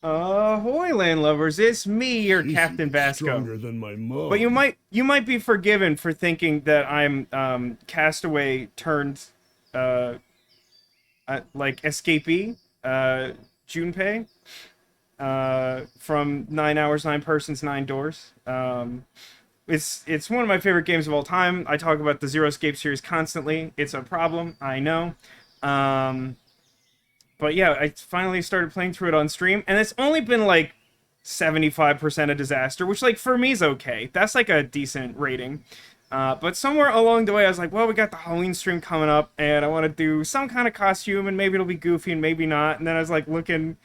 Ahoy, landlubbers! It's me, your Casey Captain is Vasco. stronger than my mom. But you might be forgiven for thinking that I'm castaway turned uh, like escapee Junpei from 9 Hours, 9 Persons, 9 Doors. It's one of my favorite games of all time. I talk about the Zero Escape series constantly. It's a problem, I know. Um, but yeah, I finally started playing through it on stream, and it's only been like 75% a disaster, which like for me is okay. That's like a decent rating. But somewhere along the way, I was like, well, we got the Halloween stream coming up, and I want to do some kind of costume, and maybe it'll be goofy, and maybe not. And then I was like looking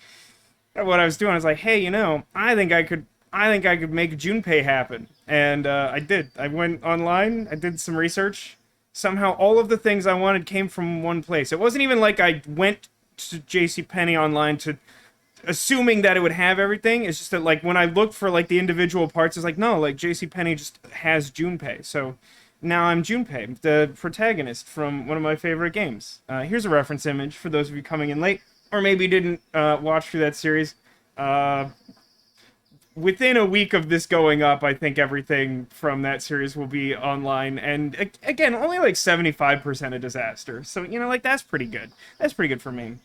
at what I was doing. I was like, hey, I think I could make Junpei happen, and I did. I went online, I did some research. Somehow, all of the things I wanted came from one place. It wasn't even like I went to JCPenney online to assuming that it would have everything. It's just that like when I looked for like the individual parts, it's like no, like JCPenney just has Junpei. So now I'm Junpei, the protagonist from one of my favorite games. Here's a reference image for those of you coming in late, or maybe didn't watch through that series. Within a week of this going up, I think everything from that series will be online. And again, only like 75% a disaster. So, you know, like that's pretty good. That's pretty good for me.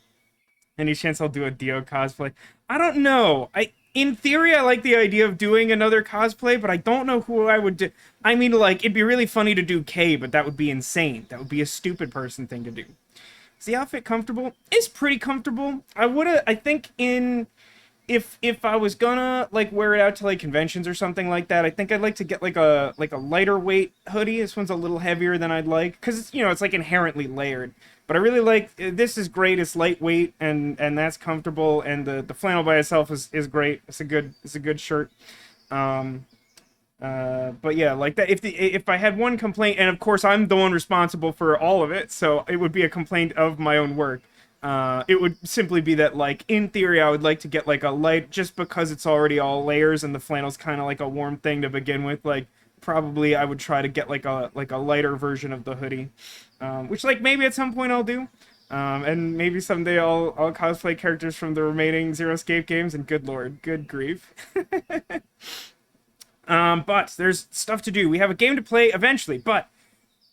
Any chance I'll do a Dio cosplay? I don't know. In theory, I like the idea of doing another cosplay, but I don't know who I would do. I mean, like, it'd be really funny to do Kay, but that would be insane. That would be a stupid person thing to do. Is the outfit comfortable? It's pretty comfortable. I think if I was gonna like wear it out to like conventions or something like that, I think I'd like to get like a lighter weight hoodie. This one's a little heavier than I'd like because it's, you know, it's like inherently layered. But I really like this. Is great. It's lightweight and that's comfortable, and the flannel by itself is great. It's a good shirt. But yeah, like that. If I had one complaint, and of course I'm the one responsible for all of it, so it would be a complaint of my own work. It would simply be that, like, in theory, I would like to get, like, a light, just because it's already all layers and the flannel's kind of like a warm thing to begin with, like, probably I would try to get, like a lighter version of the hoodie, which, like, maybe at some point I'll do, and maybe someday I'll cosplay characters from the remaining Zero Escape games, and good lord, good grief. But there's stuff to do. We have a game to play eventually, but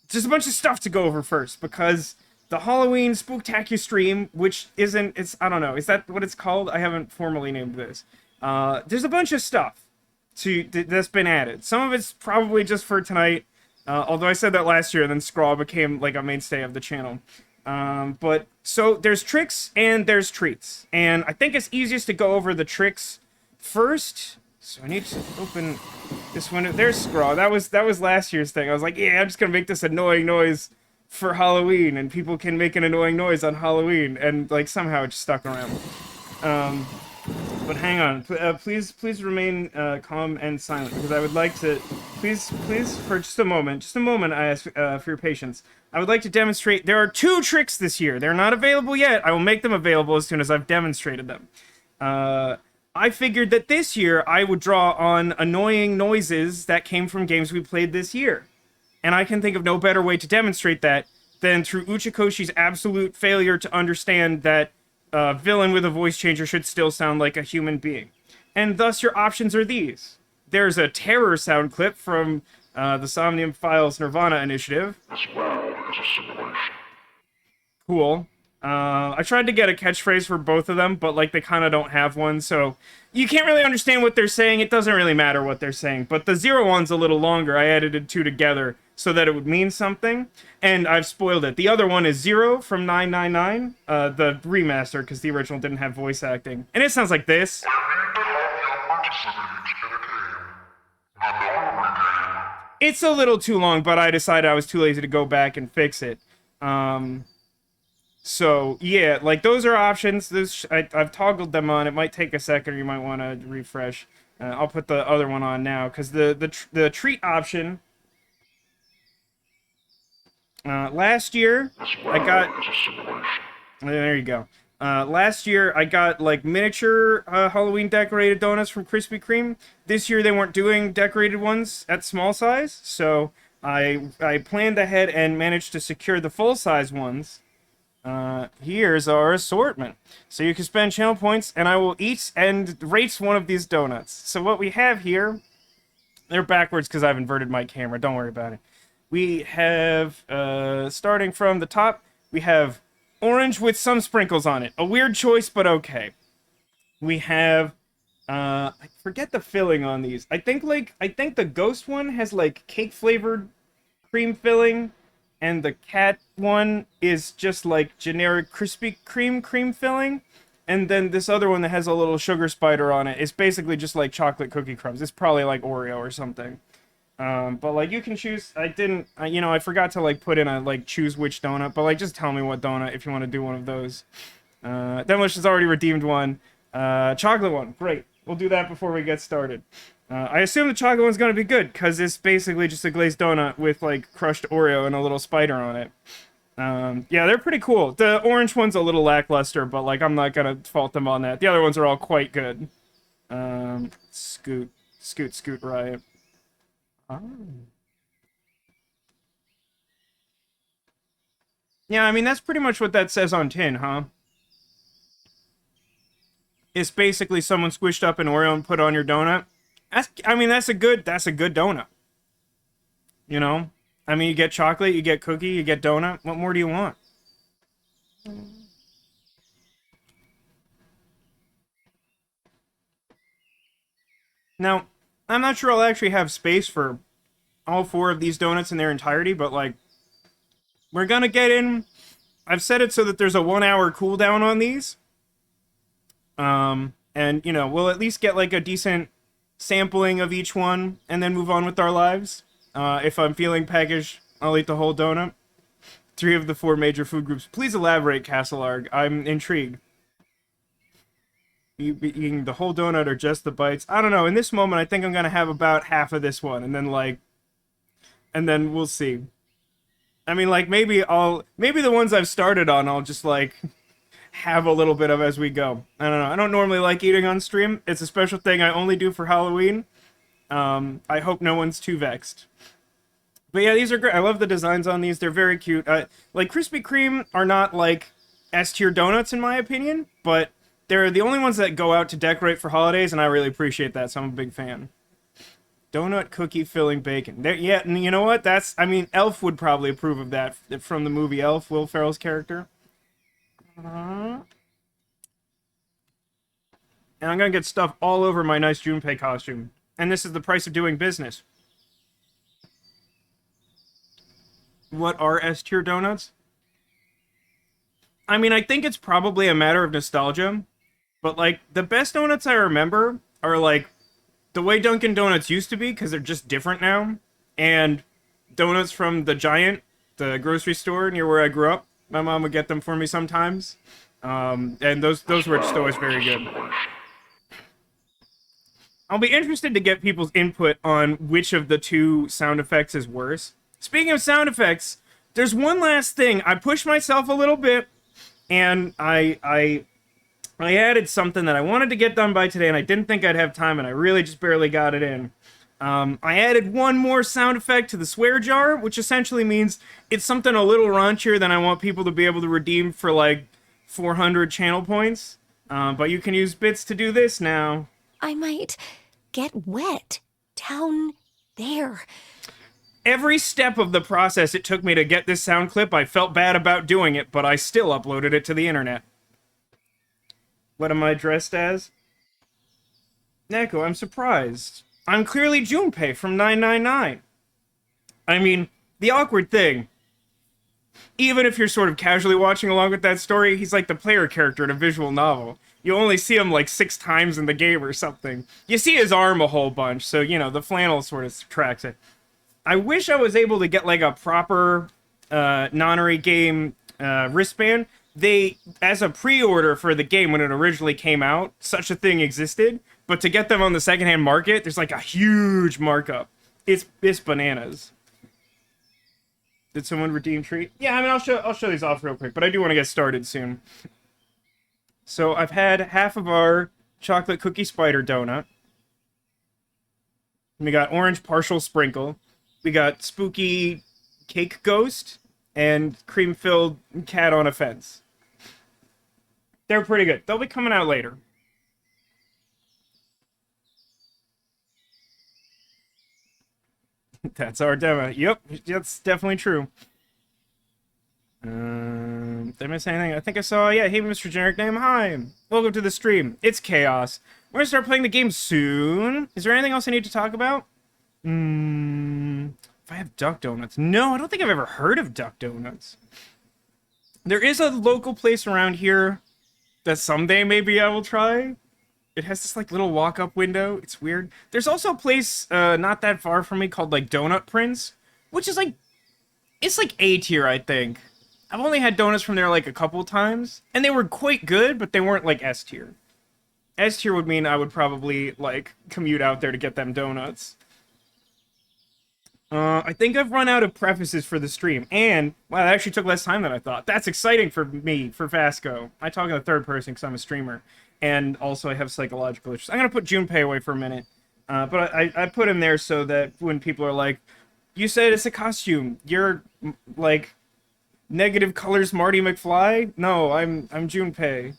there's a bunch of stuff to go over first, because the Halloween spooktacular stream, which isn't, I don't know, is that what it's called? I haven't formally named this. There's a bunch of stuff that's been added. Some of it's probably just for tonight, although I said that last year, and then Scrawl became like a mainstay of the channel. But so there's tricks and there's treats, and I think it's easiest to go over the tricks first. So I need to open this window. There's Scrawl. That was last year's thing. I was like, yeah, I'm just gonna make this annoying noise for Halloween, and people can make an annoying noise on Halloween, and like somehow it just stuck around. But hang on, please remain calm and silent, because I would like to, please for just a moment, I ask for your patience. I would like to demonstrate. There are 2 tricks this year. They're not available yet. I will make them available as soon as I've demonstrated them. I figured that this year I would draw on annoying noises that came from games we played this year. And I can think of no better way to demonstrate that than through Uchikoshi's absolute failure to understand that a villain with a voice changer should still sound like a human being. And thus your options are these. There's a terror sound clip from the Somnium Files Nirvana initiative. As well as a simulation. Cool. I tried to get a catchphrase for both of them, but like they kind of don't have one, so you can't really understand what they're saying. It doesn't really matter what they're saying. But the 0 one's a little longer. I edited 2 together so that it would mean something, and I've spoiled it. The other one is 0 from 999, the remaster, because the original didn't have voice acting. And it sounds like this. It's a little too long, but I decided I was too lazy to go back and fix it. So, yeah, like, those are options. I've toggled them on. It might take a second, or you might want to refresh. I'll put the other one on now, because the treat option... last year, I got... There you go. Last year, I got, like, miniature Halloween decorated donuts from Krispy Kreme. This year, they weren't doing decorated ones at small size, so I planned ahead and managed to secure the full-size ones. Here's our assortment. So you can spend channel points, and I will eat and rate one of these donuts. So what we have here, they're backwards because I've inverted my camera. Don't worry about it. We have, starting from the top, we have orange with some sprinkles on it. A weird choice, but okay. We have, I forget the filling on these. I think the ghost one has, like, cake-flavored cream filling, and the cat one is just like generic Krispy Kreme cream filling, and then this other one that has a little sugar spider on it is basically just like chocolate cookie crumbs. It's probably like Oreo or something. But like you can choose. I forgot to like put in a like choose which donut, but like just tell me what donut if you want to do one of those. Demolish has already redeemed one. Chocolate one, great. We'll do that before we get started. I assume the chocolate one's gonna be good, because it's basically just a glazed donut with, like, crushed Oreo and a little spider on it. Yeah, they're pretty cool. The orange one's a little lackluster, but, like, I'm not gonna fault them on that. The other ones are all quite good. Scoot, riot. Oh. Yeah, I mean, that's pretty much what that says on tin, huh? It's basically someone squished up an Oreo and put on your donut. That's a good donut. You know? I mean, you get chocolate, you get cookie, you get donut. What more do you want? Now, I'm not sure I'll actually have space for all 4 of these donuts in their entirety, but, like, we're gonna get in... I've set it so that there's a 1-hour cooldown on these. And, you know, we'll at least get, like, a decent sampling of each one, and then move on with our lives. If I'm feeling peckish, I'll eat the whole donut. 3 of the 4 major food groups. Please elaborate, Castlearg. I'm intrigued. You eating the whole donut or just the bites? I don't know. In this moment, I think I'm gonna have about half of this one, and then, like... And then we'll see. I mean, like, maybe the ones I've started on, I'll just, like... have a little bit of as we go. I don't know. I don't normally like eating on stream. It's a special thing I only do for Halloween. I hope no one's too vexed. But yeah, these are great. I love the designs on these. They're very cute. Like, Krispy Kreme are not, like, S-tier donuts, in my opinion, but they're the only ones that go out to decorate for holidays, and I really appreciate that, so I'm a big fan. Donut cookie filling bacon. Yeah, and you know what? Elf would probably approve of that from the movie Elf, Will Ferrell's character. And I'm gonna get stuff all over my nice Junpei costume. And this is the price of doing business. What are S-tier donuts? I mean, I think it's probably a matter of nostalgia. But, like, the best donuts I remember are, like, the way Dunkin' Donuts used to be, because they're just different now. And donuts from the Giant, the grocery store near where I grew up. My mom would get them for me sometimes. And those were just always very good. I'll be interested to get people's input on which of the 2 sound effects is worse. Speaking of sound effects, there's one last thing. I pushed myself a little bit, and I added something that I wanted to get done by today, and I didn't think I'd have time, and I really just barely got it in. I added one more sound effect to the swear jar, which essentially means it's something a little raunchier than I want people to be able to redeem for, like, 400 channel points. But you can use bits to do this now. I might get wet down there. Every step of the process it took me to get this sound clip, I felt bad about doing it, but I still uploaded it to the internet. What am I dressed as? Neko, I'm surprised. I'm clearly Junpei from 999. I mean, the awkward thing, even if you're sort of casually watching along with that story, he's like the player character in a visual novel. You only see him like 6 times in the game or something. You see his arm a whole bunch, so, you know, the flannel sort of tracks it. I wish I was able to get, like, a proper Nonary game wristband. As a pre-order for the game when it originally came out, such a thing existed. But to get them on the secondhand market, there's, like, a huge markup. It's bananas. Did someone redeem treat? Yeah, I mean, I'll show these off real quick, but I do want to get started soon. So I've had half of our chocolate cookie spider donut. We got orange partial sprinkle. We got spooky cake ghost. and cream-filled cat on a fence. They're pretty good. They'll be coming out later. That's our demo. Yep, that's definitely true. Did I miss anything? I think I saw, yeah, hey, Mr. Generic Name, hi. Welcome to the stream. It's Chaos. We're gonna start playing the game soon. Is there anything else I need to talk about? If I have duck donuts. No, I don't think I've ever heard of duck donuts. There is a local place around here that someday maybe I will try. It has this, like, little walk-up window. It's weird. There's also a place not that far from me called, like, Donut Prince, which is, like, it's, like, A tier, I think. I've only had donuts from there, like, a couple times, and they were quite good, but they weren't, like, S tier. S tier would mean I would probably, like, commute out there to get them donuts. I think I've run out of prefaces for the stream, and, wow, that actually took less time than I thought. That's exciting for me, for Vasco. I talk in the third person because I'm a streamer. And also I have psychological issues. I'm going to put Junpei away for a minute. But I put him there so that when people are like, you said it's a costume. You're, like, negative colors Marty McFly? No, I'm Junpei.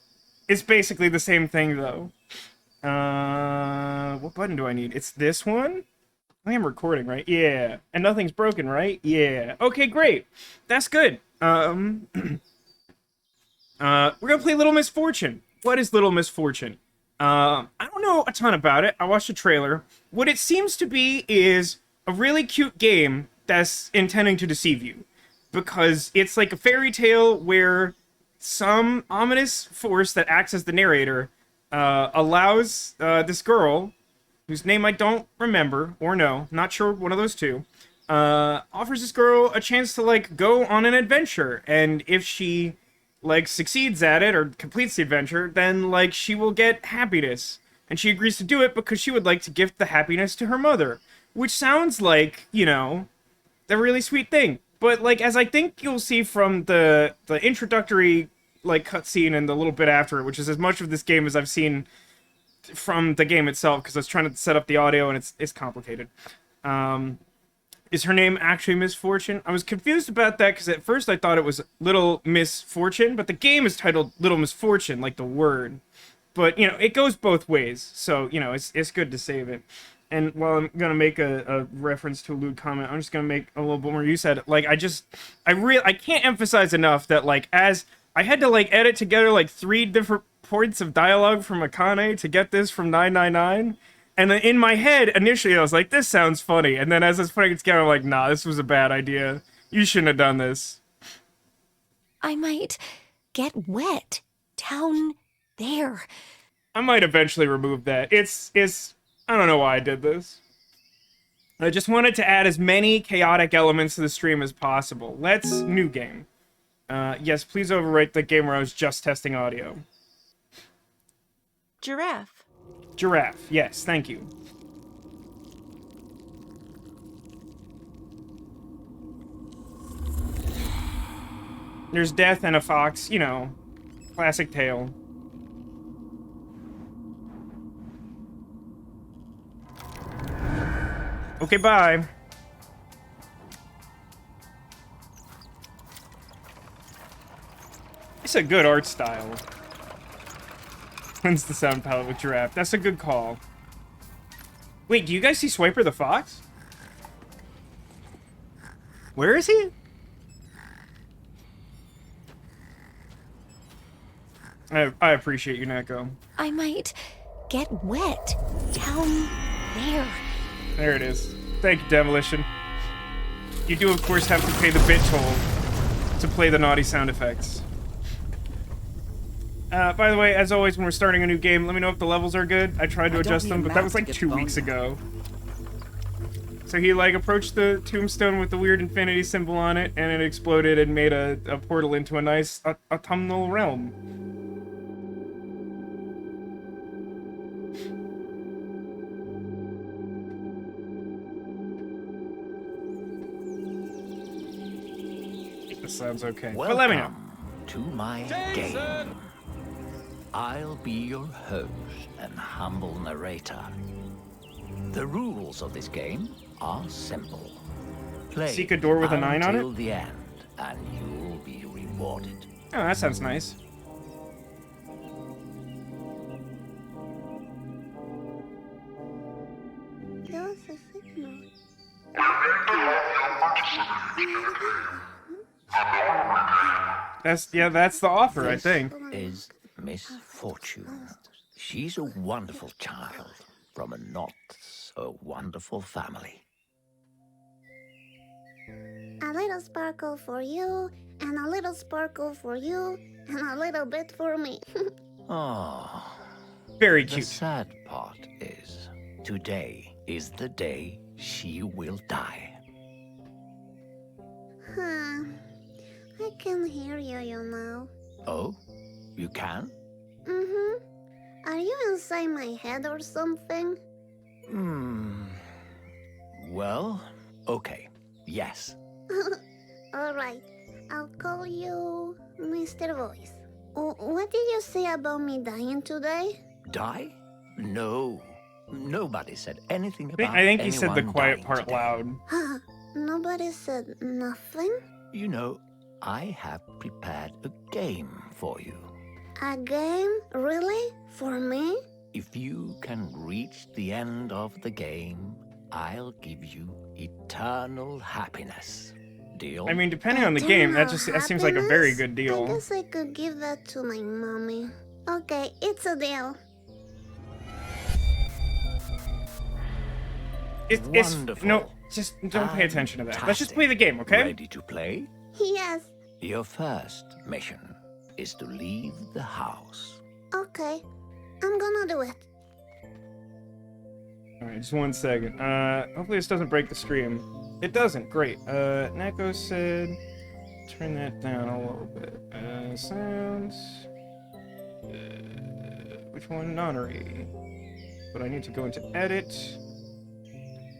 It's basically the same thing, though. What button do I need? It's this one? I am recording, right? Yeah. And nothing's broken, right? Yeah. Okay, great. That's good. We're going to play Little Misfortune. What is Little Misfortune? I don't know a ton about it. I watched a trailer. What it seems to be is a really cute game that's intending to deceive you. Because it's like a fairy tale where some ominous force that acts as the narrator allows this girl, whose name I don't remember or know, not sure, one of those two, offers this girl a chance to, like, go on an adventure. And if she, like, succeeds at it or completes the adventure, then, like, she will get happiness. And she agrees to do it because she would like to gift the happiness to her mother. Which sounds like, you know, a really sweet thing. But, like, as I think you'll see from the introductory, like, cutscene and the little bit after it, which is as much of this game as I've seen from the game itself, because I was trying to set up the audio and it's complicated. Is her name actually Misfortune? I was confused about that because at first I thought it was Little Misfortune, but the game is titled Little Misfortune, like the word. But, you know, it goes both ways, so, you know, it's good to save it. And while I'm gonna make a reference to a lewd comment, I'm just gonna make a little bit more use out of it. Like, I can't emphasize enough that, like, as I had to, like, edit together, like, 3 different points of dialogue from Akane to get this from 999. And then in my head, initially, I was like, this sounds funny. And then as I was putting it together, I'm like, nah, this was a bad idea. You shouldn't have done this. I might get wet down there. I might eventually remove that. It's I don't know why I did this. I just wanted to add as many chaotic elements to the stream as possible. Let's new game. Yes, please overwrite the game where I was just testing audio. Giraffe. Giraffe, yes, thank you. There's death and a fox, you know, classic tale. Okay, bye. It's a good art style. Cleanse the sound palette with giraffe. That's a good call. Wait, do you guys see Swiper the fox? Where is he? I appreciate you, Neko. I might get wet down there. There it is. Thank you, Demolition. You do, of course, have to pay the bit toll to play the naughty sound effects. By the way, as always, when we're starting a new game, let me know if the levels are good. I tried to adjust them, but that was like 2 weeks ago. So he, like, approached the tombstone with the weird infinity symbol on it, and it exploded and made a portal into a nice autumnal realm. This sounds okay. Welcome But let me know. to my game. I'll be your host and humble narrator. The rules of this game are simple. Play Seek a door with a 9 on it? until the end. and you'll be rewarded. Oh, that sounds nice. There was a signal. That's the offer, I think. Is Miss Fortune. She's a wonderful child from a not so wonderful family. A little sparkle for you, and a little sparkle for you, and a little bit for me. Oh, Very the cute. sad part is, today is the day she will die. Huh. I can hear you, you know. Oh, you can? Mm-hmm. Are you inside my head or something? Well, okay. Yes. Alright. I'll call you Mr. Voice. What did you say about me dying today? Die? No. Nobody said anything I think, about I think he said the anyone quiet dying part today. loud. Huh. Nobody said nothing? You know, I have prepared a game for you. A game? Really? For me? If you can reach the end of the game, I'll give you eternal happiness. Deal? I mean, depending on the game, that seems like a very good I deal. guess I could give that to my mommy. Okay, it's a deal. It's Wonderful. no, just don't pay attention to that. Let's just play the game, Fantastic. okay? Ready to play? Yes. Your first mission is to leave the house. Okay. I'm gonna do it. Alright, just 1 second. Hopefully this doesn't break the stream. It doesn't, great. Neko said, turn that down a little bit. Sounds... which one? Nonary. But I need to go into edit.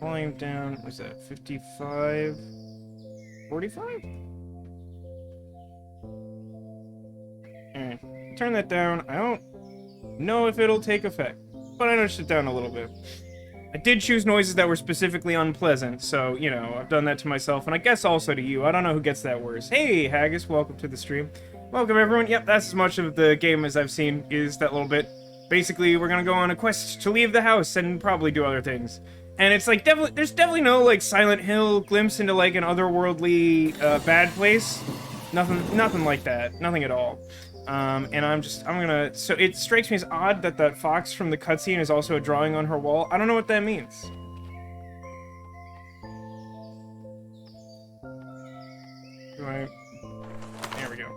Volume down, what's that, 55? 45? Alright, turn that down. I don't know if it'll take effect, but I nudged it down a little bit. I did choose noises that were specifically unpleasant, so, you know, I've done that to myself, and I guess also to you. I don't know who gets that worse. Hey, Haggis, welcome to the stream. Welcome, everyone. Yep, that's as much of the game as I've seen, is that little bit. Basically, we're gonna go on a quest to leave the house and probably do other things. And it's like, there's definitely no, like, Silent Hill glimpse into, like, an otherworldly, bad place. Nothing like that. Nothing at all. And I'm gonna, so it strikes me as odd that that fox from the cutscene is also a drawing on her wall. I don't know what that means. There we go.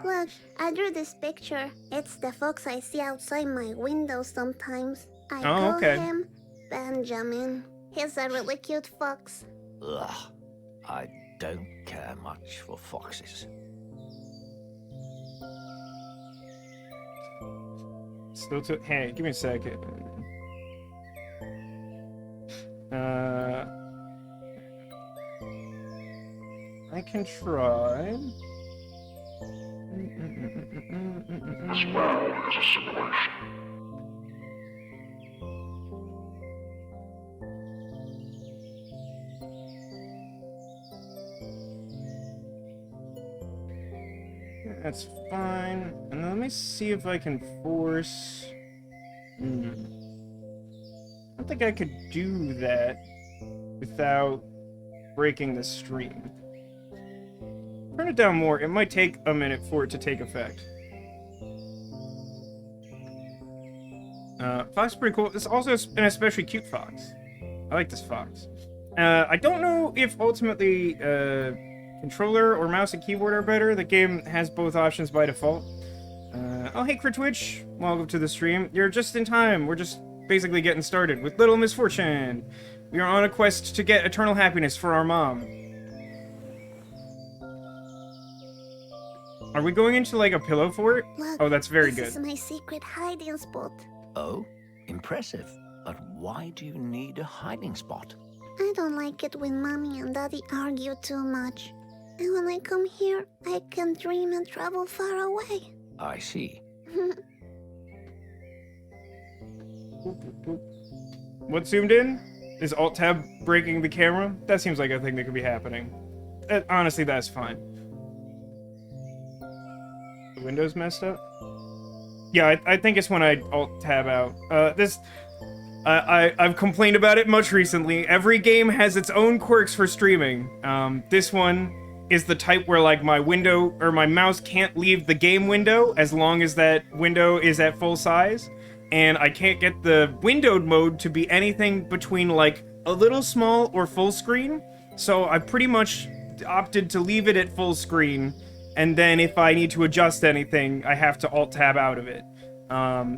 Look, I drew this picture. It's the fox I see outside my window sometimes. I call him Benjamin. He's a really cute fox. Ugh, I don't care much for foxes. Still to, hey, give me a second. I can try. As well as a simulation. That's fine. And then let me see if I can force... I don't think I could do that without breaking the stream. Turn it down more. It might take a minute for it to take effect. Fox is pretty cool. This is also an especially cute fox. I like this fox. I don't know if ultimately controller or mouse and keyboard are better. The game has both options by default. Oh, hey, Critwitch. Welcome to the stream. You're just in time. We're just basically getting started with Little Misfortune. We are on a quest to get eternal happiness for our mom. Are we going into, like, a pillow fort? Look, Oh, that's very good. This is my secret hiding spot. Oh, impressive. But why do you need a hiding spot? I don't like it when Mommy and Daddy argue too much. And when I come here, I can dream and travel far away. I see. What zoomed in? Is Alt-Tab breaking the camera? That seems like a thing that could be happening. Honestly, that's fine. The window's messed up? Yeah, I think it's when I Alt-Tab out. I've complained about it much recently. Every game has its own quirks for streaming. This one is the type where, like, my window, or my mouse can't leave the game window as long as that window is at full size. And I can't get the windowed mode to be anything between, like, a little small or full screen. So I pretty much opted to leave it at full screen, and then if I need to adjust anything, I have to Alt-Tab out of it.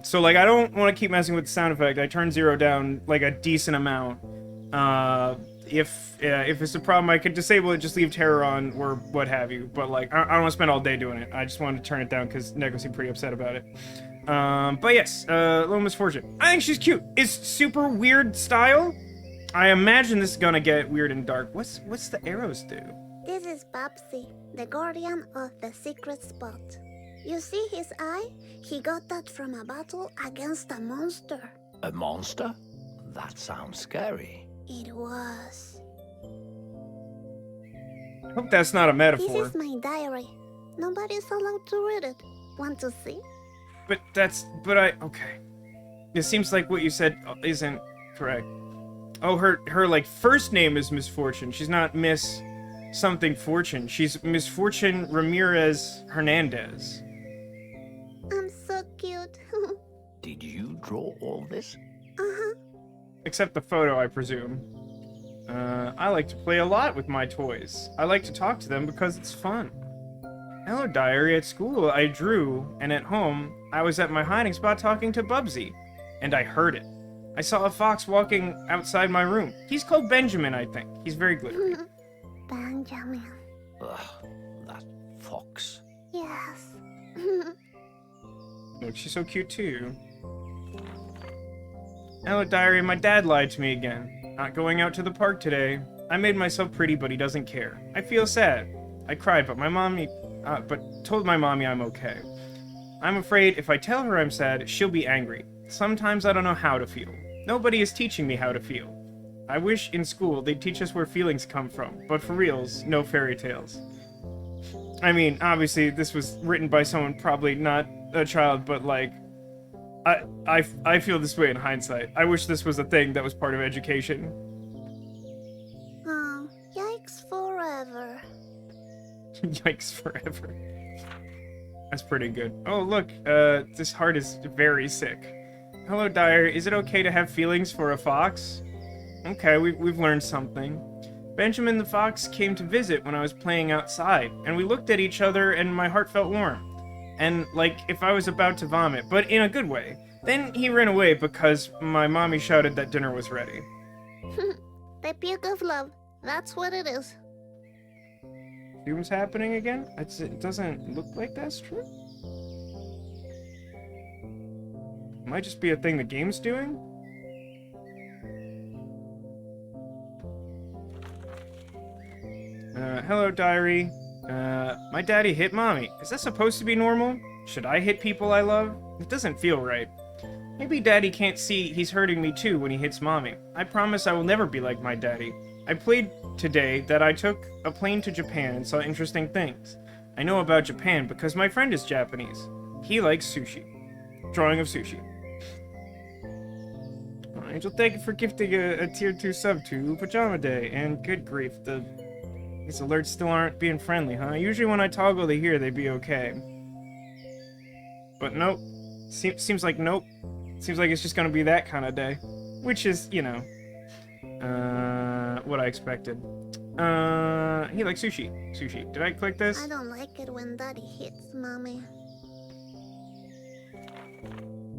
So, like, I don't want to keep messing with the sound effect. I turn 0 down, like, a decent amount. If it's a problem, I could disable it, just leave terror on, or what have you. But, like, I don't want to spend all day doing it. I just wanted to turn it down, because Neko seemed pretty upset about it. But yes, Little Misfortune. I think she's cute. It's super weird style. I imagine this is gonna get weird and dark. What's the arrows do? This is Babsy, the guardian of the secret spot. You see his eye? He got that from a battle against a monster. A monster? That sounds scary. It was. I hope that's not a metaphor. This is my diary. Nobody's allowed to read it. Want to see? Okay. It seems like what you said isn't correct. Oh, her like first name is Misfortune. She's not Miss something Fortune. She's Misfortune Ramirez Hernandez. I'm so cute. Did you draw all this? Uh-huh. Except the photo, I presume. I like to play a lot with my toys. I like to talk to them because it's fun. Hello, diary. At school, I drew, and at home, I was at my hiding spot talking to Bubsy, and I heard it. I saw a fox walking outside my room. He's called Benjamin, I think. He's very glittery. Benjamin. Ugh, that fox. Yes. Look, she's so cute, too. Hello, diary. My dad lied to me again. Not going out to the park today. I made myself pretty, but he doesn't care. I feel sad. I cried, but told my mommy I'm okay. I'm afraid if I tell her I'm sad, she'll be angry. Sometimes I don't know how to feel. Nobody is teaching me how to feel. I wish in school they'd teach us where feelings come from, but for reals, no fairy tales. I mean, obviously, this was written by someone probably not a child, but like, I feel this way in hindsight. I wish this was a thing that was part of education. Oh, yikes forever. Yikes forever. That's pretty good. Oh, look, this heart is very sick. Hello, Dyer. Is it okay to have feelings for a fox? Okay, we've learned something. Benjamin the fox came to visit when I was playing outside, and we looked at each other and my heart felt warm. And, like, if I was about to vomit, but in a good way. Then he ran away because my mommy shouted that dinner was ready. The puke of love. That's what it is. See what's happening again? It doesn't look like that's true. Might just be a thing the game's doing? Hello, diary. My daddy hit mommy. Is that supposed to be normal? Should I hit people I love? It doesn't feel right. Maybe daddy can't see he's hurting me too when he hits mommy. I promise I will never be like my daddy. I played today that I took a plane to Japan and saw interesting things. I know about Japan because my friend is Japanese. He likes sushi. Drawing of sushi. Angel, thank you for gifting a tier 2 sub to Pajama Day. And good grief, these alerts still aren't being friendly, huh? Usually when I toggle to here, they'd be okay. But nope. Seems like nope. Seems like it's just gonna be that kind of day. Which is, you know, what I expected. He likes sushi. Sushi. Did I click this? I don't like it when daddy hits mommy.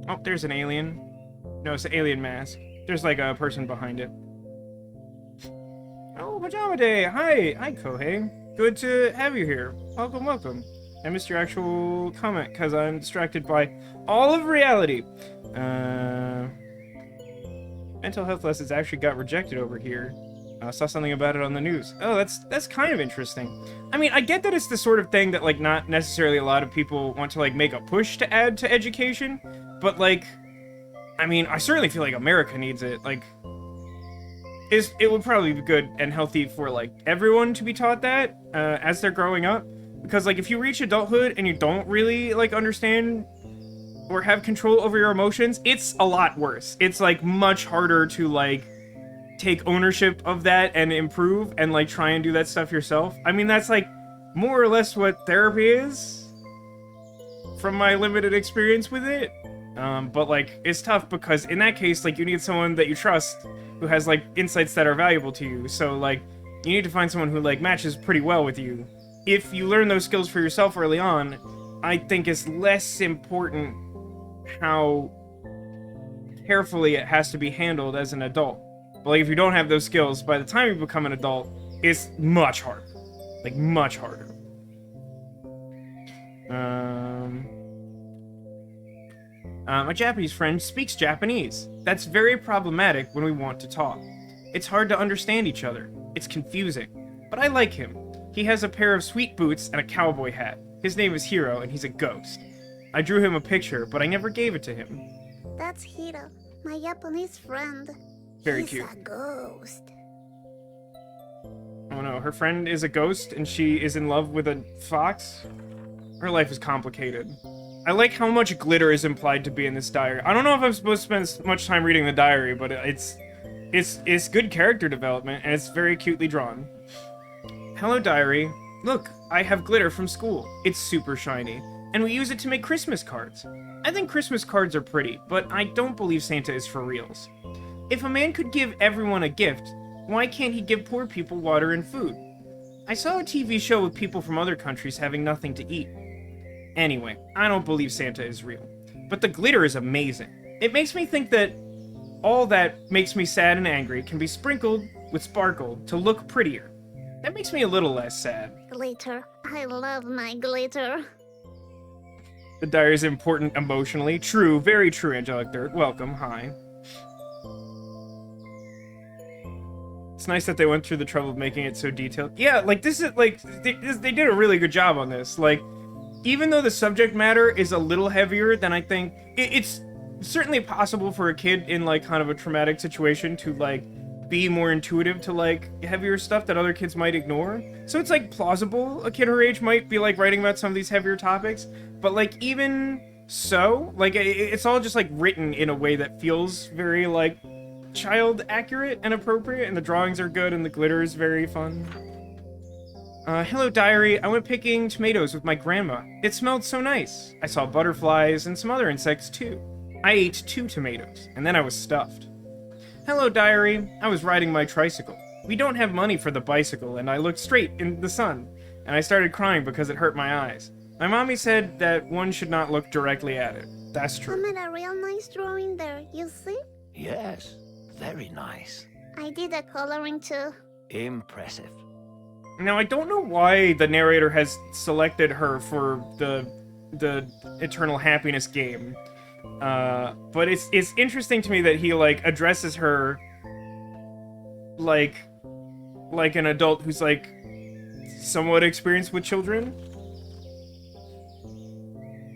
Oh, there's an alien. No, it's an alien mask. There's like a person behind it. Oh, Pajama Day! Hi! Hi, Kohei. Good to have you here. Welcome, welcome. I missed your actual comment because I'm distracted by all of reality. Mental health lessons actually got rejected over here. I saw something about it on the news. Oh, that's kind of interesting. I mean, I get that it's the sort of thing that, like, not necessarily a lot of people want to, like, make a push to add to education, but, like, I mean, I certainly feel like America needs it. Like, it would probably be good and healthy for, like, everyone to be taught that as they're growing up. Because, like, if you reach adulthood and you don't really, like, understand or have control over your emotions, it's a lot worse. It's, like, much harder to, like, take ownership of that and improve and, like, try and do that stuff yourself. I mean, that's, like, more or less what therapy is, from my limited experience with it. But, like, it's tough because in that case, like, you need someone that you trust who has, like, insights that are valuable to you. So, like, you need to find someone who, like, matches pretty well with you. If you learn those skills for yourself early on, I think it's less important how carefully it has to be handled as an adult. But, like, if you don't have those skills, by the time you become an adult, it's much harder. Like, much harder. My Japanese friend speaks Japanese. That's very problematic when we want to talk. It's hard to understand each other. It's confusing. But I like him. He has a pair of sweet boots and a cowboy hat. His name is Hiro, and he's a ghost. I drew him a picture, but I never gave it to him. That's Hiro, my Japanese friend. Very He's cute. a ghost. Oh no, her friend is a ghost, and she is in love with a fox? Her life is complicated. I like how much glitter is implied to be in this diary. I don't know if I'm supposed to spend much time reading the diary, but it's good character development, and it's very cutely drawn. Hello, diary. Look, I have glitter from school. It's super shiny, and we use it to make Christmas cards. I think Christmas cards are pretty, but I don't believe Santa is for reals. If a man could give everyone a gift, why can't he give poor people water and food? I saw a TV show with people from other countries having nothing to eat. Anyway, I don't believe Santa is real. But the glitter is amazing. It makes me think that all that makes me sad and angry can be sprinkled with sparkle to look prettier. That makes me a little less sad. Glitter. I love my glitter. The diary is important emotionally. True, very true, Angelic Dirt. Welcome, hi. It's nice that they went through the trouble of making it so detailed. Yeah, like, this is, like, they did a really good job on this. Like, even though the subject matter is a little heavier than I think, it's certainly possible for a kid in, like, kind of a traumatic situation to, like, be more intuitive to, like, heavier stuff that other kids might ignore. So it's, like, plausible a kid her age might be, like, writing about some of these heavier topics. But, like, even so, like, it's all just, like, written in a way that feels very, like, child accurate and appropriate, and the drawings are good, and the glitter is very fun. Hello, diary. I went picking tomatoes with my grandma. It smelled so nice. I saw butterflies and some other insects, too. I ate 2 tomatoes, and then I was stuffed. Hello, diary. I was riding my tricycle. We don't have money for the bicycle, and I looked straight in the sun, and I started crying because it hurt my eyes. My mommy said that one should not look directly at it. That's I true. made a real nice drawing there, you see? Yes, very nice. I did the coloring too. Impressive. Now, I don't know why the narrator has selected her for the Eternal Happiness game. But it's interesting to me that he, like, addresses her like an adult who's, like, somewhat experienced with children.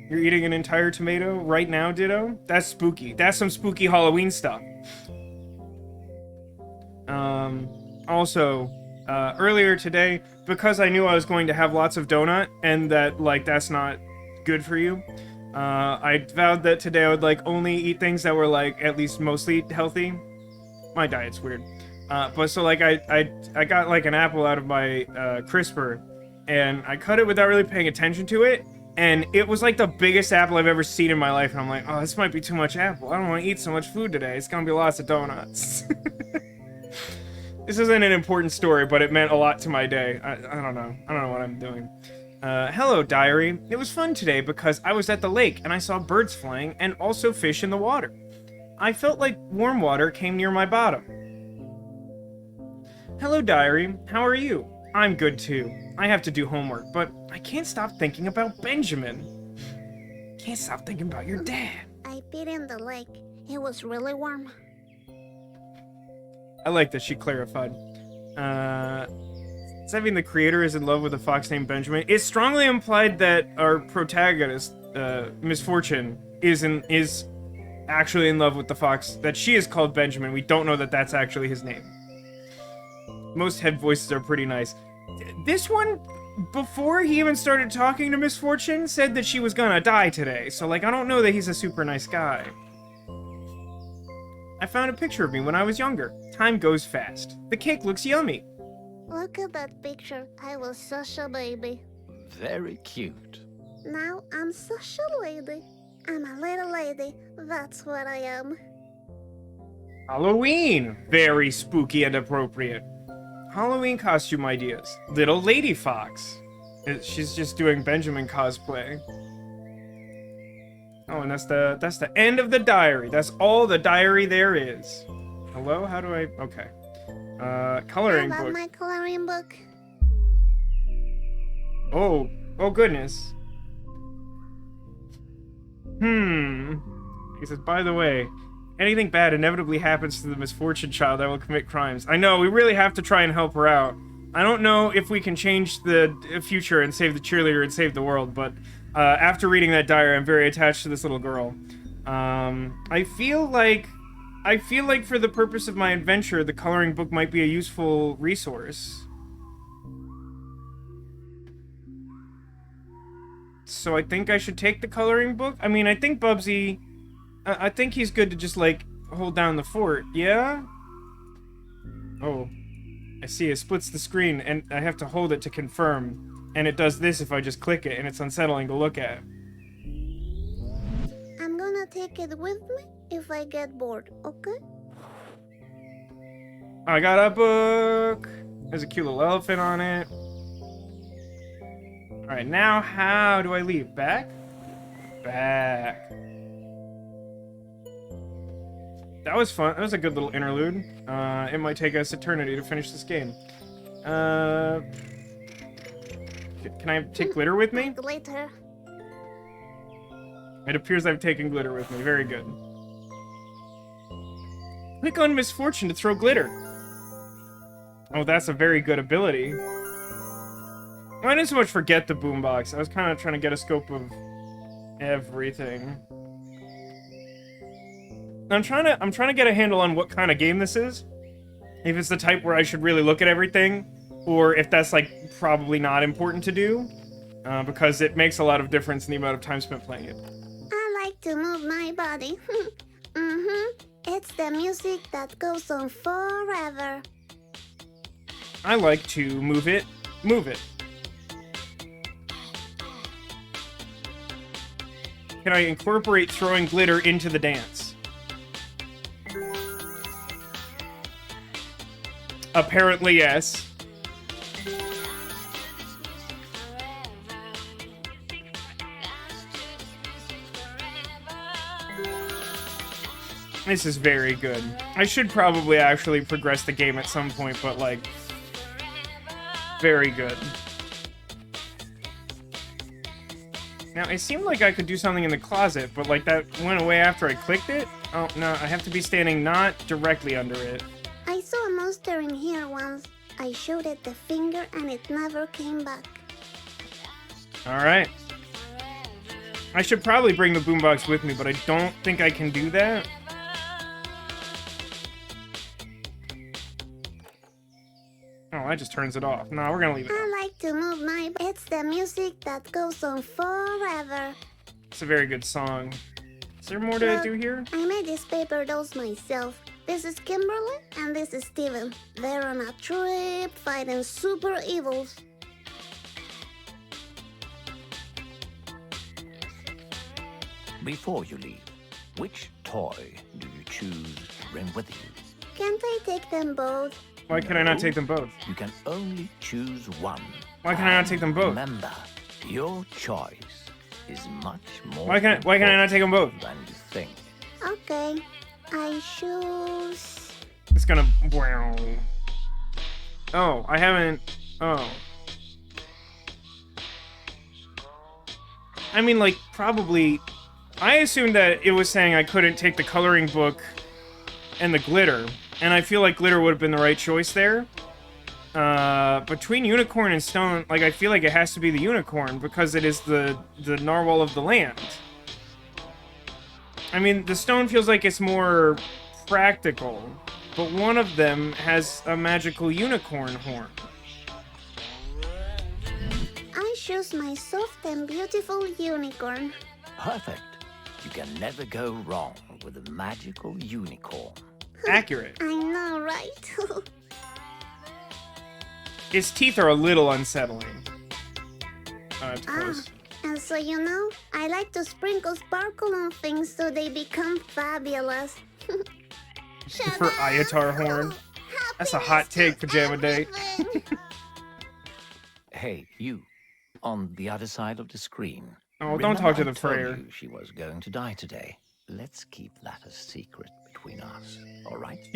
You're eating an entire tomato right now, Ditto? That's spooky. That's some spooky Halloween stuff. Also, earlier today, because I knew I was going to have lots of donut, and that, like, that's not good for you, I vowed that today I would, like, only eat things that were, like, at least mostly healthy. My diet's weird. But so, like, I got, like, an apple out of my crisper, and I cut it without really paying attention to it, and it was, like, the biggest apple I've ever seen in my life, and I'm like, oh, this might be too much apple. I don't want to eat so much food today. It's gonna be lots of donuts. This isn't an important story, but it meant a lot to my day. I don't know. I don't know what I'm doing. Hello, diary. It was fun today because I was at the lake and I saw birds flying and also fish in the water. I felt like warm water came near my bottom. Hello, diary. How are you? I'm good too. I have to do homework, but I can't stop thinking about Benjamin. Can't stop thinking about your dad. I peed in the lake. It was really warm. I like that she clarified. Saving the creator is in love with a fox named Benjamin. It's strongly implied that our protagonist, Misfortune, is actually in love with the fox, that she is called Benjamin. We don't know that that's actually his name. most head voices are pretty nice. This one, before he even started talking to Misfortune, said that she was gonna die today. So, like, I don't know that he's a super nice guy. I found a picture of me when I was younger. Time goes fast. The cake looks yummy. Look at that picture. I was such a baby. Very cute. Now I'm such a lady. I'm a little lady. That's what I am. Halloween! Very spooky and appropriate. Halloween costume ideas. Little Lady Fox. She's just doing Benjamin cosplay. Oh, and that's the end of the diary. That's all the diary there is. Hello? How do I... Okay. Coloring I love book. my coloring book. Oh. Oh, goodness. He says, by the way, anything bad inevitably happens to the Misfortune child that will commit crimes. I know, we really have to try and help her out. I don't know if we can change the future and save the cheerleader and save the world, but after reading that diary, I'm very attached to this little girl. I feel like for the purpose of my adventure, the coloring book might be a useful resource. So I think I should take the coloring book? I mean, I think Bubsy... I think he's good to just, like, hold down the fort, yeah? Oh. I see, it splits the screen, and I have to hold it to confirm. And it does this if I just click it, and it's unsettling to look at. I'm gonna take it with me if I get bored, okay? I got a book! There's a cute little elephant on it. Alright, now how do I leave? Back? Back. That was fun. That was a good little interlude. It might take us eternity to finish this game. Can I take glitter with me? Glitter. It appears I've taken glitter with me. Very good. Click on Misfortune to throw glitter. Oh, that's a very good ability. I didn't so much forget the boombox. I was kind of trying to get a scope of everything. I'm trying to get a handle on what kind of game this is. If it's the type where I should really look at everything, or if that's, like, probably not important to do, because it makes a lot of difference in the amount of time spent playing it. I like to move my body. It's the music that goes on forever. I like to move it. Move it. Can I incorporate throwing glitter into the dance? Apparently, yes. This is very good. I should probably actually progress the game at some point, but, like, very good. Now, it seemed like I could do something in the closet, but, like, that went away after I clicked it? Oh, no, I have to be standing not directly under it. I saw a monster in here once. I showed it the finger and it never came back. Alright. I should probably bring the boombox with me, but I don't think I can do that. Oh, that just turns it off. No, we're gonna leave it. I like to move my... It's the music that goes on forever. It's a very good song. Is there more to do here? I made these paper dolls myself. This is Kimberly and this is Steven. They're on a trip fighting super evils. Before you leave, which toy do you choose to bring with you? Can't I take them both? Why can I not take them both? You can only choose one. Why can I not take them both? Remember, your choice is much more Why can I not take them both? than you think. Okay, I choose... It's gonna... Wow. Oh, I haven't... Oh. I mean, like, probably... I assumed that it was saying I couldn't take the coloring book and the glitter, and I feel like glitter would have been the right choice there. Between unicorn and stone, like, I feel like it has to be the unicorn, because it is the narwhal of the land. I mean, the stone feels like it's more practical, but one of them has a magical unicorn horn. I choose my soft and beautiful unicorn. Perfect. You can never go wrong with a magical unicorn. Accurate. I know, right? Its teeth are a little unsettling. I have to close. And so you know, I like to sprinkle sparkle on things so they become fabulous. For Ayatar horn. That's a hot take, Pajama Day. Hey, you. On the other side of the screen. Oh, don't talk to the Remember I told Freyr. you she was going to die today. Let's keep that a secret between us, all right?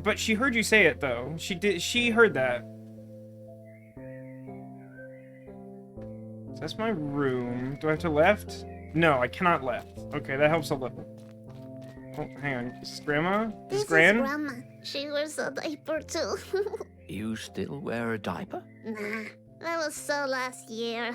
But she heard you say it though. She heard that. So that's my room. Do I have to left? No, I cannot left. Okay, that helps a little. Oh, hang on. Is this Grandma? This is Grandma. She wears a diaper too. You still wear a diaper? Nah, that was so last year.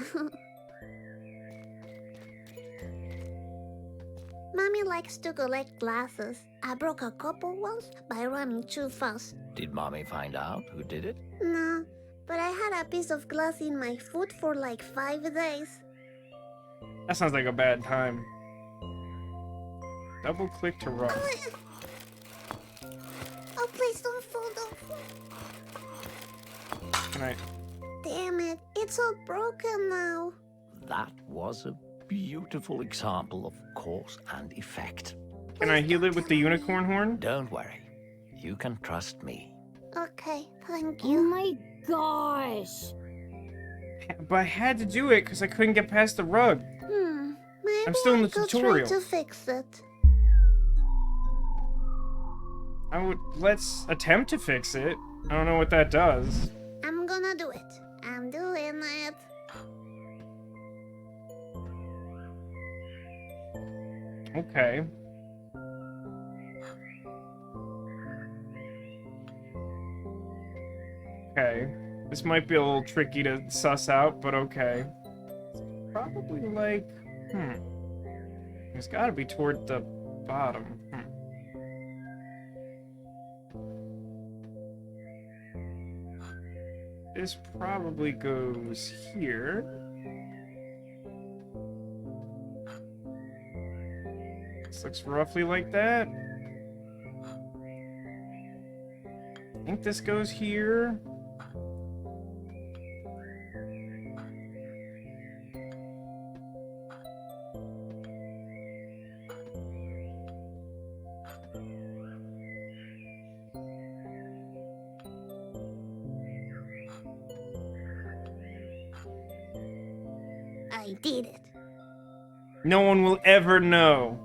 Mommy likes to collect glasses. I broke a couple once by running too fast. Did Mommy find out who did it? No, but I had a piece of glass in my foot for like 5 days. That sounds like a bad time. Double click to run. Oh, please don't fall, don't fall. Can I? Damn it, it's all broken now. That was a beautiful example of cause and effect. Can I heal it with the unicorn horn? Don't worry. You can trust me. Okay, thank Oh you. my gosh. But I had to do it because I couldn't get past the rug. Maybe I'm still in the I could tutorial. try to fix it. Let's attempt to fix it. I don't know what that does. I'm gonna do it. I'm doing it. Okay. Okay. This might be a little tricky to suss out, but okay. It's probably like... It's gotta be toward the bottom. This probably goes here. This looks roughly like that. I think this goes here. I did it. No one will ever know.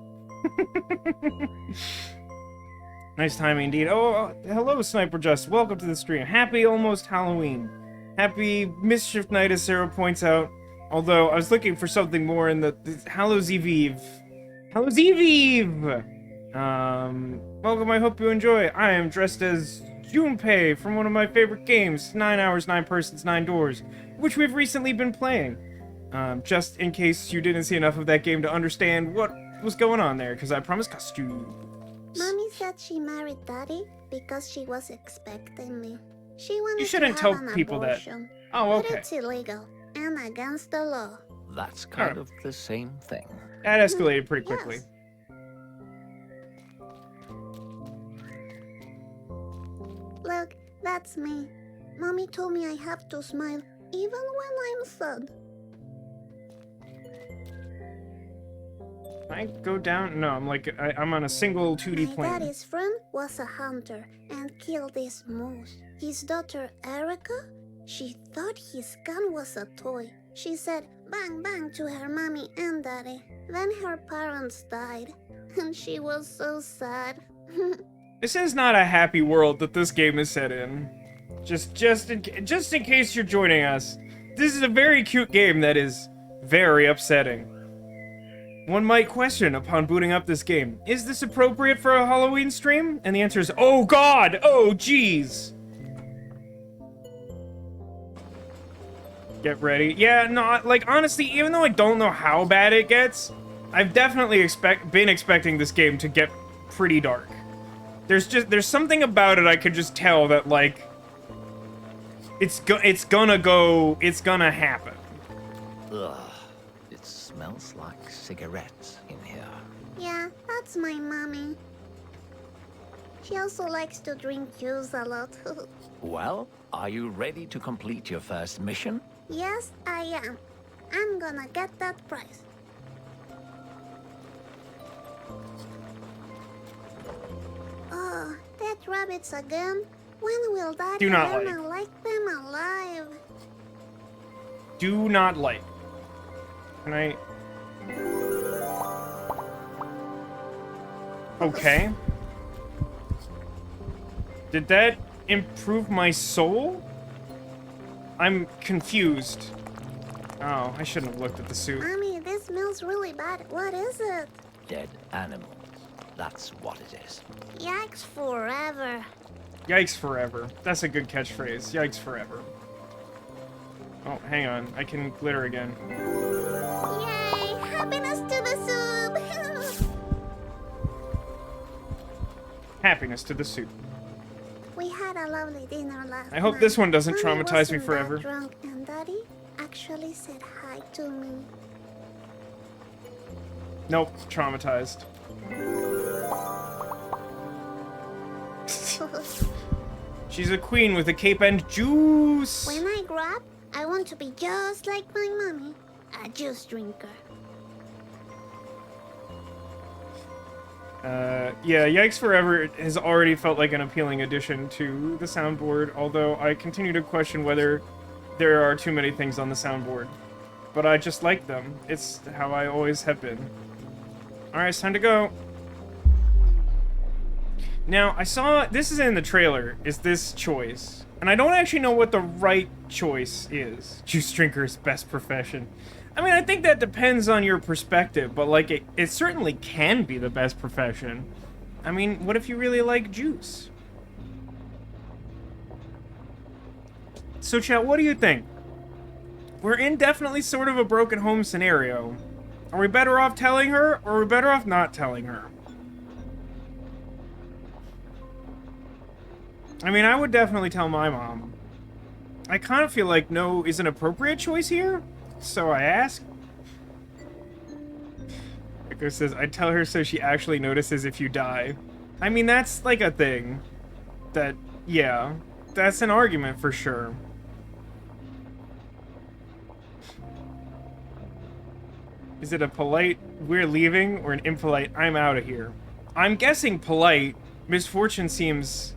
Nice timing indeed. Oh, hello, Sniper Just. Welcome to the stream. Happy almost Halloween. Happy Mischief Night, as Sarah points out. Although, I was looking for something more in the Hallows Eve Eve. Hallows Eve Eve! Welcome, I hope you enjoy. I am dressed as Junpei from one of my favorite games, 9 Hours, 9 Persons, 9 Doors, which we've recently been playing. Just in case you didn't see enough of that game to understand what was going on there, because I promised costumes. Mommy said she married Daddy because she was expecting me. She wanted You shouldn't to tell have an people that. abortion, Oh, but okay. it's illegal and against the law. That's kind of the same thing. That escalated pretty quickly. Yes. Look, that's me. Mommy told me I have to smile even when I'm sad. Can I go down? No, I'm on a single 2D My plane. daddy's friend was a hunter and killed this moose. His daughter Erica, she thought his gun was a toy. She said bang bang to her mommy and daddy. Then her parents died, and she was so sad. This is not a happy world that this game is set in. Just in case you're joining us, this is a very cute game that is very upsetting. One might question upon booting up this game, is this appropriate for a Halloween stream? And the answer is, oh god! Oh jeez! Get ready. Yeah, no, like, honestly, even though I don't know how bad it gets, I've definitely been expecting this game to get pretty dark. there's something about it I could just tell that, like, it's gonna happen. Ugh. It smells like cigarettes in here. Yeah, that's my mommy. She also likes to drink juice a lot. Well, are you ready to complete your first mission? Yes, I am. I'm gonna get that prize. Oh, dead rabbits again? When will Daddy Do not learn like them alive? Do not like. Can I? Okay. Did that improve my soul? I'm confused. Oh, I shouldn't have looked at the suit. Mommy, this smells really bad. What is it? Dead animals. That's what it is. Yikes Forever. Yikes Forever. That's a good catchphrase. Yikes Forever. Oh, hang on. I can glitter again. Yay! Happiness to the soup! Happiness to the suit. We had a lovely dinner last I hope night. this one doesn't Mommy traumatize me wasn't forever. that drunk, and Daddy actually said hi to me. Nope, traumatized. She's a queen with a cape and juice. When I grow up, I want to be just like my mommy, a juice drinker. Yeah, Yikes Forever has already felt like an appealing addition to the soundboard, although I continue to question whether there are too many things on the soundboard. But I just like them. It's how I always have been. Alright, it's time to go. Now, I saw, this is in the trailer, is this choice. And I don't actually know what the right choice is. Juice drinker's best profession. I mean, I think that depends on your perspective, but, like, it certainly can be the best profession. I mean, what if you really like juice? So, chat, what do you think? We're in definitely sort of a broken home scenario. Are we better off telling her, or are we better off not telling her? I mean, I would definitely tell my mom. I kind of feel like no is an appropriate choice here, so I ask. Echo says, I tell her so she actually notices if you die. I mean, that's like a thing. That, yeah, that's an argument for sure. Is it a polite, we're leaving, or an impolite, I'm out of here? I'm guessing polite. Misfortune seems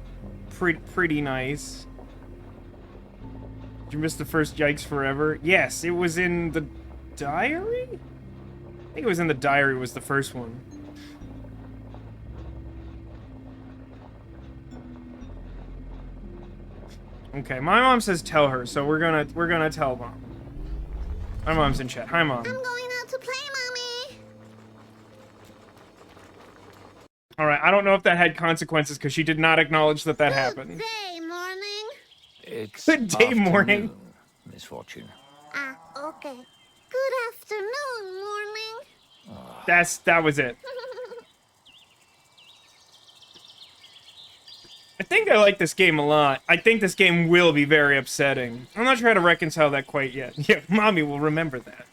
pretty nice. Did you miss the first Yikes Forever? Yes, it was in the diary? I think it was in the diary was the first one. Okay, my mom says tell her, so we're gonna tell mom. My mom's in chat. Hi, mom. I'm going out to play, Mommy. All right, I don't know if that had consequences because she did not acknowledge that happened. Day, morning. It's Good day, morning. afternoon, Misfortune. Ah, okay. Good afternoon, morning. That was it. I think I like this game a lot. I think this game will be very upsetting. I'm not sure how to reconcile that quite yet. Yeah, mommy will remember that.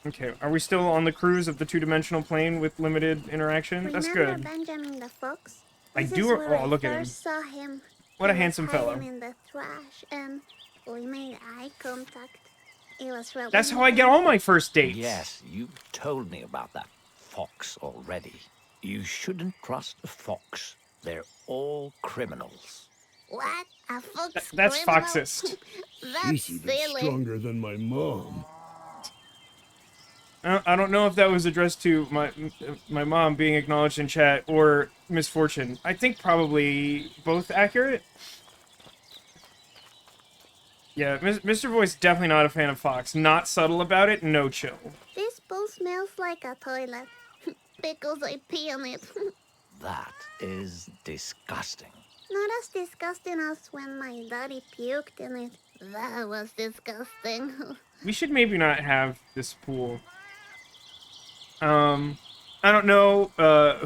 Okay, are we still on the cruise of the two-dimensional plane with limited interaction? That's Remember good. Benjamin the Fox? I This do- is where oh, look at him. first saw him. What a He was handsome fellow. hiding in the trash, and we made eye contact. It was really That's how I get all my first dates. Yes, you've told me about that fox already. You shouldn't trust a fox. They're all criminals. What? A fox That's criminal? foxist. That's He's even silly. stronger than my mom. I don't know if that was addressed to my mom being acknowledged in chat or Misfortune. I think probably both accurate. Yeah, Mr. Voice definitely not a fan of Fox. Not subtle about it, no chill. This bowl smells like a toilet. Because I pee on it. That is disgusting. Not as disgusting as when my daddy puked in it. That was disgusting. We should maybe not have this pool. I don't know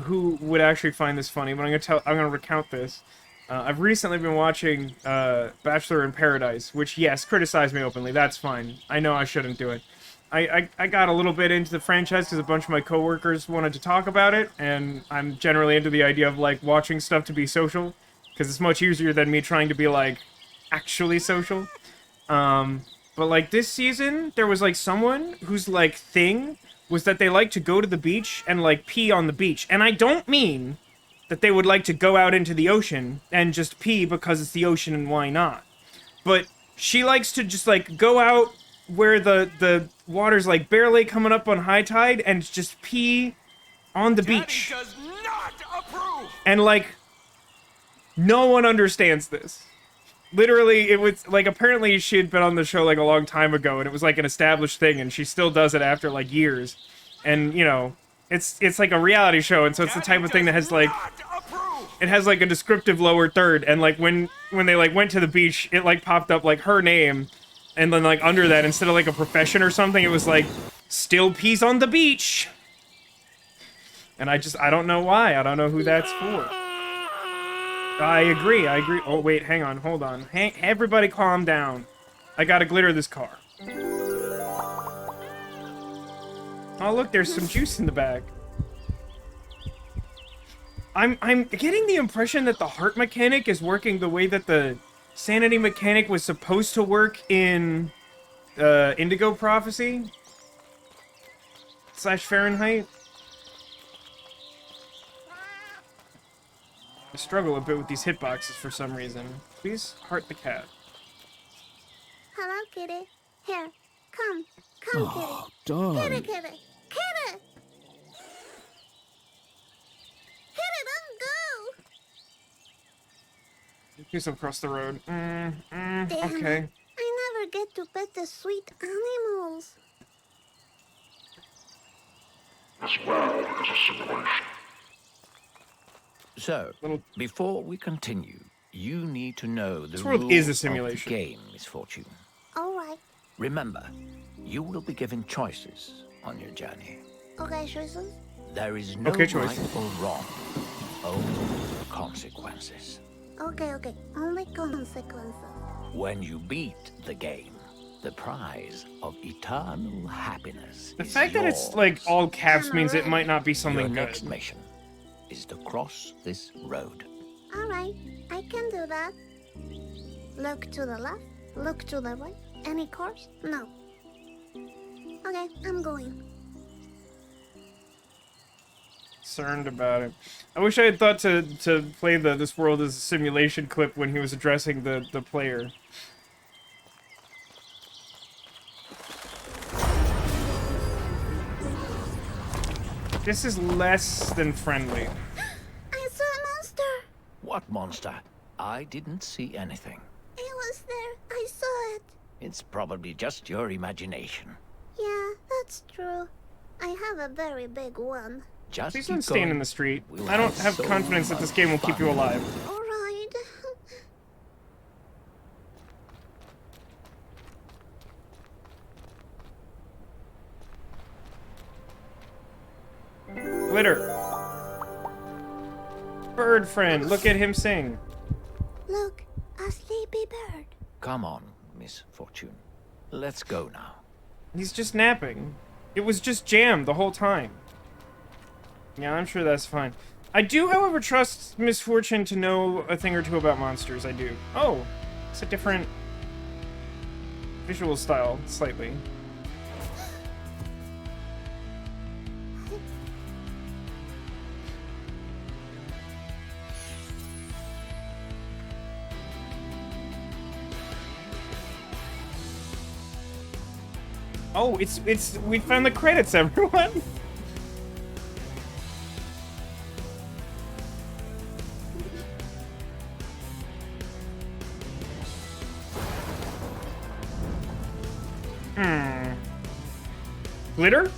who would actually find this funny, but I'm gonna recount this. I've recently been watching Bachelor in Paradise, which, yes, criticize me openly. That's fine. I know I shouldn't do it. I got a little bit into the franchise because a bunch of my coworkers wanted to talk about it, and I'm generally into the idea of, like, watching stuff to be social, because it's much easier than me trying to be, like, actually social. But, like, this season, there was, like, someone whose, like, thing was that they like to go to the beach and, like, pee on the beach. And I don't mean that they would like to go out into the ocean and just pee because it's the ocean and why not. But she likes to just, like, go out where the water's, like, barely coming up on high tide and just pee on the beach. Does not approve. And, like, no one understands this. Literally, it was, like, apparently she had been on the show, like, a long time ago, and it was, like, an established thing, and she still does it after, like, years. And, you know, it's like a reality show, and so it's the type of thing that has, like, it has, like, a descriptive lower third, and, like, when they, like, went to the beach, it, like, popped up, like, her name, and then, like, under that, instead of, like, a profession or something, it was, like, still pees on the beach. And I don't know why. I don't know who that's for. I agree. Oh, wait, hang on, hold on. Everybody calm down. I gotta glitter this car. Oh, look, there's some juice in the bag. I'm getting the impression that the heart mechanic is working the way that the sanity mechanic was supposed to work in Indigo Prophecy / Fahrenheit. I struggle a bit with these hitboxes for some reason. Please heart the cat. Hello, kitty. Here, come, kitty. Oh, darn. Kitty. Kitty, don't go. Please don't cross the road. Damn Okay. it. I never get to pet the sweet animals. This world is a simulation. So, Little- before we continue, you need to know the This world rules is a of simulation. the game, Misfortune. All right. Remember, you will be given choices on your journey. Okay, choices. There is no Okay, right choice. or wrong, only consequences. Okay. Only consequences. When you beat the game, the prize of eternal happiness The is fact that it's, yours. like, all caps means it might not be something Your good. next mission is to cross this road. All right, I can do that. Look to the left, look to the right. Any course? No. Okay, I'm going. Concerned about it. I wish I had thought to play the "This World is a Simulation" clip when he was addressing the player. This is less than friendly. I saw a monster. What monster? I didn't see anything. It was there. I saw it. It's probably just your imagination. Yeah, that's true. I have a very big one. Just Please keep don't stand in going. the street. We'll I don't have have so confidence that this much game will keep you fun. alive. All right. Glitter. Bird friend, look at him sing. Look, a sleepy bird. Come on, Miss Fortune. Let's go now. He's just napping. It was just jam the whole time. Yeah, I'm sure that's fine. I do, however, trust Misfortune to know a thing or two about monsters. I do. Oh, it's a different visual style, slightly. Oh, we found the credits, everyone. Glitter?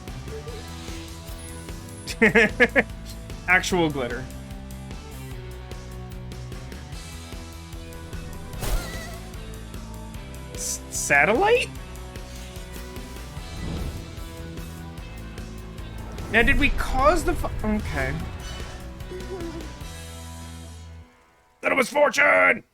Actual glitter. Satellite? Now, did we cause the okay. Little Misfortune!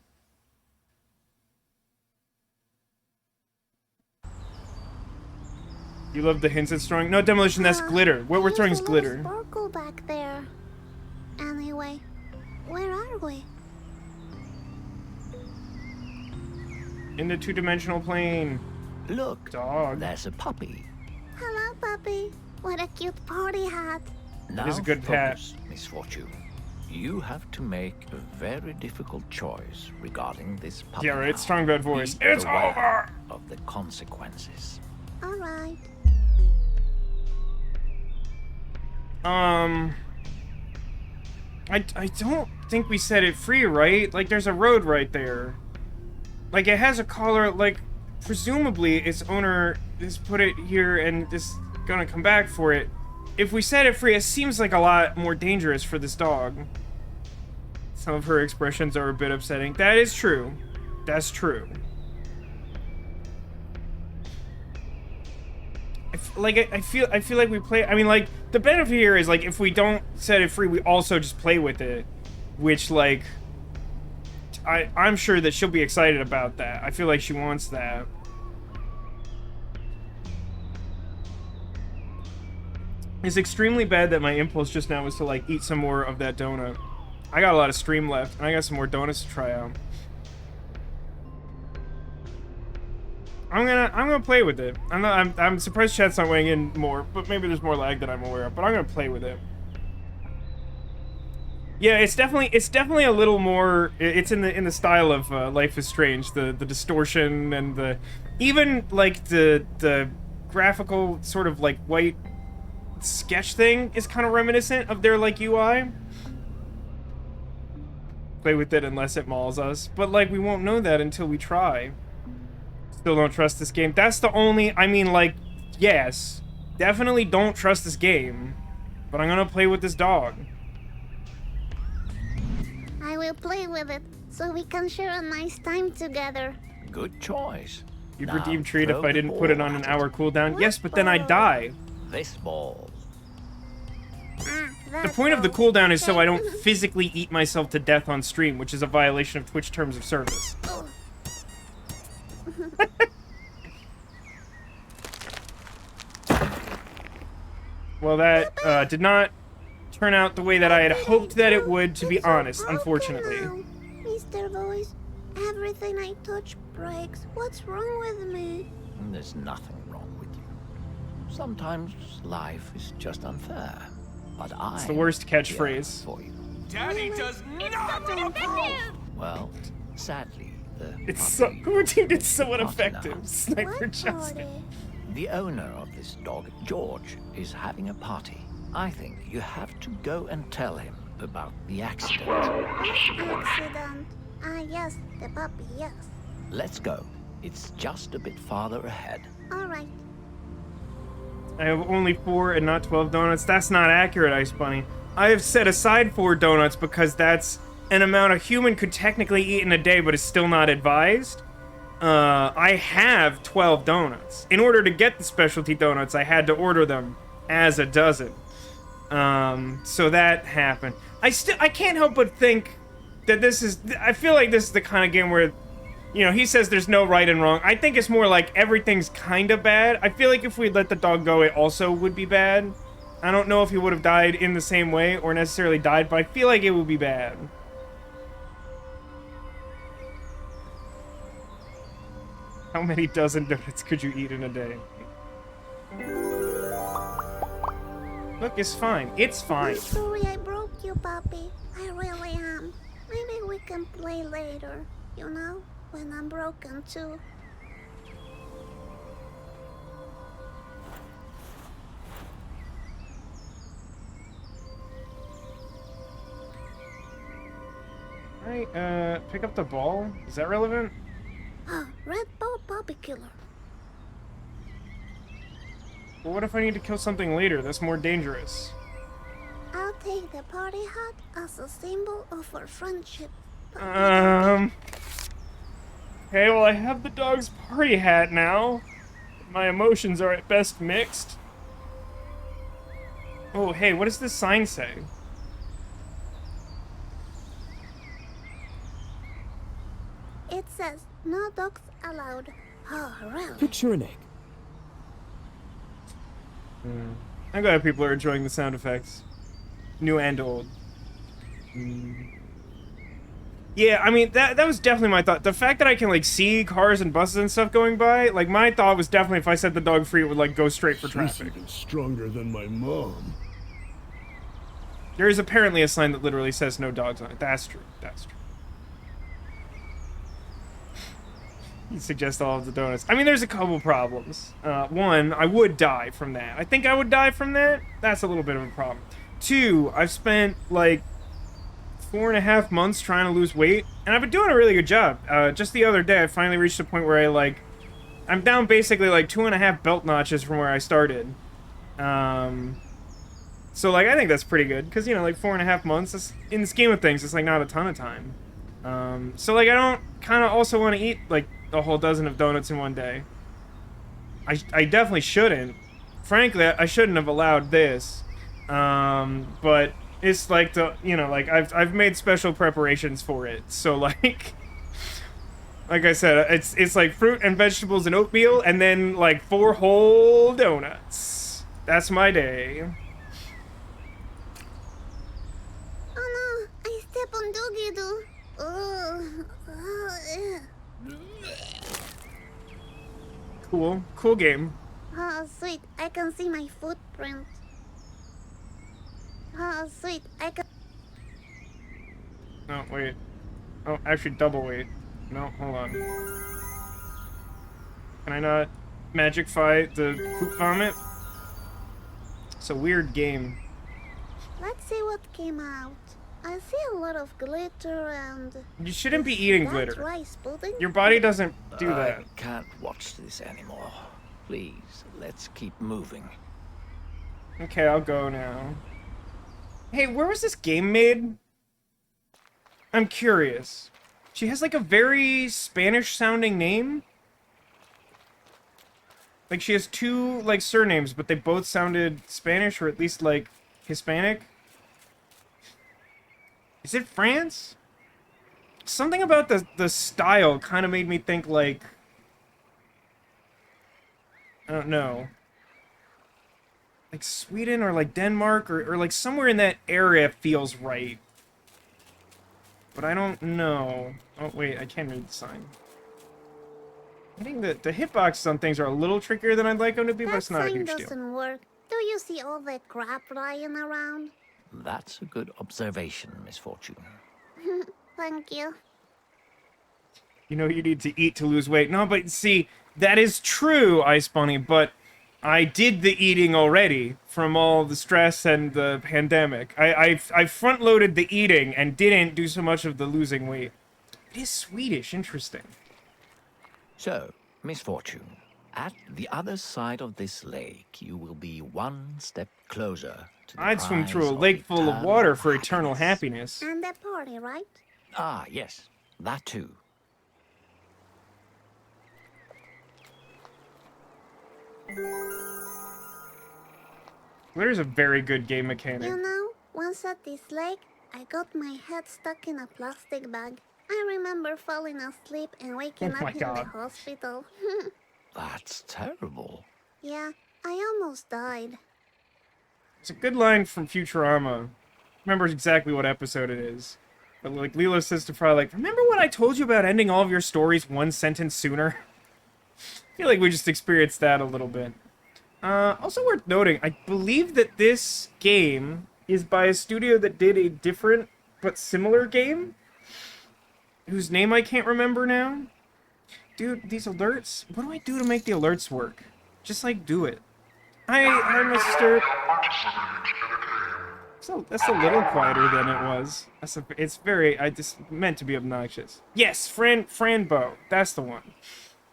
You love the hints it's throwing? No, Demolition, that's glitter. What we're throwing is glitter. Sparkle back there. Anyway, where are we? In the two-dimensional plane. Look, Dog. there's a puppy. Hello, puppy. What a cute party hat. Now is a good hat. focus, Misfortune. You have to make a very difficult choice regarding this puppy. Yeah, right. now. Strong bad voice. Be It's aware over! of the consequences. All right. I don't think we set it free, right? Like, there's a road right there. Like, it has a collar, like, presumably its owner has put it here and is gonna come back for it. If we set it free, it seems like a lot more dangerous for this dog. Some of her expressions are a bit upsetting. That is true. That's true. I feel like we play. I mean, like, the benefit here is, like, if we don't set it free, we also just play with it, which, like, I'm sure that she'll be excited about that. I feel like she wants that. It's extremely bad that my impulse just now was to, like, eat some more of that donut. I got a lot of stream left, and I got some more donuts to try out. I'm gonna play with it. I'm surprised chat's not weighing in more, but maybe there's more lag than I'm aware of. But I'm gonna play with it. Yeah, it's definitely a little more. It's in the style of Life is Strange. The distortion and the even like the graphical sort of like white sketch thing is kind of reminiscent of their like UI. Play with it unless it mauls us, but like we won't know that until we try. Still don't trust this game. That's the only, I mean, like, yes, definitely don't trust this game, but I'm gonna play with this dog. I will play with it so we can share a nice time together. Good choice. You'd Now redeem treat throw if I the didn't put it ball on an at hour cooldown. What Yes, but then I'd ball? die. This ball. The point of the cooldown is so I don't physically eat myself to death on stream, which is a violation of Twitch terms of service. Well, that did not turn out the way that I had hoped that it would, to be honest, unfortunately. Mr. Voice, everything I touch breaks. What's wrong with me? There's nothing wrong with you. Sometimes life is just unfair, but It's the worst catchphrase. for you. Daddy does not approve. Well, sadly, the It's so it's so Not ineffective. enough. Sniper What Justin. party? The owner of this dog, George, is having a party. I think you have to go and tell him about the accident. Accident. Ah, yes, the puppy, yes. Let's go. It's just a bit farther ahead. All right. I have only 4 and not 12 donuts. That's not accurate, Ice Bunny. I have set aside 4 donuts because that's an amount a human could technically eat in a day, but is still not advised. I have 12 donuts. In order to get the specialty donuts, I had to order them as a dozen. So that happened. I can't help but think that I feel like this is the kind of game where, you know, he says there's no right and wrong. I think it's more like everything's kind of bad. I feel like if we let the dog go, it also would be bad. I don't know if he would have died in the same way or necessarily died, but I feel like it would be bad. How many dozen donuts could you eat in a day? Look, it's fine. It's fine. I'm sorry I broke you, puppy. I really am. Maybe we can play later, you know, when I'm broken too. Alright, pick up the ball. Is that relevant? Ah, red ball puppy killer. Well, what if I need to kill something later that's more dangerous? I'll take the party hat as a symbol of our friendship. Okay, well, I have the dog's party hat now. My emotions are at best mixed. Oh, hey, what does this sign say? It says, no dogs allowed. Oh, really? Picture an egg. I'm glad people are enjoying the sound effects. New and old. Yeah, I mean, that was definitely my thought. The fact that I can, like, see cars and buses and stuff going by, like, my thought was definitely if I set the dog free, it would, like, go straight for She's traffic. even stronger than my mom. There is apparently a sign that literally says no dogs on it. That's true. That's true. You suggest all of the donuts. I mean, there's a couple problems. One, I would die from that. I think I would die from that. That's a little bit of a problem. Two, I've spent, like, 4.5 months trying to lose weight, and I've been doing a really good job. Just the other day, I finally reached a point where I'm down basically, like, 2.5 belt notches from where I started. So, like, I think that's pretty good, because, you know, like, 4.5 months, is, in the scheme of things, it's, like, not a ton of time. So, like, I don't kind of also want to eat, like, a whole dozen of donuts in one day. I definitely shouldn't. Frankly, I shouldn't have allowed this. But it's, like, you know, like, I've made special preparations for it. So, like I said, it's, like, fruit and vegetables and oatmeal, and then, like, 4 whole donuts. That's my day. Oh no, I step on doggy doo. Cool game. Oh, sweet, I can see my footprint. Oh, sweet, I can... Oh, wait. Oh, actually, double wait. No, hold on. Can I not magicify the poop vomit? It's a weird game. Let's see what came out. I see a lot of glitter and... You shouldn't be eating That's glitter. rice pudding? Your body doesn't do that. I can't watch this anymore. Please, let's keep moving. Okay, I'll go now. Hey, where was this game made? I'm curious. She has, like, a very Spanish-sounding name. Like, she has 2, like, surnames, but they both sounded Spanish, or at least, like, Hispanic. Is it France? Something about the style kind of made me think, like... I don't know. Like Sweden or like Denmark or like somewhere in that area feels right. But I don't know. Oh, wait, I can't read the sign. I think the hitboxes on things are a little trickier than I'd like them to be, but That it's not a sign huge deal. doesn't work. Do you see all that crap lying around? That's a good observation, Misfortune. Thank you. You know you need to eat to lose weight. No, but see, that is true, Ice Bunny, but I did the eating already from all the stress and the pandemic. I front-loaded the eating and didn't do so much of the losing weight. It is Swedish, interesting. So, Misfortune, at the other side of this lake, you will be one step closer to the I'd swim prize through a of lake full of eternal water for eternal happiness. And the party, right? Ah, yes, that too. Glitter's a very good game mechanic. You know, once at this lake, I got my head stuck in a plastic bag. I remember falling asleep and waking Oh up my in God. the hospital. That's terrible. Yeah, I almost died. It's a good line from Futurama. Remember exactly what episode it is. But like Lilo says to Fry, like, remember when I told you about ending all of your stories one sentence sooner? I feel like we just experienced that a little bit. Also worth noting, I believe that this game is by a studio that did a different but similar game, whose name I can't remember now. Dude, these alerts, what do I do to make the alerts work? Just, like, do it. Hi, Mr. So that's a little quieter than it was. It's very, I just meant to be obnoxious. Yes, Franbo, that's the one.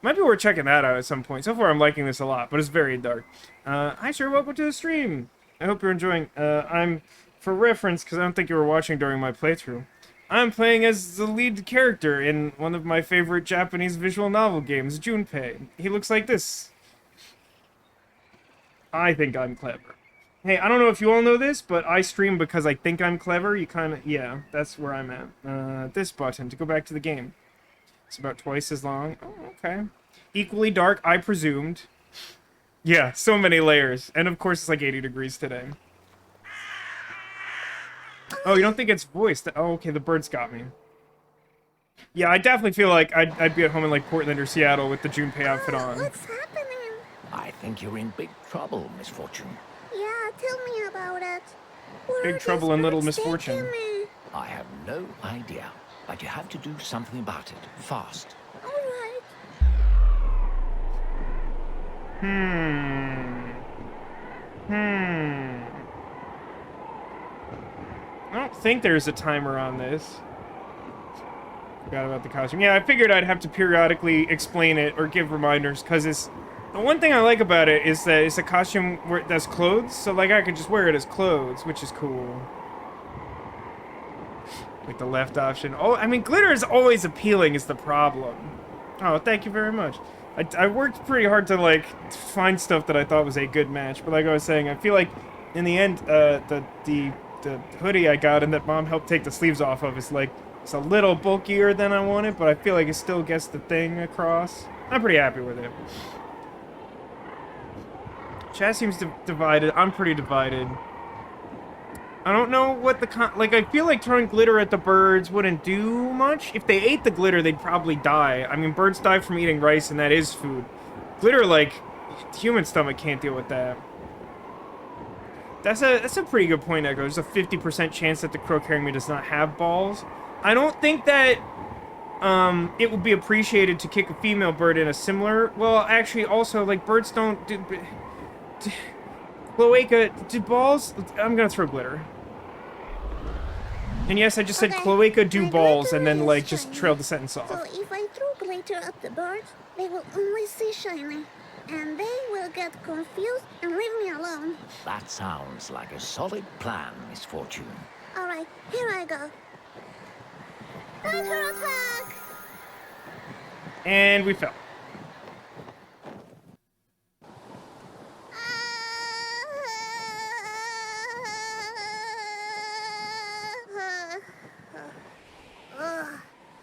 Might be worth checking that out at some point. So far, I'm liking this a lot, but it's very dark. Hi, sir, welcome to the stream. I hope you're enjoying. I'm, for reference, because I don't think you were watching during my playthrough, I'm playing as the lead character in one of my favorite Japanese visual novel games, Junpei. He looks like this. I think I'm clever. Hey, I don't know if you all know this, but I stream because I think I'm clever. You kind of, yeah, that's where I'm at. This button to go back to the game. It's about twice as long. Oh, okay. Equally dark, I presumed. Yeah, so many layers. And of course, it's like 80 degrees today. Oh, you don't think it's voiced? Oh, okay, the birds got me. Yeah, I definitely feel like I'd be at home in like Portland or Seattle with the Junpei outfit on. What's happening? I think you're in big trouble, Misfortune. Yeah, tell me about it. Where Big are trouble these in Little birds Misfortune. taking me? I have no idea, but you have to do something about it, fast. All right. I don't think there's a timer on this. Forgot about the costume. Yeah, I figured I'd have to periodically explain it or give reminders, because it's... The one thing I like about it is that it's a costume that's clothes, so like I can just wear it as clothes, which is cool. Like the left option. Oh, I mean, glitter is always appealing is the problem. Oh, thank you very much. I worked pretty hard to, like, find stuff that I thought was a good match, but like I was saying, I feel like, in the end, the hoodie I got and that Mom helped take the sleeves off of is, like, it's a little bulkier than I wanted, but I feel like it still gets the thing across. I'm pretty happy with it. Chat seems divided. I'm pretty divided. I don't know what the like, I feel like throwing glitter at the birds wouldn't do much. If they ate the glitter, they'd probably die. I mean, birds die from eating rice, and that is food. Glitter, like, human stomach can't deal with that. That's a pretty good point, Echo. There's a 50% chance that the crow carrying me does not have balls. I don't think that it would be appreciated to kick a female bird in a similar... Well, actually, also, like, birds don't do... Cloaca, do balls... I'm gonna throw glitter. And yes, I just said Okay, cloaca do my balls, glitter and then, is like, just shiny. trail the sentence off. So if I throw glitter at the birds, they will only see shiny. And they will get confused and leave me alone. That sounds like a solid plan, Misfortune. All right, here I go. Counter attack! And we fell.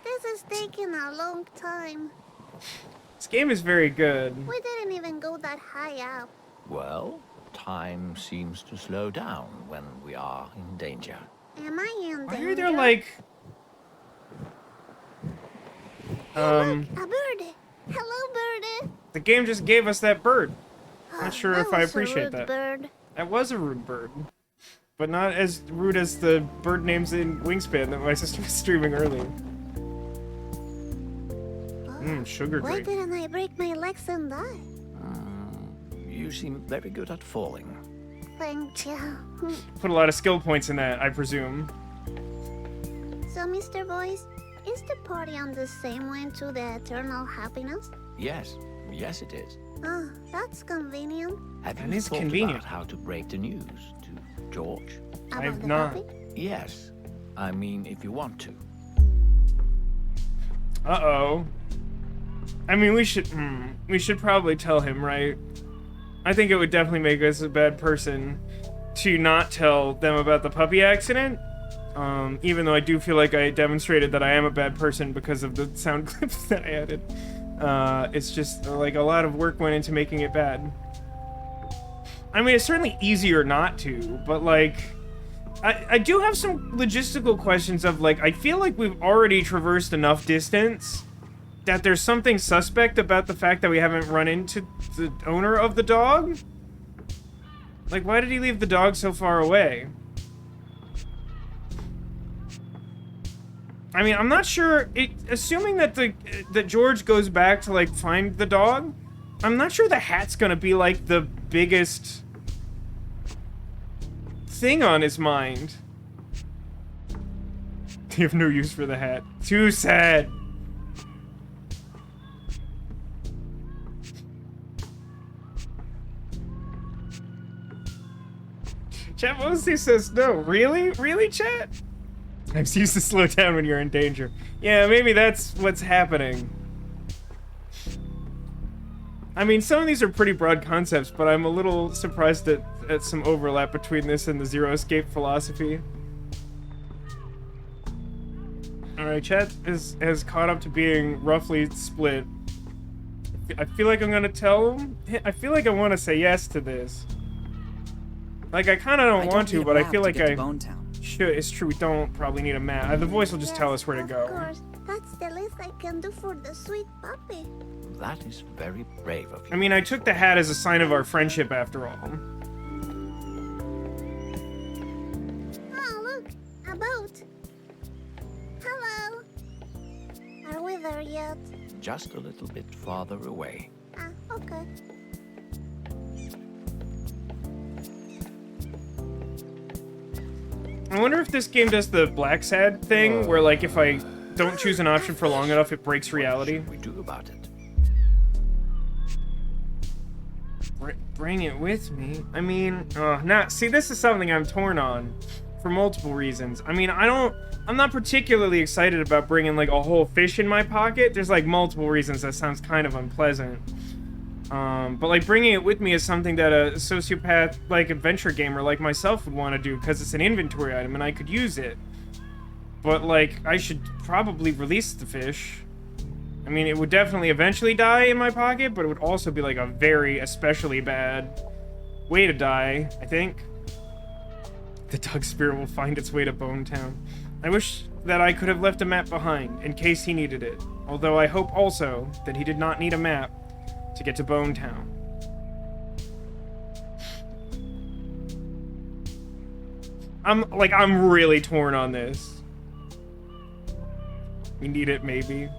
This is taking a long time. This game is very good. We didn't even go that high up. Well, time seems to slow down when we are in danger. Am I in Why danger? are there, like... Look, a birdie. Hello, birdie. The game just gave us that bird. Not sure That if I was a appreciate rude that. bird. That was a rude bird. But not as rude as the bird names in Wingspan that my sister was streaming earlier. Sugar Why drink. didn't I break my legs and die? You seem very good at falling. Thank you. Put a lot of skill points in that, I presume. So, Mr. Voice, is the party on the same way to the eternal happiness? Yes, yes it is. Oh, that's convenient. Have That you is thought convenient. about how to break the news to George? About I've the not. puppy? Yes. I mean, if you want to. Uh-oh. I mean, we should probably tell him, right? I think it would definitely make us a bad person to not tell them about the puppy accident. Even though I do feel like I demonstrated that I am a bad person because of the sound clips that I added. It's just, like, a lot of work went into making it bad. I mean, it's certainly easier not to, but, like... I do have some logistical questions of, like, I feel like we've already traversed enough distance that there's something suspect about the fact that we haven't run into the owner of the dog? Like, why did he leave the dog so far away? I mean, I'm not sure. Assuming that that George goes back to, like, find the dog, I'm not sure the hat's gonna be, like, the biggest thing on his mind. You have no use for the hat. Too sad. Chat mostly says no. Really? Really, chat? I'm used to slow down when you're in danger. Yeah, maybe that's what's happening. I mean, some of these are pretty broad concepts, but I'm a little surprised that at some overlap between this and the Zero Escape philosophy. Alright, chat has caught up to being roughly split. I feel like I'm gonna tell him. I feel like I want to say yes to this. Like, I kind of don't want to, but I feel like I should. It's true, we don't probably need a map. The voice will just tell us where to go. Of course, that's the least I can do for the sweet puppy. That is very brave of you. I mean, I took the hat as a sign of our friendship after all. Oh, look, a boat. Hello. Are we there yet? Just a little bit farther away. Ah, okay. I wonder if this game does the black sad thing, where like if I don't choose an option for long enough, it breaks reality. What should we do about it? Bring it with me. I mean, see, this is something I'm torn on for multiple reasons. I mean, I'm not particularly excited about bringing like a whole fish in my pocket. There's like multiple reasons that sounds kind of unpleasant. But like bringing it with me is something that a sociopath like adventure gamer like myself would want to do because it's an inventory item and I could use it. But like I should probably release the fish. I mean, it would definitely eventually die in my pocket, but it would also be like a very especially bad way to die, I think. The dog spirit will find its way to Bone Town. I wish that I could have left a map behind in case he needed it. Although I hope also that he did not need a map to get to Bone Town. I'm really torn on this. You need it, maybe.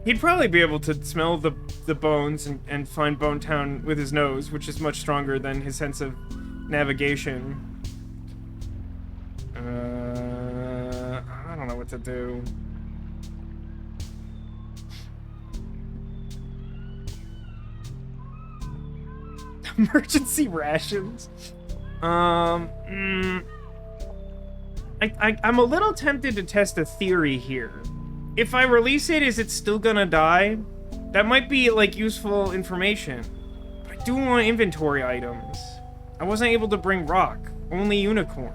He'd probably be able to smell the bones and find Bone Town with his nose, which is much stronger than his sense of navigation. I don't know what to do. Emergency rations. I'm a little tempted to test a theory here. If I release it, is it still gonna die? That might be, like, useful information. But I do want inventory items. I wasn't able to bring rock, only unicorn.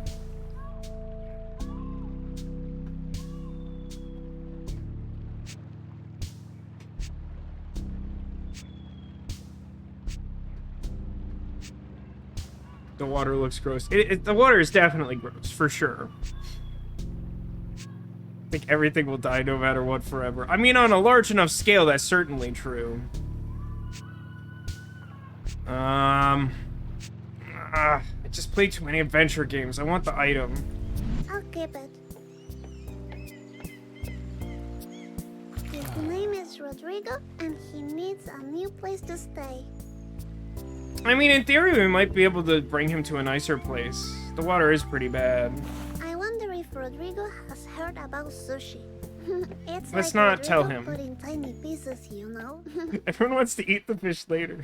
The water looks gross. The water is definitely gross, for sure. I think everything will die no matter what forever. I mean, on a large enough scale, that's certainly true. I just played too many adventure games. I want the item. I'll keep it. His name is Rodrigo, and he needs a new place to stay. I mean, in theory, we might be able to bring him to a nicer place. The water is pretty bad. I wonder if Rodrigo has heard about sushi. It's Let's like not Rodrigo, tell him. But in tiny pieces, you know? Everyone wants to eat the fish later.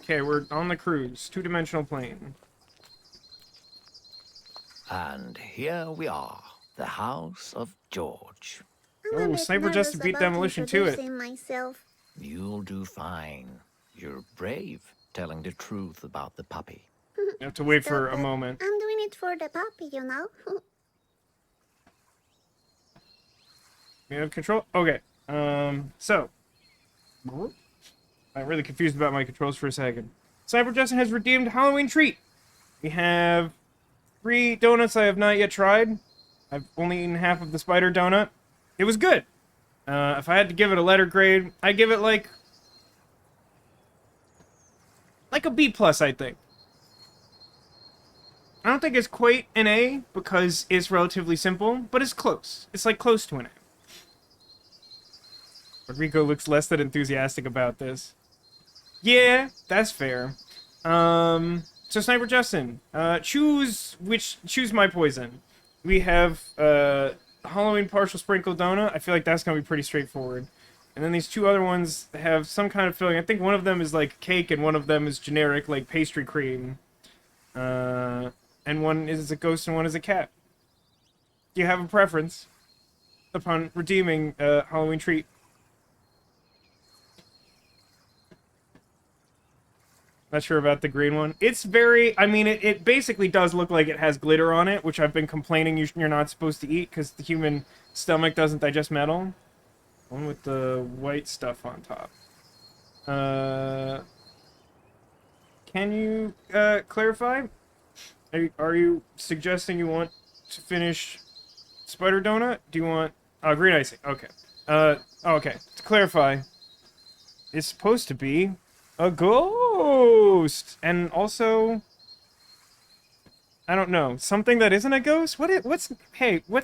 Okay, we're on the cruise. Two-dimensional plane. And here we are, the house of George. I'm a Oh, bit Sniper nervous Justin beat about Demolition to it. introducing myself. You'll do fine. You're brave, telling the truth about the puppy. You have to wait for Stop a it. moment. I'm doing it for the puppy, you know? We have control? Okay. So. I'm really confused about my controls for a second. Sniper Justin has redeemed Halloween treat. We have 3 donuts I have not yet tried. I've only eaten half of the spider donut. It was good. If I had to give it a letter grade, I'd give it like a B+, I think. I don't think it's quite an A because it's relatively simple, but it's close. It's like close to an A. Rodrigo looks less than enthusiastic about this. Yeah, that's fair. So Sniper Justin, choose my poison. We have Halloween partial sprinkle donut. I feel like that's gonna be pretty straightforward. And then these 2 other ones have some kind of filling. I think one of them is like cake and one of them is generic like pastry cream. And one is a ghost and one is a cat. Do you have a preference upon redeeming Halloween treat? Not sure about the green one. It's very, I mean, it basically does look like it has glitter on it, which I've been complaining you're not supposed to eat because the human stomach doesn't digest metal. One with the white stuff on top. Can you clarify? Are you suggesting you want to finish spider donut? Do you want green icing? Okay. Okay. To clarify, it's supposed to be a ghost, and also, I don't know, something that isn't a ghost. What's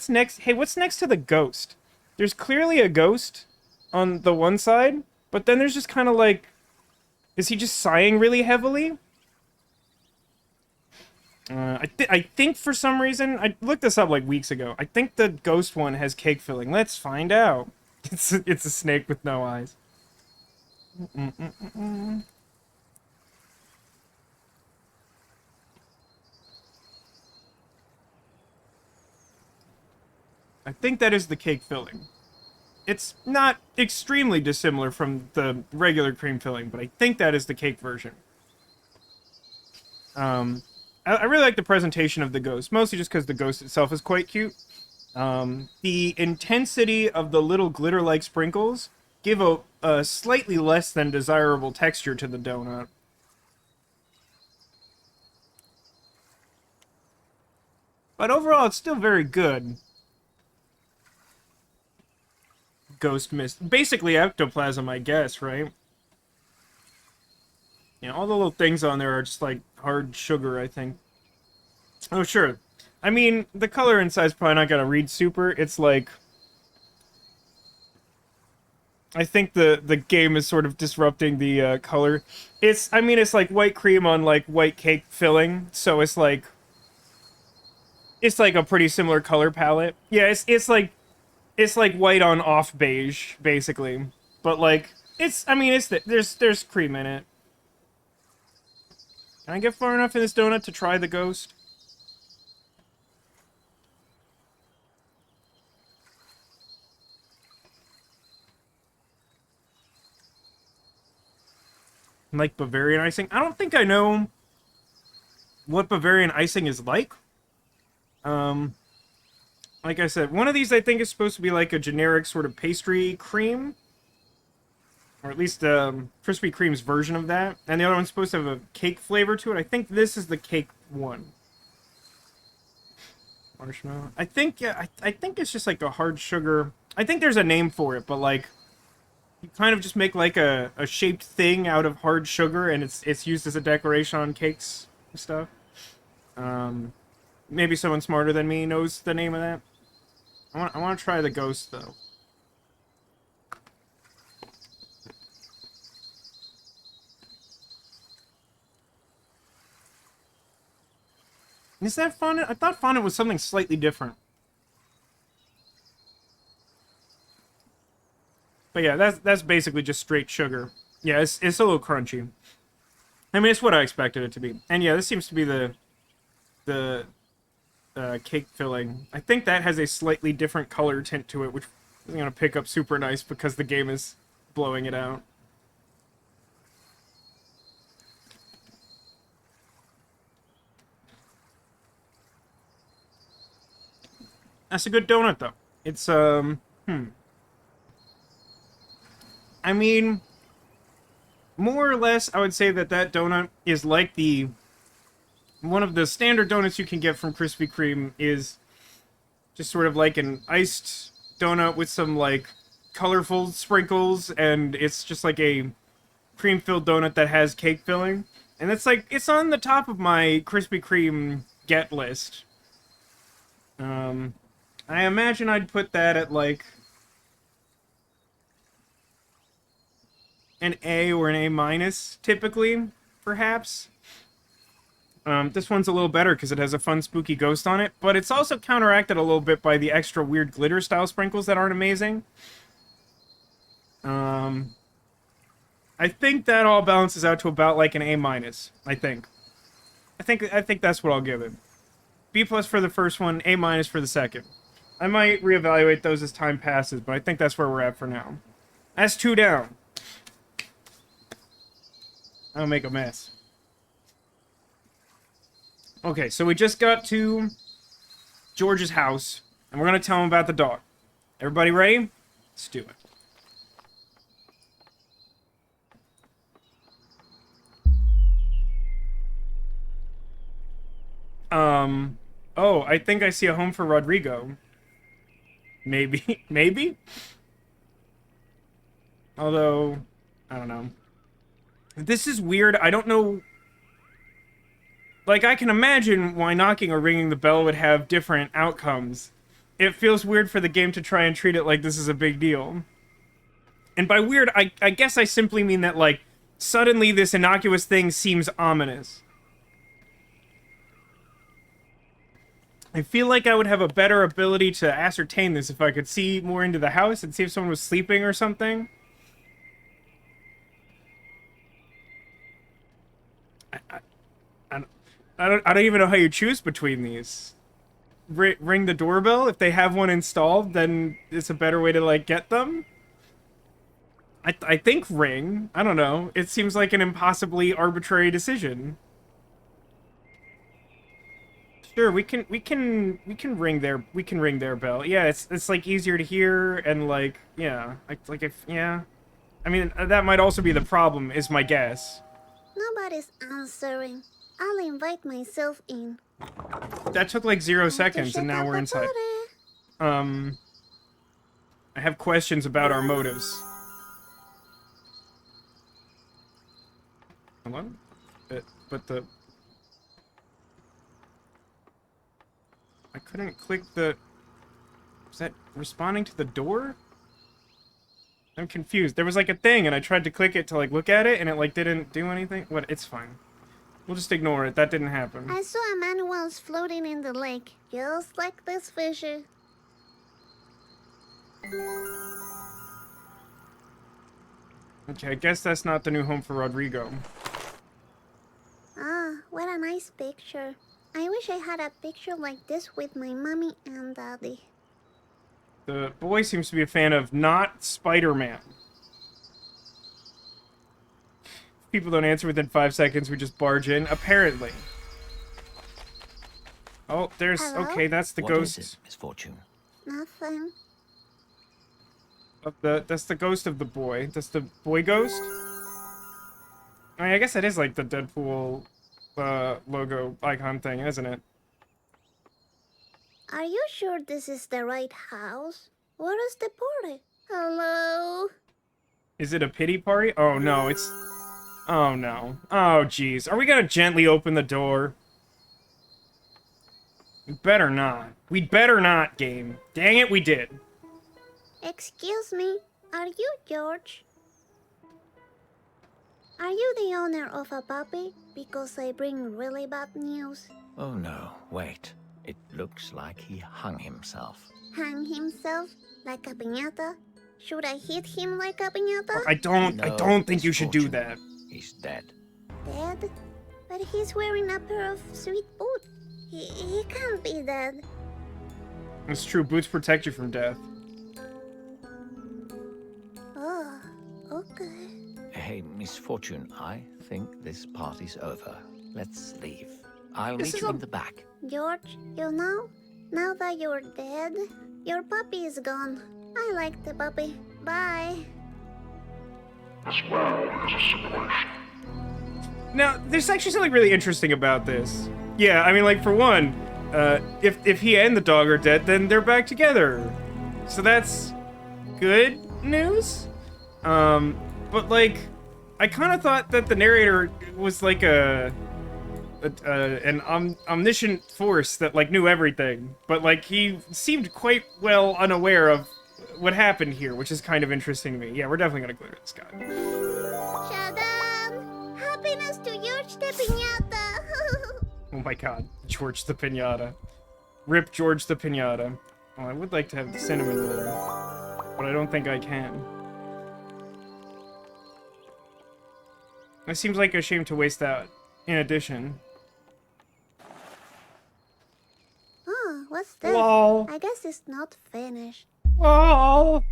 next? Hey, what's next to the ghost? There's clearly a ghost on the one side, but then there's just kind of like, is he just sighing really heavily? I think for some reason, I looked this up like weeks ago. I think the ghost one has cake filling. Let's find out. It's a snake with no eyes. I think that is the cake filling. It's not extremely dissimilar from the regular cream filling, but I think that is the cake version. I really like the presentation of the ghost, mostly just because the ghost itself is quite cute. The intensity of the little glitter-like sprinkles give a slightly less than desirable texture to the donut. But overall, it's still very good. Ghost mist. Basically ectoplasm, I guess, right? You know, all the little things on there are just like hard sugar, I think. Oh, sure. I mean, the color inside's probably not gonna read super. It's like, I think the game is sort of disrupting the color. I mean, it's like white cream on like white cake filling, so it's like a pretty similar color palette. Yeah, it's like white on off beige, basically. But like, there's cream in it. Can I get far enough in this donut to try the ghost? Like Bavarian icing? I don't think I know what Bavarian icing is like. Like I said, one of these I think is supposed to be like a generic sort of pastry cream. Or at least Krispy Kreme's version of that. And the other one's supposed to have a cake flavor to it. I think this is the cake one. Marshmallow. I think, yeah, I think it's just like a hard sugar. I think there's a name for it, but like, you kind of just make like a shaped thing out of hard sugar, and it's used as a decoration on cakes and stuff. Maybe someone smarter than me knows the name of that. I want to try the ghost though. Is that fondant? I thought fondant was something slightly different. But yeah, that's basically just straight sugar. Yeah, it's a little crunchy. I mean, it's what I expected it to be. And yeah, this seems to be the cake filling. I think that has a slightly different color tint to it, which isn't going to pick up super nice because the game is blowing it out. That's a good donut, though. It's, I mean, more or less, I would say that donut is like one of the standard donuts you can get from Krispy Kreme is just sort of like an iced donut with some, like, colorful sprinkles, and it's just like a cream-filled donut that has cake filling. And it's like, it's on the top of my Krispy Kreme get list. I imagine I'd put that at, like, an A or an A-, typically, perhaps. This one's a little better because it has a fun, spooky ghost on it, but it's also counteracted a little bit by the extra weird glitter-style sprinkles that aren't amazing. I think that all balances out to about, like, an A-, I think. I think that's what I'll give it. B+ for the first one, A- for the second. I might reevaluate those as time passes, but I think that's where we're at for now. That's 2 down. I'll make a mess. Okay, so we just got to George's house, and we're gonna tell him about the dog. Everybody ready? Let's do it. Oh, I think I see a home for Rodrigo. Maybe, maybe? Although, I don't know. This is weird. I don't know. Like, I can imagine why knocking or ringing the bell would have different outcomes. It feels weird for the game to try and treat it like this is a big deal. And by weird, I guess I simply mean that, like, suddenly this innocuous thing seems ominous. I feel like I would have a better ability to ascertain this if I could see more into the house and see if someone was sleeping or something. I don't even know how you choose between these. Ring the doorbell? If they have one installed, then it's a better way to, like, get them? I think ring. I don't know. It seems like an impossibly arbitrary decision. Sure, we can ring their bell. Yeah, it's like easier to hear and like yeah, yeah. I mean, that might also be the problem, is my guess. Nobody's answering. I'll invite myself in. That took like 0 seconds, and now we're inside. I have questions about our motives. Hello? But the... I couldn't click the... Was that responding to the door? I'm confused. There was like a thing, and I tried to click it to like look at it, and it like didn't do anything. What? It's fine. We'll just ignore it. That didn't happen. I saw a man once floating in the lake, just like this fisher. Okay, I guess that's not the new home for Rodrigo. Ah, what a nice picture. I wish I had a picture like this with my mommy and daddy. The boy seems to be a fan of not Spider-Man. If people don't answer within 5 seconds, we just barge in. Apparently. Oh, there's... Hello? Okay, that's the What ghost. is it, Misfortune? Nothing. That's the ghost of the boy. That's the boy ghost? I mean, I guess that is like the Deadpool logo icon thing, isn't it? Are you sure this is the right house? Where is the party? Hello? Is it a pity party? Oh no, it's... Oh no. Oh jeez. Are we gonna gently open the door? We better not. We'd better not, game. Dang it, we did. Excuse me, are you George? Are you the owner of a puppy? Because I bring really bad news. Oh no, wait. It looks like he hung himself. Hang himself like a piñata? Should I hit him like a piñata? I don't think you should do Misfortune. that. He's dead. Dead? But he's wearing a pair of sweet boots. He can't be dead. It's true, boots protect you from death. Oh, okay. Hey, Misfortune, I think this party's over. Let's leave. I'll This meet is you a- in the back. George, you know, now that you're dead, your puppy is gone. I like the puppy. Bye. As well as a situation. Now, there's actually something really interesting about this. Yeah, I mean, like, for one, if he and the dog are dead, then they're back together. So that's good news? But, like, I kind of thought that the narrator was, like, an omniscient force that, like, knew everything. But, like, he seemed quite well unaware of what happened here, which is kind of interesting to me. Yeah, we're definitely gonna clear this guy. Shadam! Happiness to George the Piñata! Oh my god, George the Pinata. Rip George the Pinata. Oh, I would like to have the cinnamon roll, but I don't think I can. It seems like a shame to waste that. In addition. Oh, what's this? Lol. I guess it's not finished. Lol.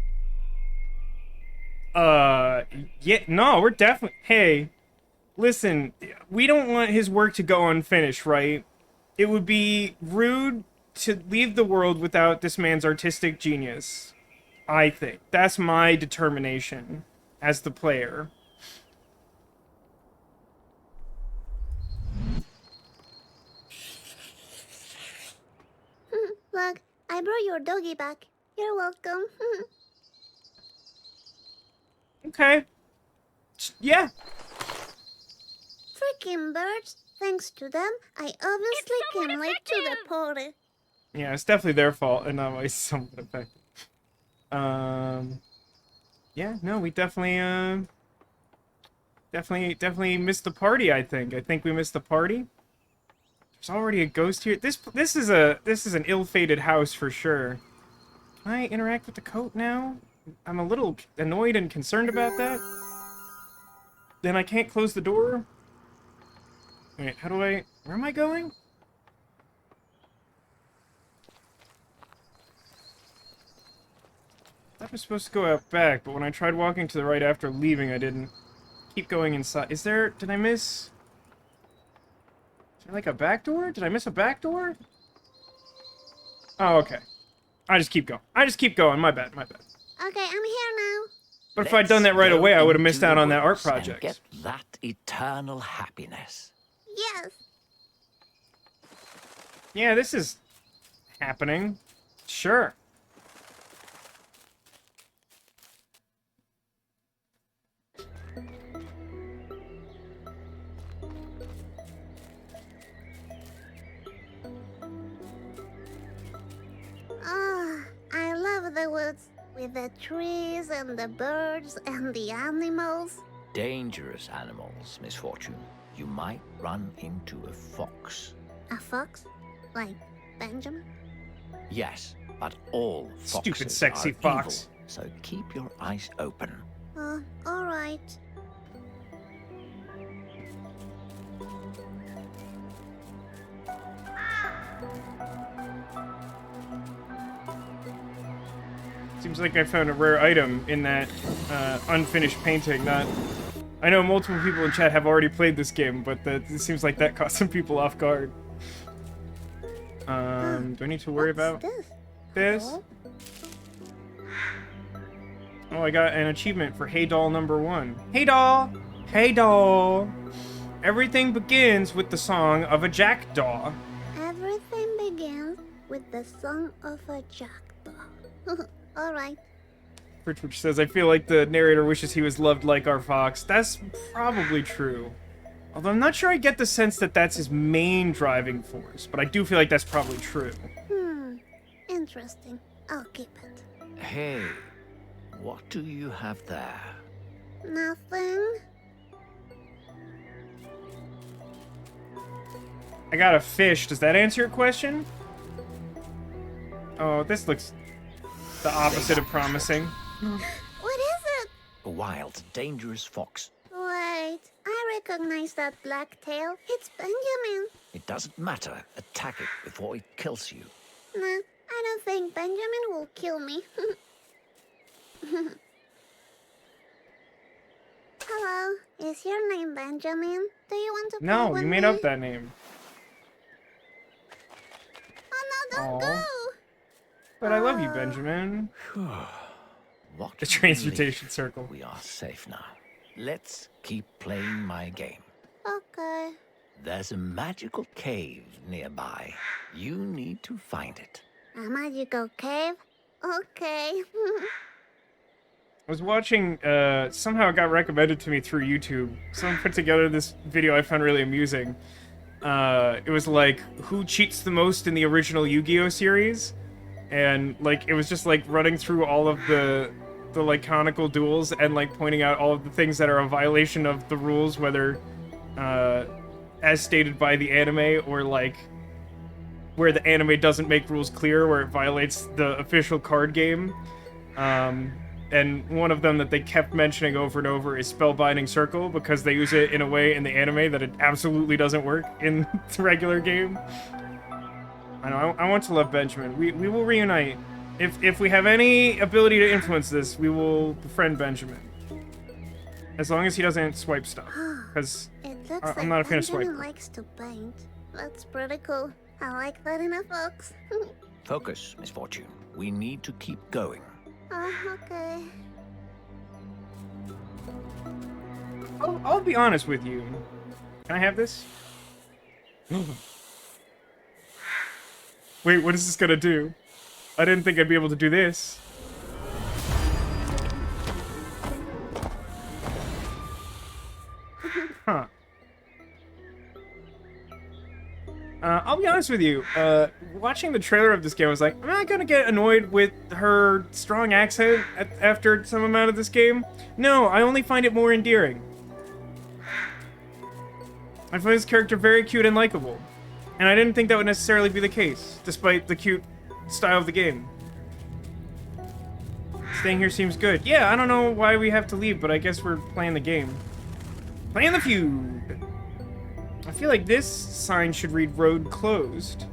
Yeah, no, we're definitely... Hey, listen, we don't want his work to go unfinished, right? it would be rude to leave the world without this man's artistic genius. I think. That's my determination as the player. Look, I brought your doggy back. You're welcome. Okay. Yeah. Freaking birds. Thanks to them, I obviously came late to the party. Yeah, it's definitely their fault and not my somewhat affected. Yeah, no, we definitely missed the party, I think. I think we missed the party. There's already a ghost here. This is an ill-fated house for sure. Can I interact with the coat now? I'm a little annoyed and concerned about that. Then I can't close the door. Wait, how do I... Where am I going? I was supposed to go out back, but when I tried walking to the right after leaving, I didn't. Keep going inside. Is there... Did I miss... Is there like a back door? Did I miss a back door? Oh, okay. I just keep going. My bad, my bad. Okay, I'm here now. But if I'd done that right away, I would have missed out on that art and project. get that eternal happiness. Yes. Yeah, this is happening. Sure. Ah, I love the woods. With the trees and the birds and the animals. Dangerous animals, Misfortune. You might run into a fox. A fox? Like Benjamin? Yes, but all foxes Stupid sexy are fox. evil, so keep your eyes open. Alright. Seems like I found a rare item in that unfinished painting. I know multiple people in chat have already played this game, but it seems like that caught some people off guard. Do I need to worry about this? Oh, I got an achievement for Hey Doll #1. Hey Doll! Hey Doll! Everything begins with the song of a jackdaw. Everything begins with the song of a jackdaw. Alright. Which says, I feel like the narrator wishes he was loved like our fox. That's probably true. Although I'm not sure I get the sense that that's his main driving force, but I do feel like that's probably true. Interesting. I'll keep it. Hey, what do you have there? Nothing. I got a fish. Does that answer your question? Oh, this looks the opposite of promising. What is it? A wild, dangerous fox. Wait, I recognize that black tail. It's Benjamin. It doesn't matter. Attack it before it kills you. Nah, I don't think Benjamin will kill me. Hello, is your name Benjamin? Do you want to play No, with you made me? up that name. Oh no, don't Aw. go! But I love you, Benjamin. What The a transmutation relief. circle. We are safe now. Let's keep playing my game. Okay. There's a magical cave nearby. You need to find it. A magical cave? Okay. I was watching, somehow it got recommended to me through YouTube. Someone put together this video I found really amusing. It was like, who cheats the most in the original Yu-Gi-Oh series? And, like, it was just, like, running through all of the like, canonical duels and, like, pointing out all of the things that are a violation of the rules, whether, as stated by the anime, or, like, where the anime doesn't make rules clear, where it violates the official card game. And one of them that they kept mentioning over and over is Spellbinding Circle, because they use it in a way in the anime that it absolutely doesn't work in the regular game. I know, I want to love Benjamin. We will reunite. If we have any ability to influence this, we will befriend Benjamin. As long as he doesn't swipe stuff. Because It looks I'm like not a fan of Benjamin swiper. likes to paint. That's pretty cool. I like that in a fox. Focus, Misfortune. We need to keep going. Okay. I'll be honest with you. Can I have this? Wait, what is this gonna do? I didn't think I'd be able to do this. Huh. I'll be honest with you. Watching the trailer of this game, I was like, am I gonna get annoyed with her strong accent after some amount of this game? No, I only find it more endearing. I find this character very cute and likable. And I didn't think that would necessarily be the case, despite the cute style of the game. Staying here seems good. Yeah, I don't know why we have to leave, but I guess we're playing the game. Playing the feud! I feel like this sign should read road closed.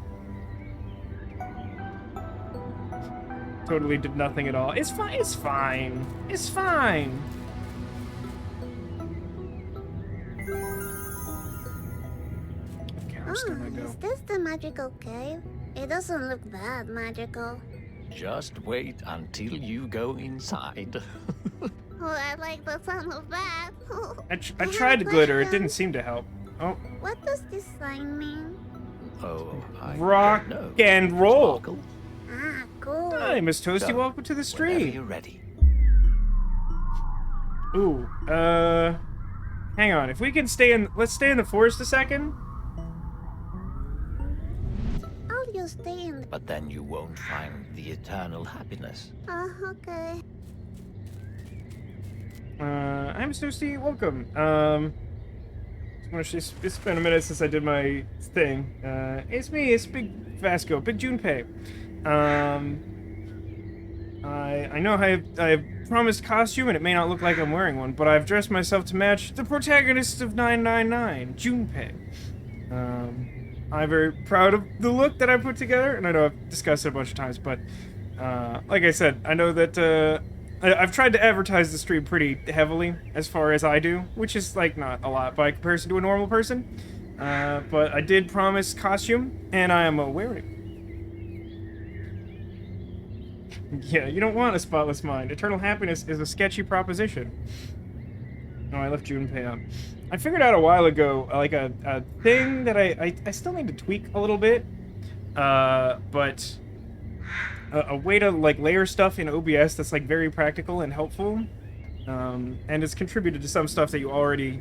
Totally did nothing at all. It's fine, it's fine. It's fine. Okay, I'm just gonna go. Is this the magical cave? It doesn't look that magical. Just wait until you go inside. Oh, I like the sound of that. I tried to glitter, it didn't seem to help. Oh, What does this sign mean? Oh, I rock don't know. and roll. Sparkle, Ah, cool. Hi, Miss Toasty, Go. welcome to the whenever stream. you're ready. Ooh, hang on. If we can stay in, let's stay in the forest a second. I'll just stay in. But then you won't find the eternal happiness. Okay. Hi, Miss Toasty, welcome. It's been a minute since I did my thing. It's me, it's Big Vasco, Big Junpei. I know I've promised costume, and it may not look like I'm wearing one, but I've dressed myself to match the protagonist of 999, Junpei. I'm very proud of the look that I put together, and I know I've discussed it a bunch of times, but like I said, I know that I've tried to advertise the stream pretty heavily, as far as I do, which is, like, not a lot by comparison to a normal person. But I did promise costume, and I am wearing it. Yeah, you don't want a spotless mind. Eternal happiness is a sketchy proposition. Oh, I left Junpei up. I figured out a while ago, like, a thing that I still need to tweak a little bit. But a way to, like, layer stuff in OBS that's, like, very practical and helpful. And it's contributed to some stuff that you already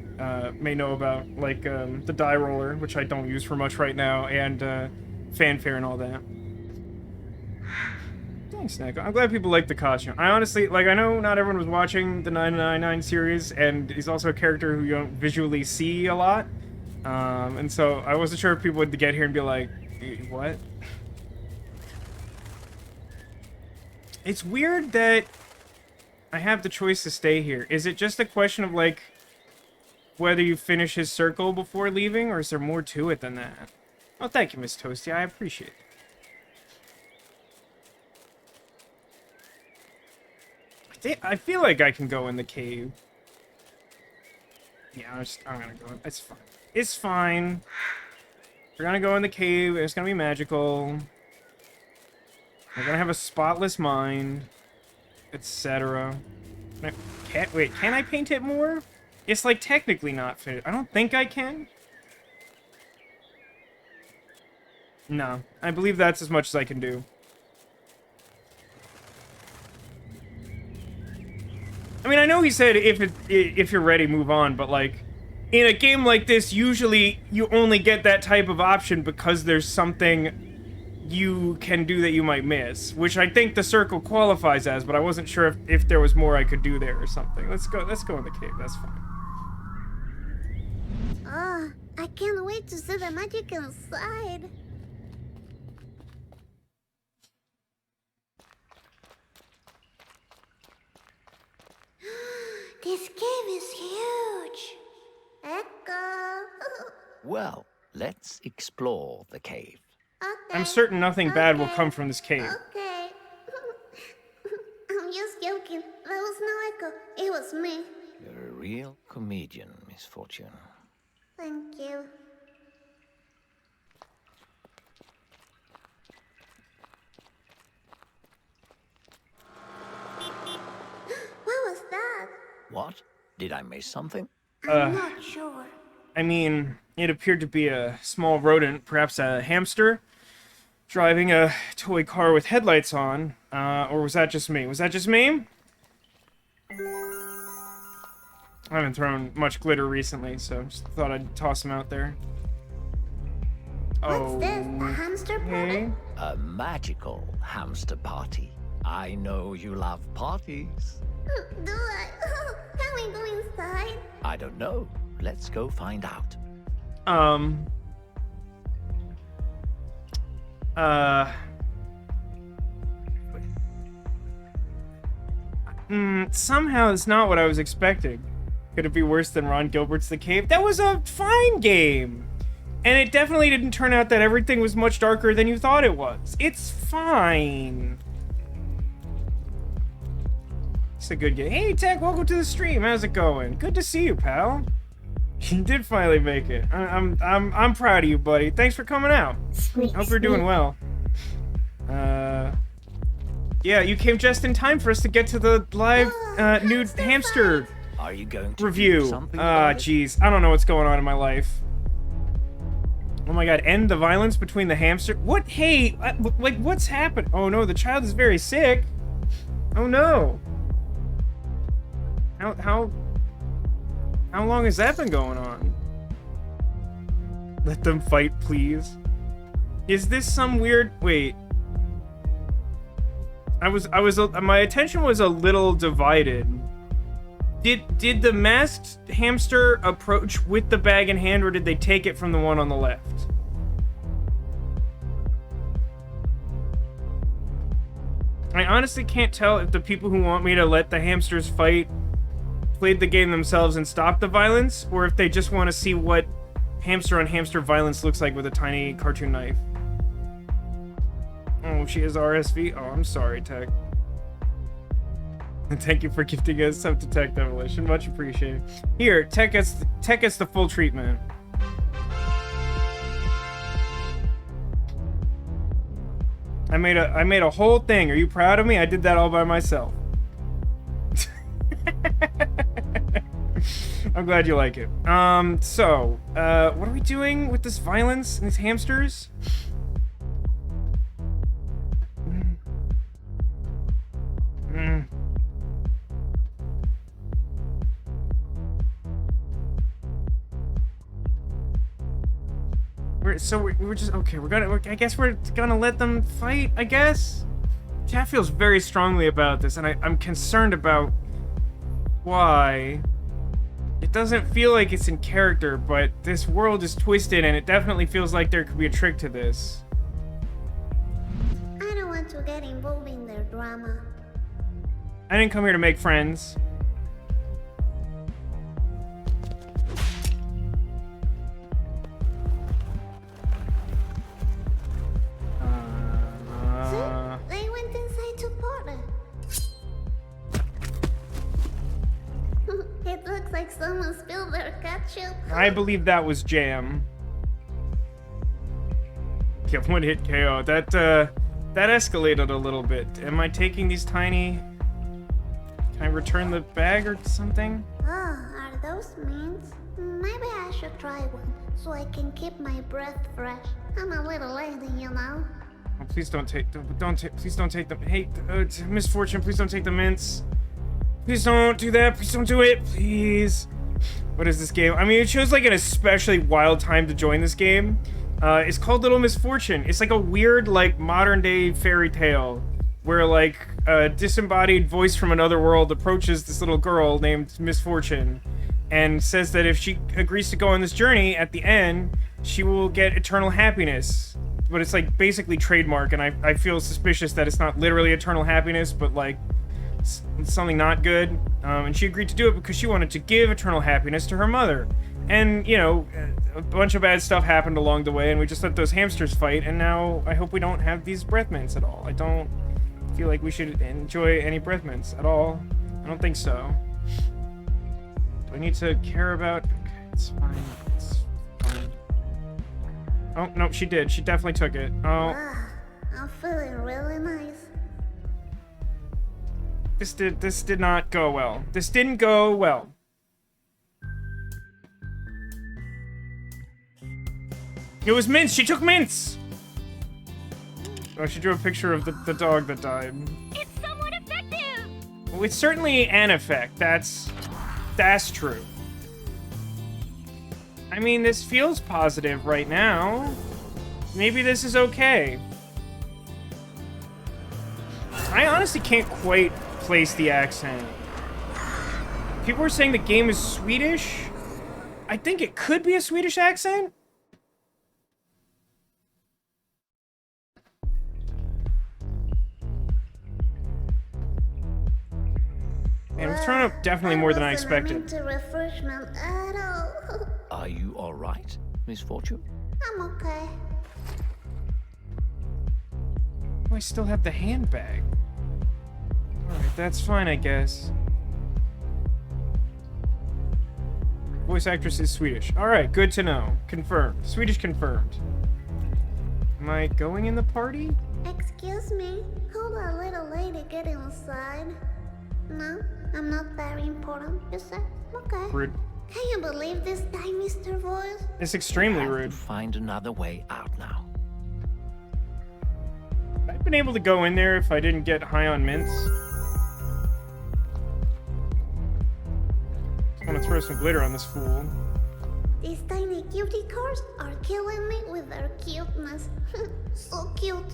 may know about, like the die roller, which I don't use for much right now, and fanfare and all that. Thanks, Nick. I'm glad people like the costume. I honestly, like, I know not everyone was watching the 999 series, and he's also a character who you don't visually see a lot. And so I wasn't sure if people would get here and be like, what? It's weird that I have the choice to stay here. Is it just a question of, like, whether you finish his circle before leaving, or is there more to it than that? Oh, thank you, Miss Toasty. I appreciate it. I feel like I can go in the cave. Yeah, I'm gonna go. It's fine. It's fine. We're gonna go in the cave. It's gonna be magical. We're gonna have a spotless mind, etc. Wait, can I paint it more? It's, like, technically not finished. I don't think I can. No, I believe that's as much as I can do. I mean, I know he said if you're ready, move on, but, like, in a game like this, usually you only get that type of option because there's something you can do that you might miss, which I think the circle qualifies as, but I wasn't sure if there was more I could do there or something. Let's go in the cave, that's fine. Oh, I can't wait to see the magic inside. This cave is huge. Echo. Well, let's explore the cave. Okay. I'm certain nothing bad will come from this cave. Okay. I'm just joking. There was no echo. It was me. You're a real comedian, Misfortune. Thank you. What? Did I miss something? I'm not sure. I mean, it appeared to be a small rodent, perhaps a hamster, driving a toy car with headlights on. Or was that just me? Was that just me? I haven't thrown much glitter recently, so just thought I'd toss them out there. What's this? A hamster party? A magical hamster party. I know you love parties. Do I? Can we go inside? I don't know. Let's go find out. Somehow it's not what I was expecting. Could it be worse than Ron Gilbert's The Cave? That was a fine game! And it definitely didn't turn out that everything was much darker than you thought it was. It's fine. It's a good game. Hey, Tech, welcome to the stream. How's it going? Good to see you, pal. You did finally make it. I'm proud of you, buddy. Thanks for coming out. Sweet. Hope you're doing well. Yeah, you came just in time for us to get to the live nude hamster Are you going to do review. something about it? Jeez. I don't know what's going on in my life. Oh my god, end the violence between the hamster. What? Hey, like, what's happened? Oh no, the child is very sick. Oh no. How long has that been going on? Let them fight, please. Is this some weird... Wait. My attention was a little divided. Did the masked hamster approach with the bag in hand, or did they take it from the one on the left? I honestly can't tell if the people who want me to let the hamsters fight played the game themselves and stopped the violence, or if they just want to see what hamster on hamster violence looks like with a tiny cartoon knife. Oh, she has RSV? Oh, I'm sorry, Tech. Thank you for gifting us some to Tech Demolition. Much appreciated. Here, Tech gets the full treatment. I made a whole thing. Are you proud of me? I did that all by myself. I'm glad you like it. So, what are we doing with this violence and these hamsters? We're just okay. I guess we're gonna let them fight. I guess. Chat feels very strongly about this, and I'm concerned about why. It doesn't feel like it's in character, but this world is twisted, and it definitely feels like there could be a trick to this. I don't want to get involved in their drama. I didn't come here to make friends. They went inside to party. It looks like someone spilled their ketchup. I believe that was Jam. Get one hit KO. That escalated a little bit. Am I taking these tiny... Can I return the bag or something? Oh, are those mints? Maybe I should try one, so I can keep my breath fresh. I'm a little lady, you know. Oh, please don't take them. Please don't take them. Hey, Misfortune, please don't take the mints. Please don't do that. Please don't do it. Please. What is this game? I mean, it shows like an especially wild time to join this game. It's called Little Misfortune. It's like a weird, like, modern day fairy tale where, like, a disembodied voice from another world approaches this little girl named Misfortune and says that if she agrees to go on this journey, at the end, she will get eternal happiness. But it's, like, basically trademark, and I feel suspicious that it's not literally eternal happiness, but, like, something not good. And she agreed to do it because she wanted to give eternal happiness to her mother. And, you know, a bunch of bad stuff happened along the way, and we just let those hamsters fight, and now I hope we don't have these breath mints at all. I don't feel like we should enjoy any breath mints at all. I don't think so. Do I need to care about... Okay, it's fine. It's fine. Oh, no, she did. She definitely took it. Oh. Ah, I'm feeling really nice. This did not go well. This didn't go well. It was Mince. She took Mince. Oh, she drew a picture of the dog that died. It's somewhat effective! Well, it's certainly an effect. That's true. I mean, this feels positive right now. Maybe this is okay. I honestly can't quite place the accent. People are saying the game is Swedish. I think it could be a Swedish accent. Man, we've thrown up definitely more than I expected. To refreshment at all. Are you all right, Misfortune? I'm okay. Oh, I still have the handbag. Alright, that's fine, I guess. Voice actress is Swedish. Alright, good to know. Confirmed. Swedish confirmed. Am I going in the party? Excuse me, could a little lady get inside? No, I'm not very important, you said? Okay. Rude. Can you believe this guy, Mr. Voice? It's extremely Have rude. to find another way out now. I've been able to go in there if I didn't get high on mints. Just want to throw some glitter on this fool. These tiny cutie cars are killing me with their cuteness. So cute.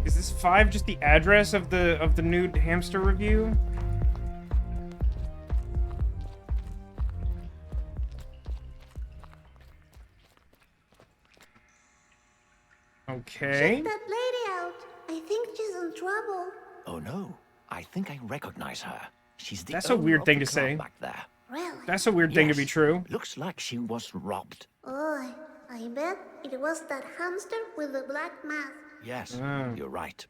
Is this 5 just the address of the nude hamster review? Okay. Check that lady out. I think she's in trouble. Oh no, I think I recognize her. She's the That's a owner weird of thing the to club say. back there. Really? That's a weird thing to be Yes. true. Looks like she was robbed. Oh, I bet it was that hamster with the black mask. Yes, Oh. you're right.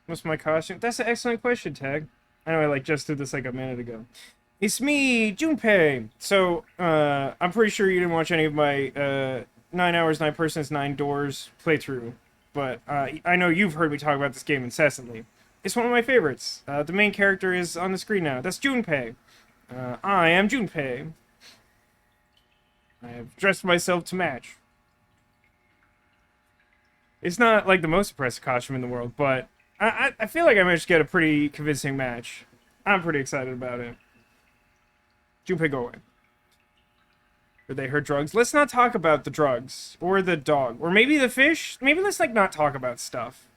What's my costume? That's an excellent question, Tag. I know I just did this like a minute ago. It's me, Junpei. So, I'm pretty sure you didn't watch any of my 9 hours, 9 persons, 9 doors playthrough. But I know you've heard me talk about this game incessantly. It's one of my favorites. The main character is on the screen now. That's Junpei. I am Junpei. I have dressed myself to match. It's not like the most impressive costume in the world, but I feel like I managed to get a pretty convincing match. I'm pretty excited about it. Junpei, go away. Are they her drugs? Let's not talk about the drugs. Or the dog. Or maybe the fish? Maybe let's, not talk about stuff.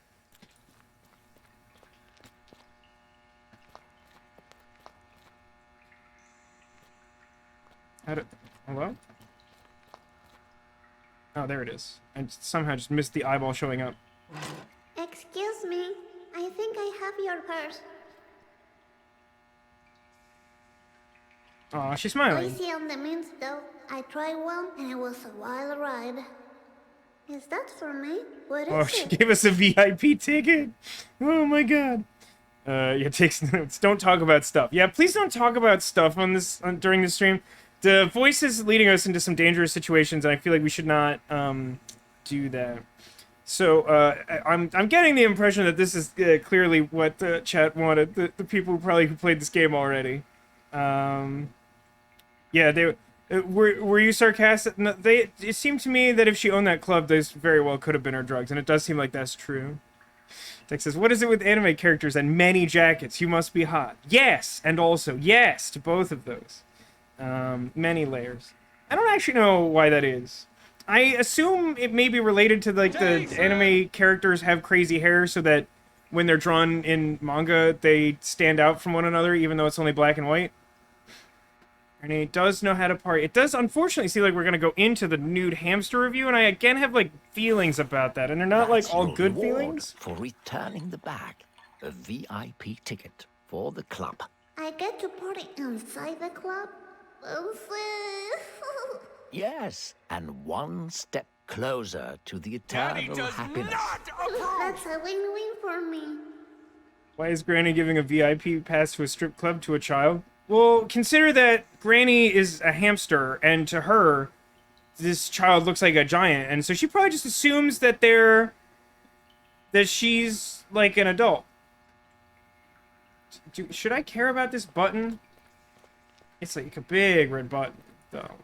Hello? Oh, there it is. I somehow just missed the eyeball showing up. Excuse me, I think I have your purse. Aw, she's smiling. Easy on the mints though. I tried one and it was a wild ride. Is that for me? What is Oh, she it? gave us a VIP ticket. Oh my god. Yeah, takes notes. Don't talk about stuff. Yeah, please don't talk about stuff on this during the stream. The voice is leading us into some dangerous situations, and I feel like we should not do that. So I'm getting the impression that this is clearly what the chat wanted. The people who played this game already. Yeah, they were you sarcastic? No, it seemed to me that if she owned that club, those very well could have been her drugs, and it does seem like that's true. Tex says, "What is it with anime characters and many jackets? You must be hot." Yes, and also yes to both of those. Many layers. I don't actually know why that is. I assume it may be related to the anime characters have crazy hair so that when they're drawn in manga, they stand out from one another, even though it's only black and white. And it does know how to party. It does unfortunately seem like we're gonna go into the nude hamster review, and I again have feelings about that, and they're not That's all your good reward feelings. for returning the bag. A VIP ticket for the club. I get to party inside the club? Yes, and one step closer to the Daddy eternal does happiness. not approve! That's a win-win for me. Why is Granny giving a VIP pass to a strip club to a child? Well, consider that Granny is a hamster, and to her, this child looks like a giant, and so she probably just assumes that they're that she's like an adult. Should I care about this button? It's like a big red button, though.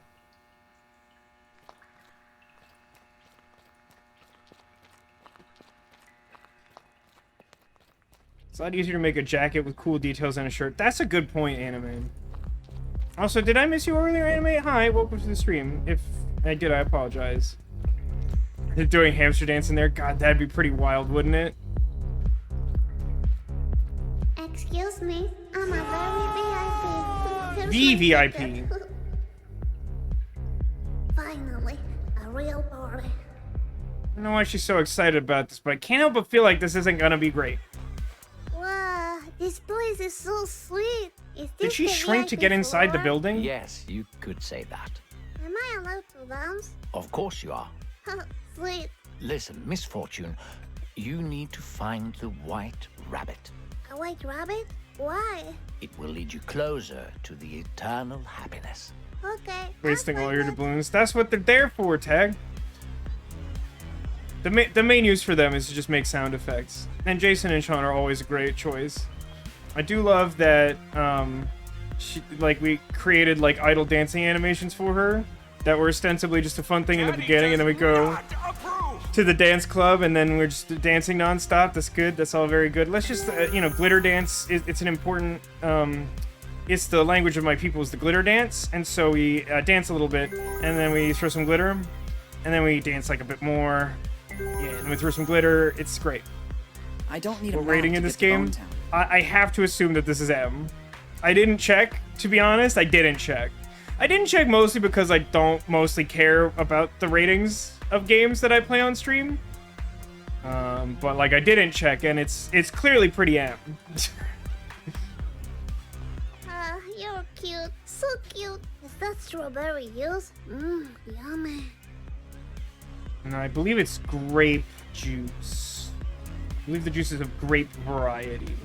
It's a lot easier to make a jacket with cool details than a shirt. That's a good point, Anime. Also, did I miss you earlier, Anime? Hi, welcome to the stream. If I did, I apologize. They're doing hamster dance in there. God, that'd be pretty wild, wouldn't it? Excuse me, I'm a very VIP. VVIP. Finally, a real party. I don't know why she's so excited about this, but I can't help but feel like this isn't gonna be great. Wow, this place is so sweet. Is Did this she the shrink to VIP get inside the floor? building? Yes, you could say that. Am I allowed to dance? Of course you are. Sweet. Listen, Misfortune, you need to find the white rabbit. A white rabbit? Why? It will lead you closer to the eternal happiness. Okay. Wasting I'll all find your it. doubloons. That's what they're there for, Tag. The main use for them is to just make sound effects. And Jason and Sean are always a great choice. I do love that, we created, like, idle dancing animations for her that were ostensibly just a fun thing in the Daddy beginning, and then we does go not approve. to the dance club, and then we're just dancing nonstop. That's good. That's all very good. Let's just, glitter dance. It's an important, it's the language of my people is the glitter dance, and so we dance a little bit, and then we throw some glitter, and then we dance like a bit more. Yeah, and we throw some glitter. It's great. I don't need a What map rating to in get this to game? Bonetown. I have to assume that this is M. I didn't check, to be honest. I didn't check. I didn't check mostly because I don't mostly care about the ratings of games that I play on stream. But like I didn't check, and it's clearly pretty M. You're cute. So cute. Is that strawberry juice? Yummy. And I believe it's grape juice. I believe the juice is of grape variety.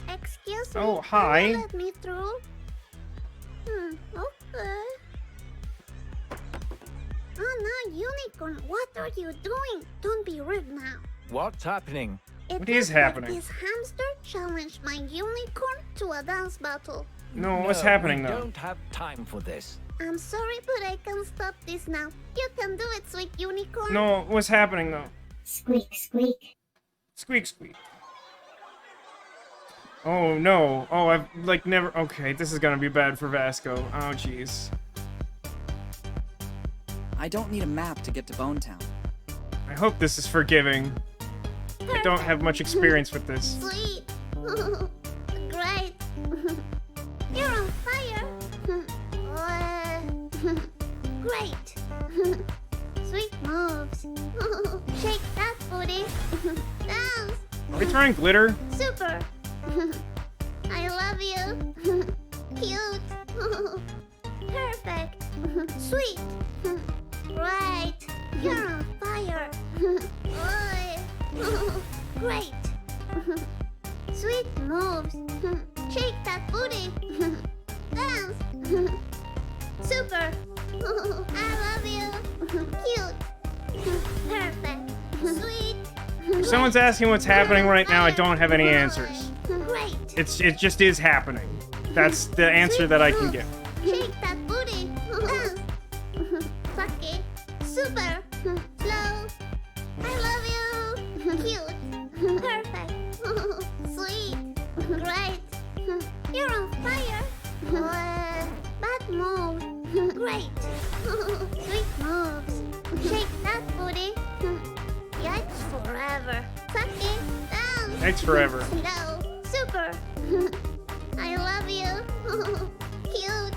Excuse me. Oh, hi. Can you let me through? Okay. Oh no, unicorn. What are you doing? Don't be rude now. What's happening? It What is looks like happening? This hamster challenged my unicorn to a dance battle. No, what's No, happening we though? don't have time for this. I'm sorry, but I can't stop this now. You can do it, sweet unicorn. No, what's happening though? Squeak, squeak. Squeak, squeak. Oh no. Oh, I've like never. Okay, this is gonna be bad for Vasco. Oh jeez. I don't need a map to get to Bonetown. I hope this is forgiving. I don't have much experience with this. Sweet. Great. You're on fire. Great. Sweet moves. Shake that booty. Dance. Are we throwing glitter? Super. I love you. Cute. Perfect. Sweet. Right. You're on fire. Great. Sweet moves. Shake that booty. Dance. Super. I love you. Cute. Perfect. Sweet. If someone's asking what's happening right now, I don't have any answers. Great. It just is happening. That's the answer that I can give. Shake that booty. Dance. Suck it. Super. Slow. I love you. Cute. Perfect. Sweet. Great. You're on fire. Bad move. Great. Sweet moves. Shake that booty. Yikes forever. Suck it. Dance. Thanks forever. Slow. Super. I love you. Cute.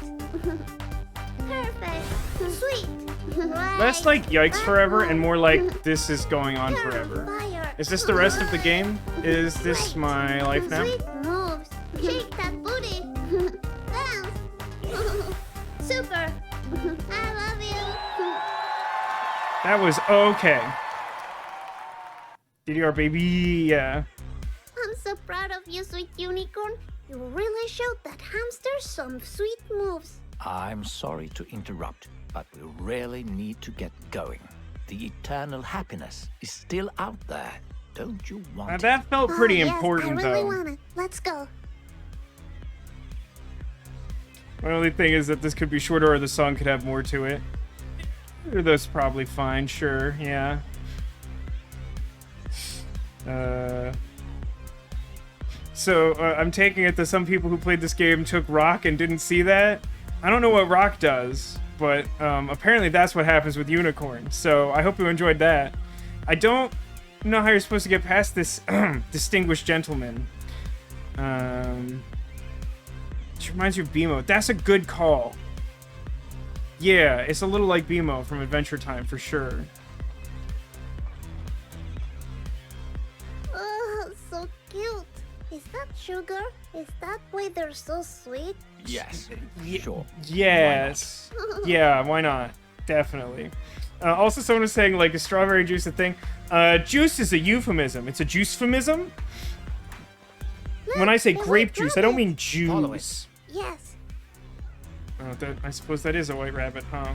Perfect. Sweet. Right. Less like Yikes Bad Forever and move. more like this is going on You're on forever. fire. Is this the rest of the game? Is this Great. my life now? Sweet moves. Shake that booty. Dance. Super. I love you. That was okay. DDR baby, yeah. I'm so proud of you, sweet unicorn. You really showed that hamster some sweet moves. I'm sorry to interrupt, but we really need to get going. The eternal happiness is still out there. Don't you want it? That felt pretty yes, important, I really though. want it. Let's go. My only thing is that this could be shorter or the song could have more to it. That's probably fine, sure, yeah. So, I'm taking it that some people who played this game took rock and didn't see that. I don't know what rock does, but apparently that's what happens with unicorn. So, I hope you enjoyed that. I don't know how you're supposed to get past this distinguished gentleman. It reminds you of BMO. That's a good call. Yeah, it's a little like BMO from Adventure Time, for sure. Oh, so cute. Is that sugar? Is that why they're so sweet? Yes, sure. Yes. Yeah, why not? Definitely. Also, someone was saying, like, is strawberry juice a thing? Juice is a euphemism. It's a juicefemism. When I say Look, grape the white juice, I don't mean Follow juice. Yes. Oh, I suppose that is a white rabbit, huh?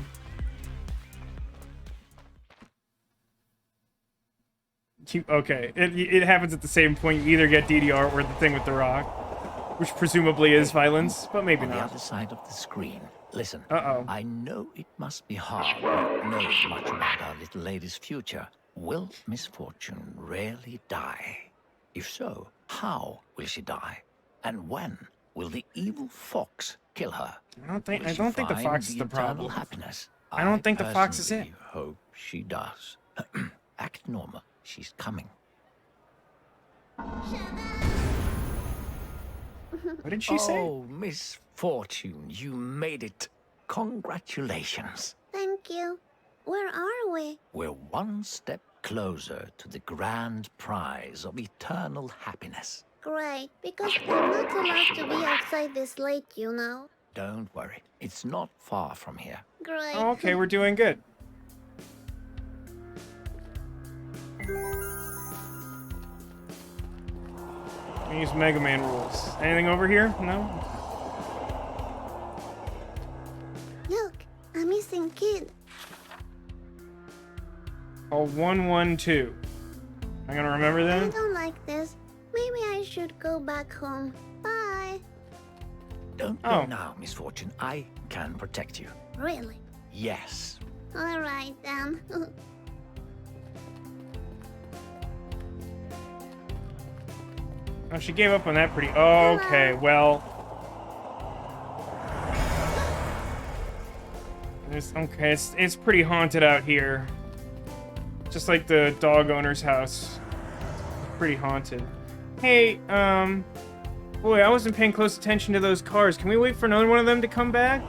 Okay, it happens at the same point. You either get DDR or the thing with the rock, which presumably is violence, but maybe On the not. other side of the screen. Listen. Uh-oh. I know it must be hard not knowing much about our little lady's future. Will Misfortune really die? If so, how will she die? And when will the evil fox kill her? I don't think Will she the find fox is the eternal problem. happiness? I don't think the fox is it. personally hope she does. Act normal. She's coming. What did she say? Oh, Misfortune, you made it. Congratulations. Thank you. Where are we? We're one step closer to the grand prize of eternal happiness. Great, because I'm not allowed to be outside this late, you know. Don't worry, it's not far from here. Great. Oh, okay, we're doing good. We use Mega Man rules. Anything over here? No? Look, a missing kid. Oh, 112. I'm gonna remember I that? don't like this. Maybe I should go back home. Bye. Don't Oh. go now, Misfortune. I can protect you. Really? Yes. All right then. Oh, she gave up on that pretty... Okay, well... Okay, it's pretty haunted out here. Just like the dog owner's house. Pretty haunted. Hey, boy, I wasn't paying close attention to those cars. Can we wait for another one of them to come back?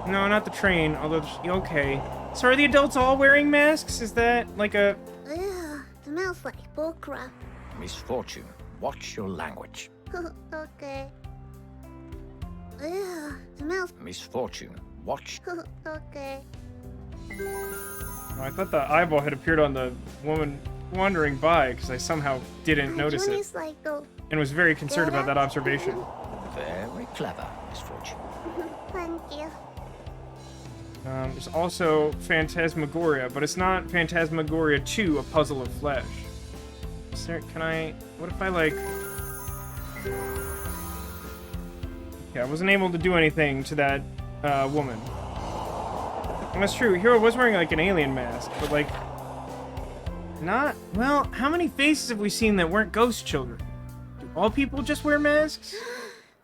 No, not the train, although... Okay. So are the adults all wearing masks? Is that like a... Ugh, smells like bullcrap. Misfortune, watch your language. Okay. Ugh, smells... Misfortune, watch. Okay. Oh, I thought the eyeball had appeared on the woman wandering by because I somehow didn't notice it. Is like the... And was very concerned about that observation. Very clever, Misfortune. Thank you. There's also Phantasmagoria, but it's not Phantasmagoria 2, A Puzzle of Flesh. Is there, can I... What if I, like... Yeah, I wasn't able to do anything to that woman. And that's true. Hero was wearing, like, an alien mask, but, like... Not... Well, how many faces have we seen that weren't ghost children? Do all people just wear masks?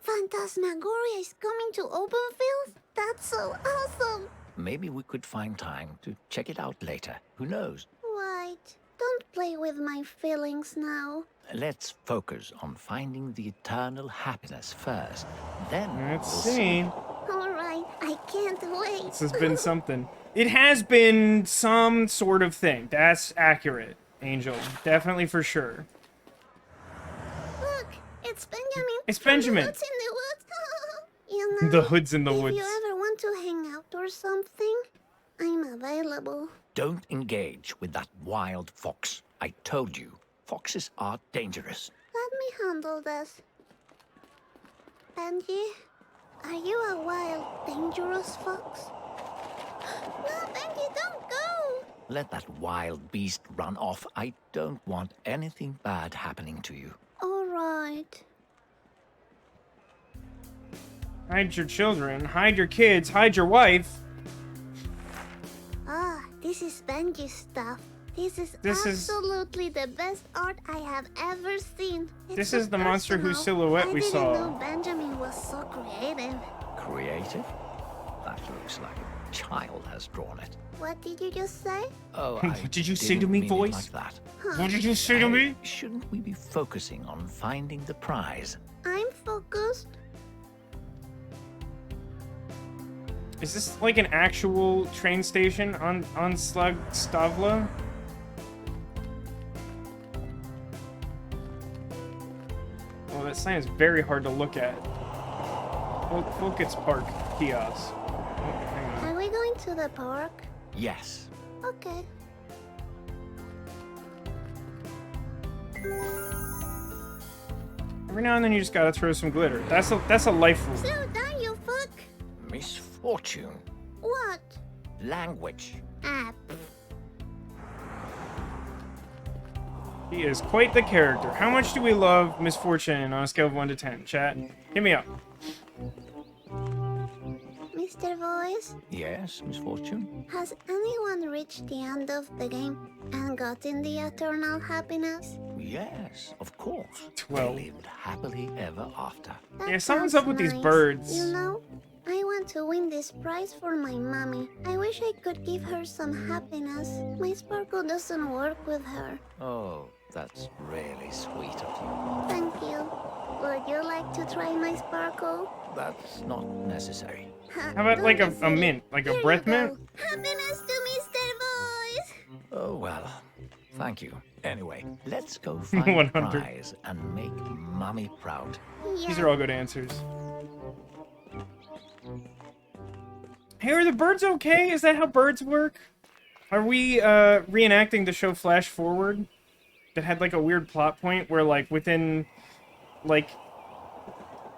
Phantasmagoria is coming to Openfield? That's so awesome! Maybe we could find time to check it out later. Who knows? Right. Don't play with my feelings now. Let's focus on finding the eternal happiness first. Then Let's we'll see. Alright, I can't wait. This has been something. It has been some sort of thing. That's accurate, Angel. Definitely for sure. Look, it's Benjamin. It's from Benjamin. The Woods in the Woods. You know, The Hood's in the if Woods. you ever want to hang out or something, I'm available. Don't engage with that wild fox. I told you, foxes are dangerous. Let me handle this. Benji, are you a wild, dangerous fox? No, Benji, don't go! Let that wild beast run off. I don't want anything bad happening to you. All right. Hide your children, hide your kids, hide your wife. Ah, this is Benji's stuff. This is This is- absolutely the best art I have ever seen. This It's is the monster whose personal. silhouette we I saw. didn't know Benjamin was so creative. Creative? That looks like a child has drawn it. What did you just say? Oh, What did you say to didn't me, mean it voice? like that. What did you say to me? Hey, shouldn't we be focusing on finding the prize? I'm focused. Is this like an actual train station on Stavla? Oh, that sign is very hard to look at. Focus Park kiosk. Oh, hang on. Are we going to the park? Yes. Okay. Every now and then you just gotta throw some glitter. That's a life rule. So down, you fuck. Misfortune. What? Language. Ah, He is quite the character. How much do we love Misfortune on a scale of 1 to 10? Chat, hit me up. Mr. Voice, Yes, Misfortune? has anyone reached the end of the game and gotten the eternal happiness? Yes, of course. 12. They lived happily ever after. That Yeah, something's sounds up with these nice. birds. You know, I want to win this prize for my mommy. I wish I could give her some happiness. My sparkle doesn't work with her. Oh, that's really sweet of you. Thank you. Would you like to try my sparkle? That's not necessary. How about like a mint, like a breath mint? Happiness to Mr. Voice! Oh, well, thank you. Anyway, let's go find the 100. prize and make Mommy proud. Yeah. These are all good answers. Hey, are the birds okay? Is that how birds work? Are we reenacting the show Flash Forward? That had like a weird plot point where like within like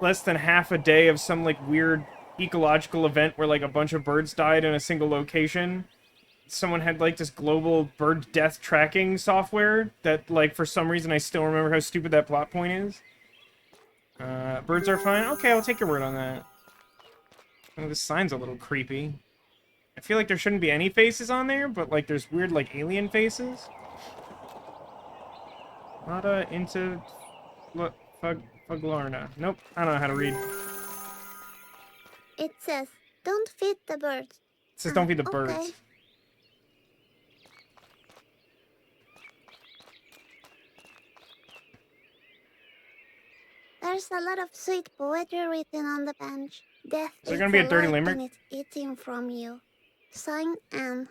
less than half a day of some like weird ecological event where like a bunch of birds died in a single location, someone had like this global bird death tracking software that like for some reason I still remember how stupid that plot point is. Birds are fine. Okay, I'll take your word on that. Oh, this sign's a little creepy. I feel like there shouldn't be any faces on there, but like there's weird like alien faces. Not into Fuglarna. Nope, I don't know how to read. It It says, don't feed the birds. says don't feed the Okay. birds. There's a lot of sweet poetry written on the bench. Death Is there is gonna be a dirty alive limerick? and it's eating from you. Sign Anne.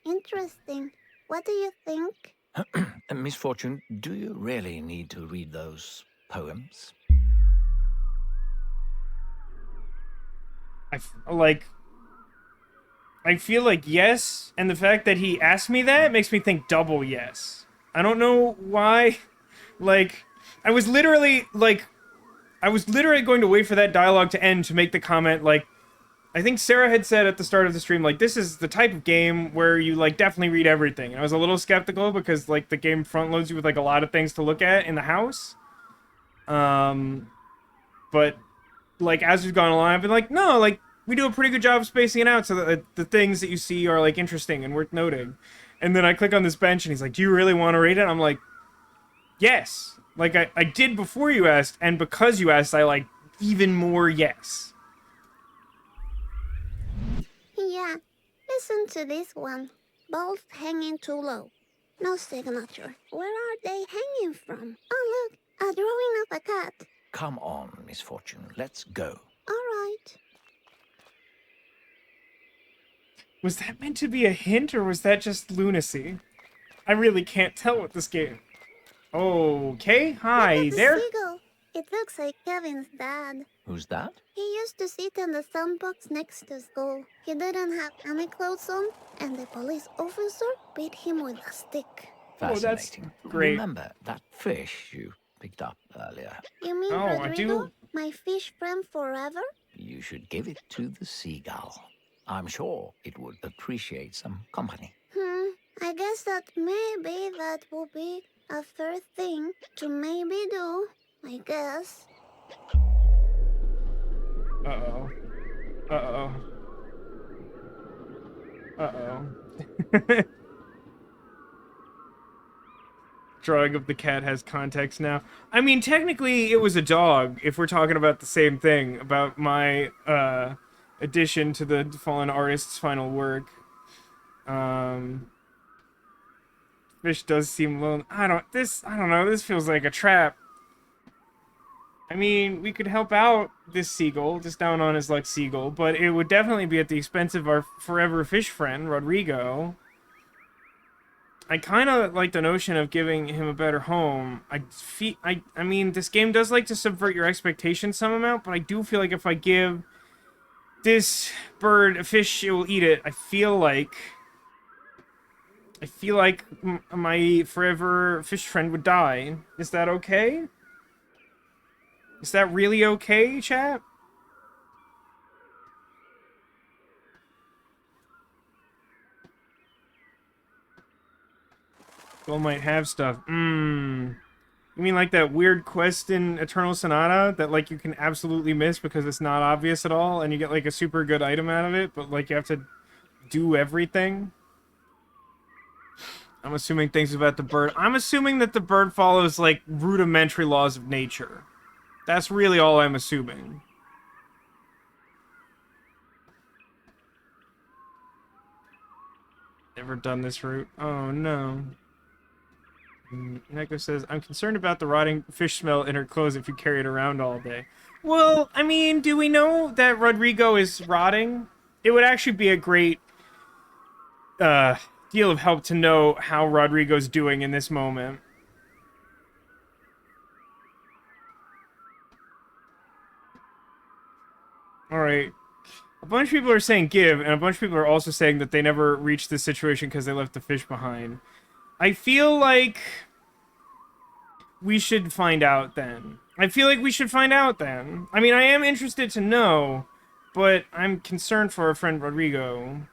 Interesting. What do you think? Misfortune, do you really need to read those poems? I feel like yes, and the fact that he asked me that makes me think double yes. I don't know why. Like, I was literally going to wait for that dialogue to end to make the comment, like, I think Sarah had said at the start of the stream, like, this is the type of game where you, like, definitely read everything. And I was a little skeptical because, like, the game front loads you with, like, a lot of things to look at in the house. But, like, as we've gone along, I've been like, no, like, we do a pretty good job of spacing it out so that the things that you see are, like, interesting and worth noting. And then I click on this bench and he's like, do you really want to read it? I'm like, yes. Like, I did before you asked, and because you asked, I, like, even more yes. Yeah, listen to this one. Both hanging too low. No signature. Where are they hanging from? Oh, look, a drawing of a cat. Come on, Misfortune, let's go. All right. Was that meant to be a hint, or was that just lunacy? I really can't tell with this game. Okay, hi Look at the there. seagull. It looks like Kevin's dad. Who's that? He used to sit in the sandbox next to school. He didn't have any clothes on, and the police officer beat him with a stick. Oh, that's Fascinating. great. Remember that fish you picked up earlier? You mean Oh, I Rodrigo? do. My fish friend forever? You should give it to the seagull. I'm sure it would appreciate some company. guess that maybe that will be a fair thing to maybe do. I guess. Uh-oh. Uh-oh. Uh-oh. Drawing of the cat has context now. I mean, technically, it was a dog, if we're talking about the same thing, about my, addition to the fallen artist's final work. Fish does seem lonely. I don't know, this feels like a trap. I mean, we could help out this seagull, just down on his luck seagull, but it would definitely be at the expense of our forever fish friend, Rodrigo. I kind of like the notion of giving him a better home. I mean, this game does like to subvert your expectations some amount, but I do feel like if I give this bird a fish, it will eat it. I feel like my forever fish friend would die. Is that okay? Is that really okay, chat? Goal might have stuff. You mean like that weird quest in Eternal Sonata that like you can absolutely miss because it's not obvious at all and you get like a super good item out of it, but like you have to do everything? I'm assuming things about the bird. I'm assuming that the bird follows like rudimentary laws of nature. That's really all I'm assuming. Never done this route. Oh no. Neko says, I'm concerned about the rotting fish smell in her clothes if you carry it around all day. Well, I mean, do we know that Rodrigo is rotting? It would actually be a great deal of help to know how Rodrigo's doing in this moment. Alright. A bunch of people are saying give, and a bunch of people are also saying that they never reached this situation because they left the fish behind. I feel like we should find out then. I mean, I am interested to know, but I'm concerned for our friend Rodrigo.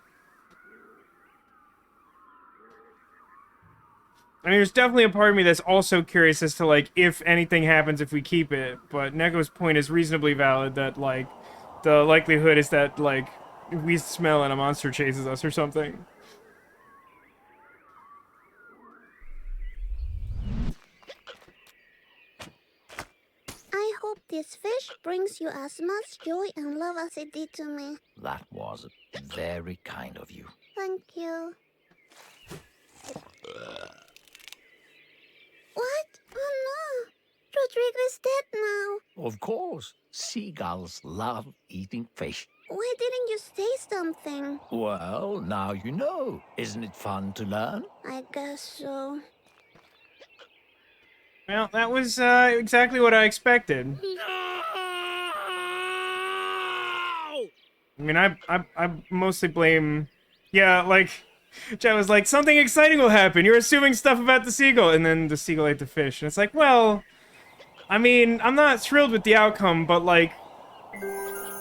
I mean, there's definitely a part of me that's also curious as to, like, if anything happens if we keep it, but Neko's point is reasonably valid that, like, the likelihood is that, like, we smell and a monster chases us or something. I hope this fish brings you as much joy and love as it did to me. That was very kind of you. Thank you. What? Oh no! Rodrigo is dead now. Of course, seagulls love eating fish. Why didn't you say something? Well, now you know. Isn't it fun to learn? I guess so. Well, that was exactly what I expected. I mean, I mostly blame... Yeah, like... Chad was like, something exciting will happen. You're assuming stuff about the seagull. And then the seagull ate the fish. And it's like, well... I mean, I'm not thrilled with the outcome, but like...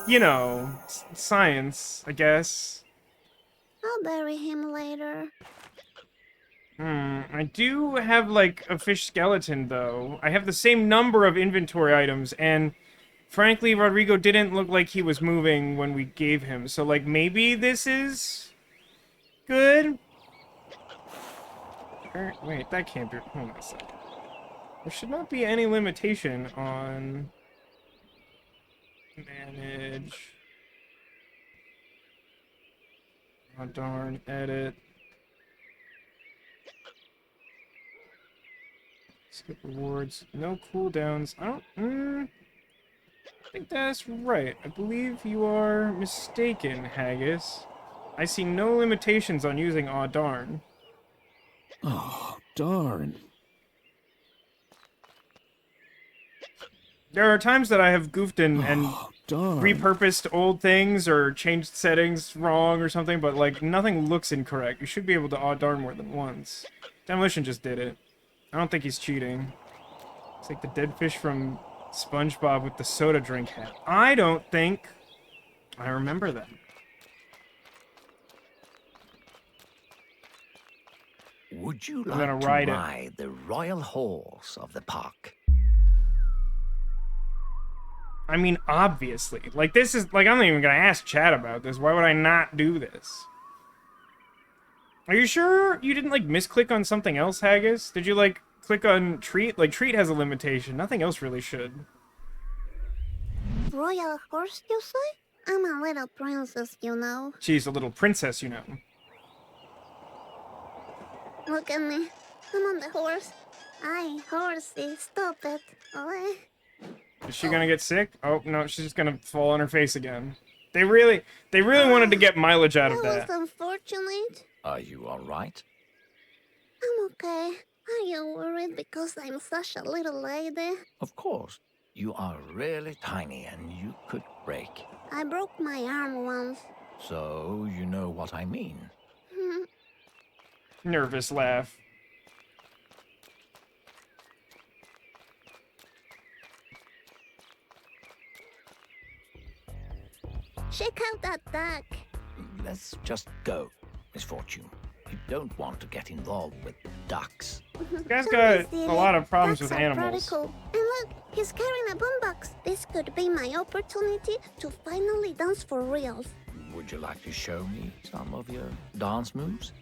You know, science, I guess. I'll bury him later. I do have, like, a fish skeleton, though. I have the same number of inventory items, and frankly, Rodrigo didn't look like he was moving when we gave him. So, like, maybe this is good? Wait, that can't be... Hold on a second. There should not be any limitation on... Manage... Oh, darn. Edit. Skip rewards. No cooldowns. I think that's right. I believe you are mistaken, Haggis. I see no limitations on using aw darn. Oh, darn. There are times that I have goofed and Darn. repurposed old things or changed settings wrong or something, but like nothing looks incorrect. You should be able to aw darn more than once. Demolition just did it. I don't think he's cheating. It's like the dead fish from SpongeBob with the soda drink hat. I don't think I remember that. Would you I'm gonna like to ride it. ride the royal horse of the park? I mean, obviously. Like, this is... Like, I'm not even gonna ask Chad about this. Why would I not do this? Are you sure you didn't, like, misclick on something else, Haggis? Did you, like, click on Treat? Like, Treat has a limitation. Nothing else really should. Royal horse, you say? I'm a little princess, you know. She's a little princess, you know. Look at me. I'm on the horse. Aye, horsey, stop it. Oh, Is she gonna get sick? Oh, no, she's just gonna fall on her face again. They really wanted to get mileage out of that that. was unfortunate. Are you all right? I'm okay. Are you worried because I'm such a little lady? Of course. You are really tiny and you could break. I broke my arm once. So you know what I mean. Nervous laugh. Check out that duck. Let's just go, Misfortune. You don't want to get involved with ducks. This guy's Don't got be a silly. lot of problems Ducks with are animals. pretty cool. And look, he's carrying a boombox. This could be my opportunity to finally dance for reals. Would you like to show me some of your dance moves?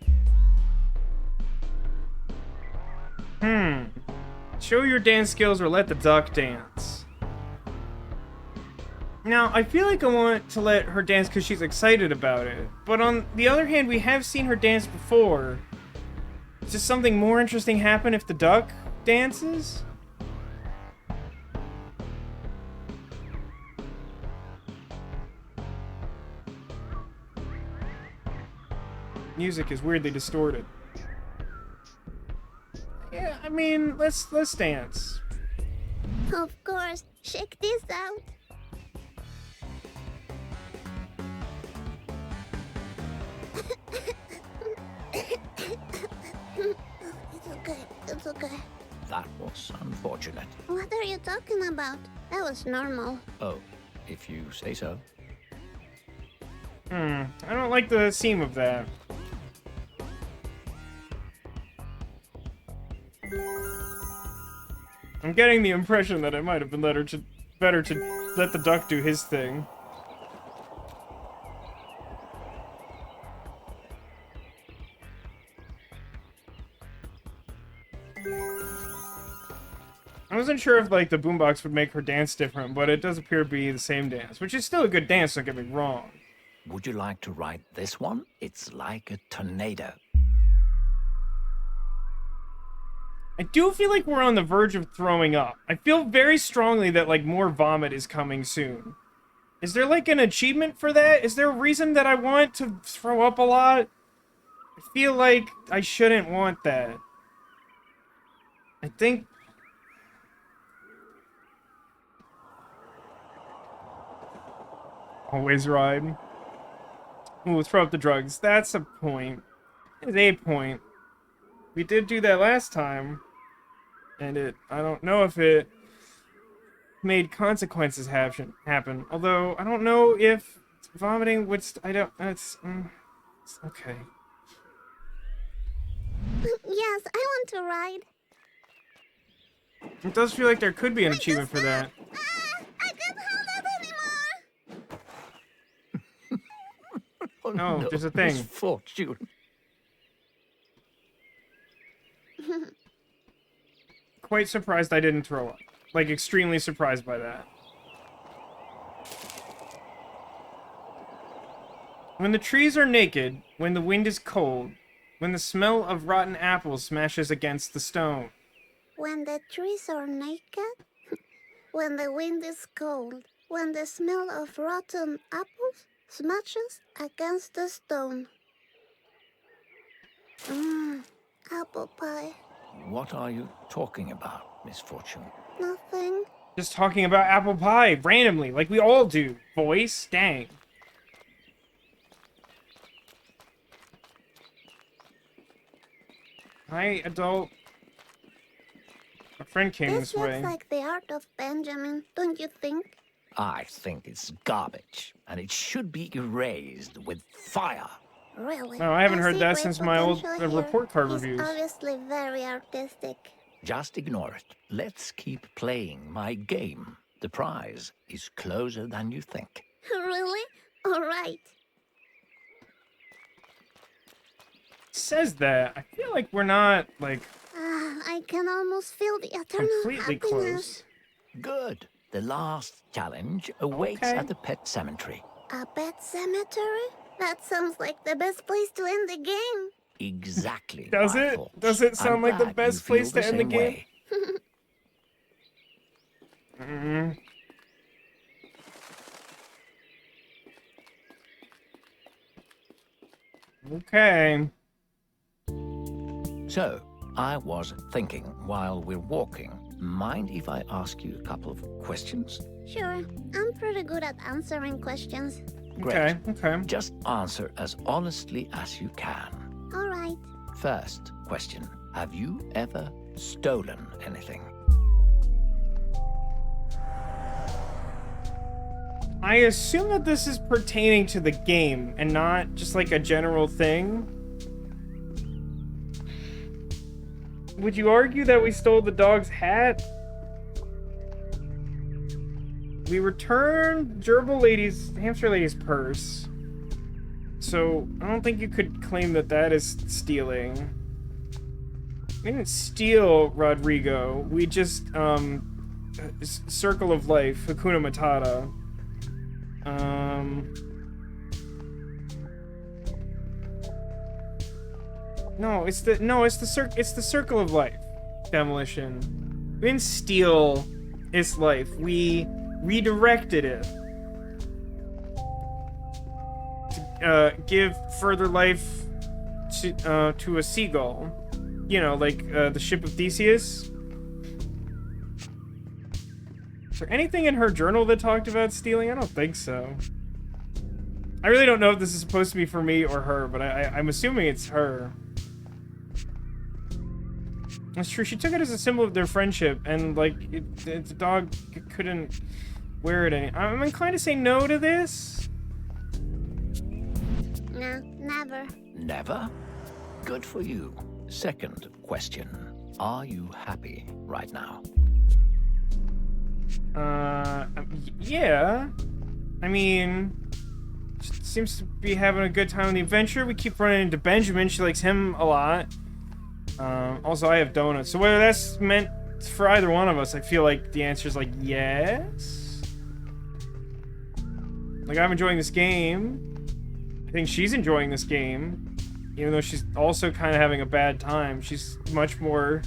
Show your dance skills or let the duck dance. Now, I feel like I want to let her dance because she's excited about it. But on the other hand, we have seen her dance before. Does something more interesting happen if the duck dances? Music is weirdly distorted. Yeah, I mean, let's dance. Of course, check this out. It's okay, it's okay. That was unfortunate. What are you talking about? That was normal. Oh, if you say so. I don't like the seam of that. I'm getting the impression that it might have been better to let the duck do his thing. I wasn't sure if, like, the boombox would make her dance different, but it does appear to be the same dance, which is still a good dance, don't get me wrong. Would you like to ride this one? It's like a tornado. I do feel like we're on the verge of throwing up. I feel very strongly that, like, more vomit is coming soon. Is there, like, an achievement for that? Is there a reason that I want to throw up a lot? I feel like I shouldn't want that. I think... Always ride. Ooh, throw up the drugs. That's a point. It's a point. We did do that last time. And I don't know if it made consequences happen. Although, I don't know if vomiting would, it's okay. Yes, I want to ride. It does feel like there could be an achievement for that. I can't hold it anymore. Oh, No, there's a thing. Misfortune. Quite surprised I didn't throw up. Like, extremely surprised by that. When the trees are naked, when the wind is cold, when the smell of rotten apples smashes against the stone. When the trees are naked, when the wind is cold, when the smell of rotten apples smashes against the stone. Apple pie. What are you talking about, Misfortune? Nothing. Just talking about apple pie, randomly, like we all do. Voice? Dang. Hi, adult. A friend came This this way. looks like the art of Benjamin, don't you think? I think it's garbage, and it should be erased with fire. Really? No, I haven't I heard see that great since my old potential here. report card He's reviews. obviously very artistic. Just ignore it. Let's keep playing my game. The prize is closer than you think. Really? All right. Says that. I feel like we're not, like, I can almost feel the eternal completely happiness. close. Good. The last challenge awaits Okay. at the pet cemetery. A pet cemetery? That sounds like the best place to end the game. Exactly. Does my it? thoughts. Does it I'm sound like the glad best you feel place to end the same game? way. Okay. So, I was thinking while we're walking, mind if I ask you a couple of questions? Sure, I'm pretty good at answering questions. Okay. Okay. Just answer as honestly as you can. All right. First question. Have you ever stolen anything? I assume that this is pertaining to the game and not just like a general thing. Would you argue that we stole the dog's hat? We returned hamster lady's purse. So I don't think you could claim that that is stealing. We didn't steal Rodrigo. We just circle of life, Hakuna Matata. No, it's the circle of life. Demolition. We didn't steal its life. We redirected it to give further life to a seagull. You know, like the ship of Theseus. Is there anything in her journal that talked about stealing? I don't think so. I really don't know if this is supposed to be for me or her, but I'm assuming it's her. That's true. She took it as a symbol of their friendship, and like the dog couldn't wear it. I'm inclined to say no to this. No, never. Never? Good for you. Second question. Are you happy right now? Yeah. I mean, she seems to be having a good time on the adventure. We keep running into Benjamin. She likes him a lot. Also, I have donuts. So whether that's meant for either one of us, I feel like the answer is like yes. Like, I'm enjoying this game. I think she's enjoying this game. Even though she's also kind of having a bad time. She's much more,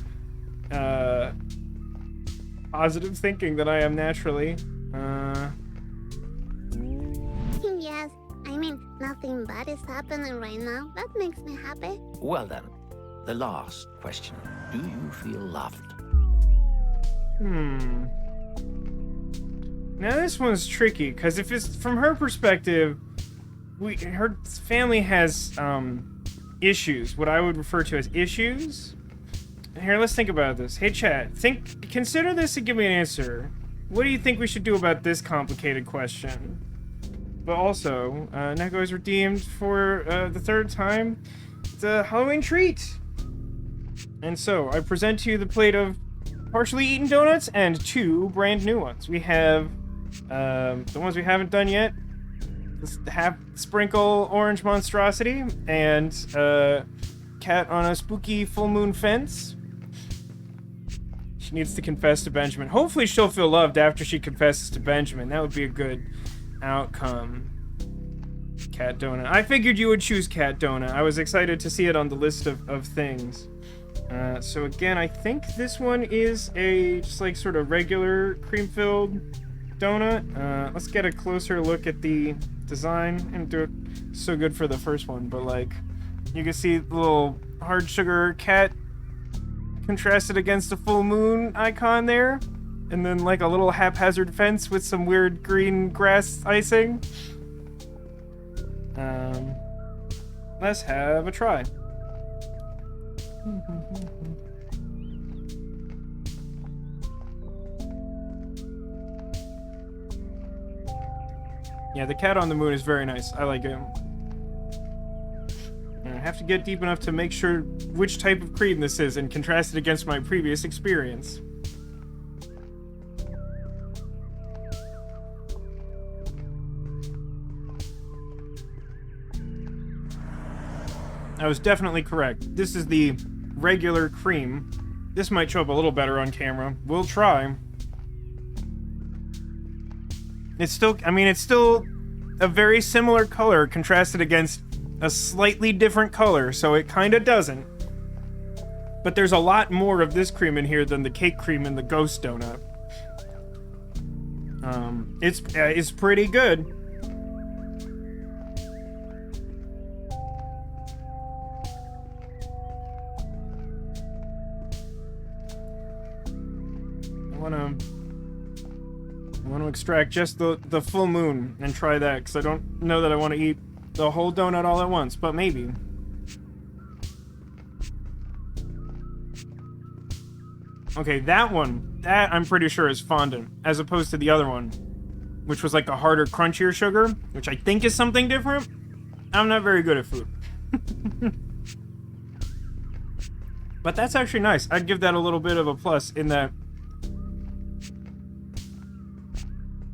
positive thinking than I am naturally. Yes, I mean, nothing bad is happening right now. That makes me happy. Well then, the last question. Do you feel loved? Now this one's tricky, because if it's from her perspective, her family has, issues. What I would refer to as issues. Here, let's think about this. Hey, chat. Consider this and give me an answer. What do you think we should do about this complicated question? But also, Neko is redeemed for the third time. It's a Halloween treat. And so, I present to you the plate of partially eaten donuts and 2 brand new ones. We have the ones we haven't done yet. This half sprinkle orange monstrosity and cat on a spooky full moon fence. She needs to confess to Benjamin. Hopefully she'll feel loved after she confesses to Benjamin. That would be a good outcome. Cat donut. I figured you would choose cat donut. I was excited to see it on the list of things. So again, I think this one is a just like sort of regular cream-filled donut. Let's get a closer look at the design and do it so good for the first one, but like you can see the little hard sugar cat contrasted against a full moon icon there, and then like a little haphazard fence with some weird green grass icing. Let's have a try. Yeah, the cat on the moon is very nice. I like him. I have to get deep enough to make sure which type of cream this is and contrast it against my previous experience. I was definitely correct. This is the regular cream. This might show up a little better on camera. We'll try. It's still, I mean, it's still a very similar color contrasted against a slightly different color, so it kind of doesn't. But there's a lot more of this cream in here than the cake cream in the ghost donut. It's pretty good. I want to extract just the full moon and try that, because I don't know that I want to eat the whole donut all at once, but maybe. Okay, that one, that I'm pretty sure is fondant, as opposed to the other one, which was like a harder, crunchier sugar, which I think is something different. I'm not very good at food. But that's actually nice. I'd give that a little bit of a plus in that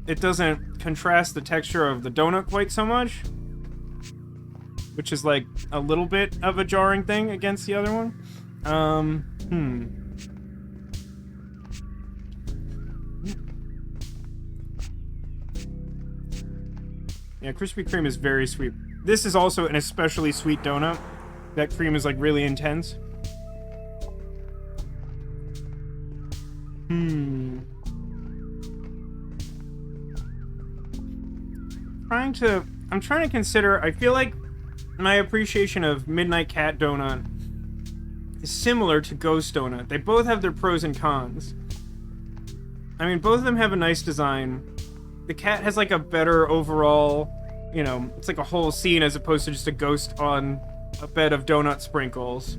it doesn't contrast the texture of the donut quite so much, which is like a little bit of a jarring thing against the other one. Yeah, Krispy Kreme is very sweet. This is also an especially sweet donut. That cream is like really intense. I'm trying to consider, I feel like my appreciation of Midnight Cat Donut is similar to Ghost Donut. They both have their pros and cons. I mean, both of them have a nice design. The cat has like a better overall, you know, it's like a whole scene as opposed to just a ghost on a bed of donut sprinkles.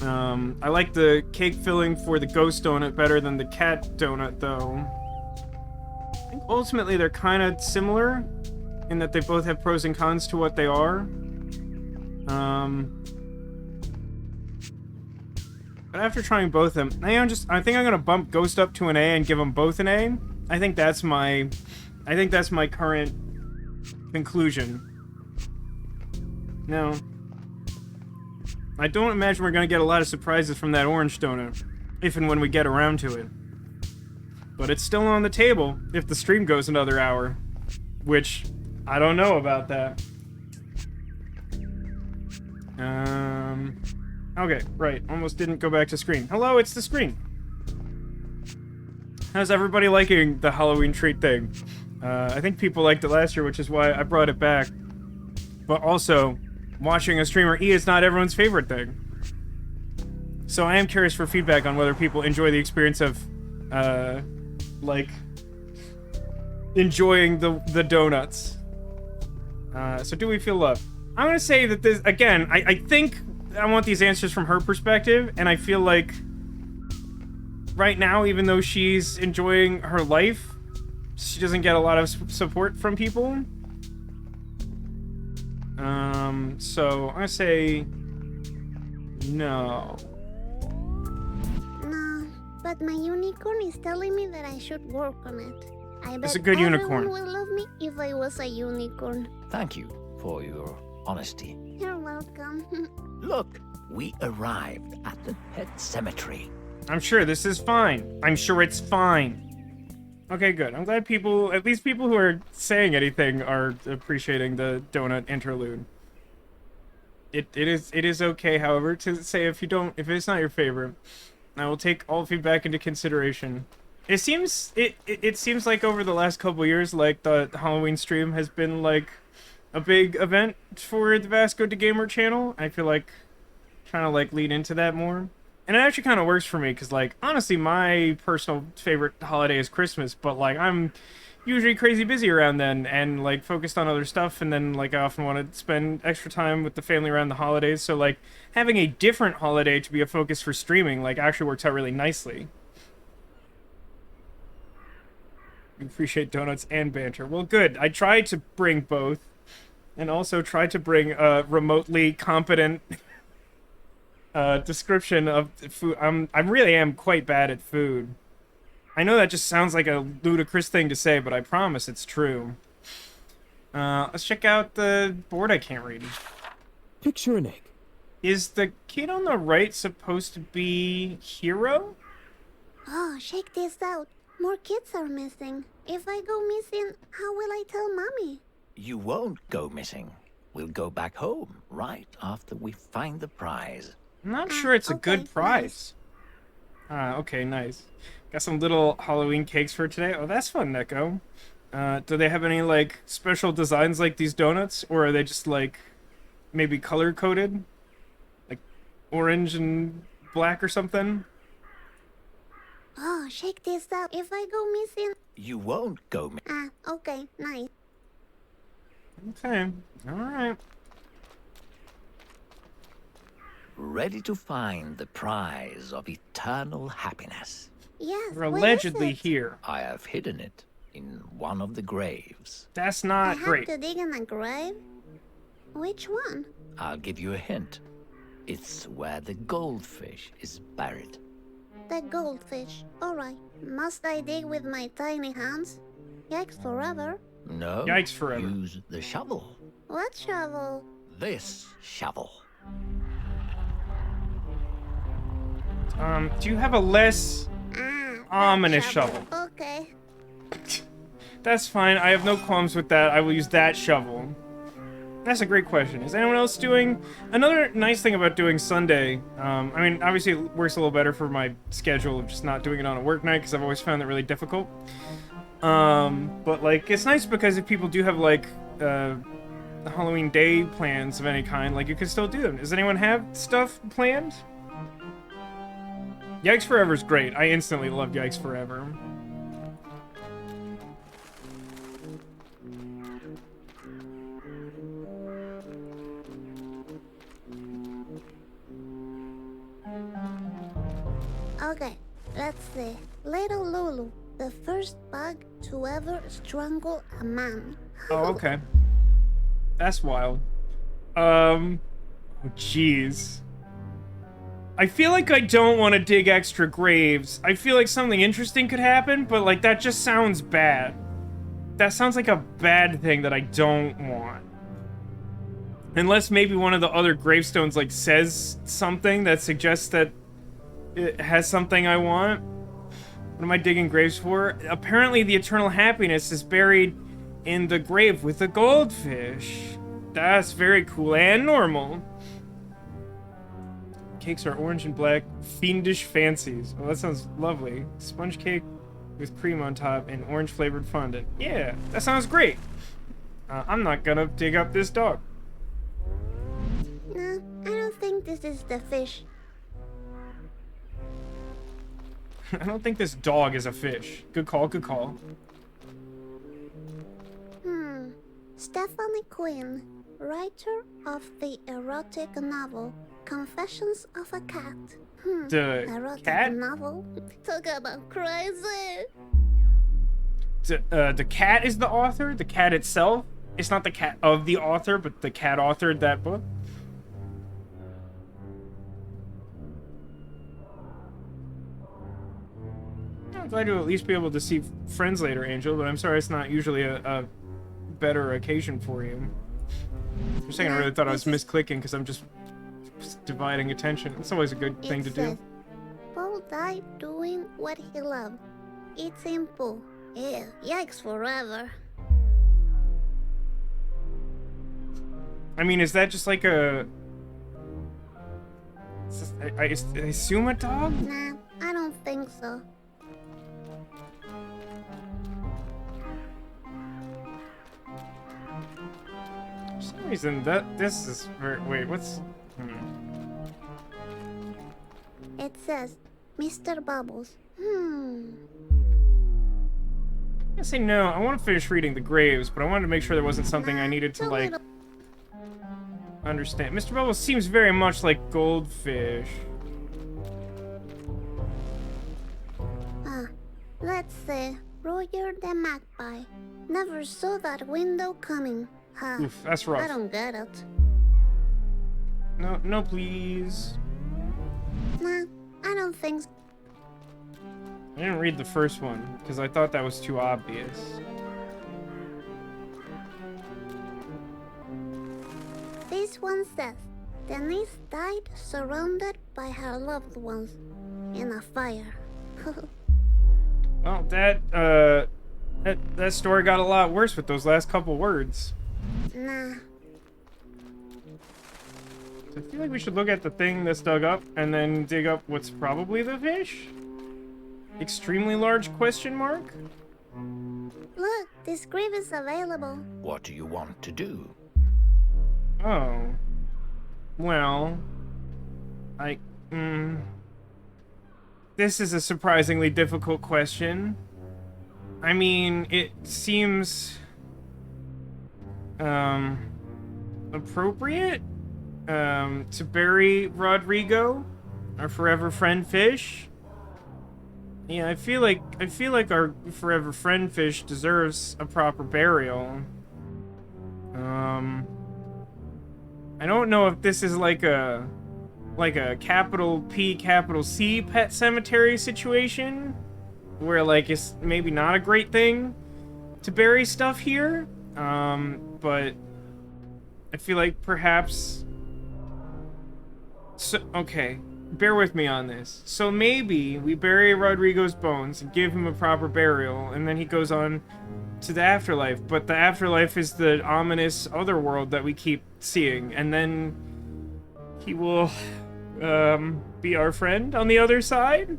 I like the cake filling for the ghost donut better than the cat donut, though. I think ultimately they're kind of similar in that they both have pros and cons to what they are. But after trying both of them, I think I'm gonna bump Ghost up to an A and give them both an A. I think that's my current conclusion. No. I don't imagine we're gonna get a lot of surprises from that orange donut, if and when we get around to it. But it's still on the table if the stream goes another hour, which I don't know about that. Okay, right. Almost didn't go back to screen. Hello, it's the screen. How's everybody liking the Halloween treat thing? I think people liked it last year, which is why I brought it back. But also, watching a streamer eat is not everyone's favorite thing. So I am curious for feedback on whether people enjoy the experience of, like, enjoying the donuts. So do we feel love? I'm gonna say that this, again, I think I want these answers from her perspective, and I feel like right now, even though she's enjoying her life, she doesn't get a lot of support from people. So I'm gonna say no. No, but my unicorn is telling me that I should work on it. I bet It's a good everyone unicorn. will love me if I was a unicorn. Thank you for your honesty. You're welcome. Look, we arrived at the pet cemetery. I'm sure this is fine. I'm sure it's fine. Okay, good. I'm glad people, at least people who are saying anything, are appreciating the donut interlude. It is okay, however, to say if it's not your favorite. I will take all feedback into consideration. It seems like over the last couple years, like the Halloween stream has been like a big event for the VascoDaGamer channel. I feel like trying to like lead into that more. And it actually kind of works for me, because, like, honestly, my personal favorite holiday is Christmas, but, like, I'm usually crazy busy around then, and, like, focused on other stuff, and then, like, I often want to spend extra time with the family around the holidays, so, like, having a different holiday to be a focus for streaming, like, actually works out really nicely. We appreciate donuts and banter. Well, good. I tried to bring both, And also try to bring a remotely competent description of food. I really am quite bad at food. I know that just sounds like a ludicrous thing to say, but I promise it's true. Let's check out the board I can't read. Picture an egg. Is the kid on the right supposed to be Hero? Oh, check this out. More kids are missing. If I go missing, how will I tell Mommy? You won't go missing. We'll go back home right after we find the prize. I'm not sure it's a okay, good prize. Okay, nice. Got some little Halloween cakes for today. Oh, that's fun, Neko. Do they have any, like, special designs like these donuts? Or are they just, like, maybe color-coded? Like, orange and black or something? Oh, check this out. If I go missing... You won't go missing. Okay, nice. Okay, alright. Ready to find the prize of eternal happiness. Yes, We're where is allegedly it? here. I have hidden it in one of the graves. That's I not have great. to dig in a grave? Which one? I'll give you a hint. It's where the goldfish is buried. The goldfish. Alright. Must I dig with my tiny hands? Yikes forever. No. Yikes forever. Use the shovel. What shovel? This shovel. Do you have a less That ominous shovel? Okay. That's fine. I have no qualms with that. I will use that shovel. That's a great question. Is anyone else doing... Another nice thing about doing Sunday, I mean, obviously it works a little better for my schedule of just not doing it on a work night, because I've always found that really difficult. But, like, it's nice because if people do have, like, Halloween day plans of any kind, like, you can still do them. Does anyone have stuff planned? Yikes Forever is great. I instantly love Yikes Forever. Okay, let's see. Little Lulu, the first bug to ever strangle a man. Oh, okay. That's wild. Oh, jeez. I feel like I don't want to dig extra graves. I feel like something interesting could happen, but, like, that just sounds bad. That sounds like a bad thing that I don't want. Unless maybe one of the other gravestones, like, says something that suggests that it has something I want. What am I digging graves for? Apparently the eternal happiness is buried in the grave with the goldfish. That's very cool and normal. Cakes are orange and black, fiendish fancies. Oh, that sounds lovely. Sponge cake with cream on top and orange flavored fondant. Yeah, that sounds great. I'm not gonna dig up this dog. No, I don't think this is the fish. I don't think this dog is a fish. Good call, good call. Stephanie Quinn, writer of the erotic novel Confessions of a Cat. The Erotic cat? novel? Talk about crazy. The cat is the author? The cat itself? It's not the cat of the author, but the cat authored that book? I'm glad you'll at least be able to see friends later, Angel, but I'm sorry it's not usually a better occasion for you. For a second I really thought I was misclicking because I'm just dividing attention. It's always a good thing to do. Paul died doing what he loved. It's simple. Ew, yikes forever. I mean, is that just like a... I assume a dog? Nah, I don't think so. For some reason, this is very... Wait, what's... It says, Mr. Bubbles. I say no, I want to finish reading the graves, but I wanted to make sure there wasn't something I needed to, like, understand. Mr. Bubbles seems very much like Goldfish. Let's see. Roger the Magpie. Never saw that window coming. Huh. Oof, that's I rough. don't get it. No, no, please. Nah, I don't think so. I didn't read the first one because I thought that was too obvious. This one says, Denise died surrounded by her loved ones in a fire. Well, that story got a lot worse with those last couple words. Nah. So I feel like we should look at the thing that's dug up and then dig up what's probably the fish. Extremely large question mark? Look, this grave is available. What do you want to do? Oh. Well, this is a surprisingly difficult question. I mean, it seems appropriate to bury Rodrigo, our forever friend fish. Yeah, I feel like our forever friend fish deserves a proper burial. I don't know if this is like a capital P, capital C pet cemetery situation, where like it's maybe not a great thing to bury stuff here. But I feel like perhaps. So okay, bear with me on this. So maybe we bury Rodrigo's bones and give him a proper burial, and then he goes on to the afterlife. But the afterlife is the ominous other world that we keep seeing, and then he will be our friend on the other side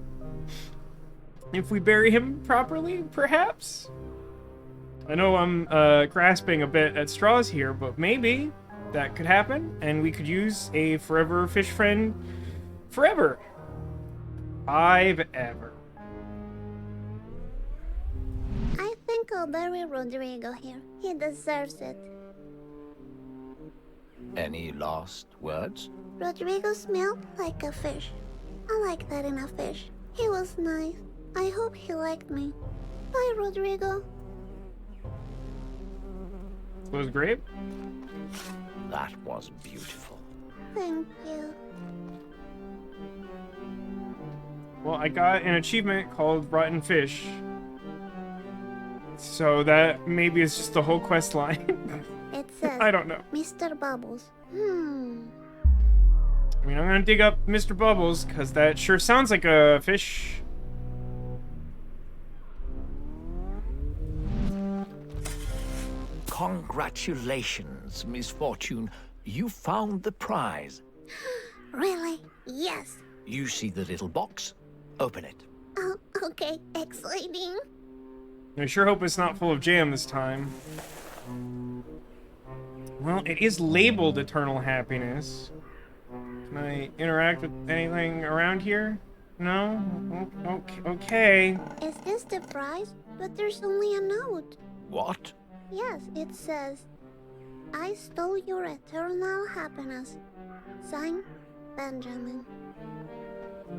if we bury him properly, perhaps. I know I'm grasping a bit at straws here, but maybe that could happen, and we could use a forever fish friend forever. I've ever. I think I'll bury Rodrigo here. He deserves it. Any last words? Rodrigo smelled like a fish. I like that in a fish. He was nice. I hope he liked me. Bye, Rodrigo. Was great. That was beautiful. Thank you. Well, I got an achievement called Rotten Fish. So that maybe is just the whole quest line. It says, I don't know. Mr. Bubbles. I mean, I'm gonna dig up Mr. Bubbles, because that sure sounds like a fish. Congratulations, Misfortune. You found the prize. Really? Yes. You see the little box? Open it. Oh, okay. Exciting. I sure hope it's not full of jam this time. Well, it is labeled Eternal Happiness. Can I interact with anything around here? No? Okay. Is this the prize? But there's only a note. What? Yes, it says, I stole your eternal happiness. Signed, Benjamin.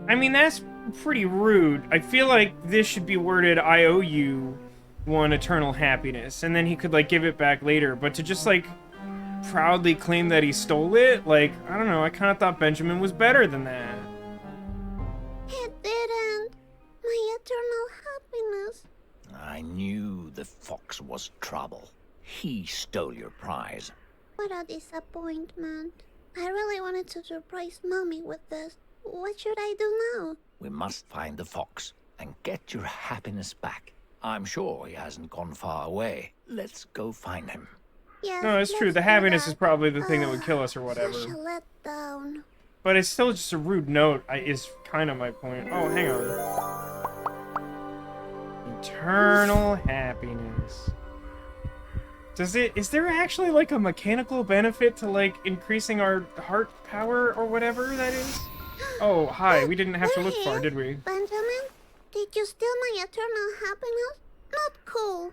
I mean, that's pretty rude. I feel like this should be worded, I owe you one eternal happiness, and then he could, like, give it back later. But to just, like, proudly claim that he stole it, like, I don't know, I kind of thought Benjamin was better than that. It didn't. My eternal happiness. I knew the fox was trouble. He stole your prize. What a disappointment. I really wanted to surprise Mommy with this. What should I do now? We must find the fox and get your happiness back. I'm sure he hasn't gone far away. Let's go find him. Yes, No, it's true. let's The do happiness that. is probably the thing that would kill us or whatever. Such a letdown. But it's still just a rude note, is kind of my point. Oh, hang on. Eternal happiness. Is there actually, like, a mechanical benefit to, like, increasing our heart power or whatever that is? Oh, hi. We didn't have to They're look far, here. did we? Benjamin, did you steal my eternal happiness? Not cool.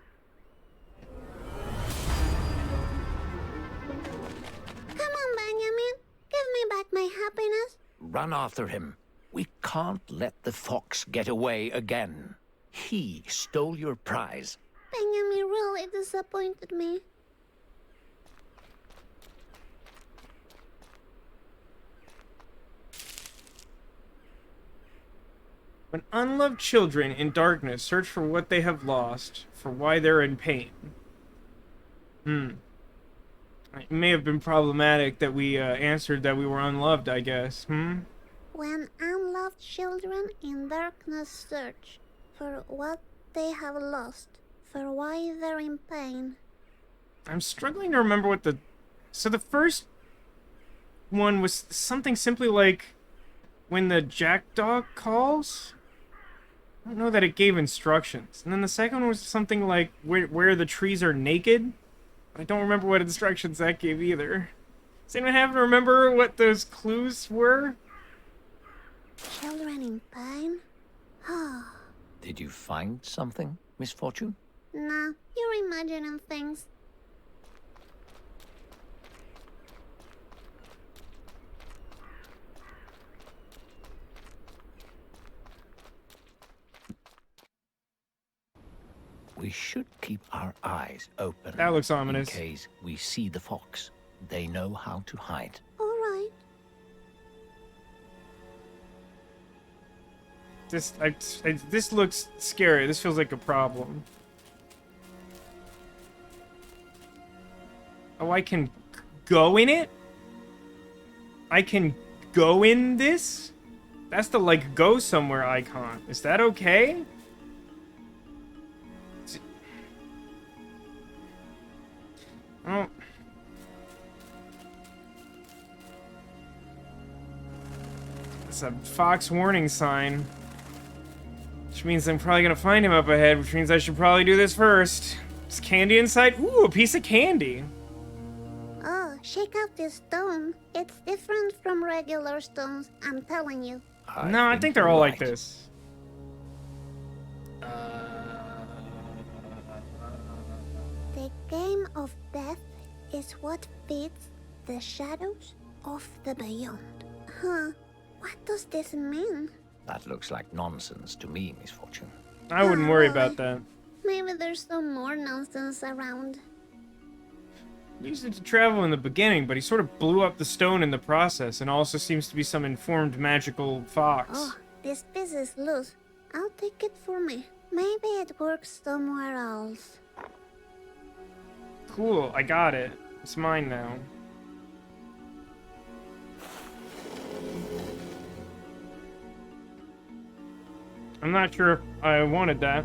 Come on, Benjamin. Give me back my happiness. Run after him. We can't let the fox get away again. He stole your prize. Benjamin really disappointed me. When unloved children in darkness search for what they have lost, for why they're in pain. It may have been problematic that we answered that we were unloved, I guess. When unloved children in darkness search for what they have lost, for why they're in pain. I'm struggling to remember what the... So the first one was something simply like when the jackdaw calls? I don't know that it gave instructions. And then the second one was something like where the trees are naked. I don't remember what instructions that gave either. Does anyone happen to remember what those clues were? Children in pain? Did you find something, Misfortune? Nah, you're imagining things. We should keep our eyes open. That looks ominous. In case we see the fox. They know how to hide. Alright. This looks scary. This feels like a problem. Oh, I can go in it? I can go in this? That's the, like, go somewhere icon. Is that okay? Oh. It's a fox warning sign. Which means I'm probably gonna find him up ahead, which means I should probably do this first. Is candy inside? Ooh, a piece of candy. Oh, shake out this stone. It's different from regular stones, I'm telling you. No, I think they're all like this. The game of death is what feeds the shadows of the beyond. Huh? What does this mean? That looks like nonsense to me, Misfortune. I wouldn't worry really? about that. Maybe there's some more nonsense around. He used it to travel in the beginning, but he sort of blew up the stone in the process, and also seems to be some informed magical fox. Oh, this piece is loose. I'll take it for me. Maybe it works somewhere else. Cool, I got it. It's mine now. I'm not sure if I wanted that.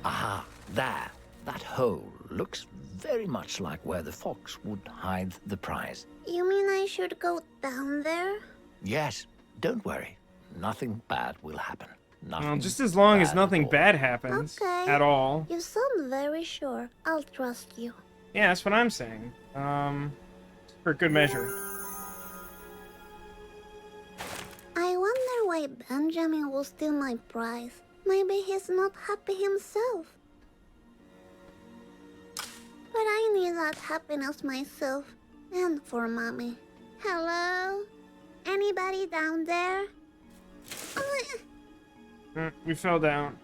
Aha, there. That hole looks very much like where the fox would hide the prize. You mean I should go down there? Yes, don't worry. Nothing bad will happen. Nothing Well, just as long as bad nothing at all. bad happens. Okay. At all. You sound very sure. I'll trust you. Yeah, that's what I'm saying. For good measure. I wonder why Benjamin will steal my prize. Maybe he's not happy himself. But I need that happiness myself. And for Mommy. Hello? Anybody down there? We fell down.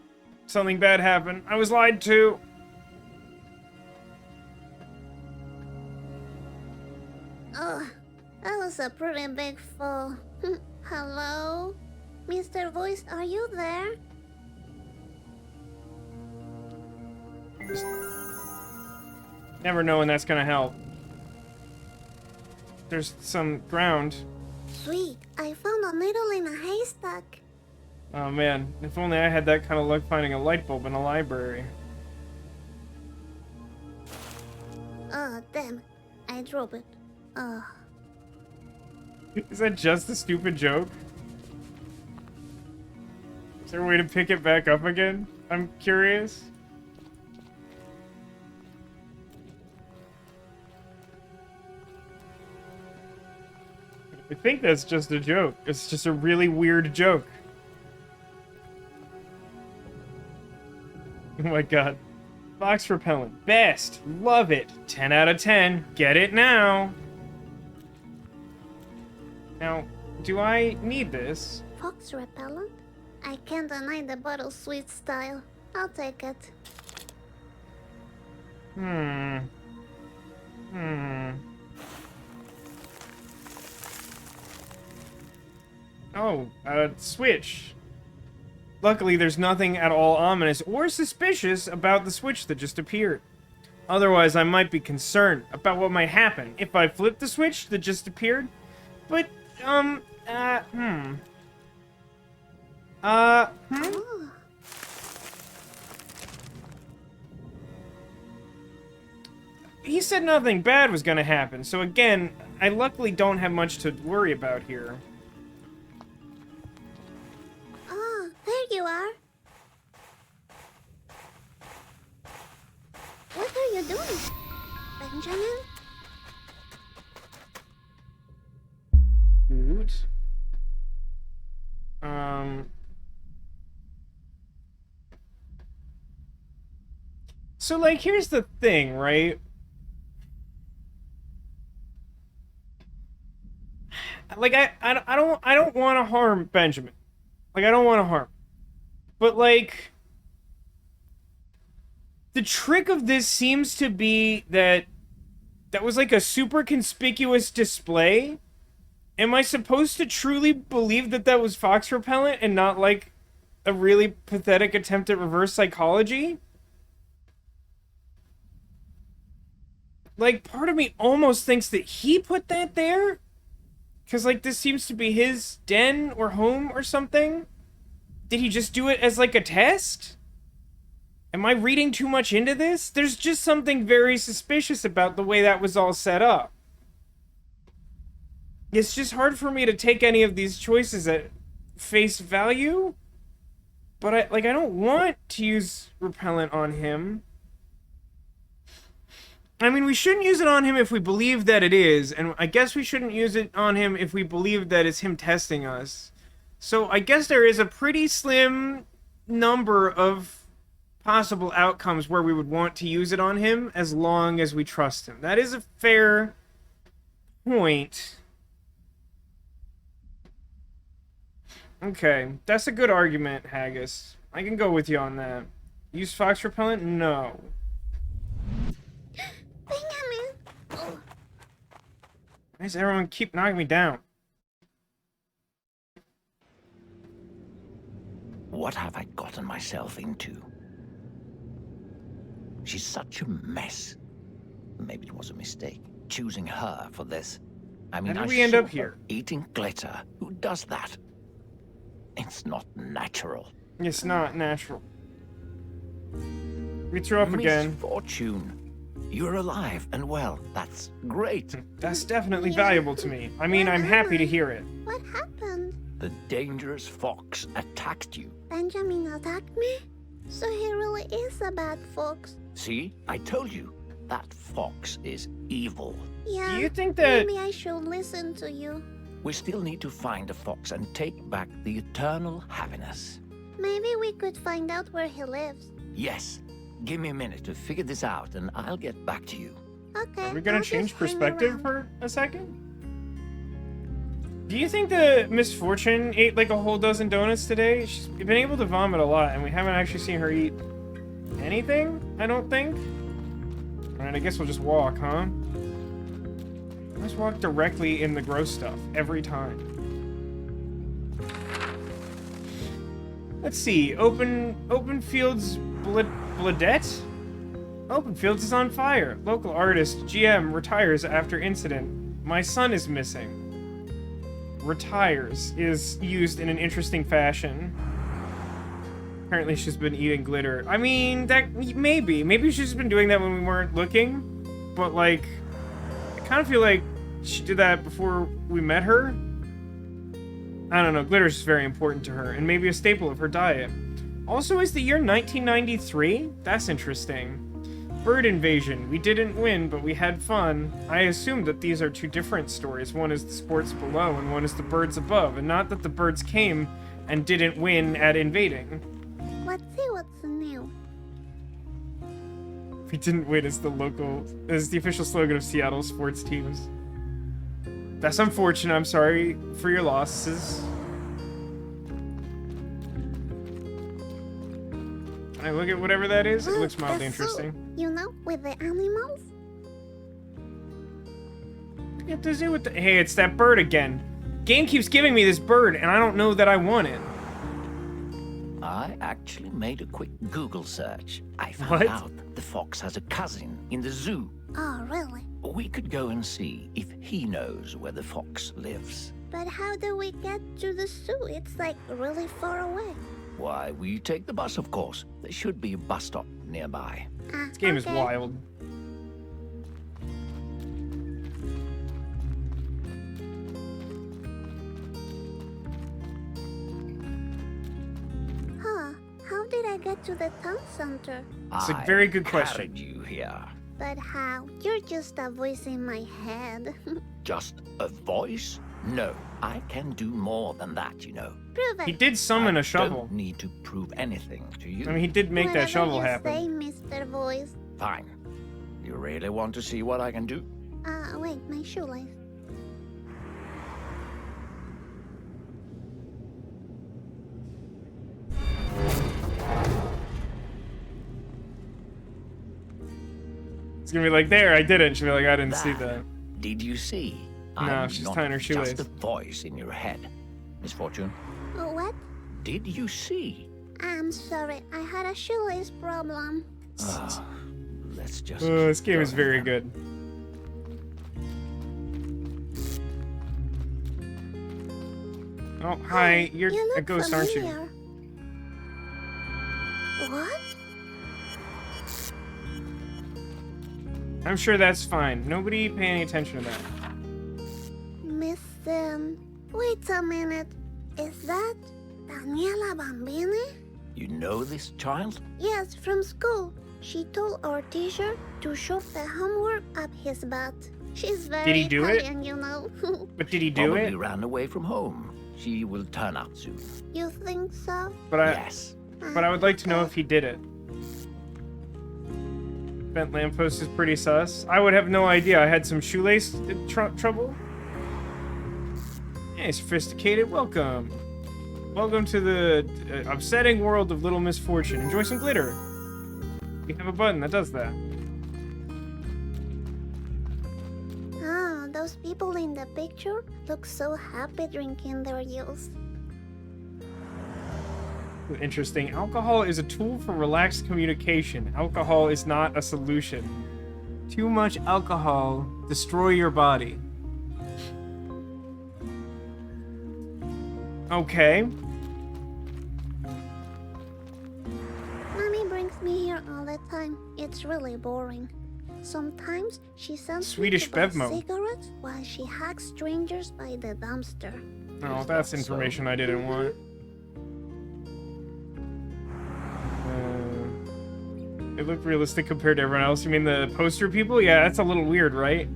Something bad happened. I was lied to. Oh, that was a pretty big fall. Hello? Mr. Voice, are you there? Never know when that's gonna help. There's some ground. Sweet, I found a needle in a haystack. Oh man, if only I had that kind of luck finding a light bulb in a library. Oh, damn. I dropped it. Oh. Is that just a stupid joke? Is there a way to pick it back up again? I'm curious. I think that's just a joke. It's just a really weird joke. Oh my god. Fox repellent. Best. Love it. 10 out of 10. Get it now. Now, do I need this? Fox repellent? I can't deny the bottle sweet style. I'll take it. Oh, switch. Luckily, there's nothing at all ominous or suspicious about the switch that just appeared. Otherwise, I might be concerned about what might happen if I flip the switch that just appeared. But, He said nothing bad was gonna happen, so again, I luckily don't have much to worry about here. Oh, there you are. What are you doing, Benjamin? Food. So, like, here's the thing, right? Like, I don't want to harm Benjamin. Like, I don't want to harm. But, like, the trick of this seems to be that was, like, a super conspicuous display. Am I supposed to truly believe that that was fox repellent and not, like, a really pathetic attempt at reverse psychology? Like, part of me almost thinks that he put that there. Because, like, this seems to be his den or home or something. Did he just do it as, like, a test? Am I reading too much into this? There's just something very suspicious about the way that was all set up. It's just hard for me to take any of these choices at face value. But, I don't want to use repellent on him. I mean, we shouldn't use it on him if we believe that it is, and I guess we shouldn't use it on him if we believe that it's him testing us. So I guess there is a pretty slim number of possible outcomes where we would want to use it on him as long as we trust him. That is a fair point. Okay, that's a good argument, Haggis. I can go with you on that. Use fox repellent? No. Benjamin! Oh. Why does everyone keep knocking me down? What have I gotten myself into? She's such a mess. Maybe it was a mistake, choosing her for this. I mean, How did I we end saw up her here? eating glitter. Who does that? It's not natural. It's not natural. We threw up again. Misfortune. You're alive and well. That's great. That's definitely valuable to me. I mean, I'm happy to hear it. What happened? The dangerous fox attacked you. Benjamin attacked me? So he really is a bad fox. See? I told you. That fox is evil. Yeah, Do you think that... maybe I should listen to you. We still need to find the fox and take back the eternal happiness. Maybe we could find out where he lives. Yes. Give me a minute to figure this out and I'll get back to you. Okay. Are we gonna I'll change just hang perspective around. for a second? Do you think the Misfortune ate like a whole dozen donuts today? She's been able to vomit a lot, and we haven't actually seen her eat anything, I don't think. Alright, I guess we'll just walk, huh? Let's walk directly in the gross stuff, every time. Let's see, Open Fields Bladette? Open Fields is on fire. Local artist GM retires after incident. My son is missing. Retires is used in an interesting fashion. Apparently she's been eating glitter. I mean, that maybe she's been doing that when we weren't looking, but like, I kind of feel like she did that before we met her. I don't know, glitter's just very important to her, and maybe a staple of her diet. Also, is the year 1993? That's interesting. Bird invasion. We didn't win, but we had fun. I assume that these are two different stories. One is the sports below, and one is the birds above, and not that the birds came and didn't win at invading. Let's see what's new. We didn't win as the official slogan of Seattle sports teams. That's unfortunate. I'm sorry for your losses. Can I look at whatever that is? It looks mildly The interesting. zoo, you know, with the animals? Get the zoo with the... Hey, it's that bird again. game keeps giving me this bird, and I don't know that I want it. I actually made a quick Google search. I found What? out the fox has a cousin in the zoo. Oh, really? We could go and see if he knows where the fox lives. But how do we get to the zoo? It's like really far away. Why, we take the bus, of course. There should be a bus stop nearby. This game is wild. Huh, how did I get to the town center? It's a very good question. Carried you here. But how? You're just a voice in my head. Just a voice? No, I can do more than that, you know. Prove it. He did summon I a shovel. don't need to prove anything to you. I mean, he did make that shovel Whatever happen. you say, Mr. Voice. Fine. You really want to see what I can do? Wait, my shoelace. It's gonna be like, there, I did it. She'll be like, I didn't see that. Did you see? No, I'm she's not tying her shoelace. just a voice in your head. Misfortune, What? did you see? I'm sorry, I had a shoelace problem. Let's just... This game go is very then. good. Oh, hi. You're You a look ghost, aren't you? familiar. What? I'm sure that's fine. Nobody pay any attention to that. Miss, wait a minute. Is that Daniela Bambini? You know this child? Yes, from school. She told our teacher to shove the homework up his butt. She's very Did he do it? Italian, you know. But did he do Probably it? ran away from home. She will turn up soon. You think so? But I Yes. would like to know if he did it. Bent lamppost is pretty sus. I would have no idea. I had some shoelace trouble. Hey, sophisticated. Welcome. Welcome to the upsetting world of Little Misfortune. Enjoy some glitter. We have a button that does that. Ah, those people in the picture look so happy drinking their juice. Interesting. Alcohol is a tool for relaxed communication. Alcohol is not a solution. Too much alcohol destroy your body. Okay. Mommy brings me here all the time. It's really boring. Sometimes she sends Swedish me to buy Bevmo. cigarettes while she hugs strangers by the dumpster. Oh, that's information I didn't want. It looked realistic compared to everyone else. You mean the poster people? Yeah, that's a little weird, right?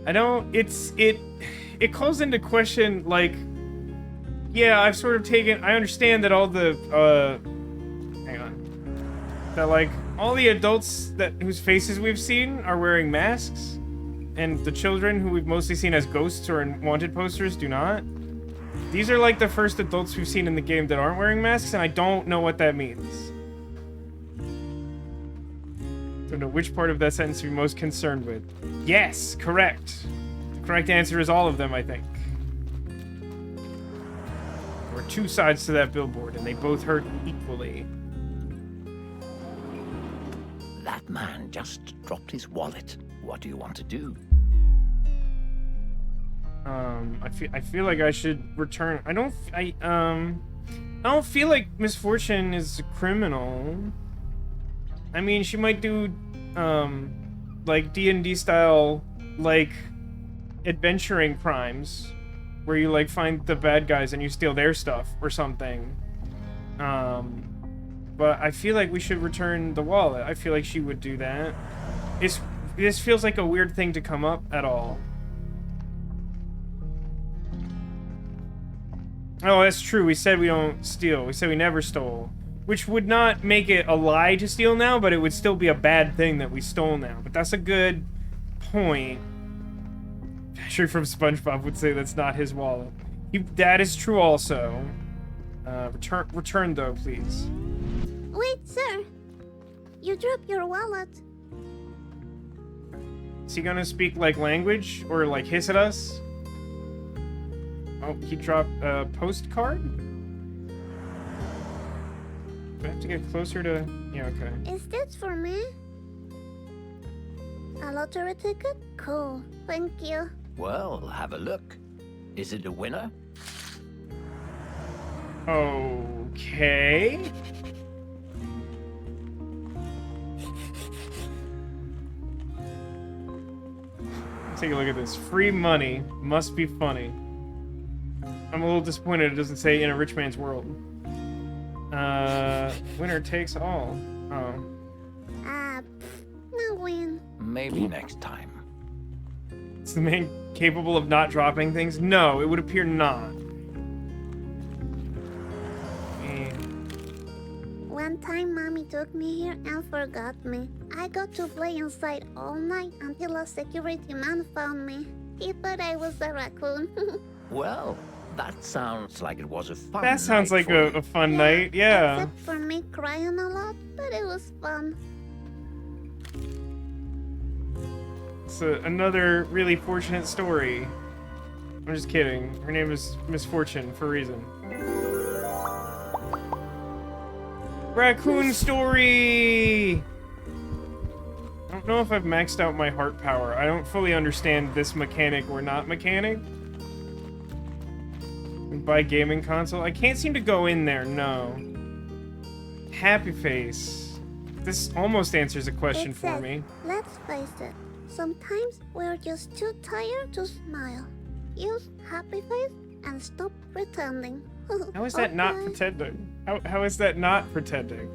I don't... It calls into question, like... Yeah, I've sort of taken... I understand that all the, hang on. That, like, all the adults whose faces we've seen are wearing masks. And the children who we've mostly seen as ghosts or in wanted posters do not. These are, like, the first adults we've seen in the game that aren't wearing masks, and I don't know what that means. Don't know which part of that sentence you're most concerned with. Yes, correct. The correct answer is all of them, I think. There were two sides to that billboard, and they both hurt equally. That man just dropped his wallet. What do you want to do? I feel like I should return. I don't feel like Misfortune is a criminal. I mean, she might do, like D&D style, like, adventuring crimes, where you, like, find the bad guys and you steal their stuff or something. But I feel like we should return the wallet. I feel like she would do that. This feels like a weird thing to come up at all. Oh, that's true. We said we don't steal. We said we never stole. Which would not make it a lie to steal now, but it would still be a bad thing that we stole now. But that's a good point. Patrick from SpongeBob would say that's not his wallet. That is true also. Return though, please. Wait, sir. You dropped your wallet. Is he gonna speak like language or like hiss at us? Oh, he dropped a postcard? Do I have to get closer to... Yeah, okay. Is this for me? A lottery ticket? Cool. Thank you. Well, have a look. Is it a winner? Okay. Take a look at this. Free money. Must be funny. I'm a little disappointed it doesn't say in a rich man's world. Winner takes all. Oh. No win. Maybe next time. Is the man capable of not dropping things? No, it would appear not. One time, Mommy took me here and forgot me. I got to play inside all night until a security man found me. He thought I was a raccoon. Well, that sounds like it was a fun That sounds night like for a you. fun night, yeah. Except for me crying a lot, but it was fun. It's another really fortunate story. I'm just kidding. Her name is Misfortune for a reason. Raccoon story! I don't know if I've maxed out my heart power. I don't fully understand this mechanic or not mechanic. Buy gaming console. I can't seem to go in there, no. Happy face. This almost answers a question It for says, me. Let's face it. Sometimes we're just too tired to smile. Use happy face and stop pretending. How is that not Okay. pretending? How is that not pretending?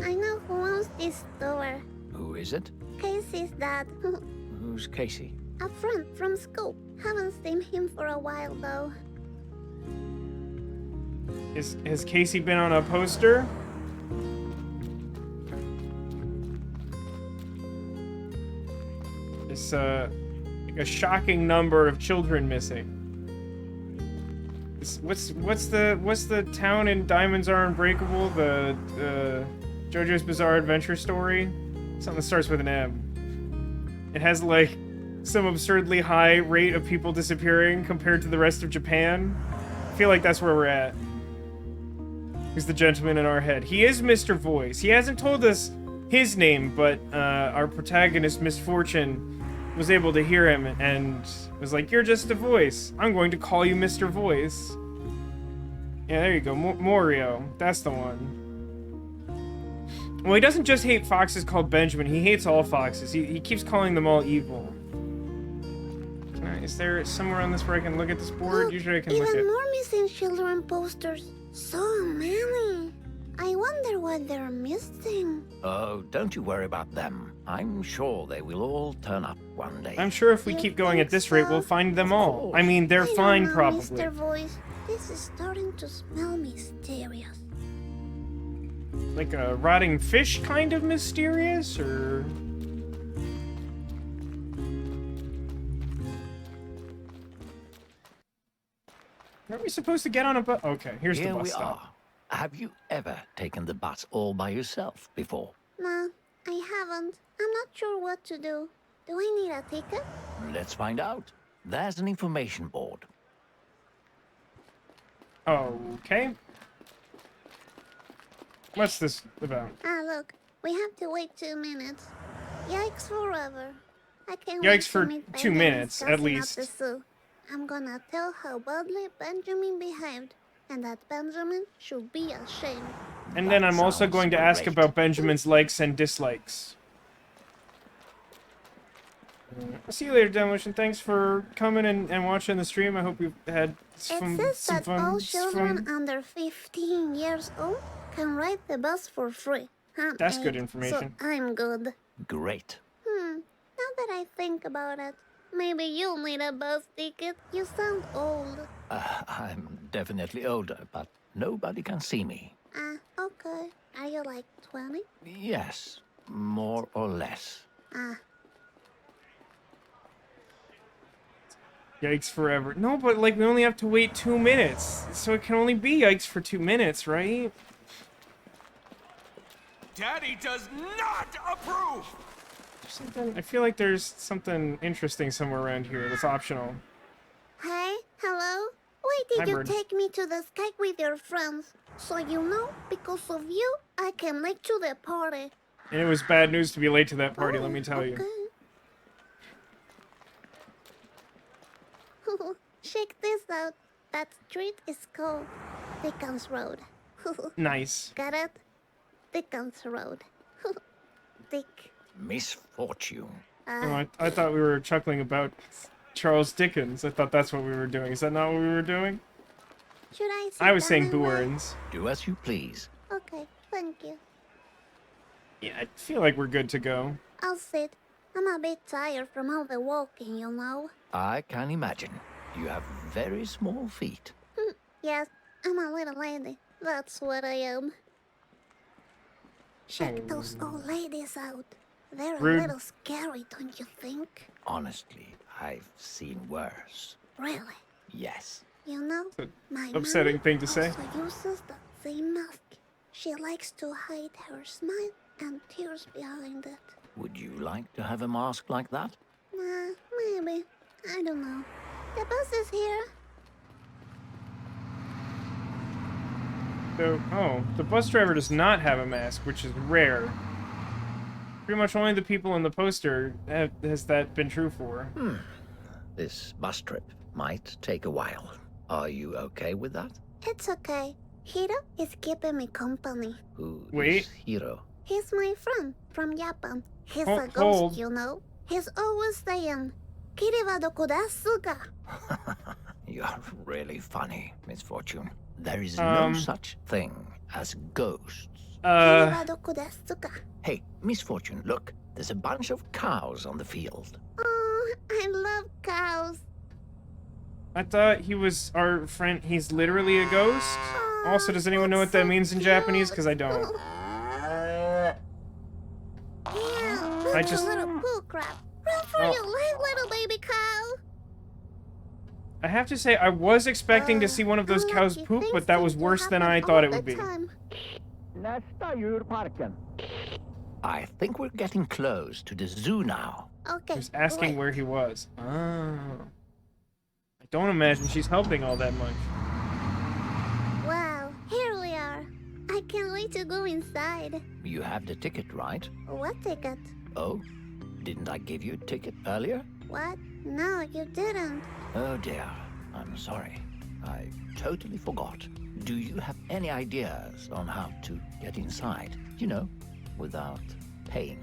I know who owns this store. Who is it? Casey's dad. Who's Casey? A friend from school. Haven't seen him for a while though. Has Casey been on a poster? It's like a shocking number of children missing. What's the town in Diamonds Are Unbreakable? The JoJo's Bizarre Adventure story? Something that starts with an M. It has like some absurdly high rate of people disappearing compared to the rest of Japan. I feel like that's where we're at. He's the gentleman in our head. He is Mr. Voice. He hasn't told us his name, but our protagonist, Misfortune, was able to hear him and was like, "You're just a voice. I'm going to call you Mr. Voice." Yeah, there you go. Morio. That's the one. Well, he doesn't just hate foxes called Benjamin. He hates all foxes. He keeps calling them all evil. Is there somewhere on this where I can look at this board? Look, Usually I can look even at... more missing children posters. So many. I wonder what they're missing. Oh, don't you worry about them. I'm sure they will all turn up one day. I'm sure if we You keep going think at this rate, so? we'll find them Of all. course. I mean, they're I don't fine, know, probably. Mr. Voice, this is starting to smell mysterious. Like a rotting fish kind of mysterious, or... Aren't we supposed to get on a bus? Okay, here's the Here bus we stop. are. Have you ever taken the bus all by yourself before? Nah, I haven't. I'm not sure what to do. Do I need a ticket? Let's find out. There's an information board. Okay. What's this about? Ah, look, we have to wait 2 minutes. Yikes forever. I can't Yikes wait for to meet 2 Benjamin's minutes, at cousin least. the zoo. I'm gonna tell how badly Benjamin behaved, and that Benjamin should be ashamed. And then That I'm also sounds going to ask great. about Benjamin's likes and dislikes. I'll see you later, Demolition. Thanks for coming and watching the stream. I hope you've had some, It says some that fun. all some children fun. under 15 years old can ride the bus for free. I'm That's good 8, information. So I'm good. Great. Now that I think about it, maybe you'll need a bus ticket. You sound old. I'm definitely older, but nobody can see me. Ah, okay. Are you like 20? Yes, more or less. Ah, Yikes forever. No, but like we only have to wait 2 minutes, so it can only be yikes for 2 minutes, right? Daddy does not approve! I feel like there's something interesting somewhere around here that's optional. Hey, hello? Why did Hi, you bird. take me to the sky with your friends? So you know, because of you, I came late to the party. And it was bad news to be late to that party, let me tell you. Okay. Check this out. That street is called Dickens Road. Nice. Got it? Dickens Road. Dick. Misfortune. Oh, I thought we were chuckling about Charles Dickens. I thought that's what we were doing. Is that not what we were doing? Should I sit I was down saying and wait? Booerns. Do as you please. Okay, thank you. Yeah, I feel like we're good to go. I'll sit. I'm a bit tired from all the walking, you know. I can imagine. You have very small feet. Yes, I'm a little lady. That's what I am. Check those old ladies out. They're Rude. a little scary, don't you think? Honestly, I've seen worse. Really? Yes. You know, It's my upsetting mother thing to say. also uses the same mask. She likes to hide her smile and tears behind it. Would you like to have a mask like that? Maybe. I don't know. The bus is here. So, oh, the bus driver does not have a mask, which is rare. Pretty much only the people in the poster has that been true for. This bus trip might take a while. Are you okay with that? It's okay. Hiro is keeping me company. Who Wait. is Hiro? He's my friend from Japan. He's Oh, a ghost, hold. you know. He's always saying, "Kiri wa doko desu ka?" You're really funny, Misfortune. There is Um, no such thing as ghosts. Kiri wa doko desu ka? Hey, Misfortune, look. There's a bunch of cows on the field. Oh, I love cows. I thought he was our friend. He's literally a ghost. Aw, Also, does anyone know what that's that so means in cute. Japanese? Because I don't. Yeah, that's just- a little poo crap. Run for Oh. your life, little baby cow. I have to say, I was expecting to see one of those cows Unlucky poop, things but that seem was to worse than happen I thought all it would the be. time. I think we're getting close to the zoo now. Okay. He was asking wait. where he was. Oh. I don't imagine she's helping all that much. Wow, here we are. I can't wait to go inside. You have the ticket, right? What ticket? Oh? Didn't I give you a ticket earlier? What? No, you didn't. Oh dear. I'm sorry. I totally forgot. Do you have any ideas on how to get inside? You know, without paying.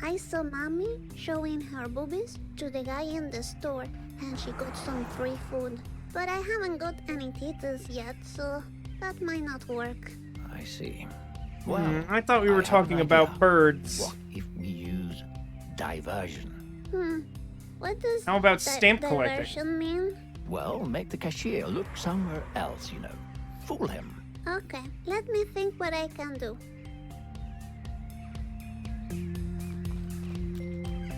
I saw mommy showing her boobies to the guy in the store, and she got some free food. But I haven't got any titties yet, so that might not work. I see. Well, I thought we I were have talking an about idea. birds. What if we use diversion? What does How about stamp collecting? diversion mean? Well, make the cashier look somewhere else, you know. Fool him. Okay, let me think what I can do.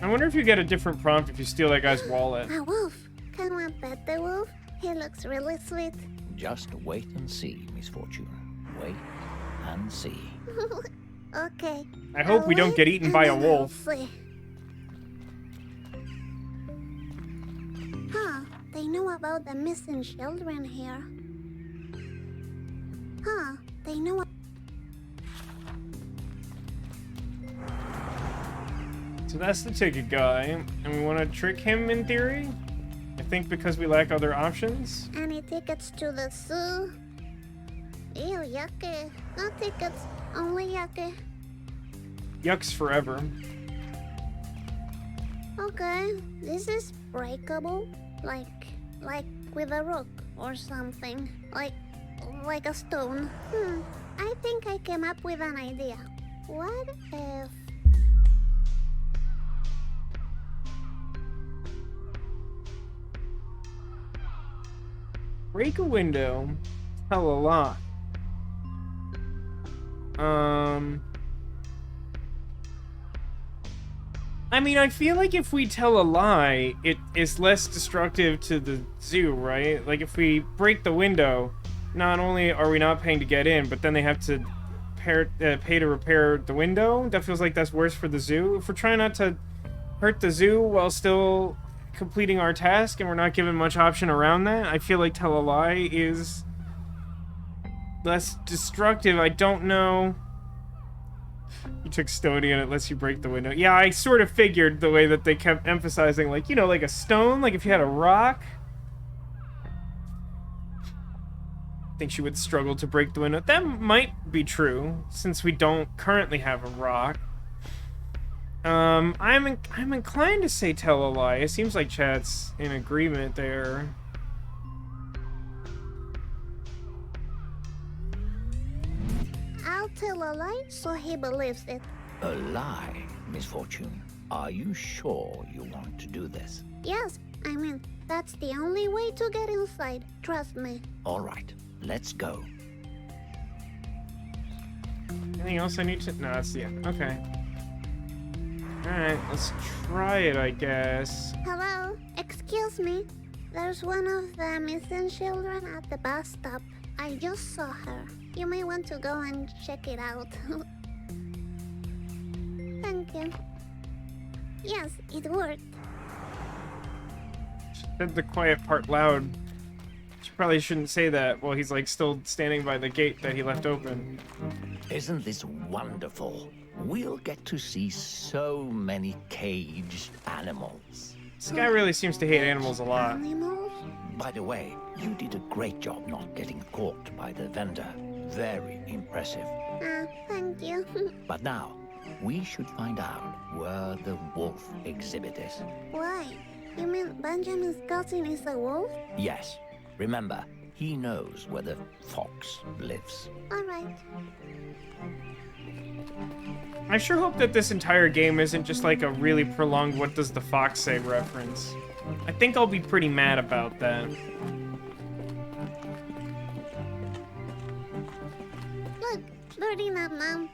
I wonder if you get a different prompt if you steal that guy's wallet. A wolf. Can we pet the wolf? He looks really sweet. Just wait and see, Misfortune. Wait and see. Okay. I hope we don't wait, get eaten and by a then I'll wolf. see. Huh, they know about the missing children here. Huh, they know. So that's the ticket guy, and we want to trick him in theory? I think because we lack other options? Any tickets to the zoo? Ew, yucky. No tickets, only yucky. Yikes Forever. Okay, this is breakable. Like with a rock or something. Like a stone. I think I came up with an idea. What if... Break a window. Tell a lie. I mean, I feel like if we tell a lie, it is less destructive to the zoo, right? Like, if we break the window, not only are we not paying to get in, but then they have to pay to repair the window. That feels like that's worse for the zoo. If we're trying not to hurt the zoo while still completing our task and we're not given much option around that, I feel like tell a lie is less destructive. I don't know. You took stony and it lets you break the window. Yeah, I sort of figured the way that they kept emphasizing, like, you know, like a stone, like if you had a rock. I think she would struggle to break the window. That might be true, since we don't currently have a rock. I'm inclined to say tell a lie. It seems like chat's in agreement there. I'll tell a lie so he believes it. A lie, Misfortune. Are you sure you want to do this? Yes, I mean, that's the only way to get inside. Trust me. All right, let's go. Anything else I need to... No, that's the end. Okay. Alright, let's try it, I guess. Hello? Excuse me? There's one of the missing children at the bus stop. I just saw her. You may want to go and check it out. Thank you. Yes, it worked. She said the quiet part loud. She probably shouldn't say that while he's, like, still standing by the gate that he left open. Isn't this wonderful? We'll get to see so many caged animals. This guy really seems to hate animals a lot. Animals? By the way, you did a great job not getting caught by the vendor. Very impressive. Thank you. But now, we should find out where the wolf exhibit is. Why? You mean Benjamin's cousin is a wolf? Yes. Remember, he knows where the fox lives. Alright. I sure hope that this entire game isn't just like a really prolonged what does the fox say reference. I think I'll be pretty mad about that. Look, Birdie Nam.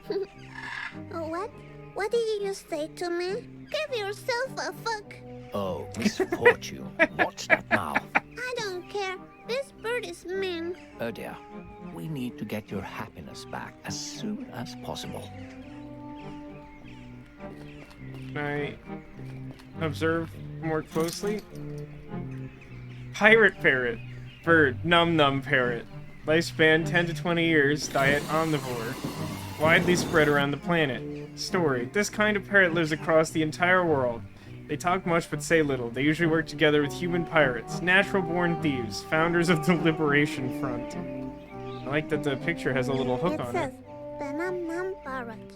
Oh, what? What did you just say to me? Give yourself a fuck. Oh, Misfortune. What's that now? I don't care. This bird is mean. Oh dear. We need to get your happiness back as soon as possible. Can I observe more closely? Pirate parrot. Bird. Num parrot. Lifespan 10 to 20 years. Diet omnivore. Widely spread around the planet. Story. This kind of parrot lives across the entire world. They talk much but say little. They usually work together with human pirates. Natural-born thieves. Founders of the Liberation Front. I like that the picture has a little hook on says, it. the Nam parrot.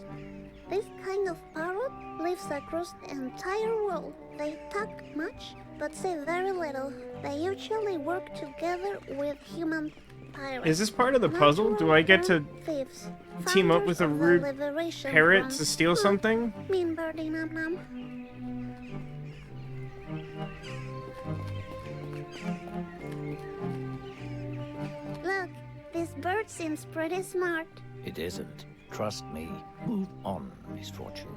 This kind of parrot lives across the entire world. They talk much, but say very little. They usually work together with human pirates. Is this part of the puzzle? Do I get to thieves, team up with a founders of the rude Liberation parrot Front. to steal something? Mean birdie Nam. Look, this bird seems pretty smart. It isn't. Trust me. Move on, Misfortune.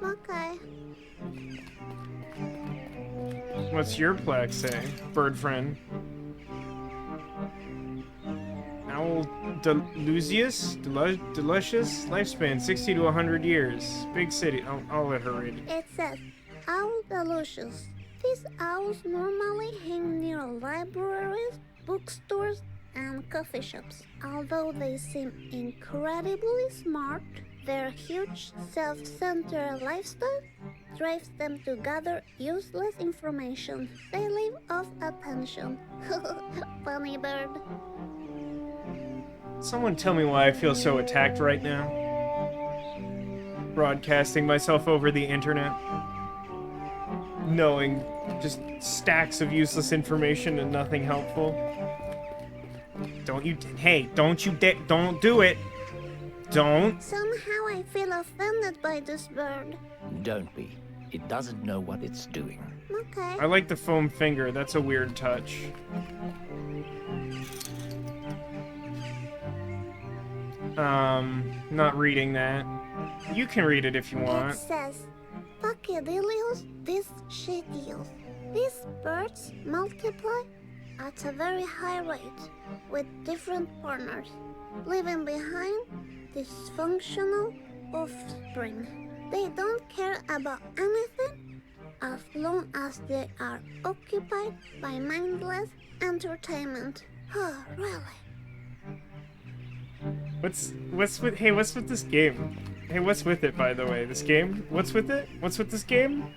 Okay. What's your plaque say, bird friend? Owl Delicious? Lifespan 60 to 100 years. Big city. I'll let her read it. It says, Owl Delicious. These owls normally hang near libraries, bookstores, and coffee shops. Although they seem incredibly smart, their huge self-centered lifestyle drives them to gather useless information. They live off attention. Funny bird. Someone tell me why I feel so attacked right now. Broadcasting myself over the internet. Knowing just stacks of useless information and nothing helpful. Don't you don't do it. Don't. Somehow I feel offended by this bird. Don't be. It doesn't know what it's doing. Okay. I like the foam finger. That's a weird touch. Not reading that. You can read it if you It want. says, Pachydealios disshetios. These birds multiply at a very high rate, with different partners, leaving behind dysfunctional offspring. They don't care about anything as long as they are occupied by mindless entertainment. Oh, really? What's with this game? Hey, what's with it, by the way? This game? What's with it? What's with this game?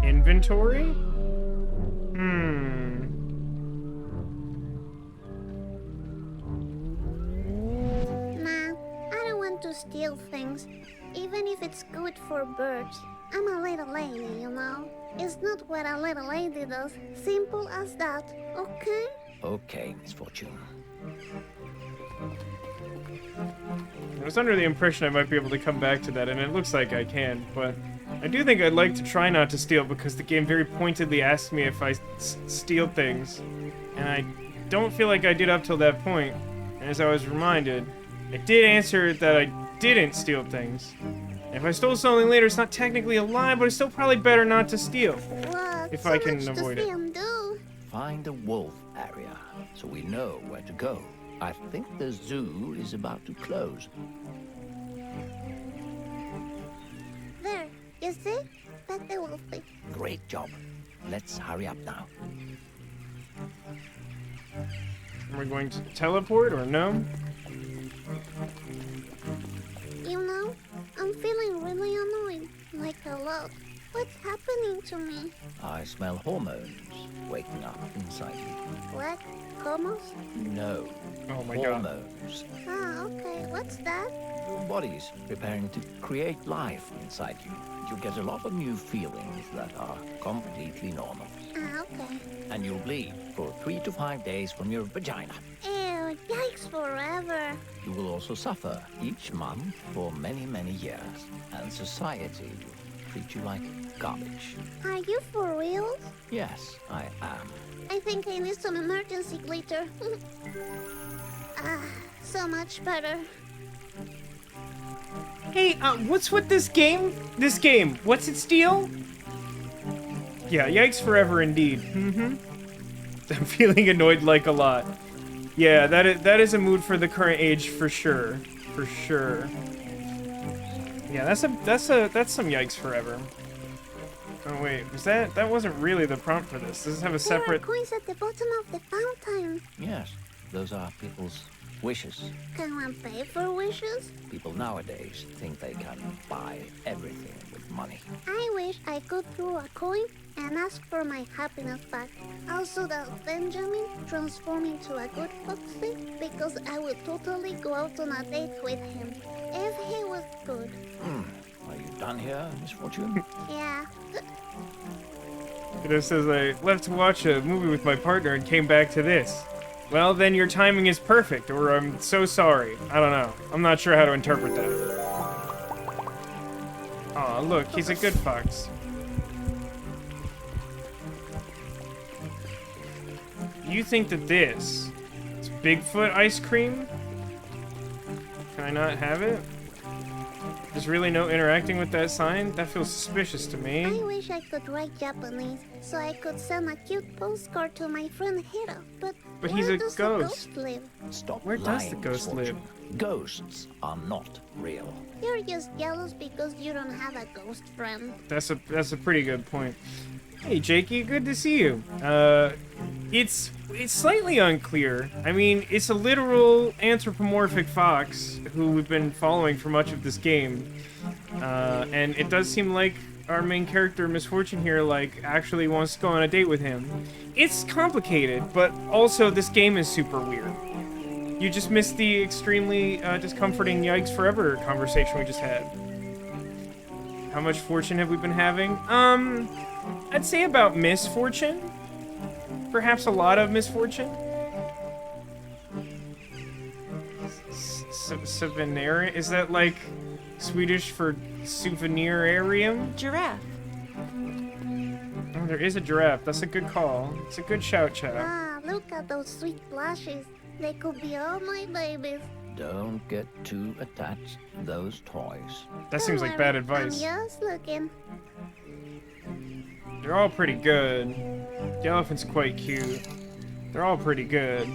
Inventory? Nah, I don't want to steal things, even if it's good for birds. I'm a little lady, you know? It's not what a little lady does. Simple as that, okay? Okay, Misfortune. I was under the impression I might be able to come back to that, and it looks like I can, but I do think I'd like to try not to steal because the game very pointedly asked me if I steal things, and I don't feel like I did up till that point. And as I was reminded, I did answer that I didn't steal things. And if I stole something later, it's not technically a lie, but it's still probably better not to steal. What? If So I can much avoid to it. see and do. Find a wolf area so we know where to go. I think the zoo is about to close. There, you see? That's the wolfie. Great job. Let's hurry up now. Are we going to teleport or no? You know, I'm feeling really annoyed. Like a lot. What's happening to me? I smell hormones waking up inside you. What? Homos? No. Oh my god. Hormones. Ah, okay. What's that? Your body's preparing to create life inside you. You get a lot of new feelings that are completely normal. Ah, okay. And you'll bleed for 3 to 5 days from your vagina. Ew, yikes forever. You will also suffer each month for many, many years. And society will treat you like garbage. Are you for real? Yes, I am. I think I need some emergency glitter. Ah, so much better. Hey, what's with this game? This game, what's its deal? Yeah, Yikes Forever indeed. I'm feeling annoyed like a lot. Yeah, that is a mood for the current age for sure. For sure. Yeah, that's some Yikes Forever. Oh wait, that wasn't really the prompt for this. Does this have a separate... There are coins at the bottom of the fountain. Yes, those are people's wishes. Can one pay for wishes? People nowadays think they can buy everything with money. I wish I could throw a coin and ask for my happiness back. Also that Benjamin transform into a good foxy because I would totally go out on a date with him. If he was good. Are you done here, Misfortune? Yeah. It says I left to watch a movie with my partner and came back to this. Well, then your timing is perfect, or I'm so sorry. I don't know. I'm not sure how to interpret that. Aw, look, he's a good fox. You think that this is Bigfoot ice cream? Can I not have it? There's really no interacting with that sign? That feels suspicious to me. I wish I could write Japanese so I could send a cute postcard to my friend Hiro. But But where he's a does ghost. The ghost live? Stop Where does lying, the ghost Misfortune. Ghosts are not real. You're just jealous because you don't have a ghost friend. That's a pretty good point. Hey, Jakey, good to see you. It's slightly unclear. I mean, it's a literal anthropomorphic fox who we've been following for much of this game, and it does seem like our main character, Misfortune here, like actually wants to go on a date with him. It's complicated, but also this game is super weird. You just missed the extremely discomforting Yikes Forever conversation we just had. How much fortune have we been having? I'd say about misfortune. Perhaps a lot of misfortune. Souvenir? Is that like Swedish for souvenirarium? Giraffe. Oh, there is a giraffe. That's a good call. It's a good shout, chat. Ah, look at those sweet blushes. They could be all my babies. Don't get too attached to those toys. That seems like bad advice. I'm just looking. They're all pretty good. The elephant's quite cute. They're all pretty good.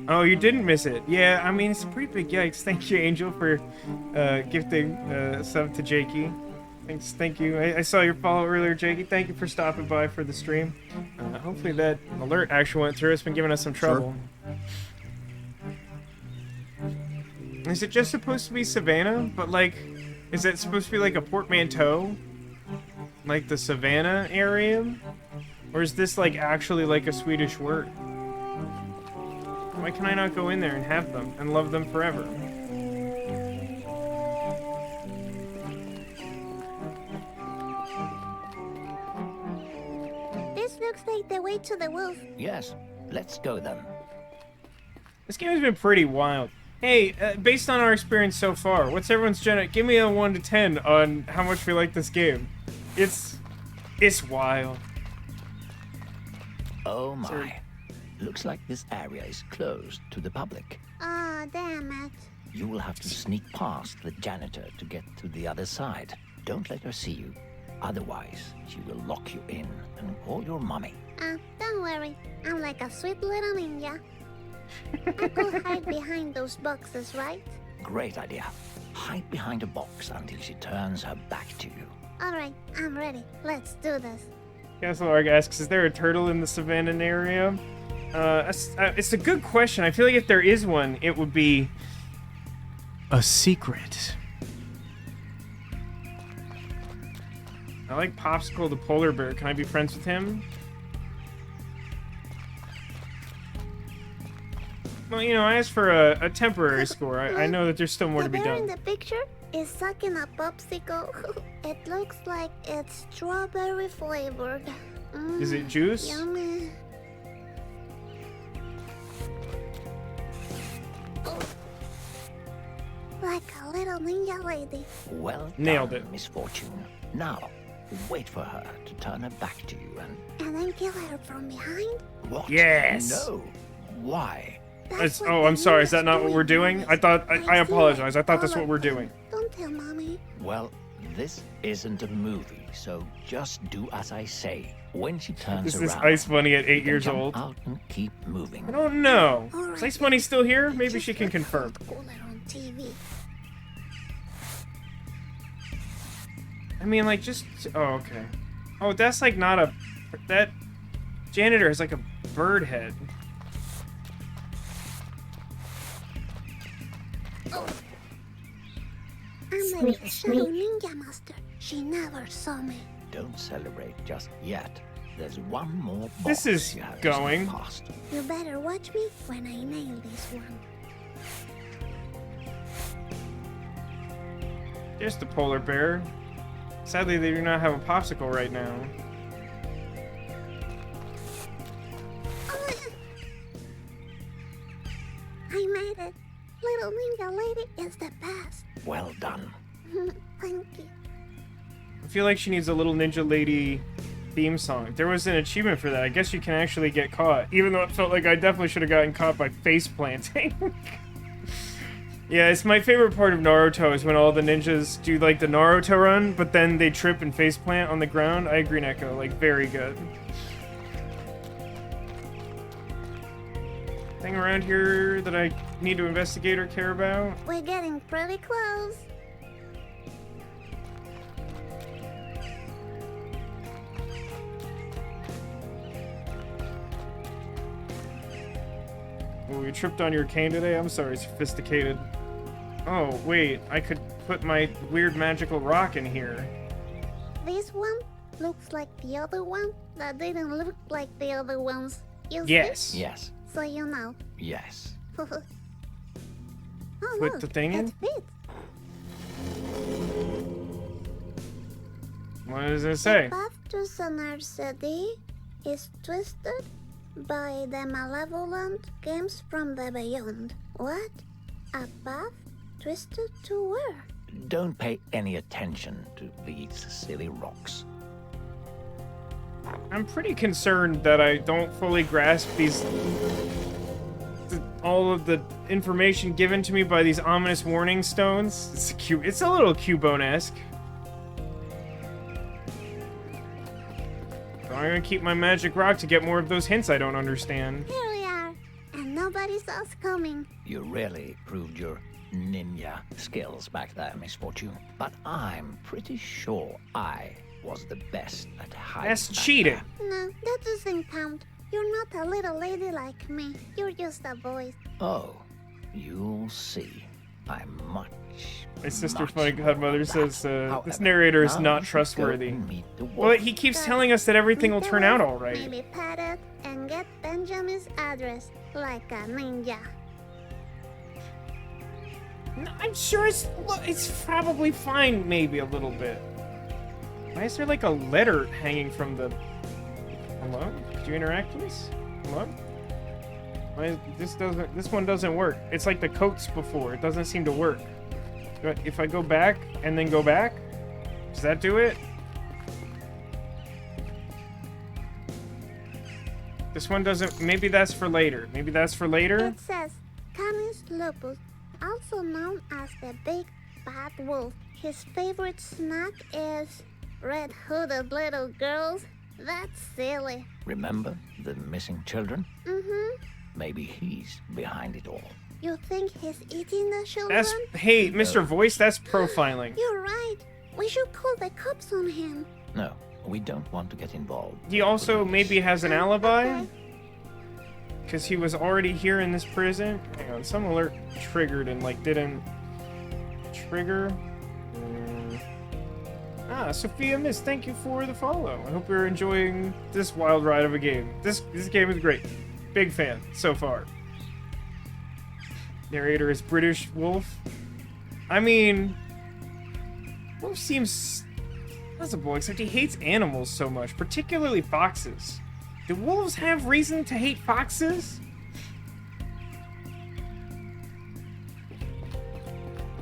Oh, you didn't miss it. Yeah, I mean, it's a pretty big yikes. Thank you, Angel, for gifting sub to Jakey. Thank you. I saw your follow earlier, Jakey. Thank you for stopping by for the stream. Hopefully that alert actually went through. It's been giving us some trouble. Sure. Is it just supposed to be Savannah? But, like, is it supposed to be like a portmanteau? Like the Savannah area? Or is this, like, actually like a Swedish word? Why can I not go in there and have them and love them forever? This looks like the way to the wolf. Yes, let's go then. This game has been pretty wild. Hey, based on our experience so far, what's everyone's give me a 1 to 10 on how much we like this game. It's wild. Oh my. Looks like this area is closed to the public. Ah, damn it. You will have to sneak past the janitor to get to the other side. Don't let her see you. Otherwise, she will lock you in and call your mommy. Don't worry. I'm like a sweet little ninja. I could hide behind those boxes, right? Great idea. Hide behind a box until she turns her back to you. Alright, I'm ready. Let's do this. Castle Arg asks, is there a turtle in the Savannah area? It's a good question. I feel like if there is one, it would be a secret. I like Popsicle the polar bear. Can I be friends with him? Well, you know, I asked for a temporary score. I know that there's still more to be The bear in done. the picture is sucking a popsicle. It looks like it's strawberry flavored. Is it juice? Yummy. Like a little ninja lady. Well Nailed done, it. Misfortune. Now, wait for her to turn her back to you and... And then kill her from behind? What? Yes! No. Why? That's what Oh, I'm the sorry. Is that ninjas not what we're doing? movies. I thought... I see apologize. it, I thought that's all what of we're them. doing. Don't tell mommy. Well, this isn't a movie, so just do as I say. When she turns Is around... this Ice Bunny at 8 you can years jump old? out and keep moving. I don't know. All Is right. Ice Bunny still here? Maybe Just she can like confirm. Cooler on TV. I mean, like, just... Oh, okay. Oh, that's, like, not a... That janitor is, like, a bird head. I'm like a shadow ninja master. She never saw me. Don't celebrate just yet. There's one more box This is you have to going. sneak past. You better watch me when I nail this one. There's the polar bear. Sadly, they do not have a popsicle right now. I made it. Little ninja lady is the best. Well done. Thank you. I feel like she needs a little ninja lady theme song. There was an achievement for that. I guess you can actually get caught. Even though it felt like I definitely should have gotten caught by face planting. Yeah, it's my favorite part of Naruto is when all the ninjas do like the Naruto run, but then they trip and face plant on the ground. I agree, Neko. Like, very good. Thing around here that I need to investigate or care about? We're getting pretty close. Oh, you tripped on your cane today? I'm sorry, sophisticated. Oh, wait, I could put my weird magical rock in here. This one looks like the other one that didn't look like the other ones. You Yes. see? Yes. So you know. Yes. Oh, Put look, the thing in? it fits. What does it The say? path to Sonar City is twisted by the malevolent games from the beyond. What? A path twisted to where? Don't pay any attention to these silly rocks. I'm pretty concerned that I don't fully grasp all of the information given to me by these ominous warning stones. It's a little Cubone-esque. So I'm gonna keep my magic rock to get more of those hints I don't understand. Here we are, and nobody saw us coming. You really proved your ninja skills back there, Misfortune. But I'm pretty sure I was the best at hiding. That's back cheating. there. No, that doesn't count. You're not a little lady like me. You're just a boy. Oh, you'll see. I'm much. My sister, much funny godmother, more says than that. this However, narrator is now not you should go trustworthy. and meet the Well, wolf. he keeps telling us that everything will turn out all right. Maybe pat it and get Benjamin's address like a ninja. No, I'm sure it's probably fine, maybe a little bit. Why is there like a letter hanging from the... Hello? Could you interact, please? Hello? Why this one doesn't work. It's like the coats before. It doesn't seem to work. But if I go back and then go back, does that do it? This one doesn't... Maybe that's for later. Maybe that's for later? It says, Canis lupus, also known as the big bad wolf. His favorite snack is red hooded little girls. That's silly. Remember the missing children? Mm-hmm. Maybe he's behind it all. You think he's eating the children? That's... Hey, Mr. Voice, that's profiling. You're right. We should call the cops on him. No, we don't want to get involved. He also Police. maybe has an alibi? Okay. Because he was already here in this prison? Hang on, some alert triggered and, like, didn't trigger. Sophia Miss, thank you for the follow. I hope you're enjoying this wild ride of a game. This game is great. Big fan so far. Narrator is British Wolf. I mean, Wolf seems plausible, except he hates animals so much, particularly foxes. Do wolves have reason to hate foxes?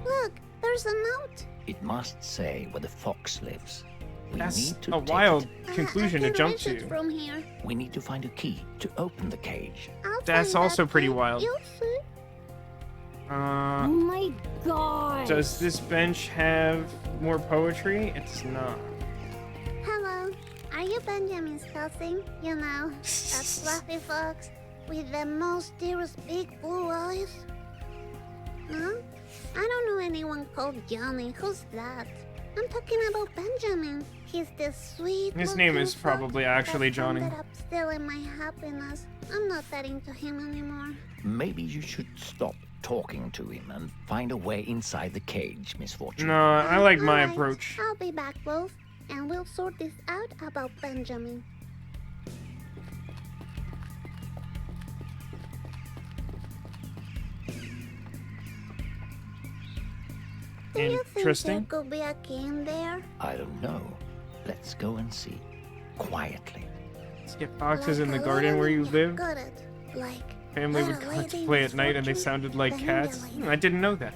Look, there's a note. It must say where the fox lives. We That's need to a take wild it. conclusion I to can jump reach it to. from here. We need to find a key to open the cage. I'll That's find also that pretty key. wild. You'll see. Oh my god. Does this bench have more poetry? It's not. Hello. Are you Benjamin's cousin? You know, that fluffy fox with the most dearest big blue eyes? No? I don't know anyone called Johnny. Who's that? I'm talking about Benjamin. He's the sweet. His name looking is fox probably actually that Johnny. ended up stealing my happiness. I'm not that into him anymore. Maybe you should stop talking to him and find a way inside the cage, Misfortune. No, I like my Alright, approach. I'll be back, Wolf, and we'll sort this out about Benjamin. Do you think there Interesting. could be a key in there? I don't know. Let's go and see. Quietly. Let's get foxes Like in the a garden little where you ninja. live. Got it. Like Family would little come to lady play at night and they misfortune, sounded like the ninja cats. lady. I didn't know that.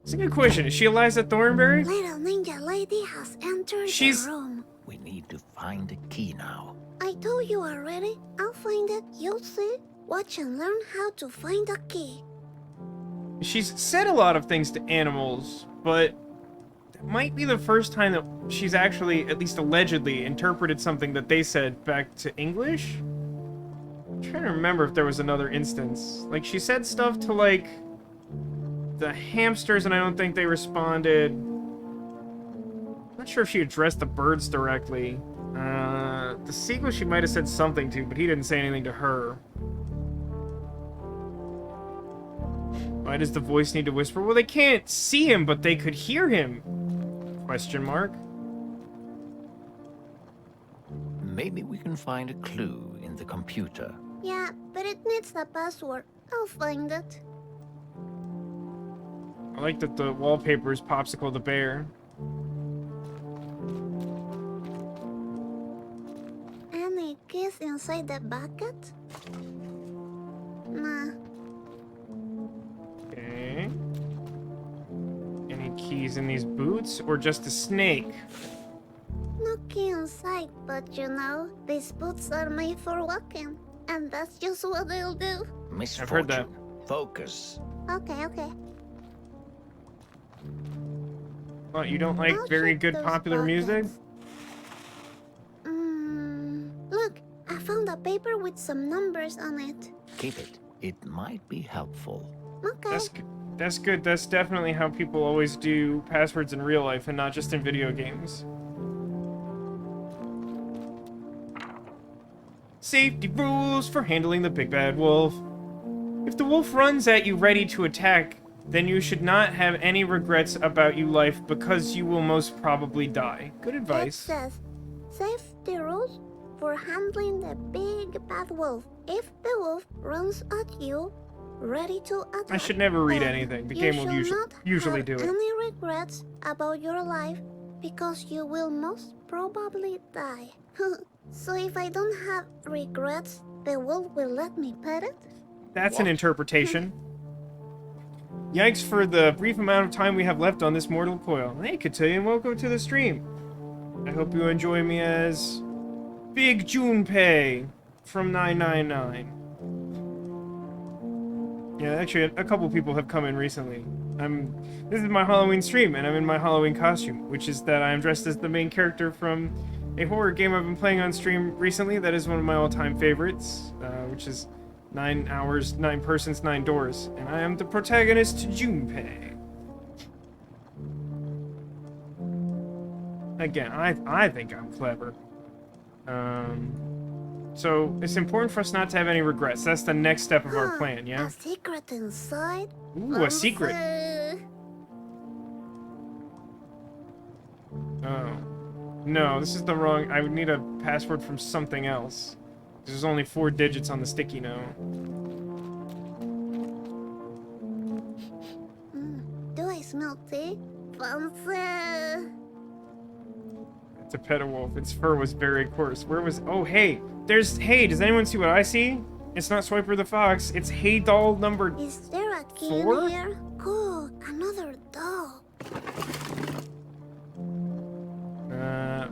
It's a good question. Is she Eliza Thornberry? Little ninja lady has entered She's- the room. We need to find a key now. I told you already. I'll find it. You'll see. Watch and learn how to find a key. She's said a lot of things to animals, but that might be the first time that she's actually, at least allegedly, interpreted something that they said back to English. I'm trying to remember if there was another instance. Like, she said stuff to, like, the hamsters, and I don't think they responded. I'm not sure if she addressed the birds directly. The seagull she might have said something to, but he didn't say anything to her. Why does the voice need to whisper? Well, they can't see him, but they could hear him. Question mark. Maybe we can find a clue in the computer. Yeah, but it needs the password. I'll find it. I like that the wallpaper is Popsicle the Bear. Any keys inside the bucket? Nah. Okay. Any keys in these boots, or just a snake? No key inside, but you know, these boots are made for walking. And that's just what they'll do. Misfortune. I've heard that. Focus. Okay, okay. What, you don't like I'll very check good those popular music? pockets. Look, I found a paper with some numbers on it. Keep it. It might be helpful. Okay. That's good. That's definitely how people always do passwords in real life and not just in video games. Safety rules for handling the big bad wolf. If the wolf runs at you ready to attack, then you should not have any regrets about your life because you will most probably die. Good It advice. says, safety rules for handling the big bad wolf. If the wolf runs at you, ready to attack. I should never read then anything. The you game will shall usually not do have it. any regrets about your life because you will most probably die. So if I don't have regrets, the wolf will let me pet it? That's an interpretation. Yikes for the brief amount of time we have left on this mortal coil. Hey, Cotillion, welcome to the stream. I hope you enjoy me as Big Junpei from 999. Yeah, actually, a couple people have come in recently. This is my Halloween stream, and I'm in my Halloween costume, which is that I am dressed as the main character from a horror game I've been playing on stream recently. That is one of my all-time favorites, which is 9 hours, 9 persons, 9 doors. And I am the protagonist, Junpei. Again, I think I'm clever. So, it's important for us not to have any regrets. That's the next step of our plan, yeah? A secret inside? Ooh, a secret. Oh. No, this is the wrong... I would need a password from something else. There's only 4 digits on the sticky note. Do I smell tea? Fancy! It's a pedawolf. Its fur was very coarse. Where was... Oh, hey! Hey, does anyone see what I see? It's not Swiper the Fox. It's Hey Doll number... Is there a key 4? in here? Cool, another doll.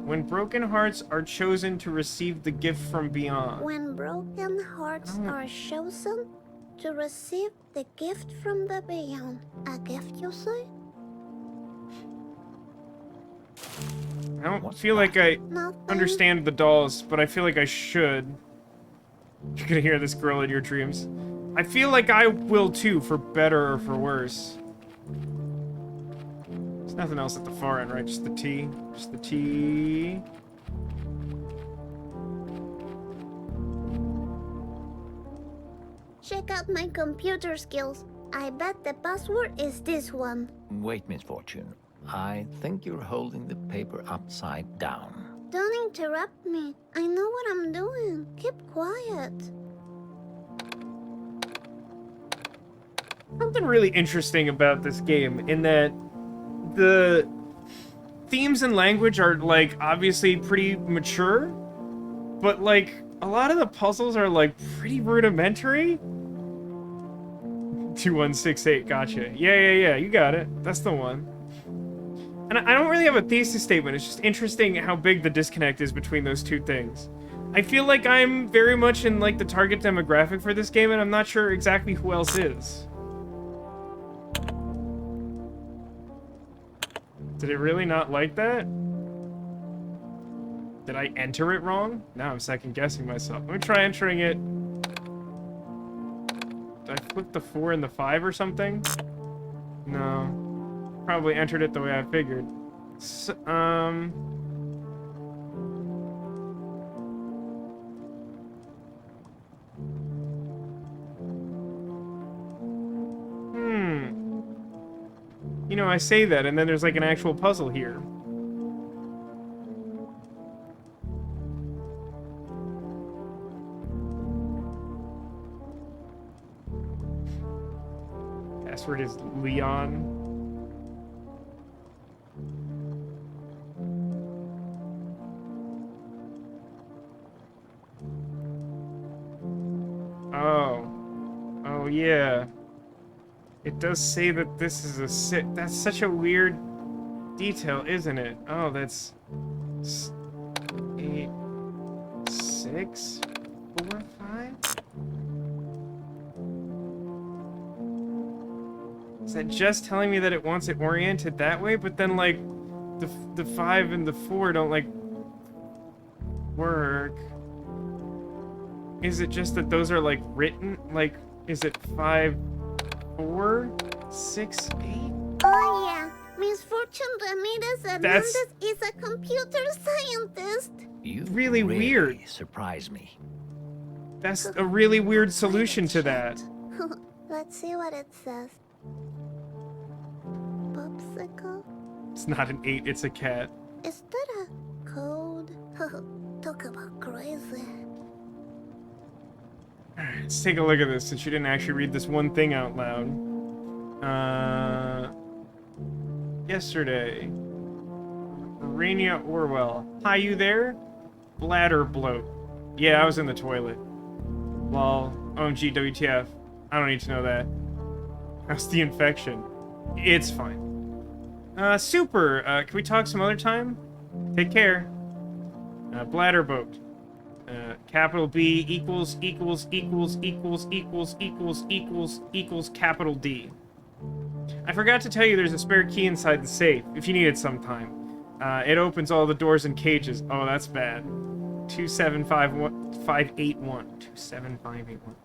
When broken hearts are chosen to receive the gift from beyond. When broken hearts are chosen to receive the gift from the beyond. A gift, you say? I don't feel like I Nothing. understand the dolls, but I feel like I should. You're gonna hear this girl in your dreams. I feel like I will too, for better or for worse. There's nothing else at the far end, right? Just the T. Just the T. Check out my computer skills. I bet the password is this one. Wait, Misfortune. I think you're holding the paper upside down. Don't interrupt me. I know what I'm doing. Keep quiet. Something really interesting about this game in that the themes and language are, like, obviously pretty mature, but, like, a lot of the puzzles are, like, pretty rudimentary. 2168, gotcha. Yeah, you got it. That's the one. And I don't really have a thesis statement. It's just interesting how big the disconnect is between those two things. I feel like I'm very much in, like, the target demographic for this game, and I'm not sure exactly who else is. Did it really not like that? Did I enter it wrong? Now I'm second-guessing myself. Let me try entering it. Did I flip the 4 and the 5 or something? No. Probably entered it the way I figured. So, You know, I say that, and then there's like an actual puzzle here. Password is Leon. Oh, yeah. It does say that this is a that's such a weird detail, isn't it? Oh, that's 8, 6, 4, 5. Is that just telling me that it wants it oriented that way? But then, like, the 5 and the 4 don't, like, work. Is it just that those are, like, written? Like, is it 5, 4, 6, 8? Oh yeah, Misfortune Ramirez That's- Hernandez is a computer scientist. You Really weird. surprise me. That's a really weird solution to that. Let's see what it says. Popsicle? It's not an 8, it's a cat. Is that a code? Talk about crazy. Alright, let's take a look at this since you didn't actually read this one thing out loud. Yesterday. Rania Orwell. Hi, you there? Bladder bloat. Yeah, I was in the toilet. Lol. OMG, WTF. I don't need to know that. How's the infection? It's fine. Super. Can we talk some other time? Take care. Bladder boat. Capital B equals capital D. I forgot to tell you there's a spare key inside the safe, if you need it sometime. It opens all the doors and cages. Oh, that's bad. 27581. 27581.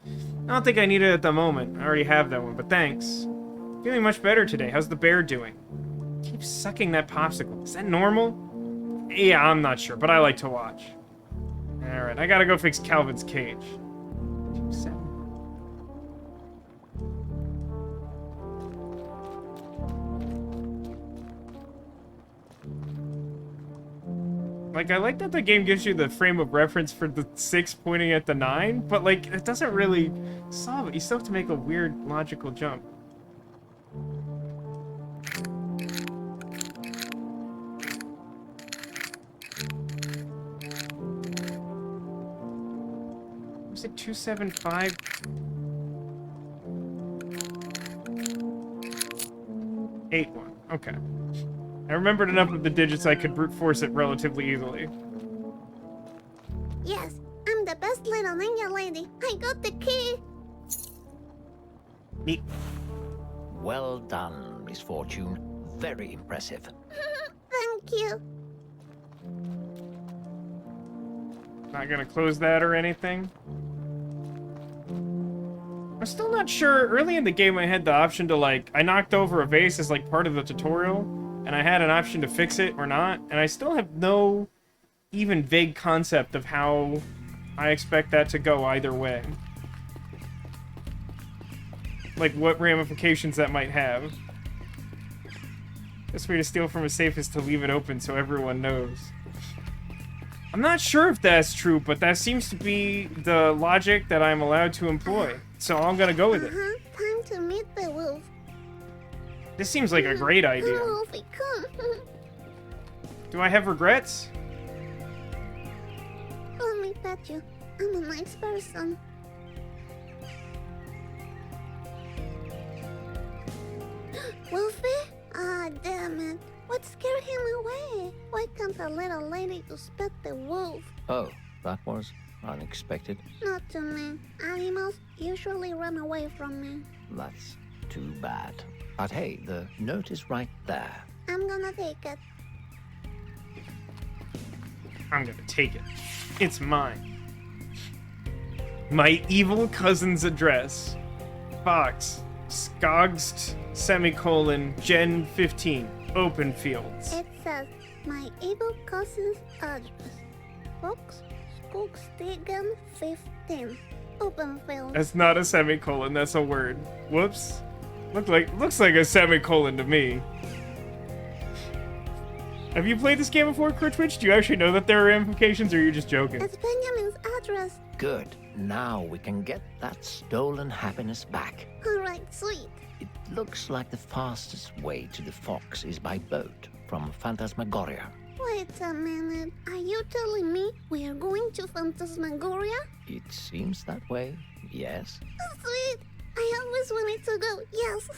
I don't think I need it at the moment. I already have that one, but thanks. Feeling much better today. How's the bear doing? Keep sucking that popsicle. Is that normal? Yeah, I'm not sure, but I like to watch. Alright, I gotta go fix Calvin's cage. 27. Like, I like that the game gives you the frame of reference for the 6 pointing at the 9, but, like, it doesn't really solve it. You still have to make a weird logical jump. Was it 275? Eight one. Okay. I remembered enough of the digits I could brute force it relatively easily. Yes, I'm the best little ninja lady. I got the key. Neat. Well done, Misfortune. Very impressive. Thank you. Not gonna close that or anything. I'm still not sure. Early in the game, I had the option to, like, I knocked over a vase as, like, part of the tutorial, and I had an option to fix it or not, and I still have no even vague concept of how I expect that to go either way. Like, what ramifications that might have. Best way to steal from a safe is to leave it open so everyone knows. I'm not sure if that's true, but that seems to be the logic that I'm allowed to employ. So I'm gonna go with it. Time to meet the wolf. This seems like a great idea. Come, Wolfie, come. Do I have regrets? Let me pet you. I'm a nice person. Wolfie? Ah, damn it. What scared him away? Why can't a little lady just pet the wolf? Oh, that was unexpected. Not to me. Animals usually run away from me. That's too bad. But hey, the note is right there. I'm gonna take it. I'm gonna take it. It's mine. My evil cousin's address. Fox. Skogst, semicolon, Gen 15. Open fields. It says, my evil cousin's address. Fox, Skogstegen 15. Open field. That's not a semicolon, that's a word. Whoops. Looks like a semicolon to me. Have you played this game before, Twitch? Do you actually know that there are ramifications, or are you just joking? It's Benjamin's address. Good. Now we can get that stolen happiness back. Alright, sweet. It looks like the fastest way to the Fox is by boat from Phantasmagoria. Wait a minute. Are you telling me we are going to Phantasmagoria? It seems that way, yes. Oh, sweet. I always wanted to go. Yes.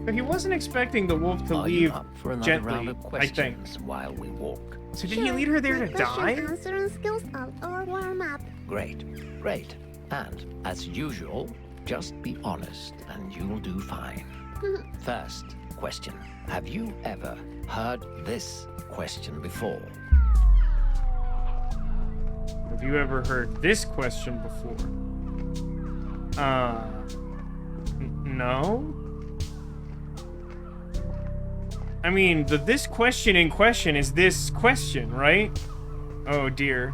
But he wasn't expecting the wolf to Are you leave up for another gently, round of I think. questions while we walk? So did he lead her there My to question die? answering skills are all warm up. Great, great. And, as usual, just be honest and you'll do fine. First question. Have you ever heard this question before? Have you ever heard this question before? No? I mean, this question in question is this question, right? Oh dear.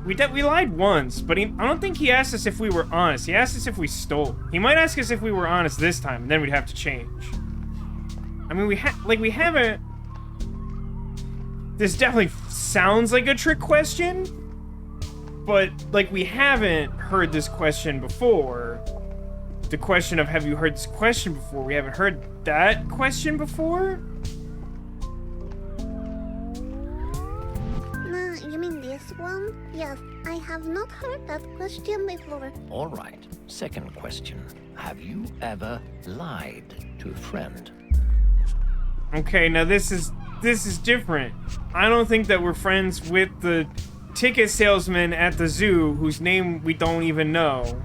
We lied once, but I don't think he asked us if we were honest. He asked us if we stole. He might ask us if we were honest this time, and then we'd have to change. I mean, we haven't... This definitely sounds like a trick question, but, like, we haven't heard this question before. The question of, have you heard this question before? We haven't heard that question before? You mean this one? Yes, I have not heard that question before. All right. Second question. Have you ever lied to a friend? Okay, now this is different. I don't think that we're friends with the ticket salesman at the zoo whose name we don't even know.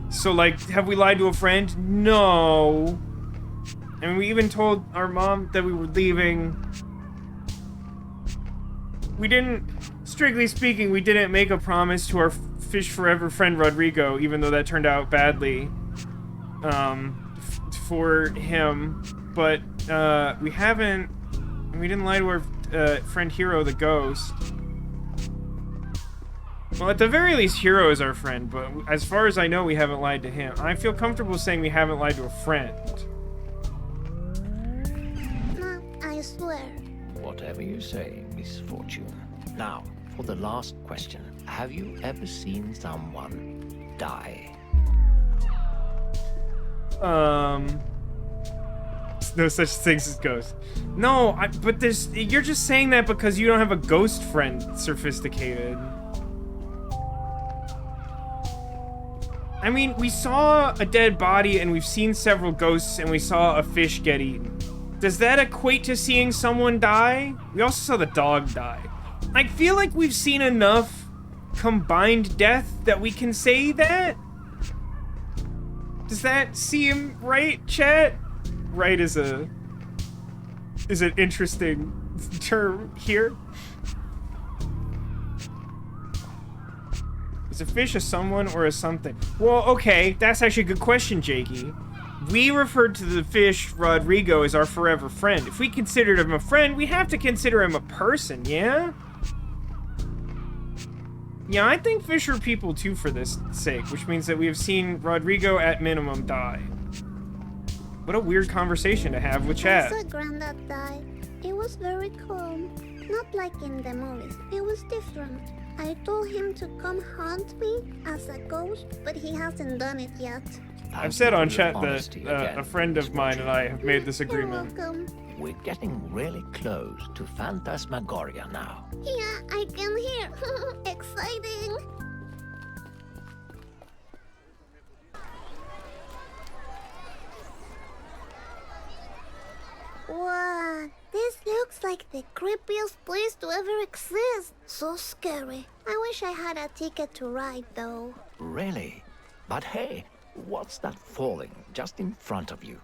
So, like, have we lied to a friend? No. And we even told our mom that we were leaving. We didn't, strictly speaking, we didn't make a promise to our Fish Forever friend Rodrigo, even though that turned out badly for him. But we didn't lie to our friend Hero the Ghost. Well, at the very least, Hero is our friend, but as far as I know, we haven't lied to him. I feel comfortable saying we haven't lied to a friend. No, I swear. Whatever you say, Misfortune. Now, for the last question. Have you ever seen someone die? No such things as ghosts. No, but you're just saying that because you don't have a ghost friend, Sophisticated. I mean, we saw a dead body and we've seen several ghosts and we saw a fish get eaten. Does that equate to seeing someone die? We also saw the dog die. I feel like we've seen enough combined death that we can say that? Does that seem right, chat? Right is an interesting term here. Is a fish a someone or a something? Well, okay, that's actually a good question, Jakey. We referred to the fish, Rodrigo, as our forever friend. If we considered him a friend, we have to consider him a person, yeah? Yeah, I think fish are people too for this sake, which means that we have seen Rodrigo at minimum die. What a weird conversation to have with chat. I saw Granddad die. It was very calm. Not like in the movies. It was different. I told him to come haunt me as a ghost, but he hasn't done it yet. I've said on chat that a friend of mine and I have made this agreement. You're welcome. We're getting really close to Phantasmagoria now. Yeah, I can hear. Exciting. Wow, this looks like the creepiest place to ever exist. So scary. I wish I had a ticket to ride, though. Really? But hey, what's that falling just in front of you?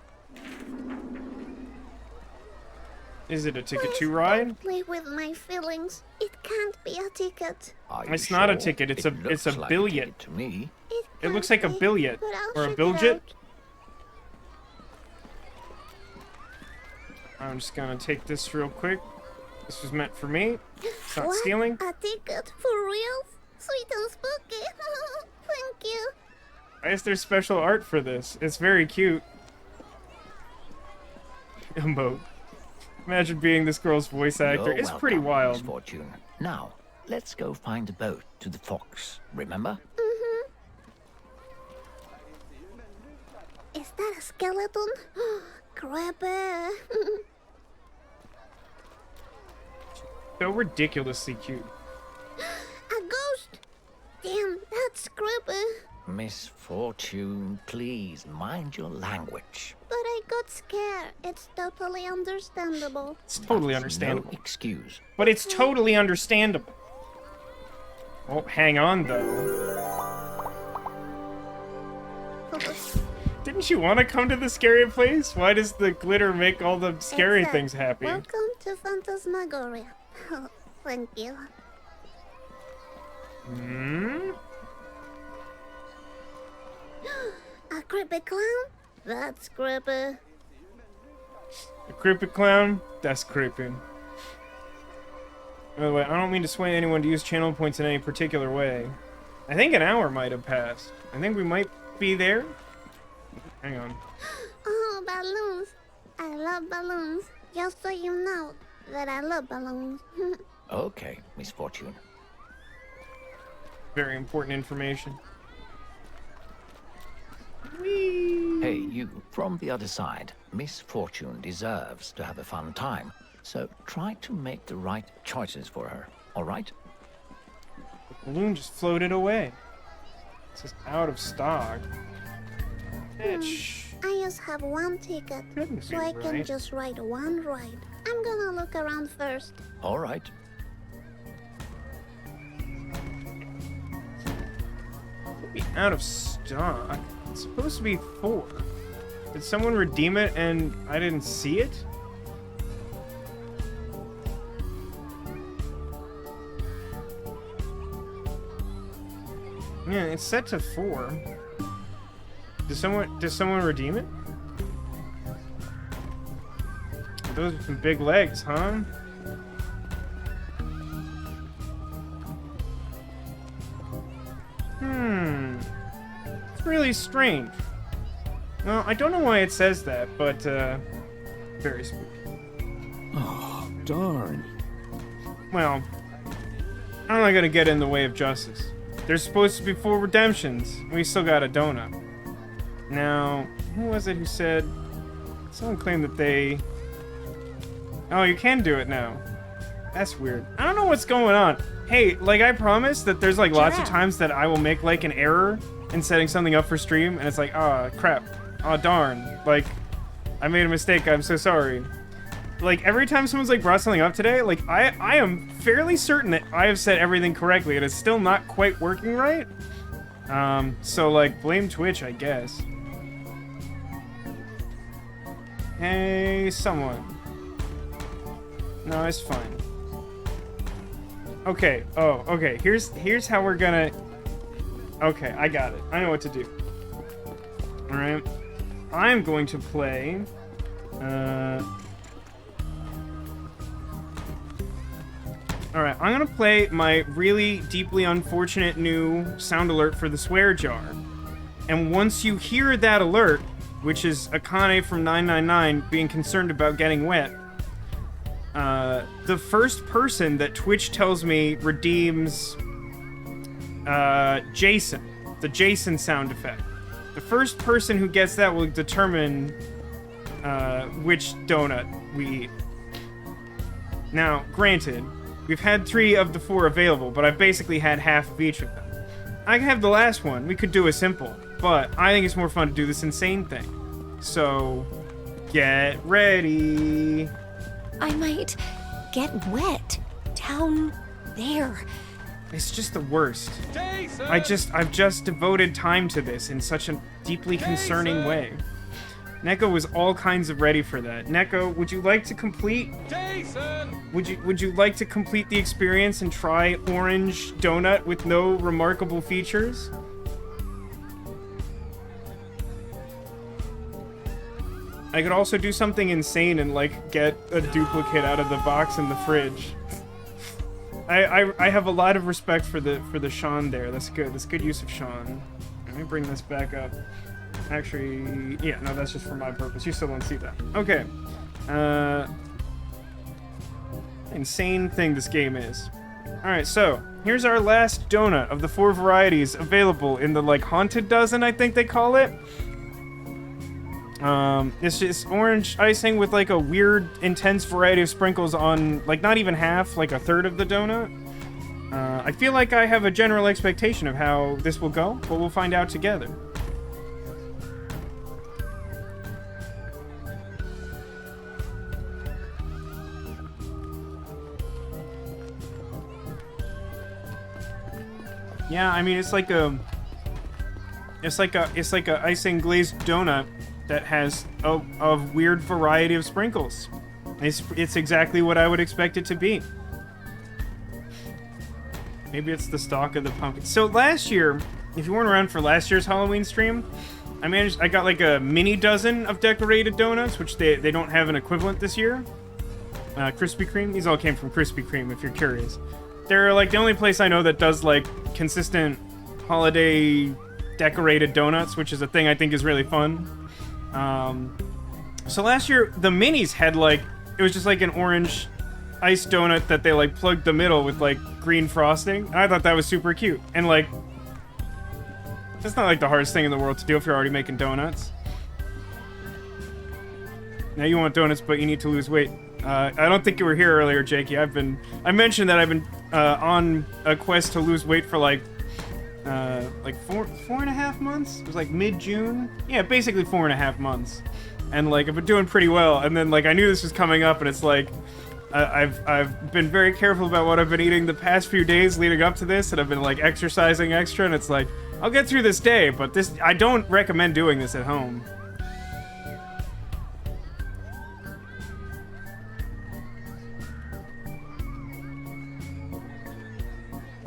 Is it a ticket to ride? Don't play with my feelings. It can't be a ticket. It's not a ticket. It's a billiard. To me. It looks like a billiard or a biljet. I'm just gonna take this real quick. This was meant for me. It's not stealing. A ticket? For real? Sweet and spooky. Thank you. Why is there special art for this? It's very cute. Emote. Imagine being this girl's voice actor. You're It's pretty welcome, wild. Misfortune. Now, let's go find a boat to the Fox. Remember? Mm-hmm. Is that a skeleton? Creepy. So ridiculously cute. A ghost? Damn, that's creepy. Misfortune, please mind your language. But I got scared. It's totally understandable. It's totally That's understandable. No excuse. But it's totally understandable. Oh, hang on, though. Didn't you want to come to the scary place? Why does the glitter make all the scary Exact. things happy? Welcome to Phantasmagoria. Thank you. Hmm? A creepy clown? That's creepy. A creepy clown? That's creepy. By the way, I don't mean to sway anyone to use channel points in any particular way. I think an hour might have passed. I think we might be there. Hang on. Oh, balloons. I love balloons. Just so you know that I love balloons. Okay, Misfortune. Very important information. Hey, you, from the other side. Misfortune deserves to have a fun time. So try to make the right choices for her, all right? The balloon just floated away. It's just out of stock. Bitch. I just have one ticket, Couldn't so be I can right. just ride one ride. I'm gonna look around first. All right. Could be out of stock. It's supposed to be 4. Did someone redeem it and I didn't see it? Yeah, it's set to 4. Did someone redeem it? Those are some big legs, huh? It's really strange. Well, I don't know why it says that, but very spooky. Oh, darn. Well, I'm not gonna get in the way of justice. There's supposed to be 4 redemptions. We still got a donut. Now, who was it who said... Someone claimed that they... Oh, you can do it now. That's weird. I don't know what's going on. Hey, like, I promise that there's, like, lots of times that I will make, like, an error in setting something up for stream, and it's like, oh, crap. Oh, darn. Like, I made a mistake. I'm so sorry. Like, every time someone's, like, brought something up today, like, I am fairly certain that I have said everything correctly, and it's still not quite working right. So, like, blame Twitch, I guess. Hey, someone. No, it's fine. Okay, oh, okay, here's how we're gonna... Okay, I got it. I know what to do. Alright. I'm going to play... Alright, I'm gonna play my really deeply unfortunate new sound alert for the swear jar. And once you hear that alert, which is Akane from 999 being concerned about getting wet, the first person that Twitch tells me redeems Jason, the Jason sound effect. The first person who gets that will determine which donut we eat. Now, granted, we've had 3 of the 4 available, but I've basically had half of each of them. I can have the last one. We could do a simple, but I think it's more fun to do this insane thing. So, get ready. I might get wet down there. It's just the worst. Jason! I've just devoted time to this in such a deeply concerning way. Neko was all kinds of ready for that. Neko, would you like to complete? Jason! Would you like to complete the experience and try orange donut with no remarkable features? I could also do something insane and like get a duplicate out of the box in the fridge. I have a lot of respect for the Sean there. That's good. That's good use of Sean. Let me bring this back up. Actually, yeah, no, that's just for my purpose. You still don't see that. Okay. Insane thing this game is. Alright, so, here's our last donut of the 4 varieties available in the, like, Haunted Dozen, I think they call it. It's just orange icing with, like, a weird, intense variety of sprinkles on, like, not even half, like, a third of the donut. I feel like I have a general expectation of how this will go, but we'll find out together. Yeah, I mean, it's like a icing glazed donut that has a weird variety of sprinkles. It's exactly what I would expect it to be. Maybe it's the stalk of the pumpkin. So last year, if you weren't around for last year's Halloween stream, I got like a mini dozen of decorated donuts, which they don't have an equivalent this year. Krispy Kreme. These all came from Krispy Kreme, if you're curious. They're like the only place I know that does like consistent holiday decorated donuts, which is a thing I think is really fun. So last year, the minis had like, it was just like an orange iced donut that they like plugged the middle with like green frosting. And I thought that was super cute. And like, it's not like the hardest thing in the world to do if you're already making donuts. Now you want donuts, but you need to lose weight. I don't think you were here earlier, Jakey. I mentioned that I've been on a quest to lose weight for like 4.5 months. It was like mid-June. Yeah, basically 4.5 months. And like I've been doing pretty well. And then like I knew this was coming up, and it's like I've been very careful about what I've been eating the past few days leading up to this, and I've been like exercising extra. And it's like I'll get through this day, but I don't recommend doing this at home.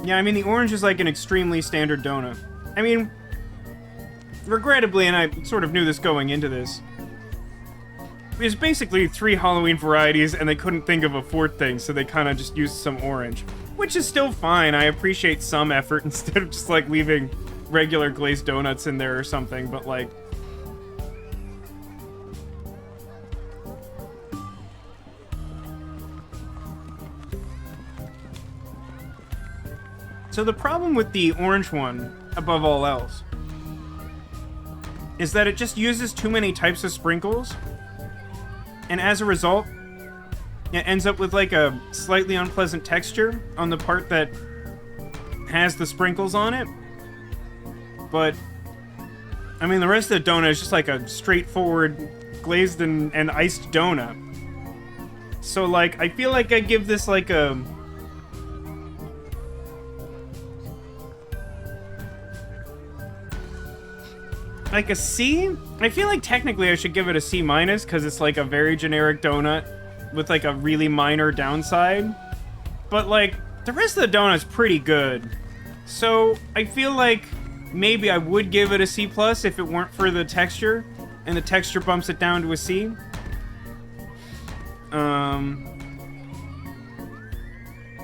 Yeah, I mean, the orange is like an extremely standard donut. I mean, regrettably, and I sort of knew this going into this, there's basically 3 Halloween varieties, and they couldn't think of a 4th thing, so they kind of just used some orange. Which is still fine. I appreciate some effort instead of just, like, leaving regular glazed donuts in there or something, but, like... So the problem with the orange one, above all else, is that it just uses too many types of sprinkles, and as a result, it ends up with like a slightly unpleasant texture on the part that has the sprinkles on it. But, I mean, the rest of the donut is just like a straightforward glazed and iced donut. So, like, I feel like I give this like a... like a C? I feel like technically I should give it a C-, because it's like a very generic donut with like a really minor downside. But like, the rest of the donut's pretty good. So I feel like maybe I would give it a C+ if it weren't for the texture, and the texture bumps it down to a C.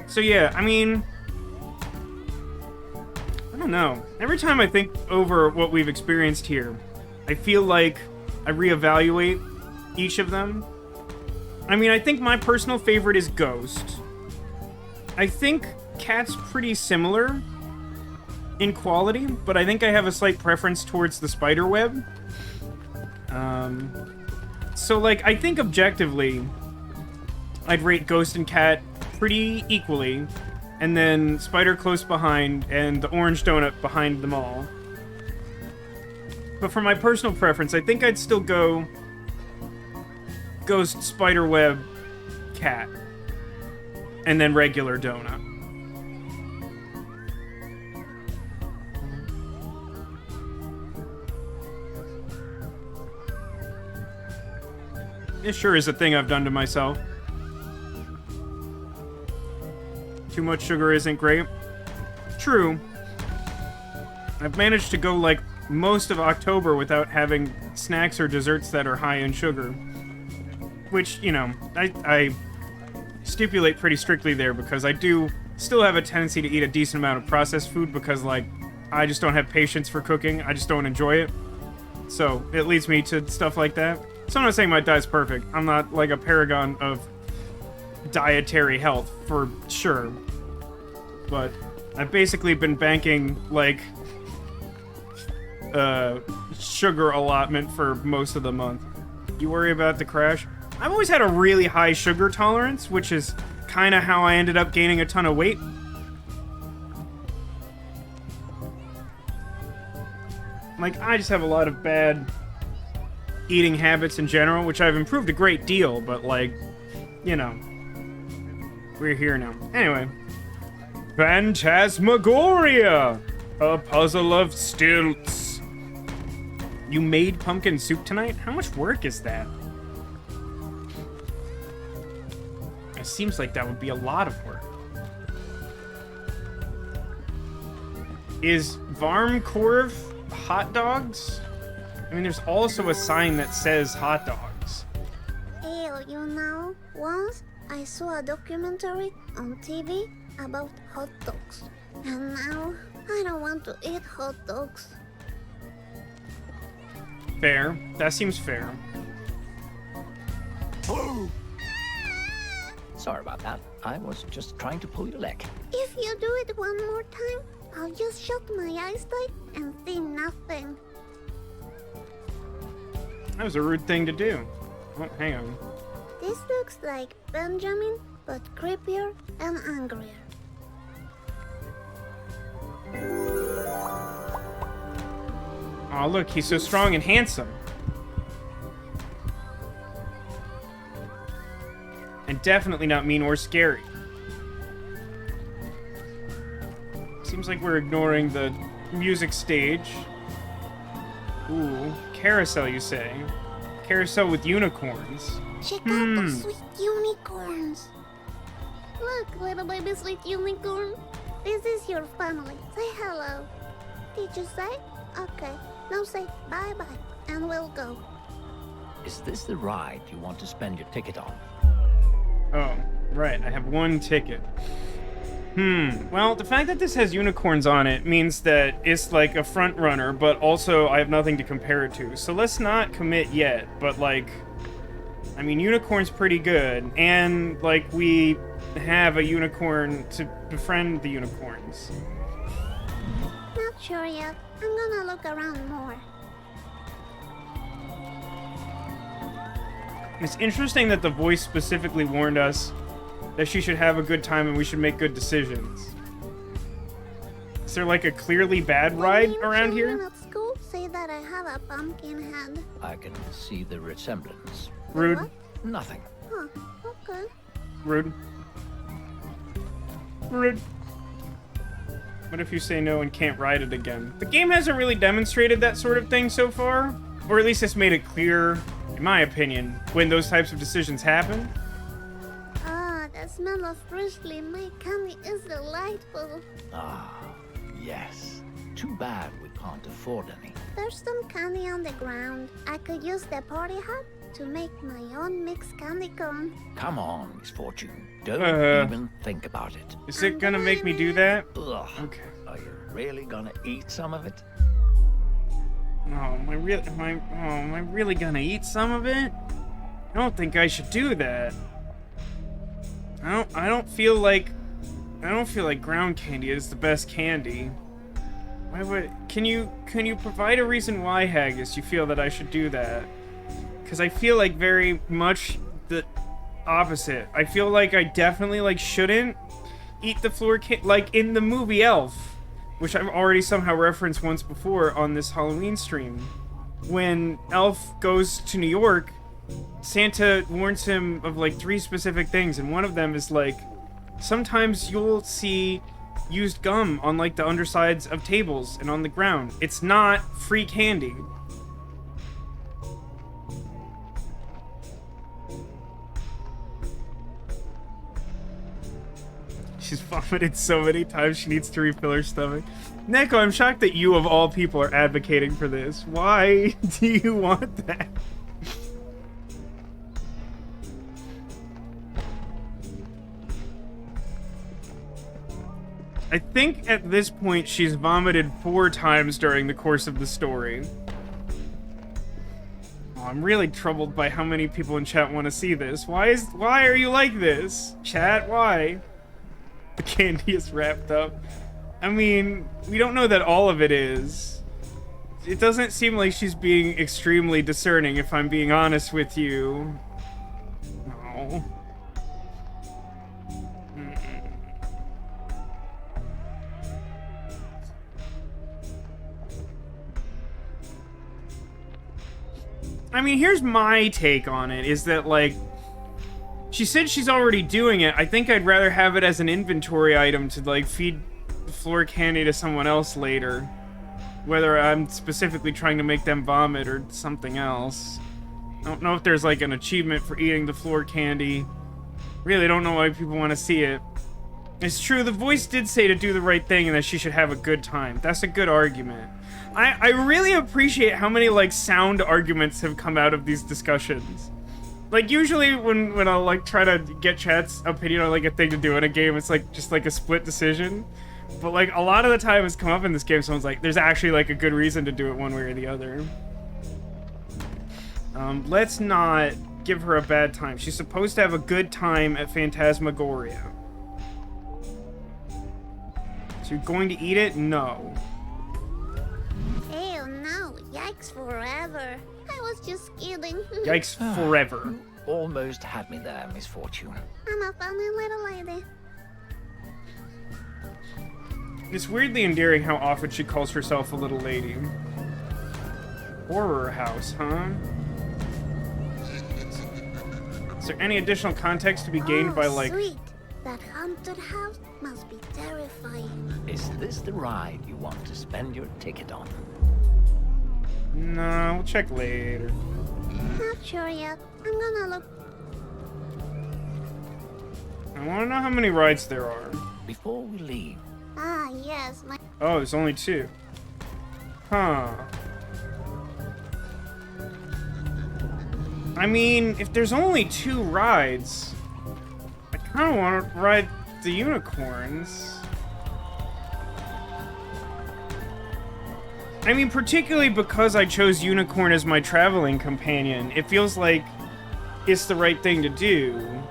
So yeah, I mean... I don't know. Every time I think over what we've experienced here, I feel like I reevaluate each of them. I mean, I think my personal favorite is Ghost. I think Cat's pretty similar in quality, but I think I have a slight preference towards the Spiderweb. So, like, I think objectively, I'd rate Ghost and Cat pretty equally, and then Spider close behind, and the orange donut behind them all. But for my personal preference, I think I'd still go Ghost, Spiderweb, Cat, and then regular donut. It sure is a thing I've done to myself. Too much sugar isn't great. True. I've managed to go, like, most of October without having snacks or desserts that are high in sugar. Which, you know, I stipulate pretty strictly there because I do still have a tendency to eat a decent amount of processed food because, like, I just don't have patience for cooking. I just don't enjoy it. So, it leads me to stuff like that. So I'm not saying my diet's perfect. I'm not, like, a paragon of dietary health, for sure. But I've basically been banking, like, sugar allotment for most of the month. You worry about the crash? I've always had a really high sugar tolerance, which is kind of how I ended up gaining a ton of weight. Like, I just have a lot of bad eating habits in general, which I've improved a great deal, but, like, you know, we're here now. Anyway. Phantasmagoria! A puzzle of stilts. You made pumpkin soup tonight? How much work is that? It seems like that would be a lot of work. Is Varmkorv hot dogs? I mean, there's also a sign that says hot dogs. Ew, you know, once I saw a documentary on TV about hot dogs. And now I don't want to eat hot dogs. Fair. That seems fair. Sorry about that. I was just trying to pull your leg. If you do it one more time, I'll just shut my eyes tight and see nothing. That was a rude thing to do. Oh, hang on. This looks like Benjamin, but creepier and angrier. Oh, look, he's so strong and handsome. And definitely not mean or scary. Seems like we're ignoring the music stage. Ooh, carousel, you say? Carousel with unicorns. Check out those sweet unicorns. Look, little baby sweet unicorn. This is your family. Say hello. Did you say? Okay. Now say bye-bye, and we'll go. Is this the ride you want to spend your ticket on? Oh, right. I have one ticket. Well, the fact that this has unicorns on it means that it's like a front runner, but also I have nothing to compare it to. So let's not commit yet, but like, I mean, unicorn's pretty good, and like we have a unicorn to befriend the unicorns. Not sure yet. I'm gonna look around more. It's interesting that the voice specifically warned us that she should have a good time and we should make good decisions. Is there like a clearly bad ride around Children here? at school say that I have a pumpkin head. I can see the resemblance. Rude. What? Nothing. Huh, okay. Rude. Rude. What if you say no and can't ride it again? The game hasn't really demonstrated that sort of thing so far. Or at least it's made it clear, in my opinion, when those types of decisions happen. Ah, the smell of freshly made candy is delightful. Ah, yes. Too bad we can't afford any. There's some candy on the ground. I could use the party hat to make my own mixed candy cone. Come on, Misfortune. Don't even think about it. Is it gonna make me do that? Ugh. Okay. Are you really gonna eat some of it? Oh, am I really gonna eat some of it? I don't think I should do that. I don't feel like ground candy is the best candy. Why would can you provide a reason why, Haggis, you feel that I should do that? Because I feel like very much the opposite. I feel like I definitely like shouldn't eat the floor like in the movie Elf, which I've already somehow referenced once before on this Halloween stream. When Elf goes to New York, Santa warns him of like 3 specific things, and one of them is like, sometimes you'll see used gum on like the undersides of tables and on the ground. It's not free candy. She's vomited so many times she needs to refill her stomach. Neko, I'm shocked that you of all people are advocating for this. Why do you want that? I think at this point she's vomited 4 times during the course of the story. Oh, I'm really troubled by how many people in chat want to see this. Why are you like this? Chat, why? The candy is wrapped up. I mean, we don't know that all of it is. It doesn't seem like she's being extremely discerning, if I'm being honest with you. No. I mean, here's my take on it, is that, like, she said she's already doing it. I think I'd rather have it as an inventory item to, like, feed the floor candy to someone else later. Whether I'm specifically trying to make them vomit or something else. I don't know if there's like an achievement for eating the floor candy. Really don't know why people want to see it. It's true, the voice did say to do the right thing and that she should have a good time. That's a good argument. I really appreciate how many, like, sound arguments have come out of these discussions. Like, usually when I'll, like, try to get chat's opinion on, like, a thing to do in a game, it's, like, just, like, a split decision. But, like, a lot of the time it's come up in this game, someone's like, there's actually, like, a good reason to do it one way or the other. Let's not give her a bad time. She's supposed to have a good time at Phantasmagoria. So you're going to eat it? No. Hell no, yikes forever. I was just kidding. Yikes forever. Almost had me there, Misfortune. I'm a funny little lady. It's weirdly endearing how often she calls herself a little lady. Horror house, huh? Is there any additional context to be gained by, like... Sweet. That haunted house must be terrifying. Is this the ride you want to spend your ticket on? No, we'll check later. Not sure yet. I'm gonna look. I want to know how many rides there are. Before we leave, Ah, yes, my. Oh, there's only 2. Huh. I mean, if there's only 2 rides, I kind of want to ride the unicorns. I mean, particularly because I chose unicorn as my traveling companion, it feels like it's the right thing to do.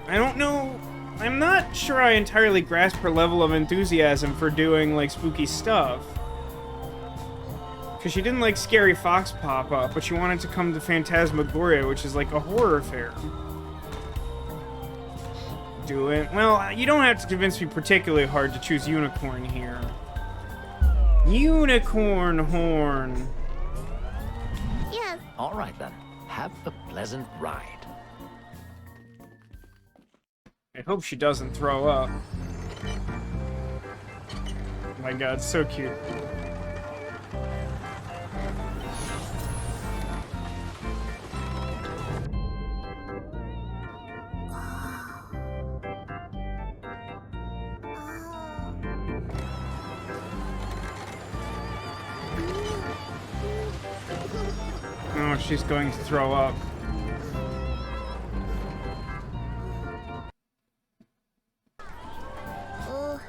I don't know. I'm not sure I entirely grasp her level of enthusiasm for doing, like, spooky stuff. Because she didn't like Scary Fox pop up, but she wanted to come to Phantasmagoria, which is like a horror fair. Do it. Well, you don't have to convince me particularly hard to choose unicorn here. Unicorn horn. Yes. all right then. Have a pleasant ride. I hope she doesn't throw up. My god, so cute. Oh, she's going to throw up. Oh,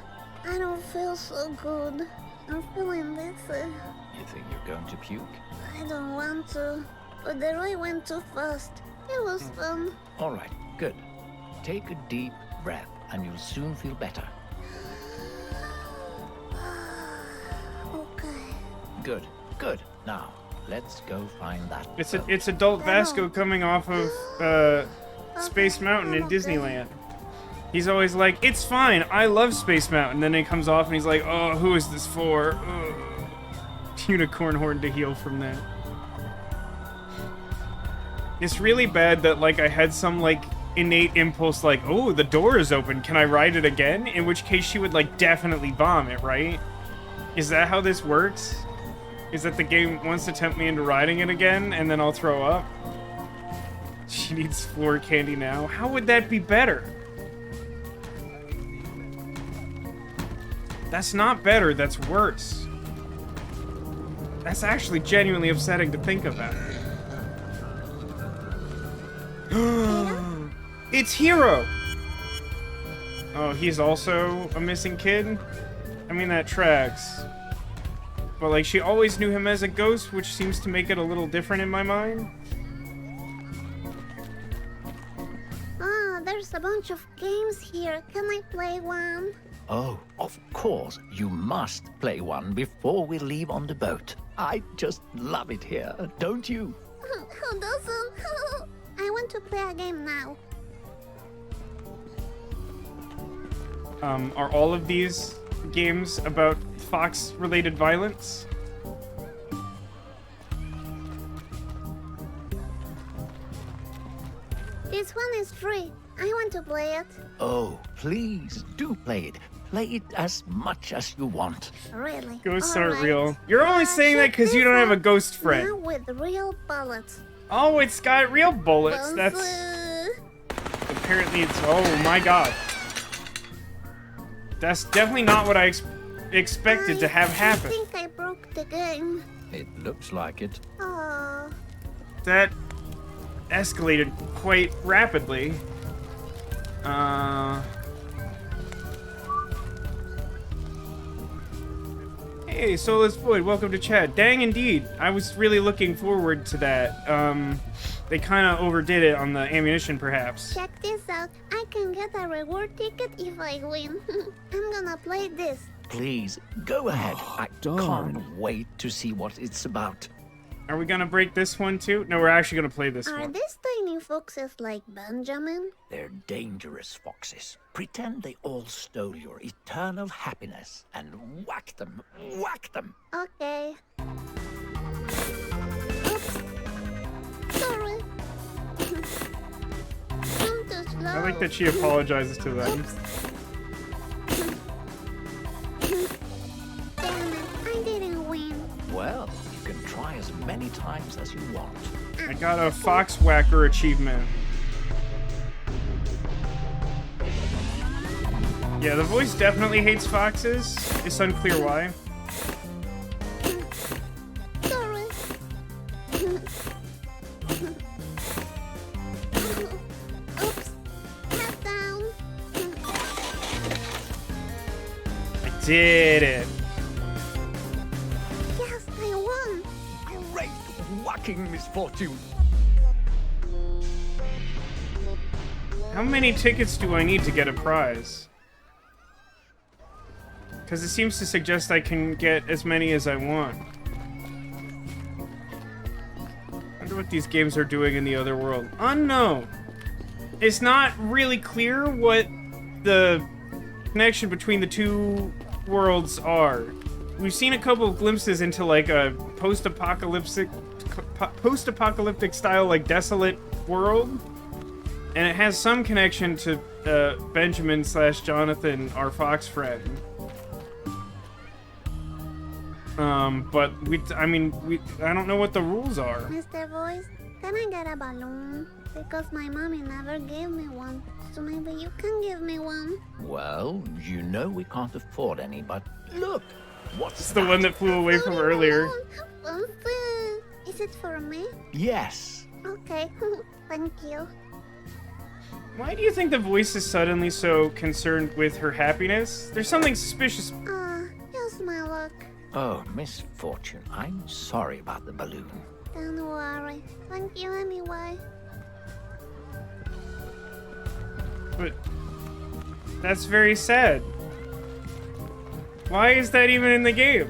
I don't feel so good. I'm feeling dizzy. You think you're going to puke? I don't want to, but the ride went too fast. It was fun. All right, good. Take a deep breath and you'll soon feel better. Okay. Good, good. Now, let's go find that. It's adult Vasco coming off of Space Mountain in Disneyland. He's always like, it's fine, I love Space Mountain. Then he comes off and he's like, oh, who is this for? Ugh. Unicorn horn to heal from that. It's really bad that, like, I had some, like, innate impulse like, oh, the door is open, can I ride it again? In which case she would, like, definitely vomit, right? Is that how this works? Is that the game wants to tempt me into riding it again, and then I'll throw up? She needs floor candy now. How would that be better? That's not better, that's worse. That's actually genuinely upsetting to think about. It's Hero! Oh, he's also a missing kid? I mean, that tracks. But, like, she always knew him as a ghost, which seems to make it a little different in my mind. Ah, there's a bunch of games here. Can I play one? Oh, of course. You must play one before we leave on the boat. I just love it here, don't you? Who doesn't? I want to play a game now. Are all of these games about fox-related violence? This one is free. I want to play it. Oh, please do play it. Play it as much as you want. Really? Ghosts aren't Alright. real. You're only saying that Check because you this don't have a out. ghost friend. Now with real bullets. Oh, it's got real bullets. Bonzo. That's apparently it's. Oh my god. That's definitely not what I expected to have happen. I think I broke the game. It looks like it. Oh. That escalated quite rapidly. Hey, Soulless Void, welcome to chat. Dang, indeed. I was really looking forward to that. They kind of overdid it on the ammunition, perhaps. Check this out. I can get a reward ticket if I win. I'm gonna play this. Please, go ahead. I darn. can't wait to see what it's about. Are we gonna break this one too? No, we're actually gonna play this Are one. these tiny foxes like Benjamin? They're dangerous foxes. Pretend they all stole your eternal happiness and whack them. Whack them! Okay. Oops. Sorry. I'm too slow. I like that she apologizes to them. Damn it, I didn't win. Well, you can try as many times as you want. I got a Fox Whacker achievement. Yeah, the voice definitely hates foxes. It's unclear why. Sorry. Oops. Head down. I did it. Yes, I won. Great whacking, Misfortune! How many tickets do I need to get a prize? Because it seems to suggest I can get as many as I want. I wonder what these games are doing in the other world. Unknown. It's not really clear what the connection between the two worlds are. We've seen a couple of glimpses into like a post-apocalyptic style, like desolate world, and it has some connection to Benjamin / Jonathan, our fox friend. But I don't know what the rules are. Mr. Voice, can I get a balloon? Because my mommy never gave me one. So maybe you can give me one. Well, you know we can't afford any, but look! What's It's the one that flew away from earlier. Balloon. Is it for me? Yes. Okay. Thank you. Why do you think the voice is suddenly so concerned with her happiness? There's something suspicious. Just my luck. Oh, Misfortune, I'm sorry about the balloon. Don't worry. Thank you anyway. But that's very sad. Why is that even in the game?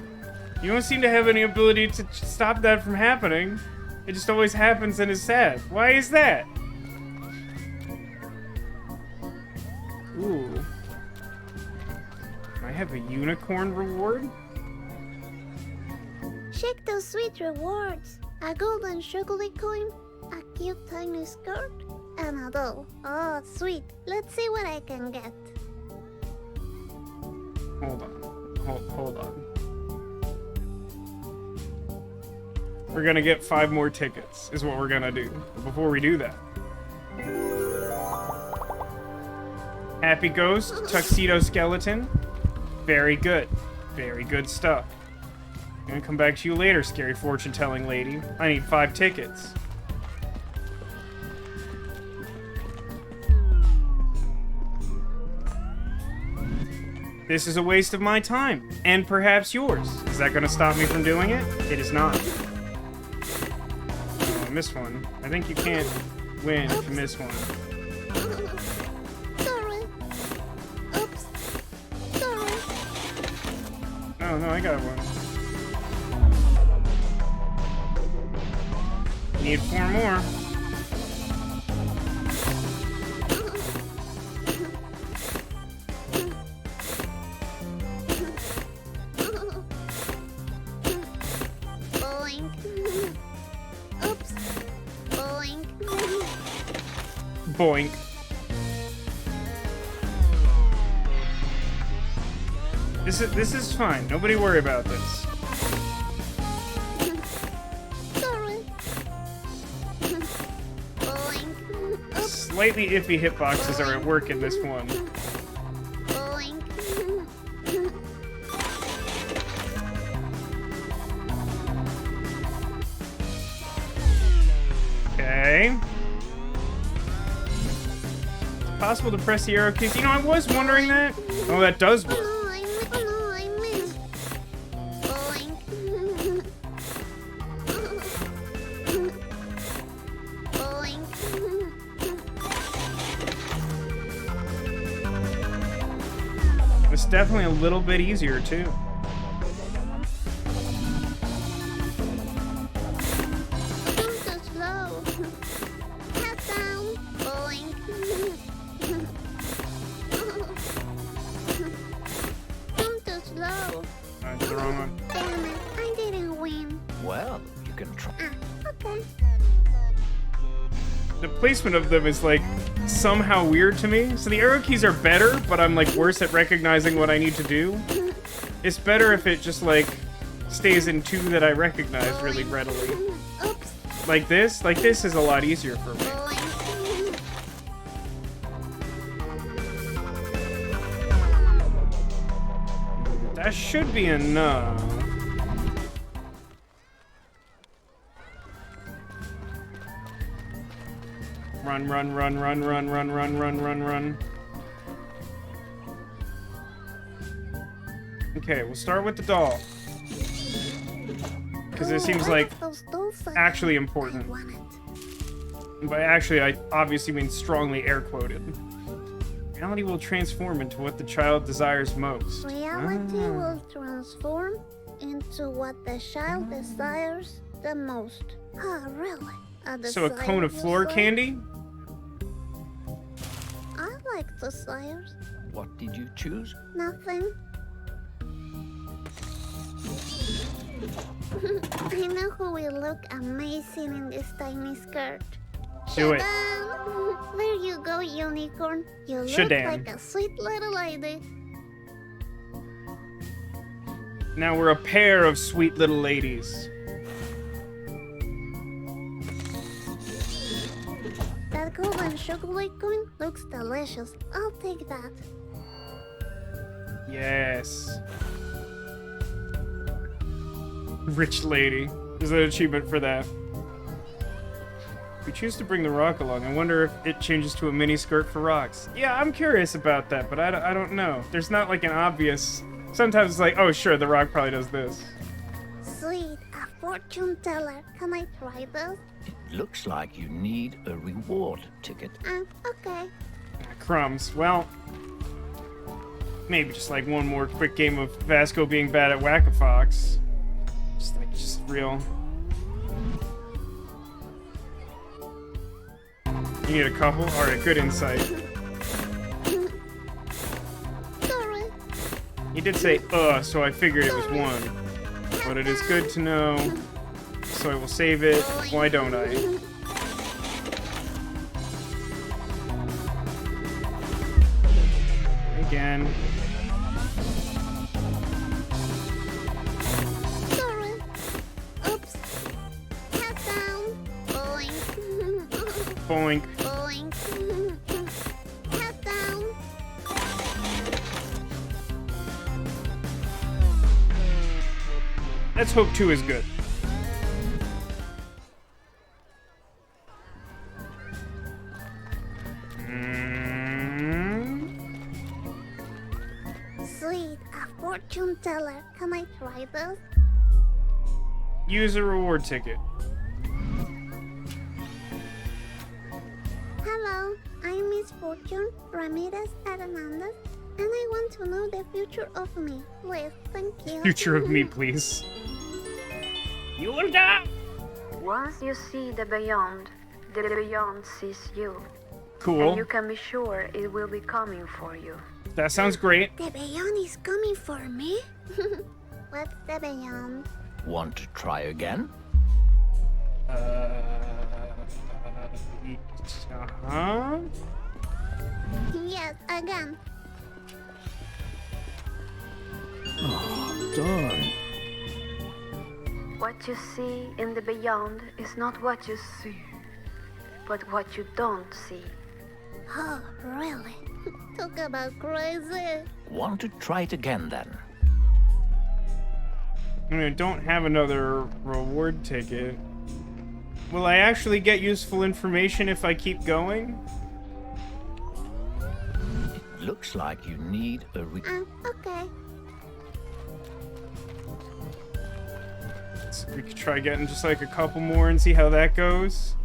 You don't seem to have any ability to stop that from happening. It just always happens and is sad. Why is that? Ooh. I have a unicorn reward? Check those sweet rewards. A golden chocolate coin, a cute tiny skirt, and a doll. Oh, sweet. Let's see what I can get. Hold on. Hold on. We're gonna get 5 more tickets, is what we're gonna do. But before we do that. Happy Ghost, Tuxedo Skeleton. Very good. Very good stuff. I'm gonna come back to you later, scary fortune-telling lady. I need 5 tickets. This is a waste of my time, and perhaps yours. Is that gonna stop me from doing it? It is not. Oh, I missed one. I think you can't win if you miss one. Sorry. Oops. Sorry. Oh, no, I got one. Need 4 more. Boink. Oops. Boink. Boink. This is fine. Nobody worry about this. Sorry. Boing. Oops. Slightly iffy hitboxes are at work in this one. Boing. Okay. It's possible to press the arrow keys. You know, I was wondering that. Oh, that does work. Oh, I missed. Boing. Boing. It's definitely a little bit easier, too. Don't too slow. Head down. Boing. Don't too slow. I did the wrong one. Damn it, I didn't win. Well, you can try. Okay. The placement of them is, like, somehow weird to me. So the arrow keys are better, but I'm, like, worse at recognizing what I need to do. It's better if it just, like, stays in two that I recognize really readily. Oops. Like this? Like, this is a lot easier for me. Boing. That should be enough. Run, run, run, run, run, run, run, run, run, run. Okay, we'll start with the doll. Because it seems like Those dolls are- actually I important. want it. By actually, I obviously mean strongly air quoted. Reality will transform into what the child desires most. Reality Ah. will transform into what the child desires the most. Oh, really? So a cone of floor candy? I like desires. What did you choose? Nothing. I know who will look amazing in this tiny skirt. Do it. Shadan! There you go, unicorn. You look Shadan. like a sweet little lady. Now we're a pair of sweet little ladies. That golden chocolate coin looks delicious. I'll take that. Yes. Rich lady. There's an achievement for that. We choose to bring the rock along. I wonder if it changes to a mini skirt for rocks. Yeah, I'm curious about that, but I don't know. There's not like an obvious... Sometimes it's like, oh sure, the rock probably does this. Sweet, a fortune teller. Can I try this? It looks like you need a reward ticket. Okay. Crumbs. Well, maybe just like one more quick game of Vasco being bad at Whack-A-Fox. Just real. You need a couple? Alright, good insight. Sorry. He did say, so I figured it was one. But it is good to know. So I will save it. Why don't I? Again. Sorry. Oops. Head down. Boing. Boink. Boing. Head down. Let's hope 2 is good. Sweet, a fortune teller. Can I try this? Use a reward ticket. Hello, I'm Miss Fortune Ramirez Hernandez, and I want to know the future of me. Please, thank you. Future of me, please. You will die! Once you see the beyond sees you. Cool. And you can be sure it will be coming for you. That sounds great. The beyond is coming for me? What's the beyond? Want to try again? Uh-huh. Yes, again. darn. What you see in the beyond is not what you see, but what you don't see. Oh, really? Talk about crazy. Want to try it again then? I mean, I don't have another reward ticket. Will I actually get useful information if I keep going? It looks like you need a Okay. So we could try getting just like a couple more and see how that goes.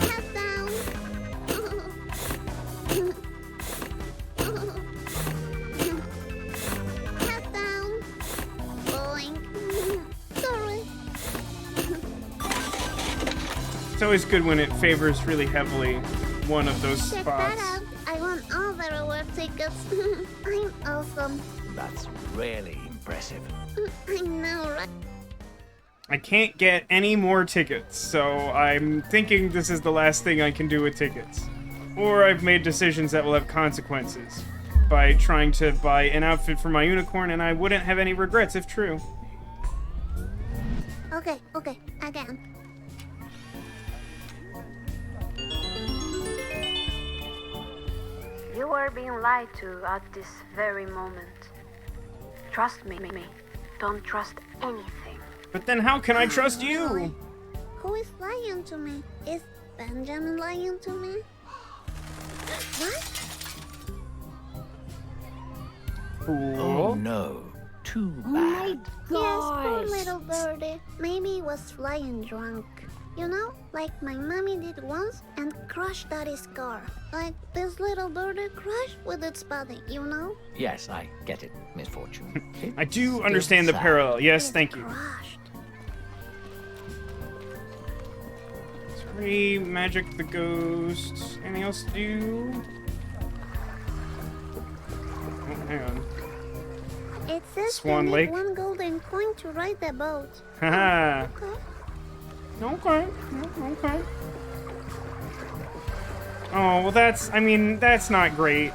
Head down. Head down. Boing. Sorry. It's always good when it favors really heavily one of those Check spots. that out. I won all the reward tickets. I'm awesome. That's really impressive. I know, right? I can't get any more tickets, so I'm thinking this is the last thing I can do with tickets. Or I've made decisions that will have consequences by trying to buy an outfit for my unicorn, and I wouldn't have any regrets if true. Okay, again. You are being lied to at this very moment. Trust me. Don't trust anything. But then how can I trust you? Who is lying to me? Is Benjamin lying to me? What? Cool. Oh no, too bad. Yes, poor little birdie. Maybe he was flying drunk. You know, like my mommy did once and crushed daddy's car. Like this little birdie crashed with its body, you know? Yes, I get it, Misfortune. I do understand the parallel. Yes, It thank you. crashed. Sorry, Magic the Ghost. Anything else to do? Oh, hang on. It says Swan you Lake? need one golden coin to ride the boat. Haha. Okay. Okay. Oh, well that's not great.